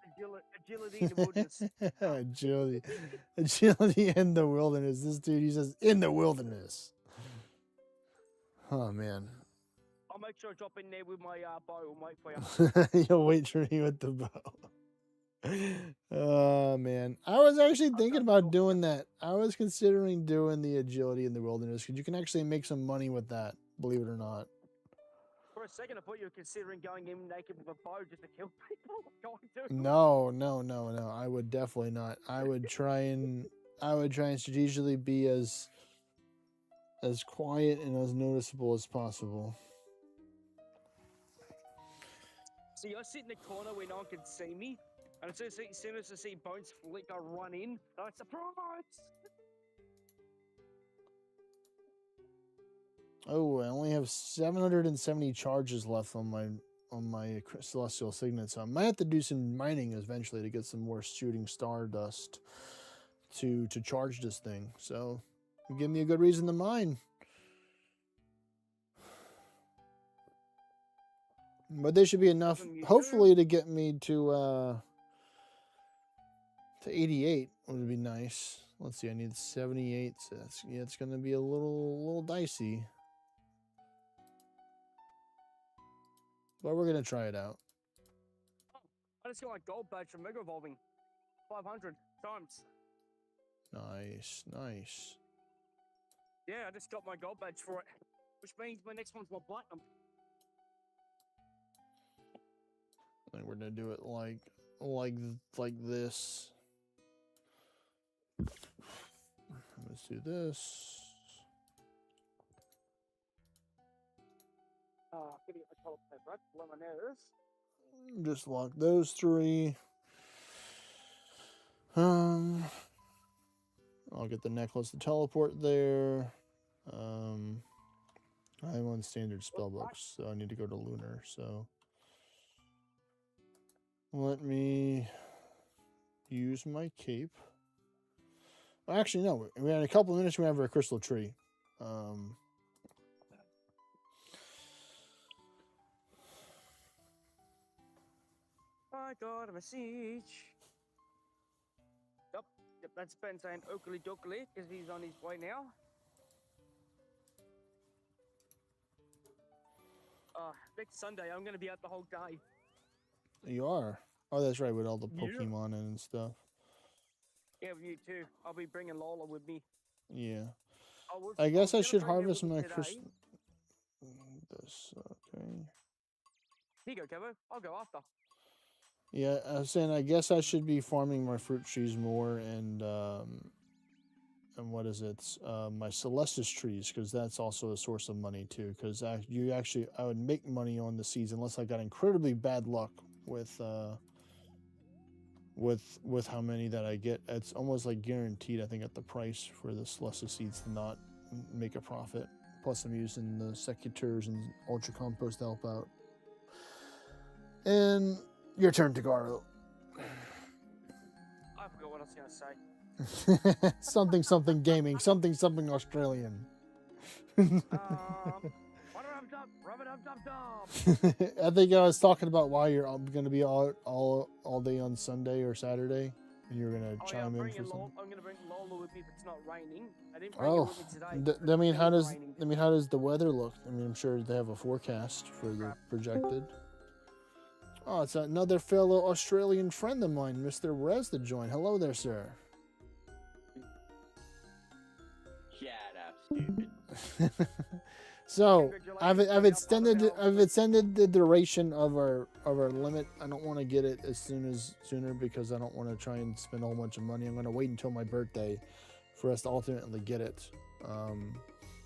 agility in the wilderness. agility, agility in the wilderness. This dude, he says in the wilderness. Oh man, I'll make sure I drop in there with my bow and wait for you. you'll wait for me with the bow. Oh man, I was actually thinking about doing that. I was considering doing the agility in the wilderness because you can actually make some money with that. Believe it or not. For a second, I thought you were considering going in naked with a bow just to kill people. Going to. No. I would definitely not. I would try and strategically be as quiet and as noticeable as possible. See, I sit in the corner where no one can see me, and as soon as I see Bones flick, I run in. And I surprise! Oh, I only have 770 charges left on my celestial signet, so I might have to do some mining eventually to get some more shooting star dust to charge this thing. So, give me a good reason to mine. But there should be enough, hopefully, to get me to 88 would be nice. Let's see, I need 78. So it's going to be a little dicey. But we're going to try it out. I just got my gold badge from Mega Evolving. 500 times. Nice. Yeah, I just got my gold badge for it. Which means my next one's my platinum. And we're going to do it like this. Let's do this. Getting my toilet paper right below my nose. Just lock those three. I'll get the necklace to teleport there. I'm on standard spell books, so I need to go to lunar. So let me use my cape. Actually, no. We had a couple of minutes. We have our crystal tree. I got a message. Yep, that's Ben saying Oakley Dokley because he's on his way now. Next Sunday, I'm going to be out the whole day. You are? Oh, that's right, with all the Yeah. Pokemon and stuff. Yeah, with you too. I'll be bringing Lola with me. Yeah. I guess I was should gonna bring her harvest with me my today. crystal. This, okay. Here you go, Kevo. I'll go after. Yeah, I was saying I guess I should be farming my fruit trees more and what is it? My Celestis trees, because that's also a source of money too. Because I would make money on the seeds unless I got incredibly bad luck with how many that I get. It's almost like guaranteed, I think, at the price for the Celestis seeds to not make a profit. Plus, I'm using the secateurs and ultra compost to help out. And your turn, Tagaro. I forgot what I was going to say. something gaming, something Australian. I think I was talking about why you're going to be all day on Sunday or Saturday, and you're going to chime in for something. I'm going to bring Lola with me if it's not raining. I didn't bring her with me today. I mean, how does the weather look? I mean, I'm sure they have a forecast for the projected. Oh, it's another fellow Australian friend of mine, Mr. Rez, to join. Hello there, sir. Shut up, stupid. So I've extended the duration of our limit. I don't want to get it sooner because I don't want to try and spend a whole bunch of money. I'm going to wait until my birthday for us to ultimately get it.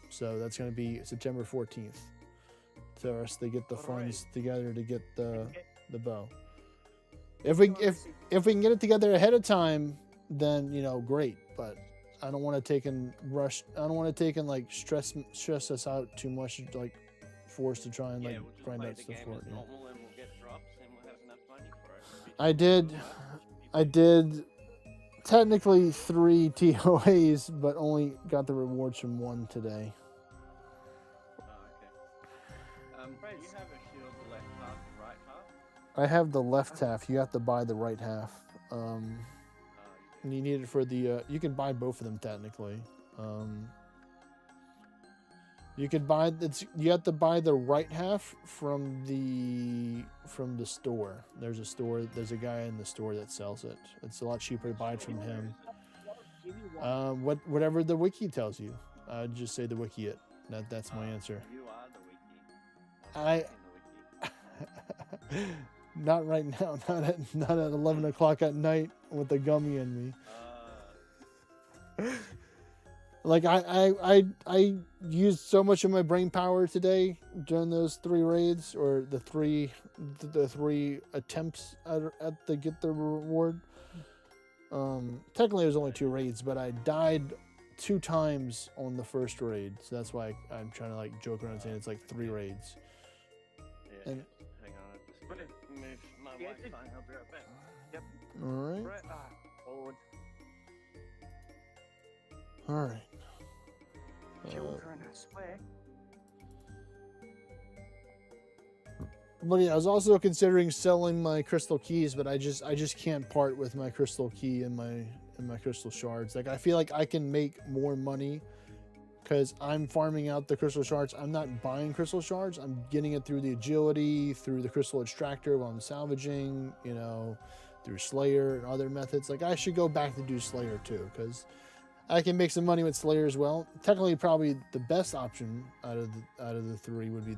So that's going to be September 14th for us to get the funds together to get the bow. If we can get it together ahead of time, then great. But I don't want to take and rush. I don't want to take and stress us out too much, force to try and we'll just grind play out the stuff game for as it. normal and we'll get drops and we'll have enough money for it. I did technically 3 TOAs, but only got the rewards from 1 today. Oh, okay. I have the left half. You have to buy the right half. And you need it for the. You can buy both of them technically. You could buy it's. You have to buy the right half from the store. There's a store. There's a guy in the store that sells it. It's a lot cheaper to buy it from him. Whatever the wiki tells you. I'd just say the wiki it. That's my answer. You are the wiki. I not right now. Not at 11 o'clock at night with the gummy in me. Like I used so much of my brain power today during those 3 raids, or the three attempts at to get the reward. Technically it was only 2 raids, but I died 2 times on the first raid, so that's why I'm trying to like joke around saying it's like 3 raids. Yeah, And hang on, I just move my Wi-Fi. I'll be right back. Yep. all right, Right. Forward. all right. Children, I swear. But yeah, I was also considering selling my crystal keys, but I just can't part with my crystal key and my crystal shards. Like I feel like I can make more money because I'm farming out the crystal shards. I'm not buying crystal shards. I'm getting it through the agility, through the crystal extractor while I'm salvaging, you know, through Slayer and other methods. Like I should go back to do Slayer too, because I can make some money with Slayer as well. Technically, probably the best option out of the 3 would be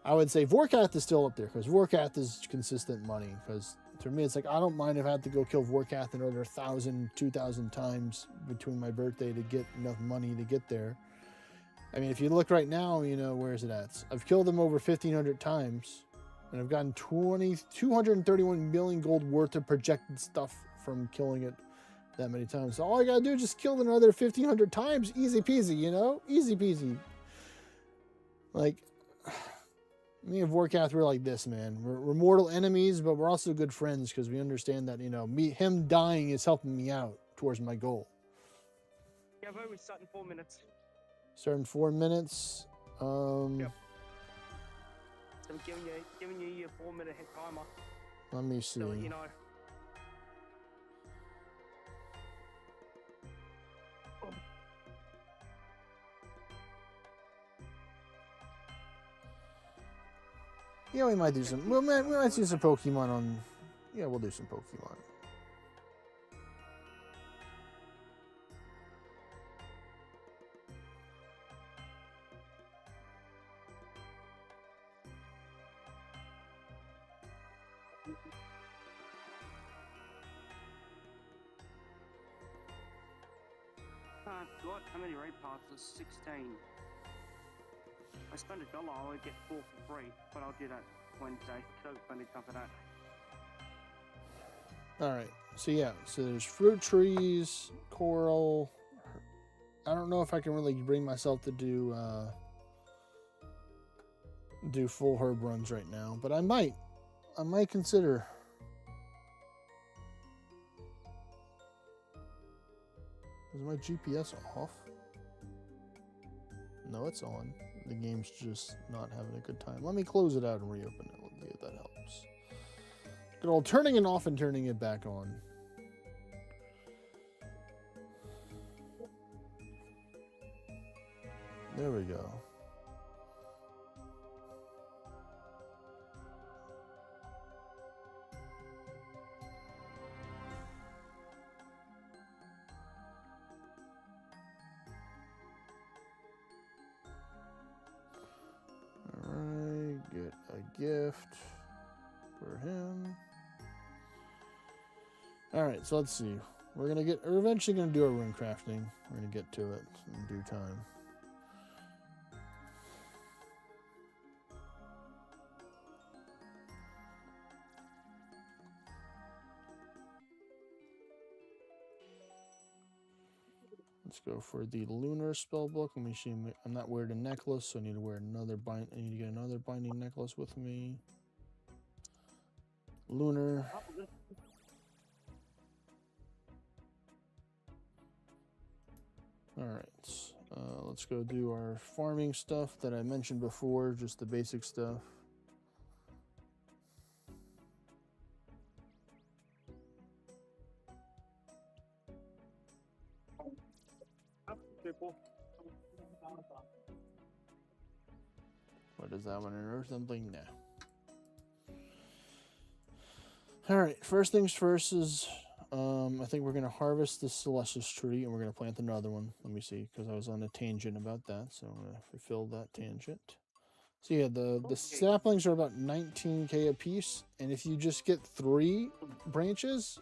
I would say Vorkath is still up there because Vorkath is consistent money. Because to me, it's like I don't mind if I have to go kill Vorkath another 1,000, 2,000 times between my birthday to get enough money to get there. I mean, if you look right now, you know, where is it at? I've killed him over 1,500 times, and I've gotten 231 million gold worth of projected stuff from killing it that many times. So all I gotta do is just kill it another 1,500 times, easy peasy, you know, easy peasy. Like. Me and Vorkath, we're like this, man. We're mortal enemies, but we're also good friends because we understand that, you know, him dying is helping me out towards my goal. Yeah, vote we start in 4 minutes. Start in 4 minutes. Yep. So I'm giving you your 4-minute hit timer. Let me see. So you know. Yeah, we might do some. Well, man, we might do some Pokemon on. Yeah, we'll do some Pokemon. God, how many raid passes? 16. I spend $1, I would get 4 for free, but I'll do that Wednesday. So plenty of time for that. All right. So yeah. So there's fruit trees, coral. I don't know if I can really bring myself to do full herb runs right now, but I might. I might consider. Is my GPS off? No, it's on. The game's just not having a good time. Let me close it out and reopen it. Let's see if that helps. Good old turning it off and turning it back on. There we go. Alright, get a gift for him. Alright, so let's see. We're eventually gonna do our rune crafting. We're gonna get to it in due time. Let's go for the lunar spell book. Let me see. I'm not wearing a necklace, so I need to wear another I need to get another binding necklace with me. Lunar. All right. Let's go do our farming stuff that I mentioned before, just the basic stuff. triple. What does that one or something? No. All right. First things first is, I think we're gonna harvest the Celestis tree and we're gonna plant another one. Let me see, because I was on a tangent about that, so I'm gonna fulfill that tangent. So yeah, the saplings are about 19k a piece, and if you just get 3 branches,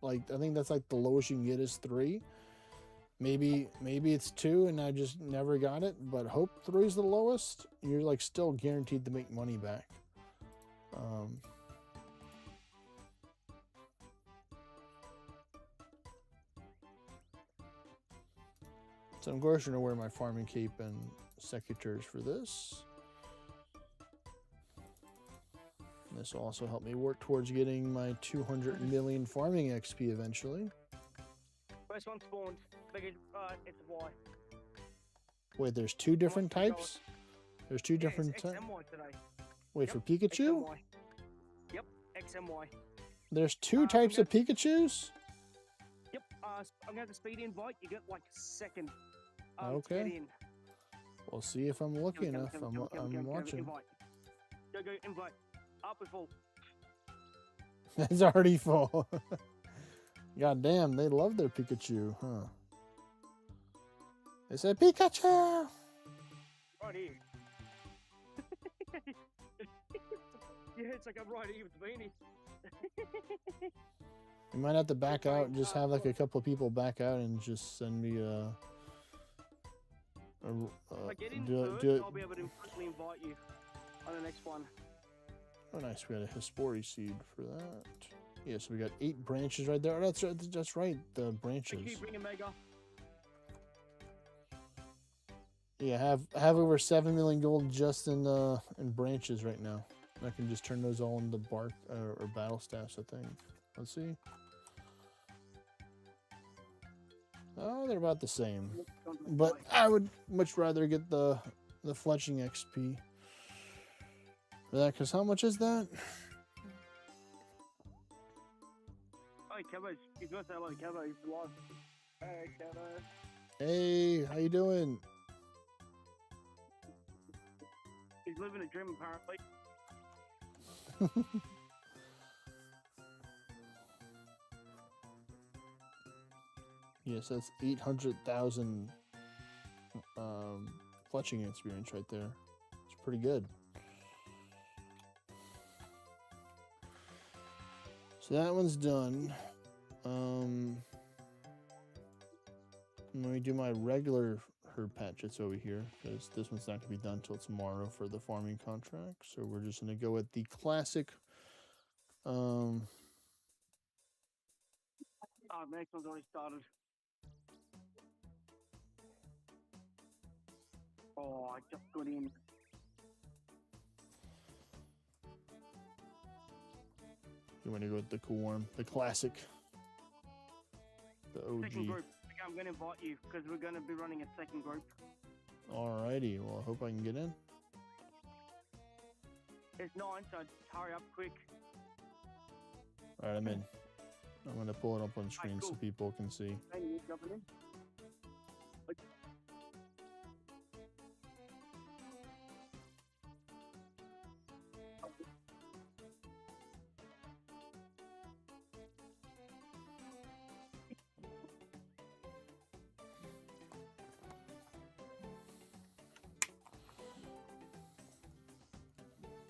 like I think that's like the lowest you can get is 3. Maybe it's 2 and I just never got it, but hope 3 is the lowest. You're like still guaranteed to make money back. So of course, I'm gonna wear my farming cape and secateurs for this. This will also help me work towards getting my 200 million farming XP eventually. First one spawned. It's a Y. Wait, there's 2 different types? There's 2 different it's types? XMY today. Wait, Yep, for Pikachu? XMY. Yep, XMY. There's 2 types of Pikachus? Yep, I'm gonna have to speed invite. You get like a second. To Okay. get in. We'll see if I'm lucky Come, enough. come, I'm watching. Invite. Go, invite. Up with full. It's already full. God damn, they love their Pikachu, huh? They said Pikachu! Right here. Yeah, it's like I'm right here with the beanie. You might have to back out and just have like a couple of people back out and just send me If I get in do first, it. I'll be able to quickly invite you on the next one. Oh, nice. We had a Hespori seed for that. Yeah, so we got 8 branches right there. Oh, that's right. The branches. Keep bringing Mega. Yeah, have over 7 million gold just in branches right now. I can just turn those all into bark or battle staffs, I think. Let's see. Oh, they're about the same. But I would much rather get the fletching XP for that, because how much is that? Hey, Kevo, you got to say hello to Kevo. He's live. Hey, Kevo. Hey, how you doing? He's living a dream, apparently. Yes, that's 800,000 fletching experience right there. It's pretty good. So that one's done. Let me do my regular herb patches over here, because this one's not going to be done until tomorrow for the farming contract. So we're just going to go with the classic. Oh, the next one's already started. Oh, I just got in. You want to go with the cool worm, the classic, the OG. Second group. Okay, I'm going to invite you because we're going to be running a second group. Alrighty, well, I hope I can get in. It's 9, so hurry up quick. Alright, I'm in. I'm going to pull it up on screen so people can see. Hey, you jumping in?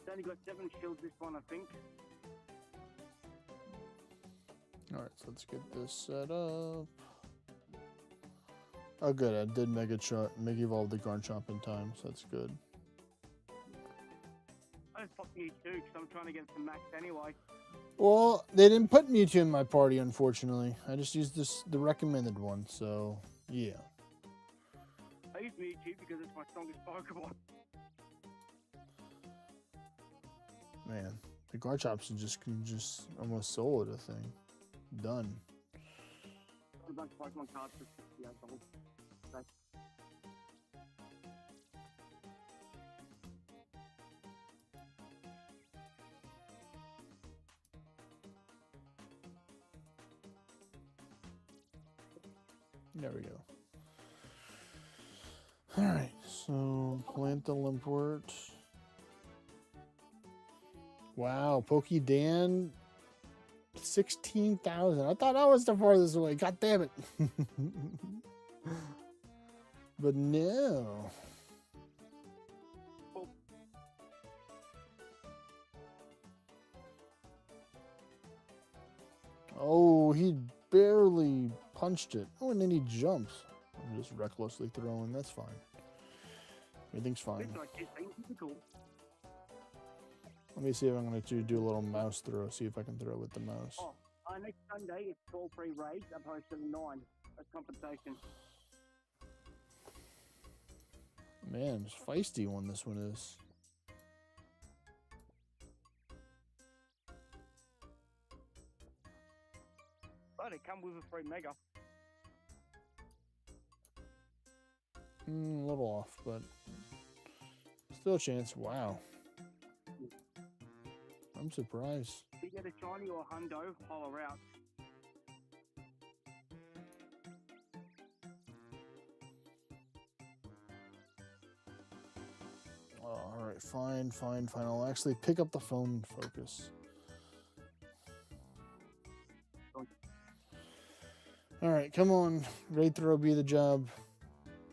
It's only got 7 shields this one, I think. Alright, so let's get this set up. Oh good, I did Mega Evolve the Garchomp in time, so that's good. I just popped Mewtwo because I'm trying to get it to max anyway. Well, they didn't put Mewtwo in my party, unfortunately. I just used the recommended one, so yeah. I use Mewtwo because it's my strongest Pokemon. Man, the Garchomps can just almost solo the thing. Done. A bunch of Pokemon cards for 60 years old. Okay. There we go. Alright, so plant the limpwort. Wow, Pokey Dan 16,000. I thought I was the farthest away. God damn it. But no. Oh, he barely punched it. Oh, and then he jumps. I'm just recklessly throwing. That's fine. Everything's fine. Let me see if I'm going to do a little mouse throw. See if I can throw with the mouse. Oh, next Sunday it's 12 free raids opposed to 9 as compensation. Man, it's a feisty one this one is. But it come with a free mega. A little off, but still a chance. Wow. I'm surprised. If you get a shiny or a hundo, holler out. Oh, all right, fine. I'll actually pick up the phone focus. All right, come on. Great throw, be the job.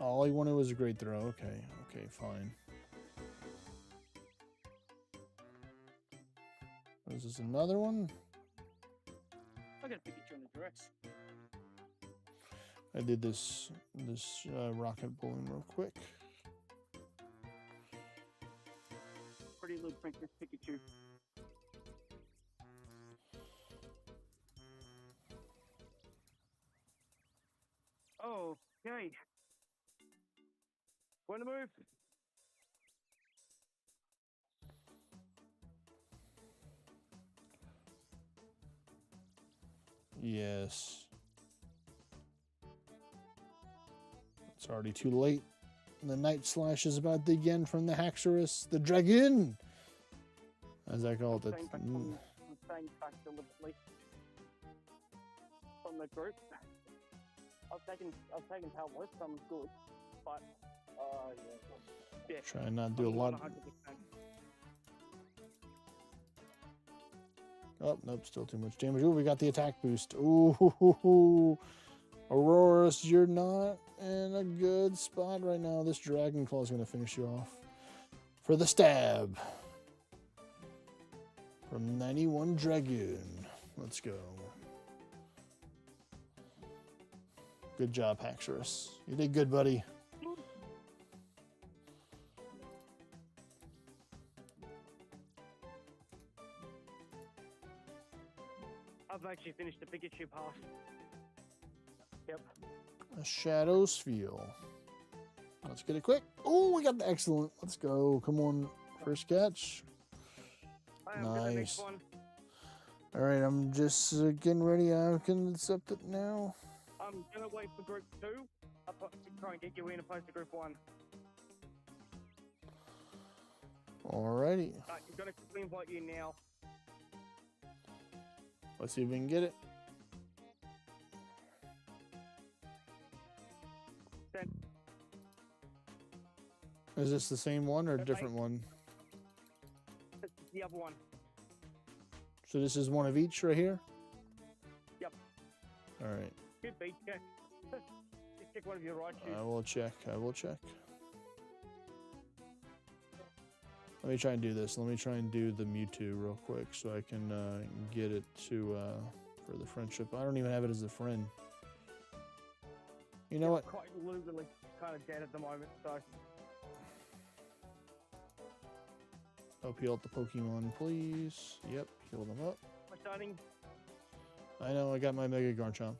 All he wanted was a great throw. Okay, fine. Is this another one? I gotta pick it on the directs. I did this rocket balloon real quick. Pretty little Princess Pikachu. Okay. Wanna move? Yes. It's already too late. The night slash is about to begin from the Haxorus, the dragon, as I call it. I'm staying back deliberately from the group. I've taken tablets. I'm good, but yeah. Try and not do a lot. 100%. Oh, nope, still too much damage. Ooh, we got the attack boost. Ooh, Auroras, you're not in a good spot right now. This Dragon Claw is going to finish you off. For the stab. From 91 Dragoon. Let's go. Good job, Haxorus. You did good, buddy. I've actually finished the Pikachu pass. Yep. A Shadow Sphere. Let's get it quick. Oh, we got the excellent. Let's go. Come on. First catch. Nice. All right, I'm just getting ready. I can accept it now. I'm gonna wait for group 2. I'll try and get you in opposed to group 1. Alrighty. I'm gonna quickly invite you now. Let's see if we can get it. Is this the same one or a different one? It's the other one. So this is one of each right here? Yep. All right. Good beat, check. Just check one of your right shoes. I will check. Let me try and do this. Let me try and do the Mewtwo real quick so I can get it to for the friendship. I don't even have it as a friend. You know what? Quite literally kind of dead at the moment, so. Help heal up the Pokemon, please. Yep, heal them up. My starting. I know, I got my Mega Garchomp.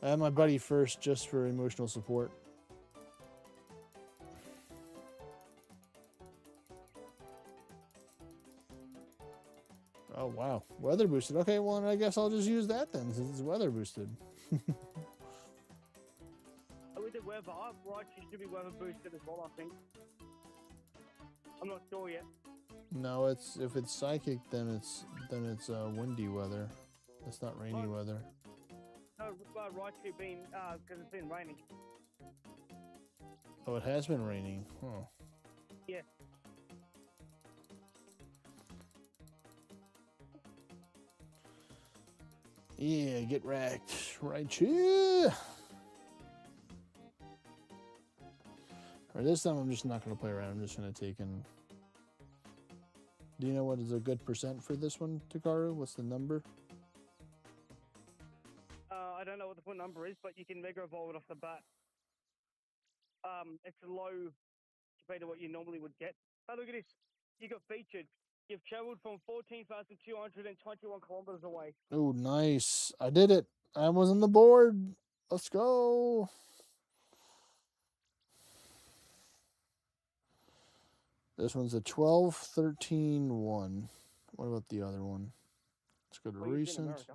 I had my buddy first just for emotional support. Oh, wow. Weather boosted. Okay, well, then I guess I'll just use that then, since it's weather boosted. With the weather, right, you should be weather boosted as well, I think. I'm not sure yet. No, it's if it's psychic, then it's windy weather. It's not rainy weather. No, right, being because it's been raining. Oh, it has been raining. Huh. Yeah. Yeah, get wrecked. Right here. Or this time I'm just not going to play around. I'm just going to take in. Do you know what is a good percent for this one, Takaru? What's the number? I don't know what the full number is, but you can mega evolve it off the bat. It's low compared to what you normally would get. Oh, look at this. You got featured. You've traveled from 14,221 kilometers away. Oh, nice. I did it. I was on the board. Let's go. This one's a 12, 13, 1. What about the other one? Let's go to Well, he's in recent. America.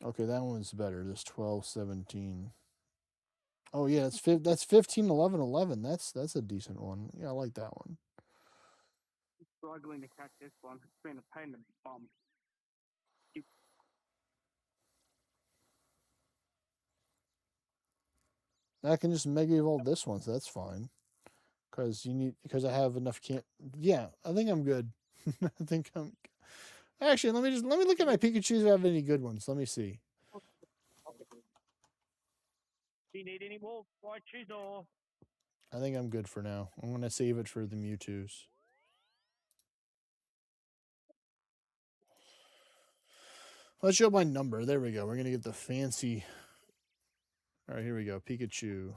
Okay, that one's better. This 12, 17. Oh, yeah, that's 15, 11, 11. That's a decent one. Yeah, I like that one. Struggling to catch this one. It's been a pain in the bum. I can just mega evolve this one, so that's fine. Because I have enough yeah, I think I'm good. I think I'm actually let me look at my Pikachus if I have any good ones. Let me see. Do you need any more Raichus or? I think I'm good for now. I'm gonna save it for the Mewtwo's. Let's show my number. There we go. We're gonna get the fancy. All right, here we go. Pikachu.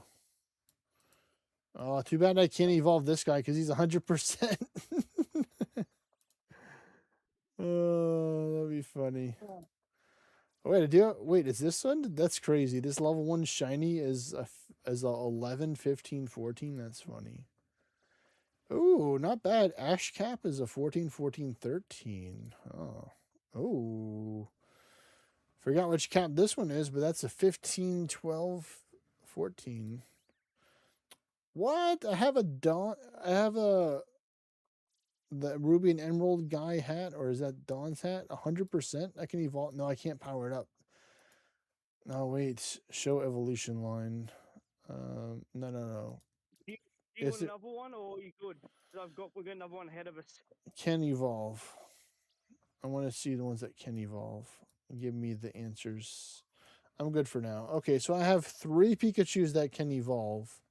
Oh, too bad I can't evolve this guy because he's 100%. Oh, that'd be funny. Oh, wait, is this one? That's crazy. This level 1 shiny is a 11, 15, 14. That's funny. Ooh, not bad. Ash Cap is a 14, 14, 13. Oh. Oh. Forgot which cap this one is, but that's a 15, 12, 14. What? I have the Ruby and Emerald guy hat, or is that Dawn's hat? 100%? I can evolve. No, I can't power it up. No, wait. Show evolution line. No. Do you want another one, or are you good? Because we got another one ahead of us. Can evolve. I want to see the ones that can evolve. Give me the answers. I'm good for now. Okay, so I have 3 Pikachus that can evolve.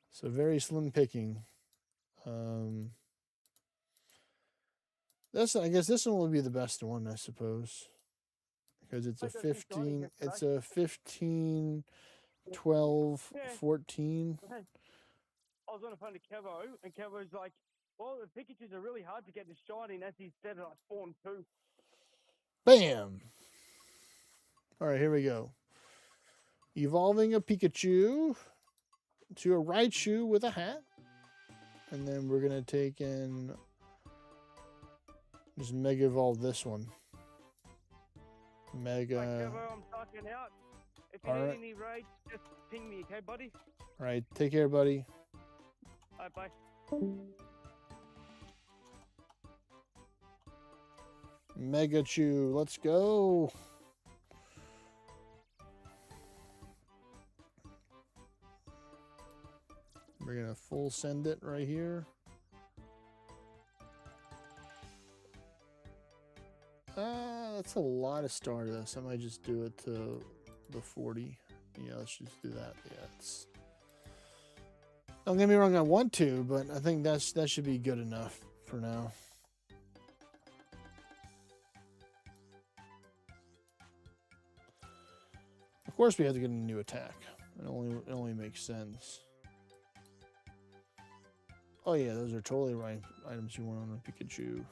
So very slim picking. I guess this one will be the best one, I suppose. Because it's a 15, 12, 14. I was on the phone to Kevo, and Kevo's like, well, the Pikachus are really hard to get to shiny, and as he said, like 4 and 2. Bam! All right, here we go. Evolving a Pikachu to a Raichu with a hat. And then we're going to take in... Just Mega Evolve this one. Mega... Kevo, I'm talking out. If you need any raids, just ping me, okay, buddy? All right, take care, buddy. All right, bye. Mega Chew, let's go. We're gonna full send it right here. That's a lot of Stardust. I might just do it to the 40. Yeah, let's just do that. Yeah, it's... Don't get me wrong, I want to, but I think that should be good enough for now. Of course, we have to get a new attack. It only makes sense. Oh yeah, those are totally right items you want on a Pikachu.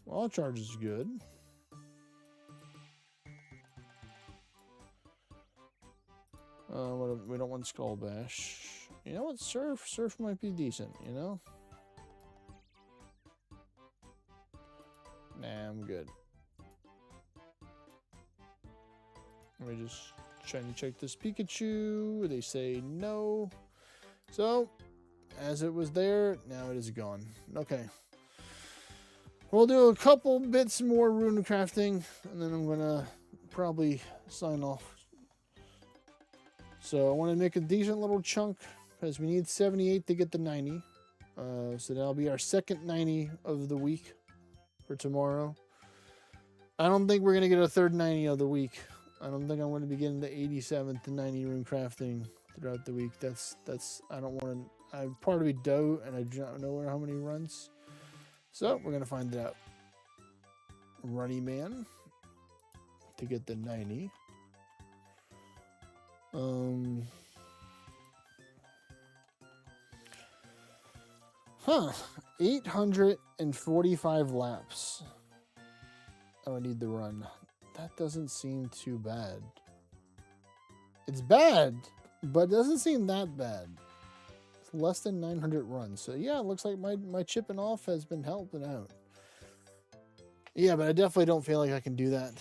Well, charge is good. We don't want Skull Bash. You know what? Surf might be decent. You know. Nah, I'm good. Let me just try to check this Pikachu. They say no. So, as it was there, now it is gone. Okay. We'll do a couple bits more rune crafting, and then I'm gonna probably sign off So I want to make a decent little chunk because we need 78 to get the 90. So that'll be our second 90 of the week for tomorrow. I don't think we're going to get a third 90 of the week. I don't think I'm going to be getting the 87th to 90 room crafting throughout the week. That's I don't want to. I'm part of a Tbow and I don't know how many runs. So we're going to find it out. Runny Man to get the 90. Huh. 845 laps. Oh, I need the run. That doesn't seem too bad. It's bad, but it doesn't seem that bad. It's less than 900 runs. So yeah, it looks like my chipping off has been helping out. Yeah, but I definitely don't feel like I can do that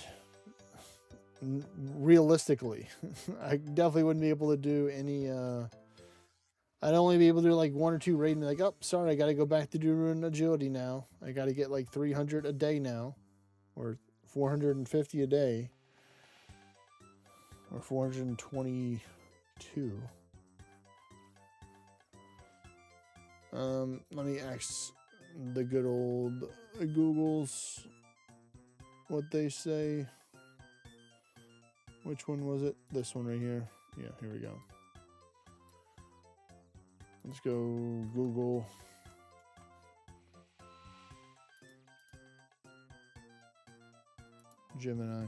realistically. I definitely wouldn't be able to do any I'd only be able to do like 1 or 2 raid and be like, oh, sorry, I got to go back to doing agility now. I got to get like 300 a day now, or 450 a day, or 422. Let me ask the good old Googles what they say. Which one was it? This one right here. Yeah, here we go. Let's go Google. Gemini.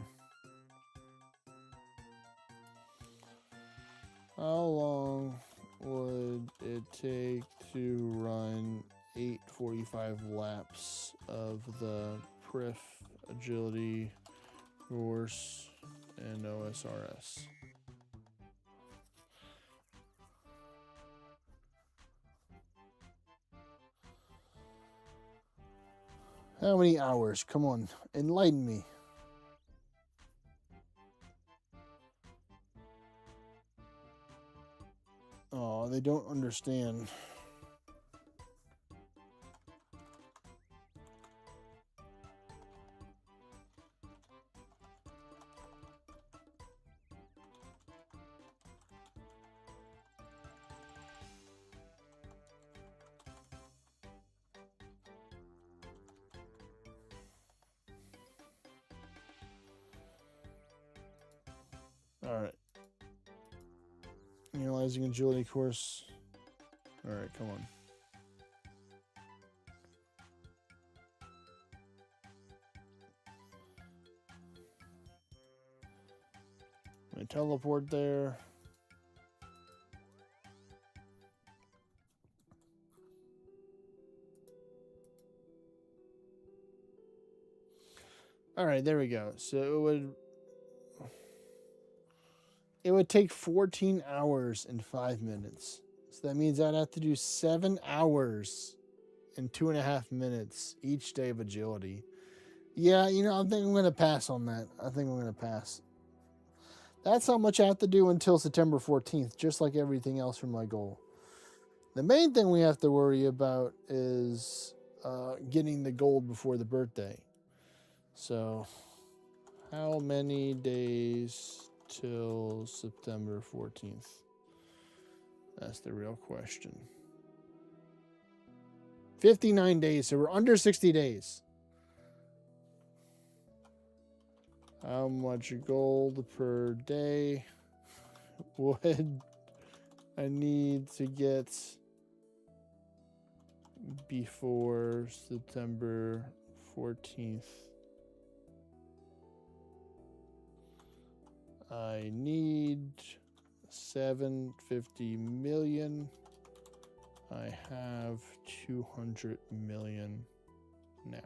How long would it take to run 845 laps of the Prif Agility course and OSRS? How many hours? Come on, enlighten me. Oh, they don't understand. All right. Analyzing agility course. All right, come on. Let me teleport there. All right, there we go. So it would take 14 hours and 5 minutes. So that means I'd have to do 7 hours and 2.5 minutes each day of agility. Yeah, you know, I think I'm going to pass on that. I think I'm going to pass. That's how much I have to do until September 14th, just like everything else from my goal. The main thing we have to worry about is getting the gold before the birthday. So, how many days till September 14th? That's the real question. 59 days, so we're under 60 days. How much gold per day would I need to get before September 14th? I need 750 million. I have 200 million now.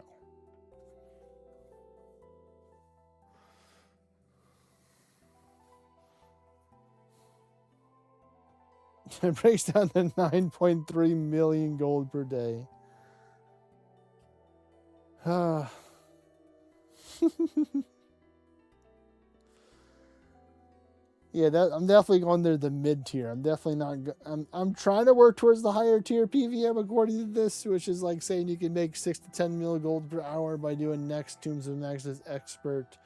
It breaks down to 9.3 million gold per day. Yeah, I'm definitely going to the mid tier. I'm definitely not. I'm trying to work towards the higher tier PVM according to this, which is like saying you can make 6 to 10 mil gold per hour by doing next Tombs of Nexus Expert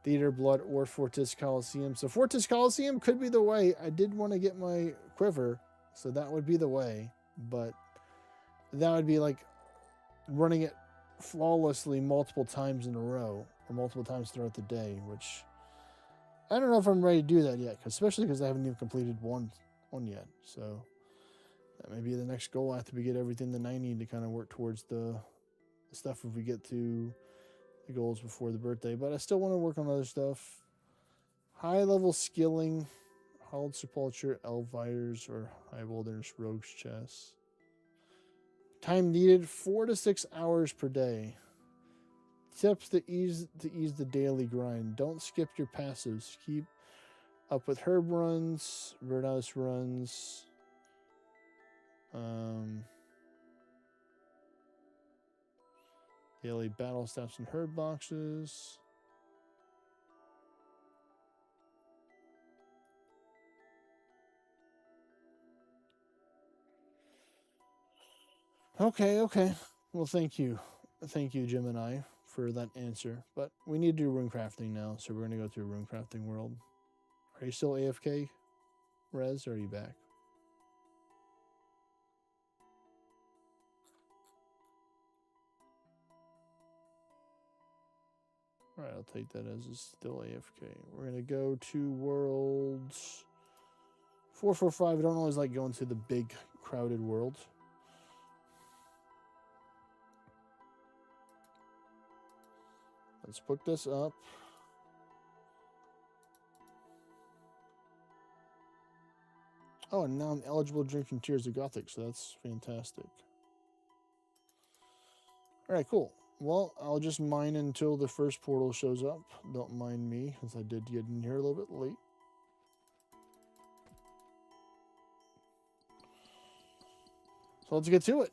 Theater Blood or Fortis Coliseum. So Fortis Coliseum could be the way. I did want to get my quiver, so that would be the way. But that would be like running it flawlessly multiple times in a row or multiple times throughout the day, which I don't know if I'm ready to do that yet, especially because I haven't even completed one yet. So that may be the next goal. I have to get everything that I need to kind of work towards the stuff if we get to the goals before the birthday. But I still want to work on other stuff. High level skilling, Hallowed Sepulture, Elvires, or High Wilderness Rogue's Chess. Time needed 4 to 6 hours per day. Tips to ease the daily grind. Don't skip your passives. Keep up with herb runs, birdhouse runs. Daily battle stats and herb boxes. Okay. Well, thank you, Gemini, for that answer. But we need to do rune crafting now, so we're gonna go to a rune crafting world. Are you still AFK, Rez, or are you back? All right, I'll take that as it's still AFK. We're gonna go to worlds 445. I don't always like going to the big crowded worlds. Let's book this up. Oh, and now I'm eligible to drink from Tears of Gothic, so that's fantastic. All right, cool. Well, I'll just mine until the first portal shows up. Don't mind me, since I did get in here a little bit late. So let's get to it.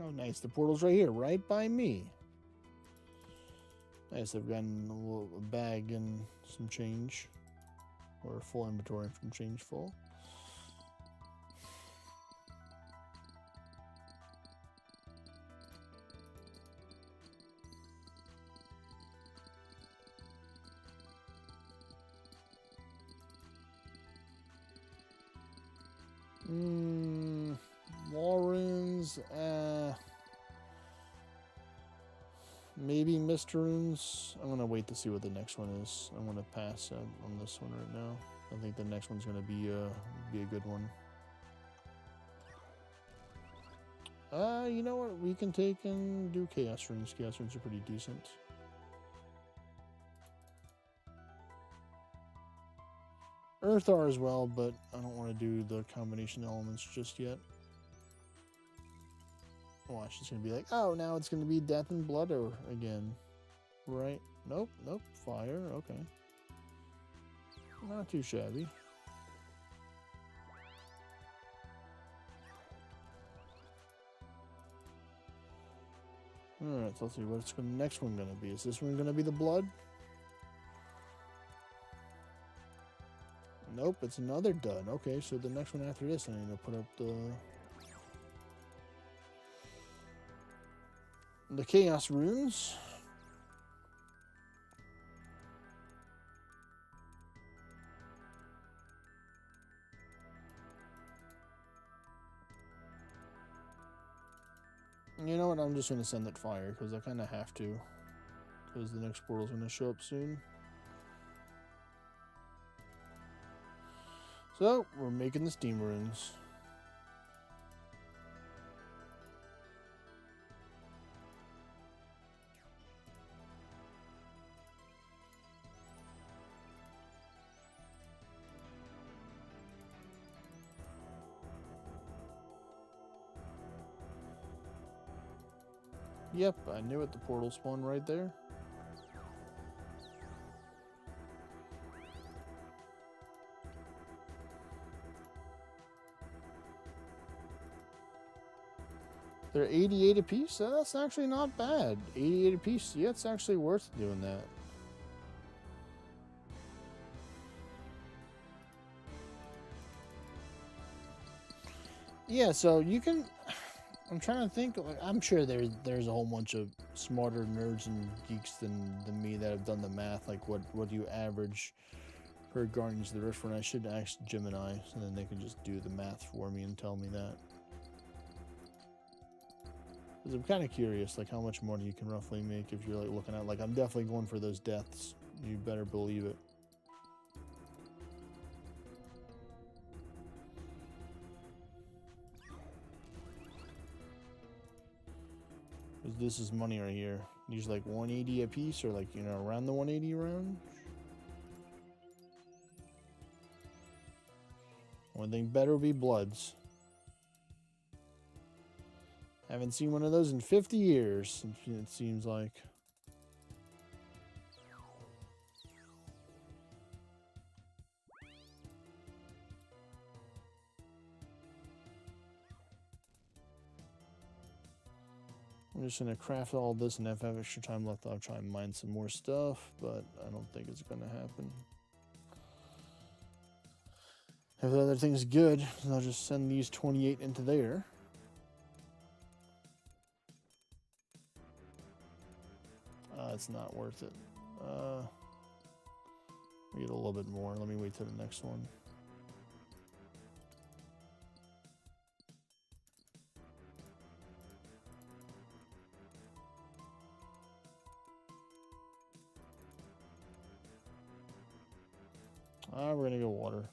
Oh, nice. The portal's right here, right by me. Nice. I've gotten a bag and some change. Or a full inventory and some change full. Wall runes, maybe mist runes. I'm gonna wait to see what the next one is. I'm gonna pass on this one right now. I think the next one's gonna be a good one. You know what? We can take and do chaos runes. Chaos runes are pretty decent. Earth are as well, but I don't want to do the combination elements just yet. Watch, it's going to be like, oh, now it's going to be death and blood or again. Right? Nope. Fire. Okay. Not too shabby. Alright, so let's see what's the next one going to be. Is this one going to be the blood? Nope, it's another dud. Okay, so the next one after this, I need to put up the chaos runes. You know what? I'm just going to send it fire because I kind of have to. Because the next portal's going to show up soon. So, we're making the steam runes. Yep, I knew it. The portal spawned right there. They're 88 apiece. So that's actually not bad. 88 apiece. Yeah, it's actually worth doing that. Yeah, so you can. I'm trying to think. Like, I'm sure there's a whole bunch of smarter nerds and geeks than me that have done the math. Like what do you average per Guardians of the Rift? When I should ask Gemini, so then they can just do the math for me and tell me that. Because I'm kind of curious, like how much money you can roughly make if you're like looking at. Like I'm definitely going for those deaths. You better believe it. Because this is money right here. These like 180 a piece, or like, you know, around the 180 round. One thing better would be Bloods. Haven't seen one of those in 50 years, it seems like. I'm just going to craft all this, and if I have extra time left, I'll try and mine some more stuff, but I don't think it's going to happen. If the other thing's good, I'll just send these 28 into there. It's not worth it. We get a little bit more. Let me wait till the next one. We're gonna go water.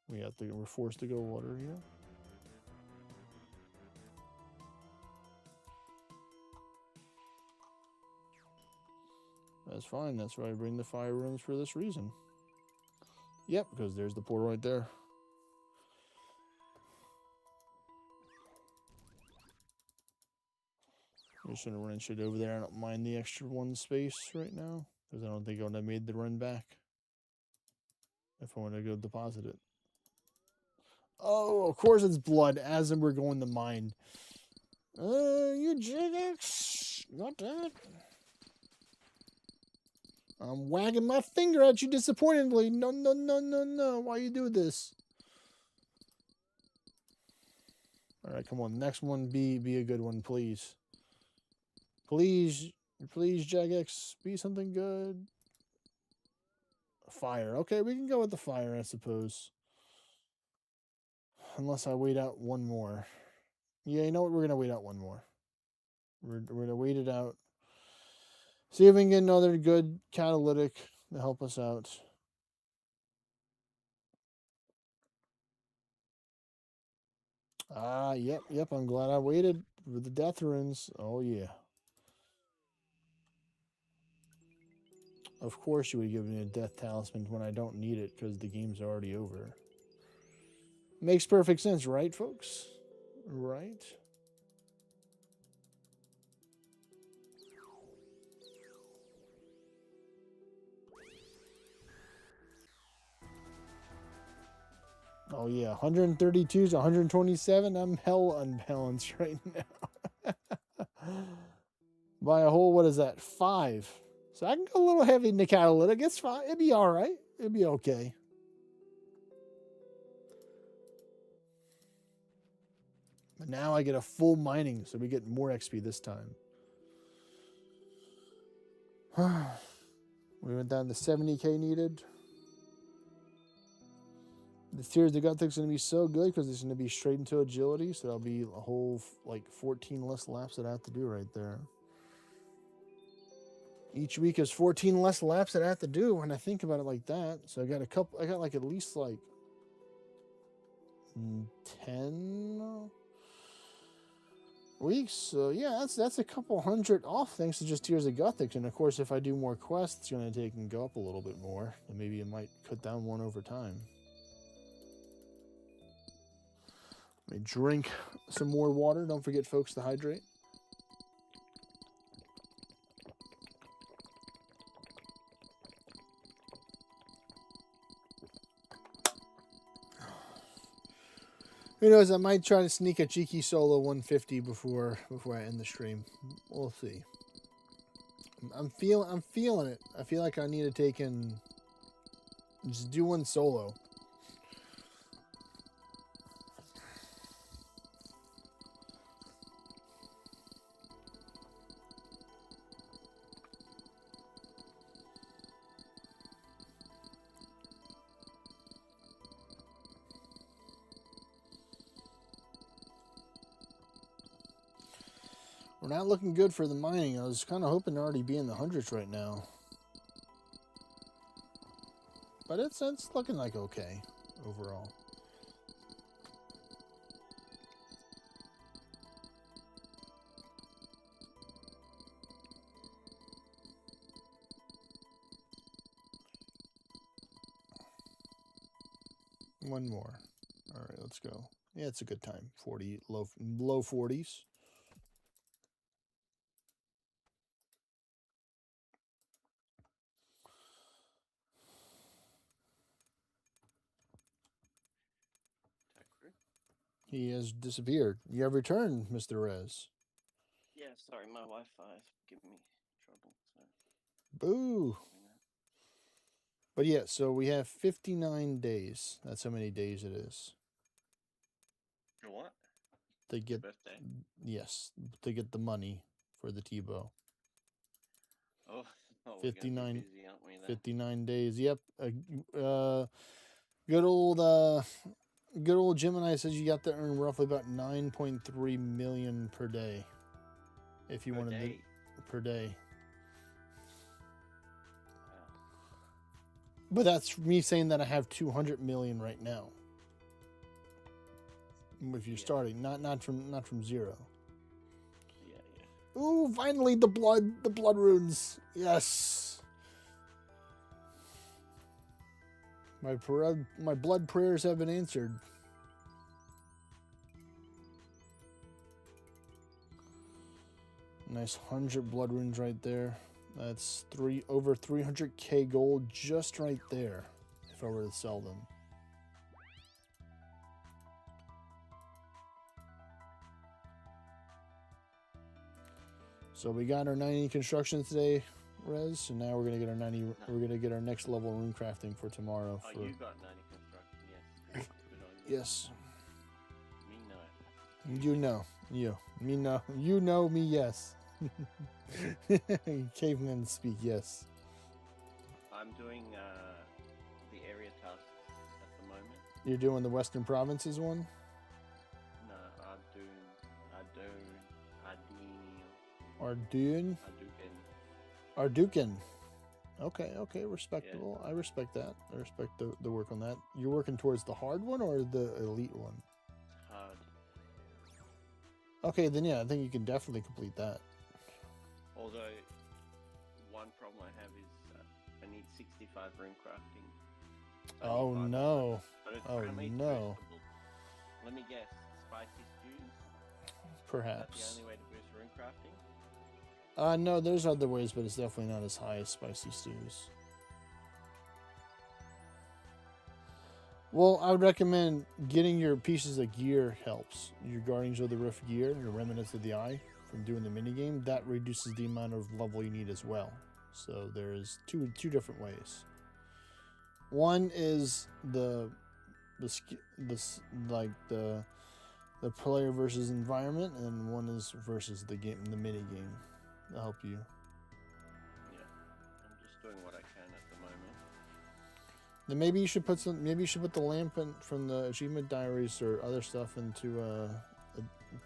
We're forced to go water here. That's fine. That's why I bring the fire rooms for this reason. Yep, because there's the portal right there. I'm just gonna wrench it over there. I don't mind the extra one space right now, because I don't think I would have made the run back if I want to go deposit it. Oh, of course it's blood, as in we're going to mine. You Jiggix. God damn it. I'm wagging my finger at you disappointedly. No, no, no, no, no. Why you do this? Alright, come on. Next one be a good one, please. Please, Jagex, be something good. Fire. Okay, we can go with the fire, I suppose. Unless I wait out one more. Yeah, you know what? We're going to wait out one more. We're going to wait it out. See if we can get another good catalytic to help us out. Yep. I'm glad I waited with the death runes. Oh, yeah. Of course you would give me a death talisman when I don't need it because the game's already over. Makes perfect sense, right, folks? Right? Oh, yeah. 132 to 127. I'm hell unbalanced right now. By a whole, what is that? 5. So I can go a little heavy in the catalytic. It's fine. It'd be all right. It'd be okay. But now I get a full mining, so we get more XP this time. We went down to 70k needed. The Tears of the Gut Thick's going to be so good because it's going to be straight into agility, so that'll be a whole, like, 14 less laps that I have to do right there. Each week is 14 less laps that I have to do when I think about it like that. So I got like at least like 10 weeks. So yeah, that's a couple hundred off thanks to just Tears of Gothic. And of course, if I do more quests, it's going to take and go up a little bit more. And maybe it might cut down one over time. Let me drink some more water. Don't forget, folks, to hydrate. Who knows? I might try to sneak a cheeky solo 150 before I end the stream. We'll see. I'm feeling it. I feel like I need to take in. Just do one solo. We're not looking good for the mining. I was kind of hoping to already be in the hundreds right now. But it's looking like okay overall. One more. All right, let's go. Yeah, it's a good time. 40 low 40s. He has disappeared. You have returned, Mr. Rez. Yeah, sorry, my Wi-Fi is giving me trouble. So. Boo. But yeah, so we have 59 days. That's how many days it is. For what? To get birthday? Yes, to get the money for the Tbow. Oh, 59 busy, aren't we, then? 59 days. Yep. Good old Gemini says you got to earn roughly about 9.3 million per day. If you wanted to per day. But that's me saying that I have 200 million right now. If you're starting, not from zero. Yeah. Ooh, finally the blood runes. Yes. My blood prayers have been answered. Nice 100 blood runes right there. That's over 300k gold just right there if I were to sell them. So we got our 90 construction today, Rez. So now we're gonna get our 90. We're gonna get our next level rune crafting for tomorrow. Oh, you got 90 construction, yes. Good on you. Yes. Me no. You know. You. Me no. You know me. Yes. Cavemen speak. Yes. I'm doing the area tasks at the moment. You're doing the Western Provinces one. No, I'm doing Ardukin. Okay, respectable. Yeah. I respect that. I respect the work on that. You're working towards the hard one or the elite one? Hard. Okay, then yeah, I think you can definitely complete that. Although, one problem I have is I need 65 rune crafting. Oh no. Oh no. Let me guess, spicy stews? Perhaps. Is that the only way to boost rune crafting? No, there's other ways, but it's definitely not as high as spicy stews. Well, I would recommend getting your pieces of gear helps. Your Guardians of the Rift gear, your Remnants of the Eye from doing the minigame, that reduces the amount of level you need as well. So there's two different ways. One is the player versus environment, and one is versus the mini game. That'll help you. Yeah, I'm just doing what I can at the moment. Then maybe you should put the lamp from the achievement diaries or other stuff into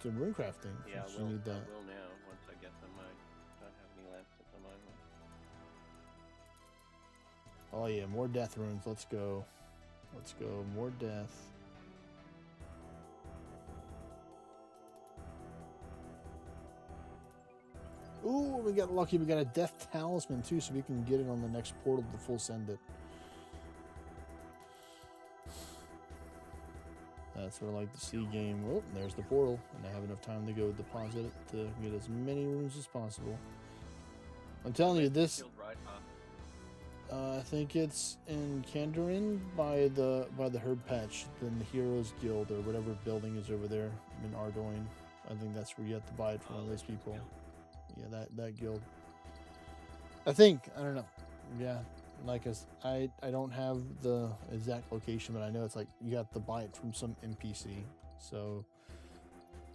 rune crafting. Yeah, I will. You need that. I will now once I get them. I don't have any lamps at the moment. Oh yeah, more death runes. Let's go. More death. Ooh, we got lucky. We got a death talisman too, so we can get it on the next portal to full send it. That's what I like to see game. Oh, there's the portal, and I have enough time to go deposit it to get as many runes as possible. I'm telling you, this. I think it's in Kandarin by the herb patch, then the Heroes Guild or whatever building is over there in Ardoin. I think that's where you have to buy it from one of those people. Yeah, that guild. I think, I don't know. Yeah, like I don't have the exact location, but I know it's like you have to buy it from some NPC. So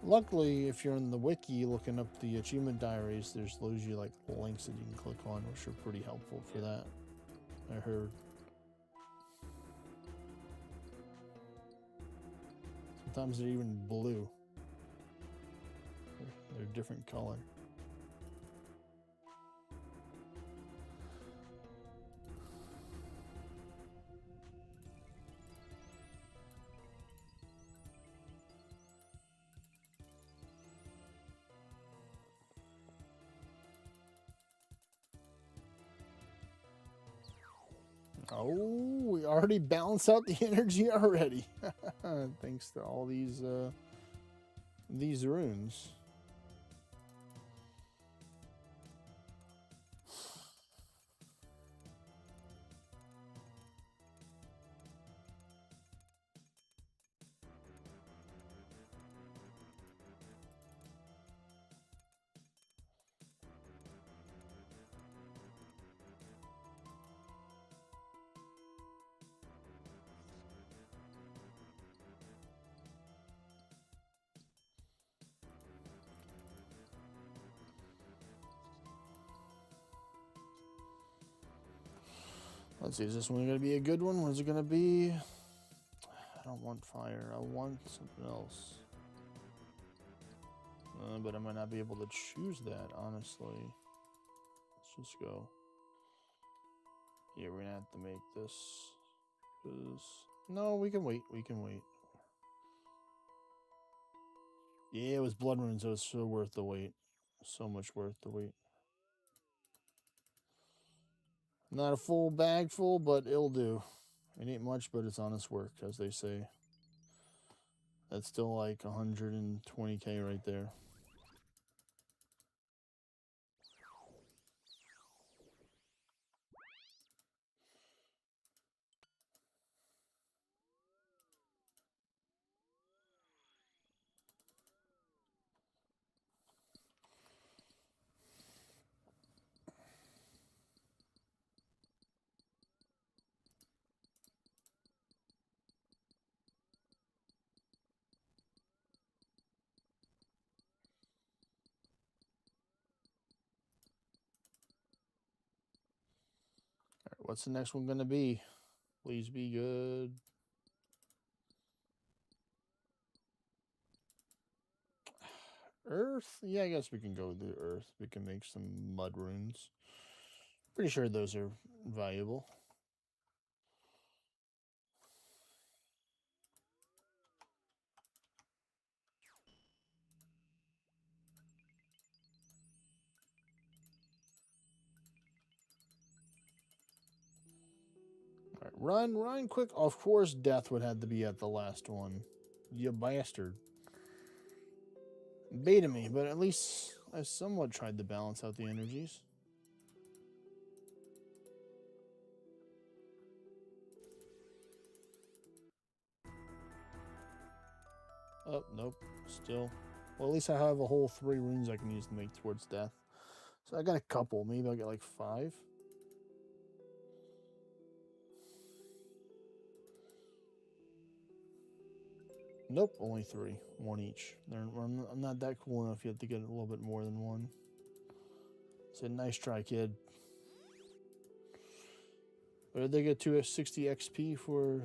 luckily, if you're in the wiki looking up the achievement diaries, there's usually like links that you can click on, which are pretty helpful for that. I heard. Sometimes they're even blue. They're a different color. Oh, we already balanced out the energy already. Thanks to all these runes. Let's see, is this one going to be a good one? What is it going to be? I don't want fire. I want something else. But I might not be able to choose that, honestly. Let's just go. Yeah, we're going to have to make this. 'Cause... No, we can wait. We can wait. Yeah, it was blood runes. It was so worth the wait. So much worth the wait. Not a full bag full, but it'll do. It ain't much, but it's honest work, as they say. That's still like 120k right there. What's the next one going to be? Please be good. Earth? Yeah, I guess we can go with the earth. We can make some mud runes. Pretty sure those are valuable. All right, run, run, quick. Of course, death would have to be at the last one. You bastard. Baited me, but at least I somewhat tried to balance out the energies. Oh, nope. Still. Well, at least I have a whole 3 runes I can use to make towards death. So I got a couple. Maybe I'll get like 5. Nope, only 3. 1 each. I'm not that cool enough yet to get a little bit more than 1. So nice try, kid. But did they get to a 60 XP for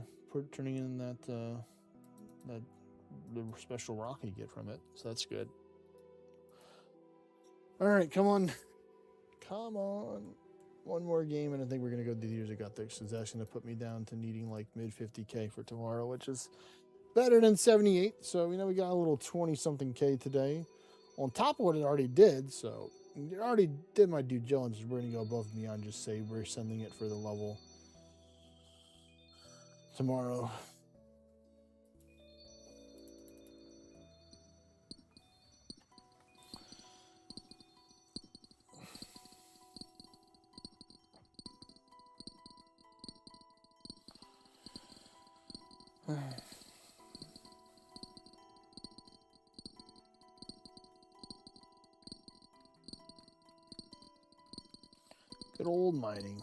turning in that the special rock you get from it? So that's good. All right, come on. Come on. One more game, and I think we're going to go do the Years of Gothic. So that's going to put me down to needing like mid 50k for tomorrow, which is better than 78. So, we got a little 20-something K today on top of what it already did. So, it already did my due diligence. We're going to go above and beyond, just say we're sending it for the level tomorrow. Good old mining.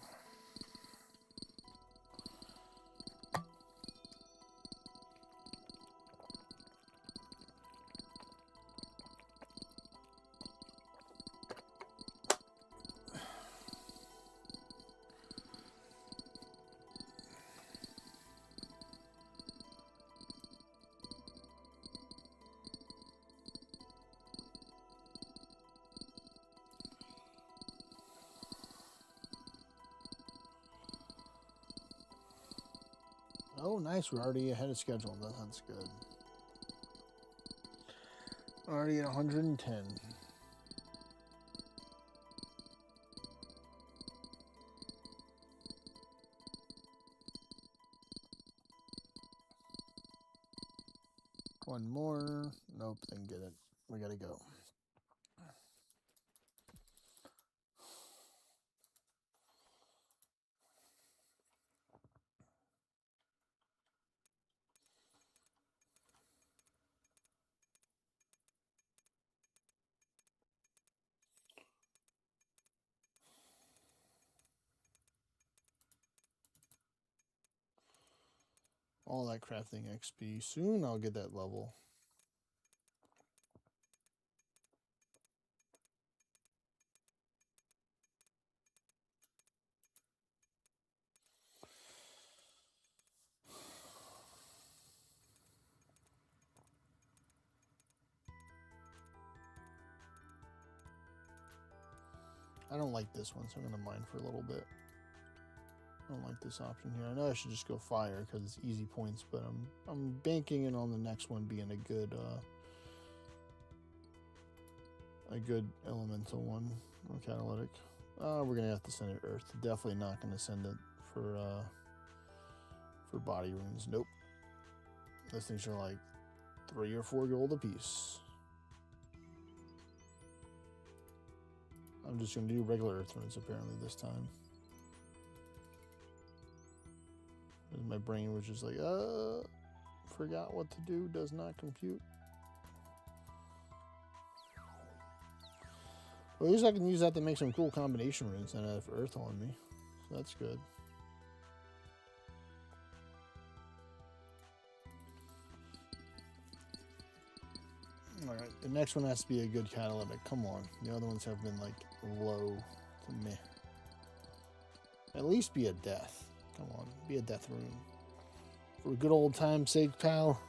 Oh, nice. We're already ahead of schedule. That's good. Already at 110. One more. Nope, didn't get it. We gotta go. All that crafting XP. Soon I'll get that level. I don't like this one, so I'm gonna mine for a little bit. I don't like this option here. I know I should just go fire because it's easy points, but I'm banking in on the next one being a good elemental one or catalytic. We're gonna have to send it earth. Definitely not gonna send it for body runes. Nope. Those things are like 3 or 4 gold apiece. I'm just gonna do regular earth runes apparently this time. My brain was just like, forgot what to do, does not compute. Well, at least I can use that to make some cool combination runes and have earth on me. So that's good. Alright, the next one has to be a good catalytic. Come on. The other ones have been like low to meh. At least be a death. Come on, be a death rune. For a good old time's sake, pal.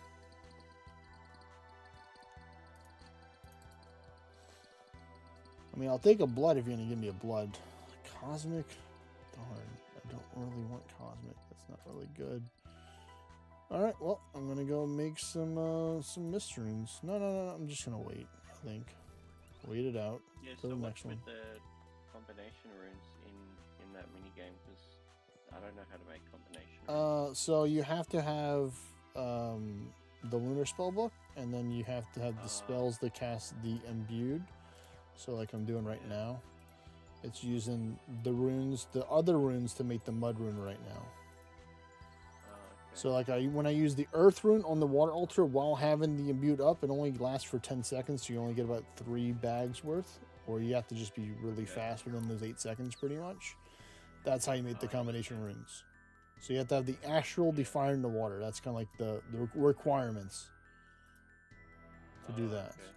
I mean, I'll take a blood if you're going to give me a blood. Cosmic? Darn, I don't really want cosmic. That's not really good. Alright, well, I'm going to go make some mist runes. No, I'm just going to wait, I think. Wait it out. Yeah, for so the what's next one. with the combination runes in that mini game? Because I don't know how to make combination runes. So you have to have the lunar spell book, and then you have to have the spells that cast the imbued. So like I'm doing right now, it's using the runes, the other runes, to make the mud rune right now. Okay. So like when I use the earth rune on the water altar while having the imbued up, it only lasts for 10 seconds, so you only get about 3 bags worth, or you have to just be really fast within those 8 seconds pretty much. That's how you make the combination runes. So you have to have the astral defire in the water. That's kind of like the requirements to do that. Okay.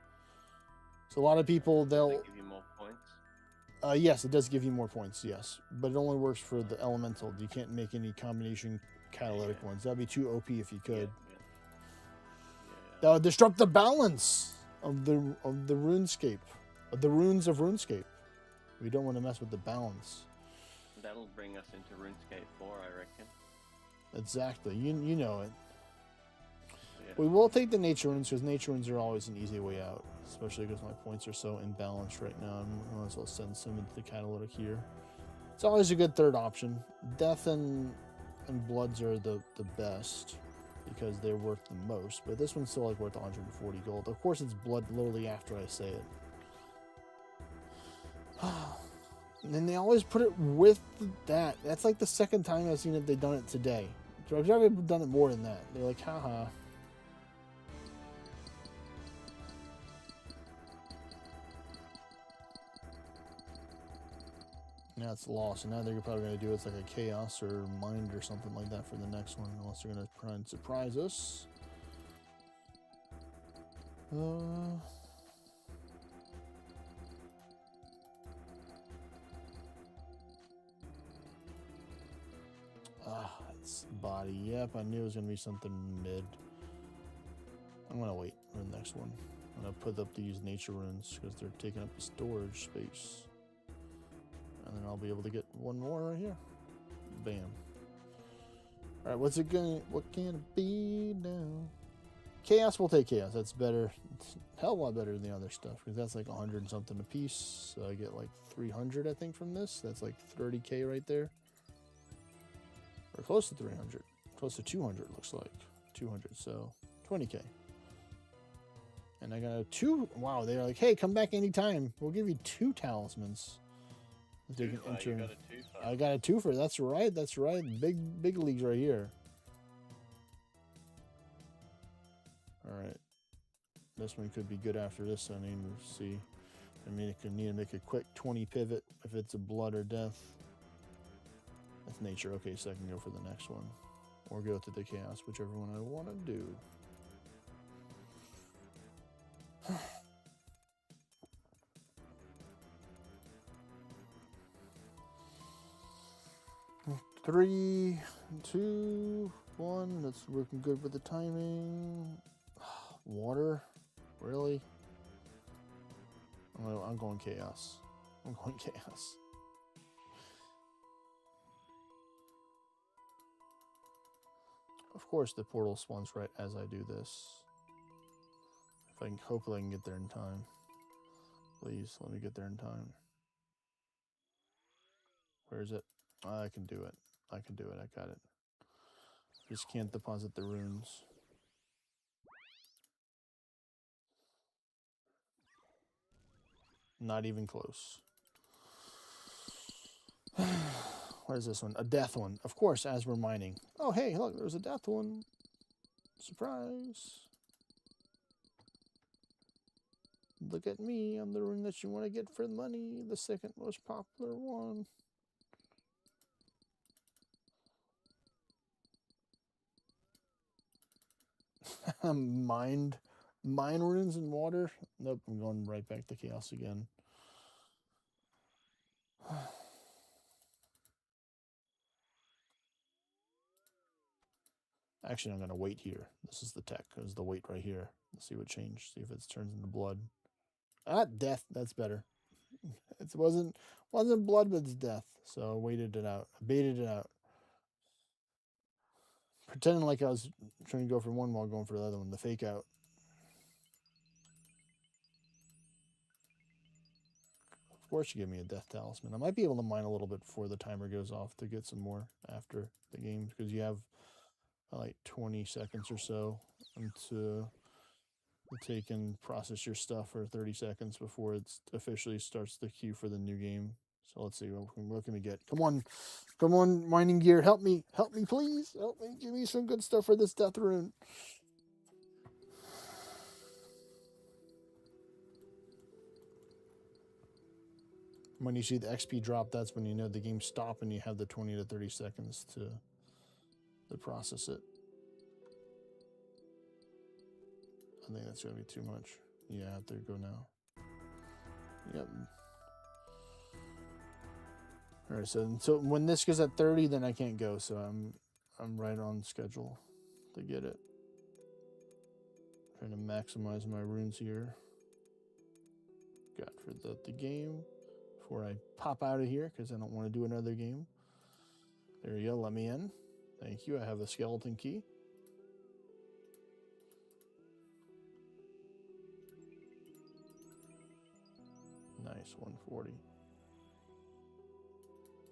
So a lot of people, Does they'll... that give you more points? Yes, it does give you more points, yes. But it only works for the elemental. You can't make any combination catalytic ones. That'd be too OP if you could. That would disrupt the balance of the RuneScape. Of the runes of RuneScape. We don't want to mess with the balance. That'll bring us into RuneScape 4, I reckon. Exactly. You know it. Yeah. We will take the nature runes because nature runes are always an easy way out, especially because my points are so imbalanced right now. I might as well send some into the catalytic here. It's always a good third option. Death and bloods are the best because they're worth the most, but this one's still like worth 140 gold. Of course, it's blood literally after I say it. And then they always put it with that. That's like the second time I've seen it. They've done it today. Drugs have done it more than that. They're like, haha. Now it's lost, and now they're probably going to do it's like a chaos or mind or something like that for the next one, unless they're going to try and surprise us. It's body. Yep, I knew it was going to be something mid. I'm going to wait for the next one. I'm going to put up these nature runes because they're taking up the storage space. And then I'll be able to get one more right here. Bam. Alright, what can it be now? Chaos, we'll take chaos. That's better. It's a hell of a lot better than the other stuff. Because that's like 100 and something a piece. So I get like 300, I think, from this. That's like 30k right there. Or close to 300. Close to 200, looks like. 200, so 20k. And I got a 2. Wow, they're like, hey, come back anytime. We'll give you 2 talismans. They can enter. You got a twofer. I got a 2-fer. That's right. That's right. Big leagues right here. All right. This one could be good after this. I mean, we'll see. I mean, it could need to make a quick 20 pivot if it's a blood or death. That's nature. Okay, so I can go for the next one. Or go to the chaos, whichever one I want to do. Three, 2, 1. That's working good with the timing. Water? Really? I'm going chaos. I'm going chaos. Of course, the portal spawns right as I do this. If I can, hopefully I can get there in time. Please, let me get there in time. Where is it? I can do it. I can do it. I got it. Just can't deposit the runes. Not even close. What is this one? A death one. Of course, as we're mining. Oh, hey, look, there's a death one. Surprise. Look at me. I'm the rune that you want to get for the money. The second most popular one. Mine runes in water. Nope, I'm going right back to chaos again. Actually, I'm going to wait here. This is the tech. There's the wait right here. Let's see what changed. See if it turns into blood. Ah, death. That's better. It wasn't blood, but it's death. So I waited it out. I baited it out. Pretending like I was trying to go for one while going for the other one. The fake out. Of course you give me a death talisman. I might be able to mine a little bit before the timer goes off to get some more after the game. Because you have like 20 seconds or so to take and process your stuff, or 30 seconds before it officially starts the queue for the new game. So let's see, what can we get? Come on, mining gear, help me, please, help me, give me some good stuff for this death rune. When you see the XP drop, that's when you know the game's stopped and you have the 20 to 30 seconds to process it. I think that's going to be too much. Yeah, I have to go now. Yep. All right, so when this goes at 30, then I can't go. So I'm right on schedule to get it. Trying to maximize my runes here. Got for the game before I pop out of here because I don't want to do another game. There you go. Let me in. Thank you. I have a skeleton key. Nice, 140.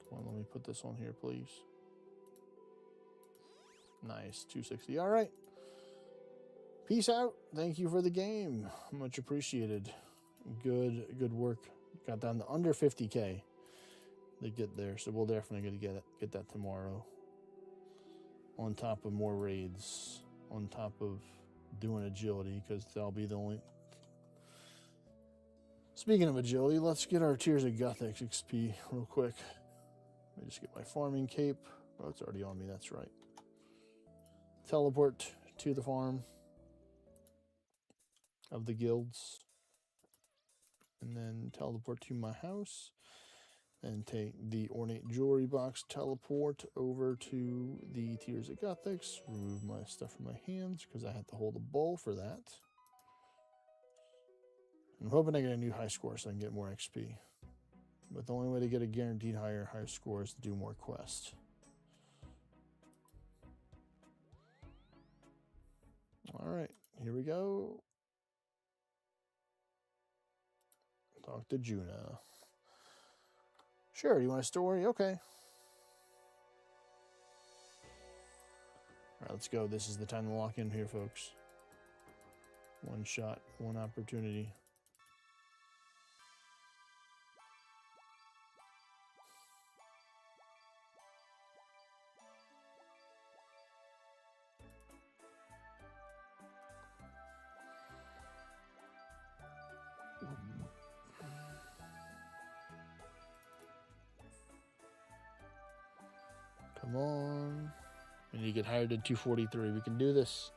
Come on, let me put this on here, please. Nice, 260. All right. Peace out. Thank you for the game. Much appreciated. Good work. Got down to under 50k to get there, so we'll definitely get that tomorrow. on top of more raids, on top of doing agility, because that'll be the only. Speaking of agility, let's get our Tears of Gothic XP real quick. Let me just get my farming cape. Oh, it's already on me, that's right. Teleport to the farm of the guilds. And then teleport to my house. And take the ornate jewelry box, teleport over to the Tears of Gothics. Remove my stuff from my hands because I had to hold a bowl for that. I'm hoping I get a new high score so I can get more XP. But the only way to get a guaranteed higher score is to do more quests. Alright, here we go. Talk to Juna. Sure, you want a story? Okay. Alright, let's go. This is the time to lock in here, folks. One shot, one opportunity. Come on. We need to get higher than 243. We can do this.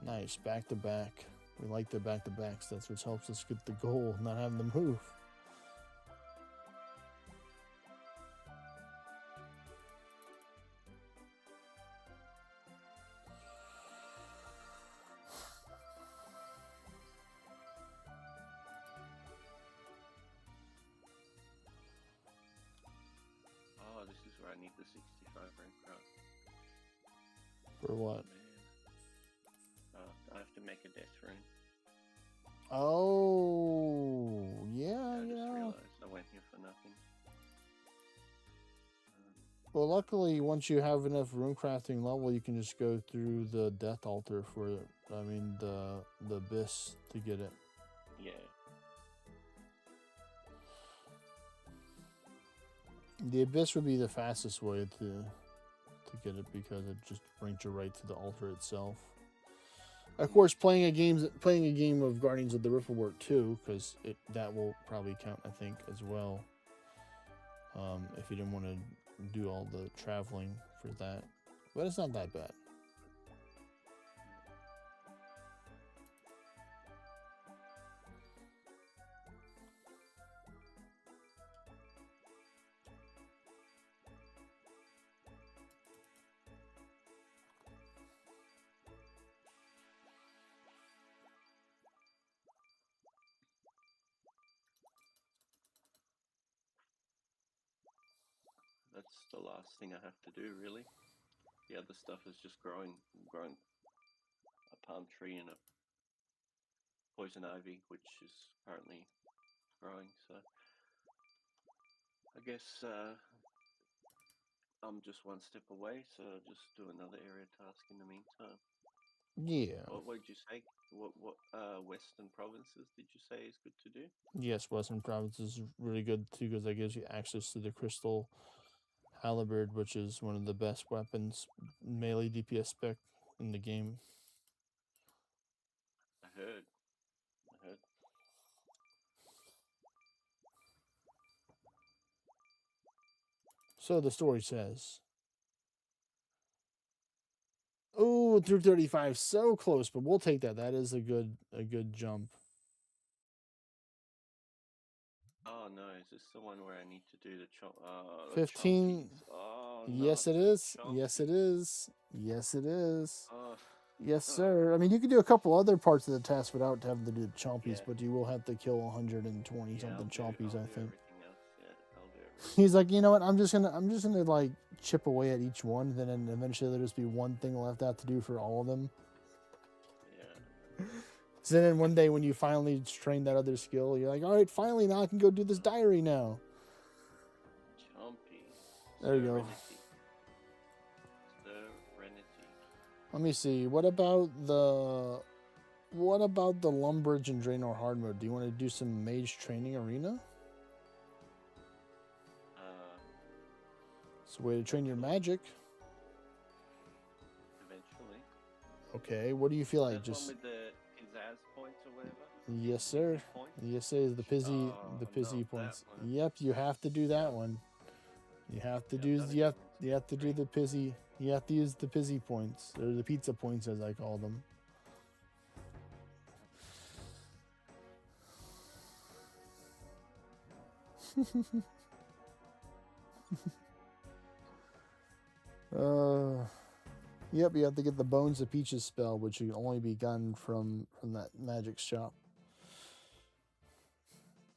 Nice, back to back. We like the back to backs. That's what helps us get the goal, not having them move. Oh, this is where I need the 65 rank craft. For what? Man. I have to make a death rune. Oh, yeah, I just yeah. realized I went here for nothing. Well, luckily, once you have enough rune crafting level, you can just go through the death altar for it. I mean, the abyss to get it. Yeah. The abyss would be the fastest way to get it because it just brings you right to the altar itself. Of course, playing a game of Guardians of the Rift will work too, because that will probably count, I think, as well. If you didn't want to do all the traveling for that, but it's not that bad. That's the last thing I have to do, really. The other stuff is just growing a palm tree and a poison ivy, which is currently growing. So I guess I'm just one step away. So I'll just do another area task in the meantime. Yeah. What did you say? What Western provinces did you say is good to do? Yes, Western Province is really good too because that gives you access to the crystal halberd, which is one of the best weapons, melee DPS spec in the game. I heard. So the story says. Oh, through 35, so close, but we'll take that. That is a good jump. Oh no, is this the one where I need to do the 15. Oh, yes, it is. Yes, it is. Yes, it is. Oh. Yes, sir. I mean, you can do a couple other parts of the task without having to do the chompies, Yeah. but you will have to kill 120 something chompies, I think. I'll do everything. He's like, you know what? I'm just gonna like chip away at each one, then eventually there'll just be one thing left out to do for all of them. Yeah. So then one day when you finally train that other skill, you're like, all right, finally now I can go do this diary now. There you go. Serenity. Let me see. What about the Lumbridge and Draenor hard mode? Do you want to do some mage training arena? It's a way to train your magic. Eventually. Okay, what do you feel like? That Just one with the pizzazz points or whatever? yes, sir. Points? Yes, sir. The pizzy, Oh, the pizzy not points. that one. Yep, you have to do that one. You have to Yeah, do. I've done it You have to do once. the pizzy. You have to use the pizzy points or the pizza points, as I call them. Yep, you have to get the Bones of Peaches spell, which can only be gotten from that magic shop.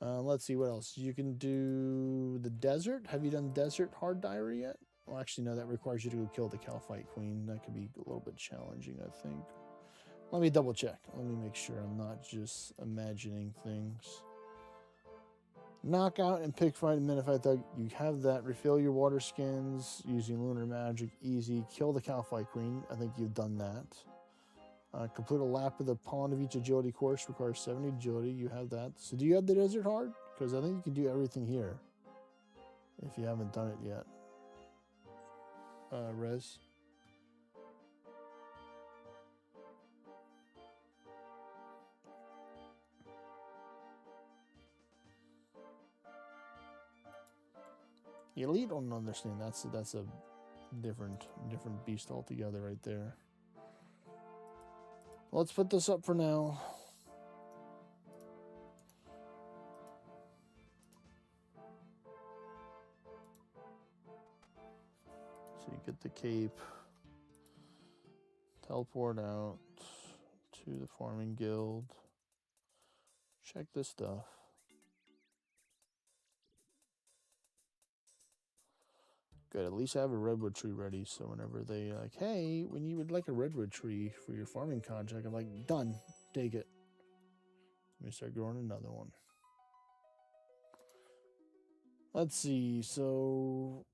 Let's see what else. You can do the desert. Have you done desert hard diary yet? Well, actually, no, that requires you to go kill the Calphite Queen. That could be a little bit challenging, I think. Let me double check. Let me make sure I'm not just imagining things. Knockout and pick fight and Minified Thug. You have that. Refill your water skins using lunar magic. Easy. Kill the Calphite Queen. I think you've done that. Complete a lap of the Pond of each agility course. Requires 70 agility. You have that. So do you have the desert hard? Because I think you can do everything here. If you haven't done it yet. Rez. Elite don't understand. That's a different beast altogether right there. Let's put this up for now. So you get the cape, teleport out to the farming guild. Check this stuff. Good, at least have a redwood tree ready, so whenever they like, hey, when you would like a redwood tree for your farming contract, I'm like, done, take it. Let me start growing another one. Let's see, so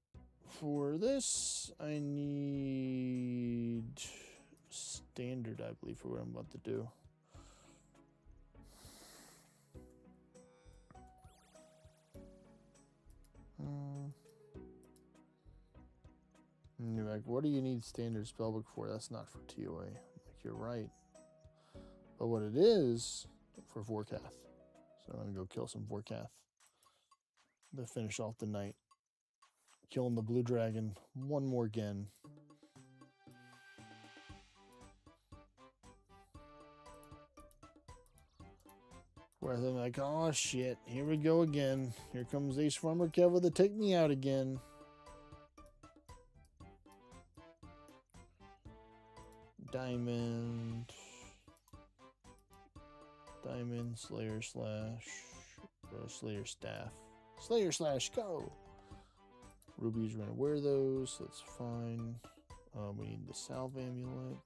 for this, I need standard, I believe, for what I'm about to do. And you're like, what do you need standard spellbook for? That's not for TOA. Like, you're right. But what it is for Vorkath. So I'm going to go kill some Vorkath to finish off the night. Killing the blue dragon one more again. Where I'm like, oh shit, here we go again. Here comes Ace Farmer Keva to take me out again. Diamond, Slayer slash, Slayer staff, Slayer slash go. Ruby's gonna wear those. That's fine. We need the salve amulet.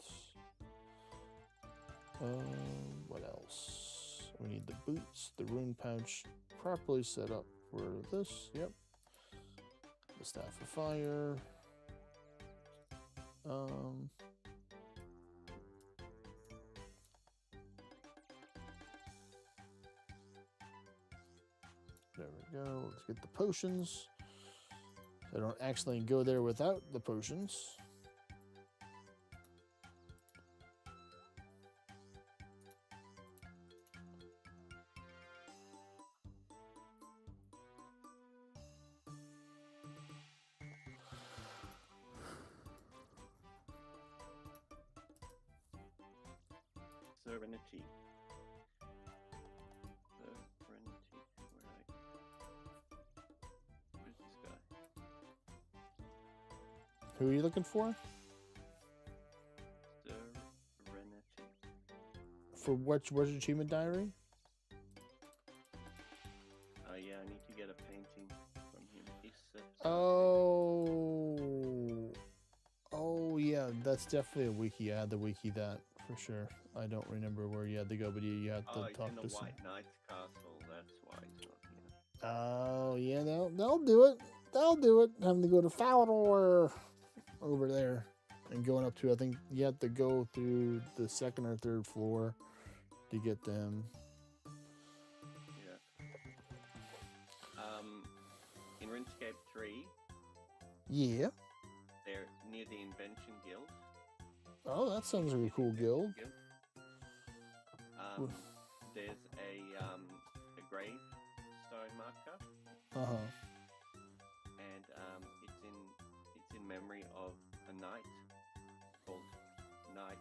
What else? We need the boots, the rune pouch, properly set up for this. Yep. The staff of fire. There we go. Let's get the potions. I don't actually go there without the potions. Serenity. Serenity. Where's this guy? Who are you looking for? Serenity. For which achievement diary? Yeah, I need to get a painting from him. Oh yeah, that's definitely a wiki. I had to wiki that for sure. I don't remember where you had to go, but you had to it's talk in to the some. White Knight's castle. That's why it's not here. Oh yeah, they'll do it. that'll do it. Having to go to Falador over there and going up to, I think you have to go through the second or third floor to get to him. Yeah. In RuneScape 3, Yeah. they're near the Invention Guild. Oh, that sounds like a cool guild. There's a gravestone marker, Uh-huh. and it's in memory of a knight called Knight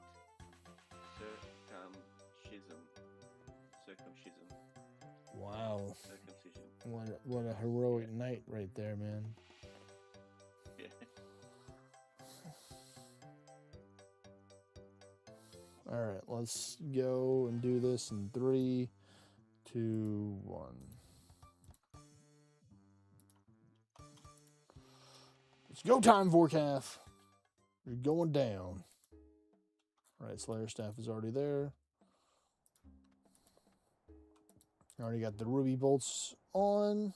Circumcision. Wow. Circumcision. What a heroic knight right there, man. Yeah. All right, let's go and do this in 3, 2, 1. It's go time, Vorkath. You're going down. All right, Slayer Staff is already there. I already got the ruby bolts on.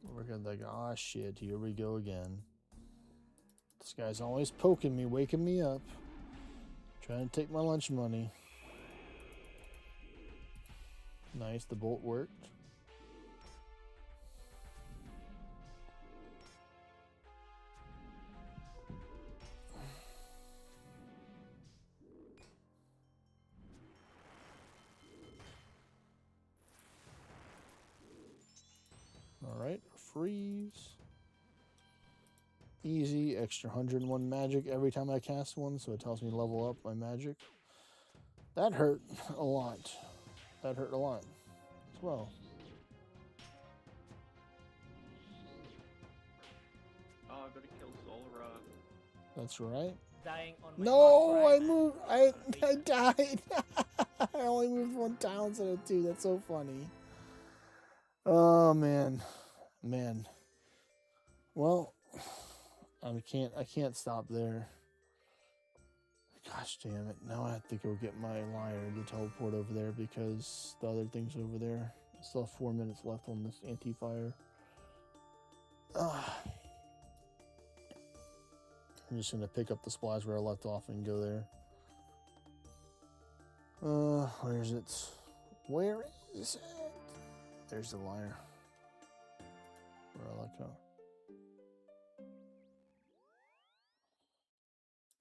We're gonna like, ah, shit, here we go again. This guy's always poking me, waking me up, trying to take my lunch money. Nice, the bolt worked. All right, freeze. Easy, extra 101 magic every time I cast one, so it tells me to level up my magic. That hurt a lot. That hurt a lot as well. Oh, I've got to kill Solra. That's right. Dying on my No, mark, I right? moved. I died. I only moved 1 tile instead of 2. That's so funny. Oh man, man. Well, I can't stop there. Gosh damn it! Now I have to go get my lyre to teleport over there because the other thing's over there. I still have 4 minutes left on this anti-fire. I'm just gonna pick up the supplies where I left off and go there. Where is it? Where is it? There's the lyre. Where I let go.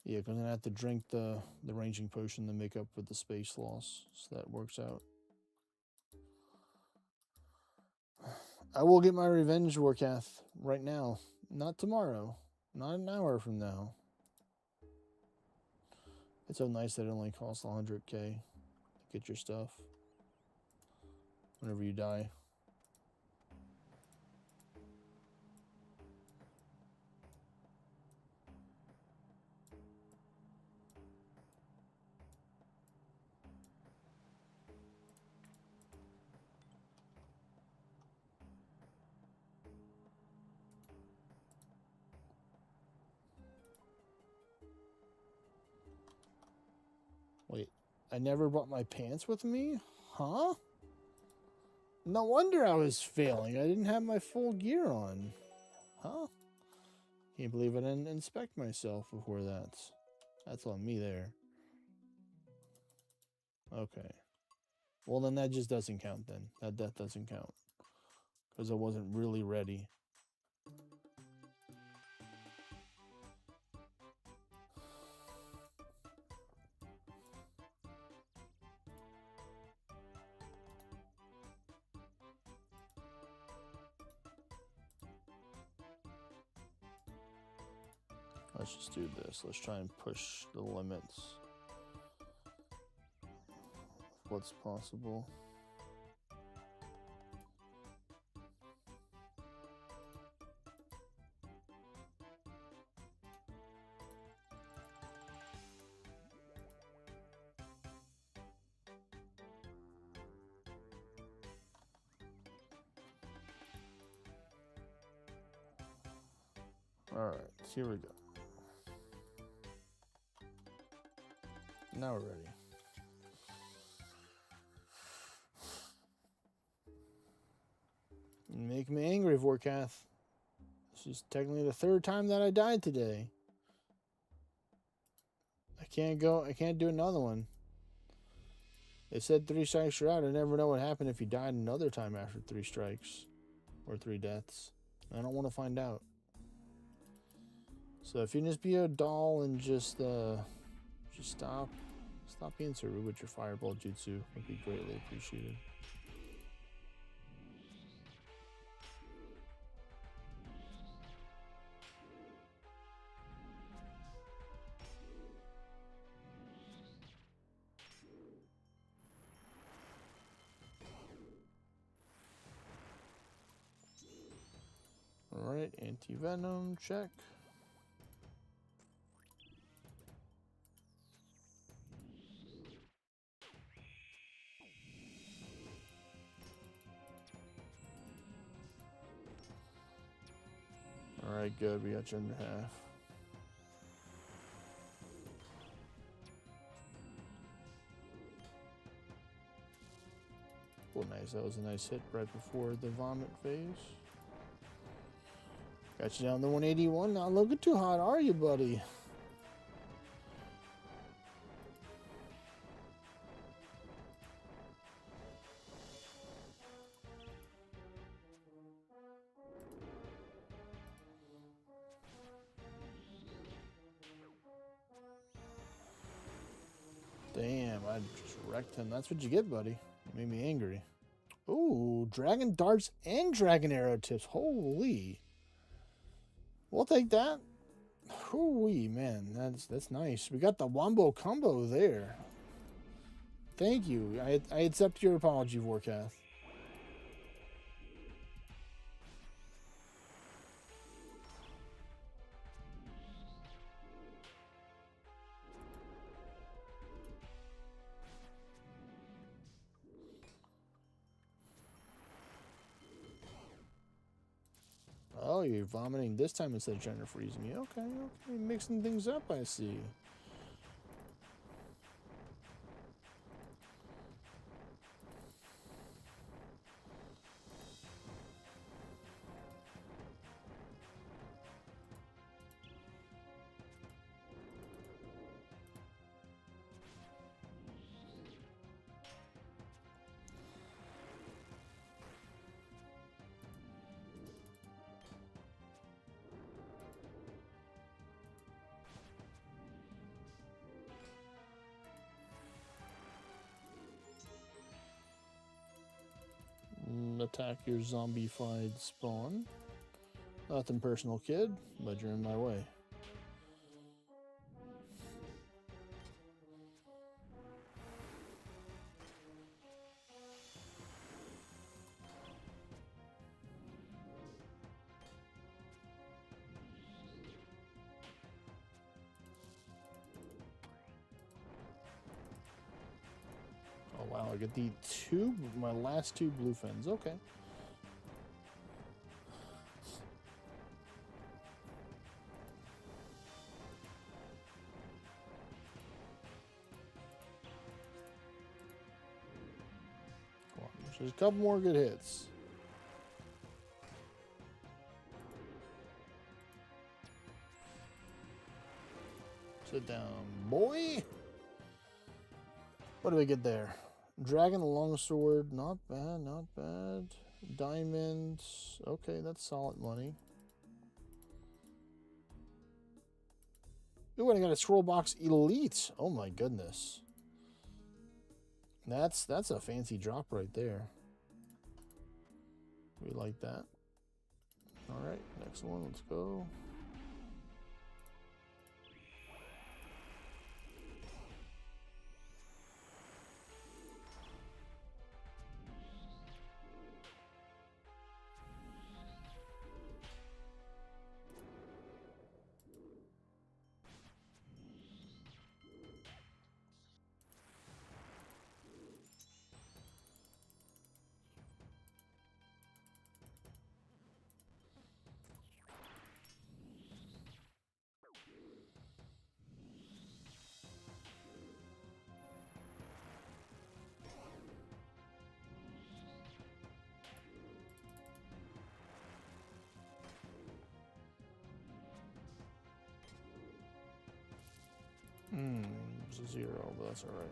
Yeah, because I'm gonna have to drink the ranging potion to make up for the space loss, so that works out. I will get my revenge, Vorkath, right now. Not tomorrow. Not an hour from now. It's so nice that it only costs 100k to get your stuff whenever you die. Wait, I never brought my pants with me? Huh? No wonder I was failing. I didn't have my full gear on. Huh? Can't believe I didn't inspect myself before that. That's on me there. Okay. Well, then that just doesn't count then. That doesn't count. Because I wasn't really ready. Let's just do this. Let's try and push the limits of what's possible. All right, here we go. Now we're ready. Make me angry, Vorkath. This is technically the third time that I died today. I can't do another one. They said 3 strikes you're out. I never know what happened if you died another time after 3 strikes. Or 3 deaths. I don't want to find out. So if you can just be a doll and just stop being so rude with your fireball jutsu, would be greatly appreciated. Alright, anti-venom, check. Alright, good, we got you under half. Oh, nice, that was a nice hit right before the vomit phase. Got you down to 181. Not looking too hot, are you, buddy? Damn, I just wrecked him. That's what you get, buddy. You made me angry. Ooh, dragon darts and dragon arrow tips. Holy. We'll take that. Hooey, man, that's nice. We got the wombo combo there. Thank you. I accept your apology, Vorkath. Oh, you're vomiting this time instead of trying to freeze me. Okay, okay. Mixing things up, I see. Attack your zombified spawn. Nothing personal, kid, but you're in my way. Oh wow, I get my last 2 blue fins. Okay. Come on, there's a couple more good hits. Sit down, boy. What do we get there? Dragon longsword, not bad, not bad. Diamonds, okay, that's solid money. Ooh, and I got a scroll box elite. Oh my goodness. That's a fancy drop right there. We like that. All right, next one, let's go. It's a 0, but that's alright.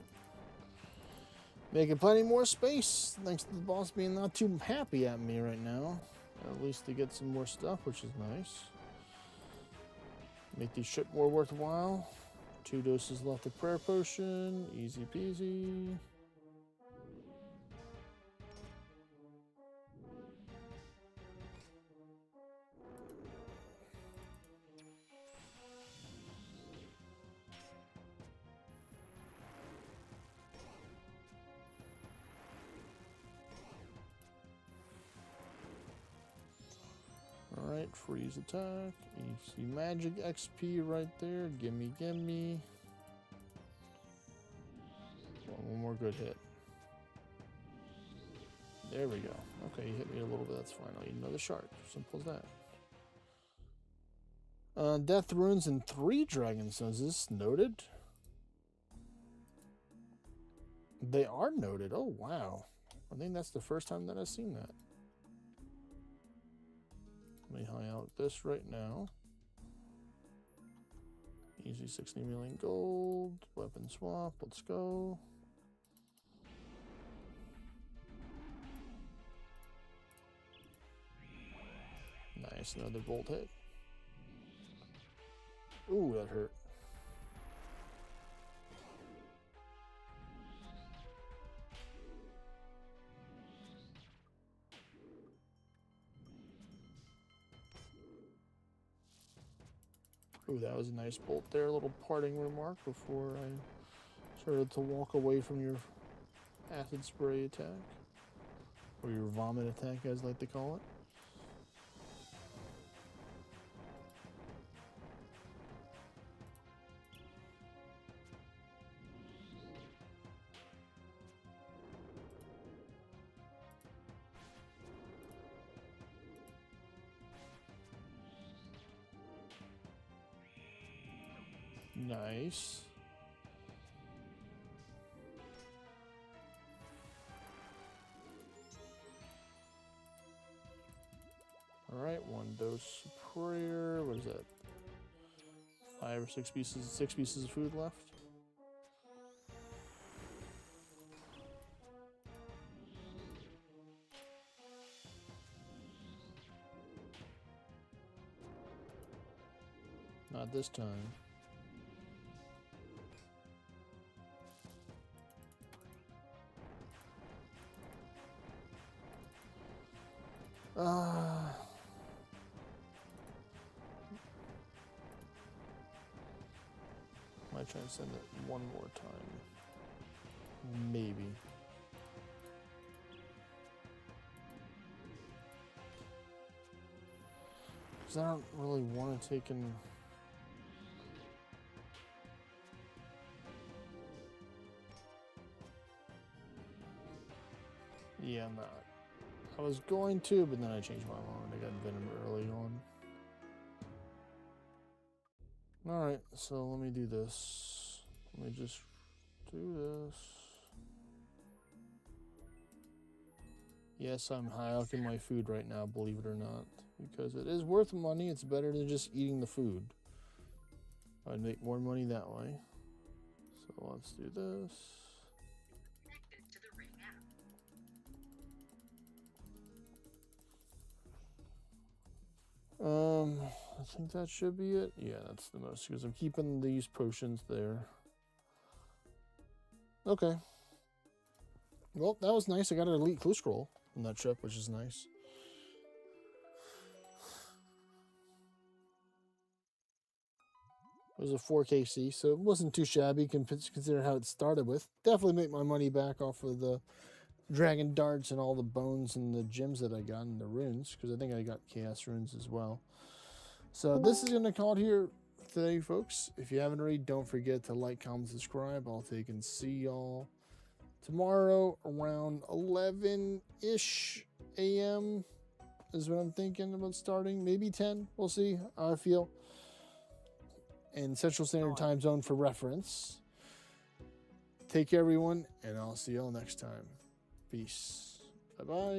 Making plenty more space, thanks to the boss being not too happy at me right now. At least to get some more stuff, which is nice. Make the trip more worthwhile. 2 doses left of prayer potion. Easy peasy. Alright, freeze attack. Easy magic XP right there. Gimme, gimme. One more good hit. There we go. Okay, you hit me a little bit. That's fine. I'll eat another shark. Simple as that. Death runes and 3 dragon stones. Is this noted? They are noted. Oh, wow. I think that's the first time that I've seen that. Let me high out this right now. Easy 60 million gold. Weapon swap. Let's go. Nice. Another bolt hit. Ooh, that hurt. Ooh, that was a nice bolt there. A little parting remark before I started to walk away from your acid spray attack. Or your vomit attack, as I like to call it. Nice. Alright, 1 dose of prayer. What is that? 5 or 6 pieces, 6 pieces of food left. Not this time. Might try and send it one more time. Maybe. Because I don't really want to take in. Yeah, I'm not. I was going to, but then I changed my mind. I got Venom early on. Alright, so let me do this. Let me just do this. Yes, I'm high up in my food right now, believe it or not. Because it is worth money. It's better than just eating the food. I'd make more money that way. So let's do this. I think that should be it. Yeah, that's the most, because I'm keeping these potions there. Okay. Well, that was nice. I got an elite clue scroll on that trip, which is nice. It was a 4KC, so it wasn't too shabby considering how it started with. Definitely make my money back off of the dragon darts and all the bones and the gems that I got and the runes, because I think I got chaos runes as well. So this is going to call it here today, folks. If you haven't already, don't forget to like, comment, subscribe. I'll take and see y'all tomorrow around 11-ish a.m. is what I'm thinking about starting. Maybe 10. We'll see how I feel. In Central Standard Time Zone for reference. Take care, everyone, and I'll see y'all next time. Peace. Bye-bye.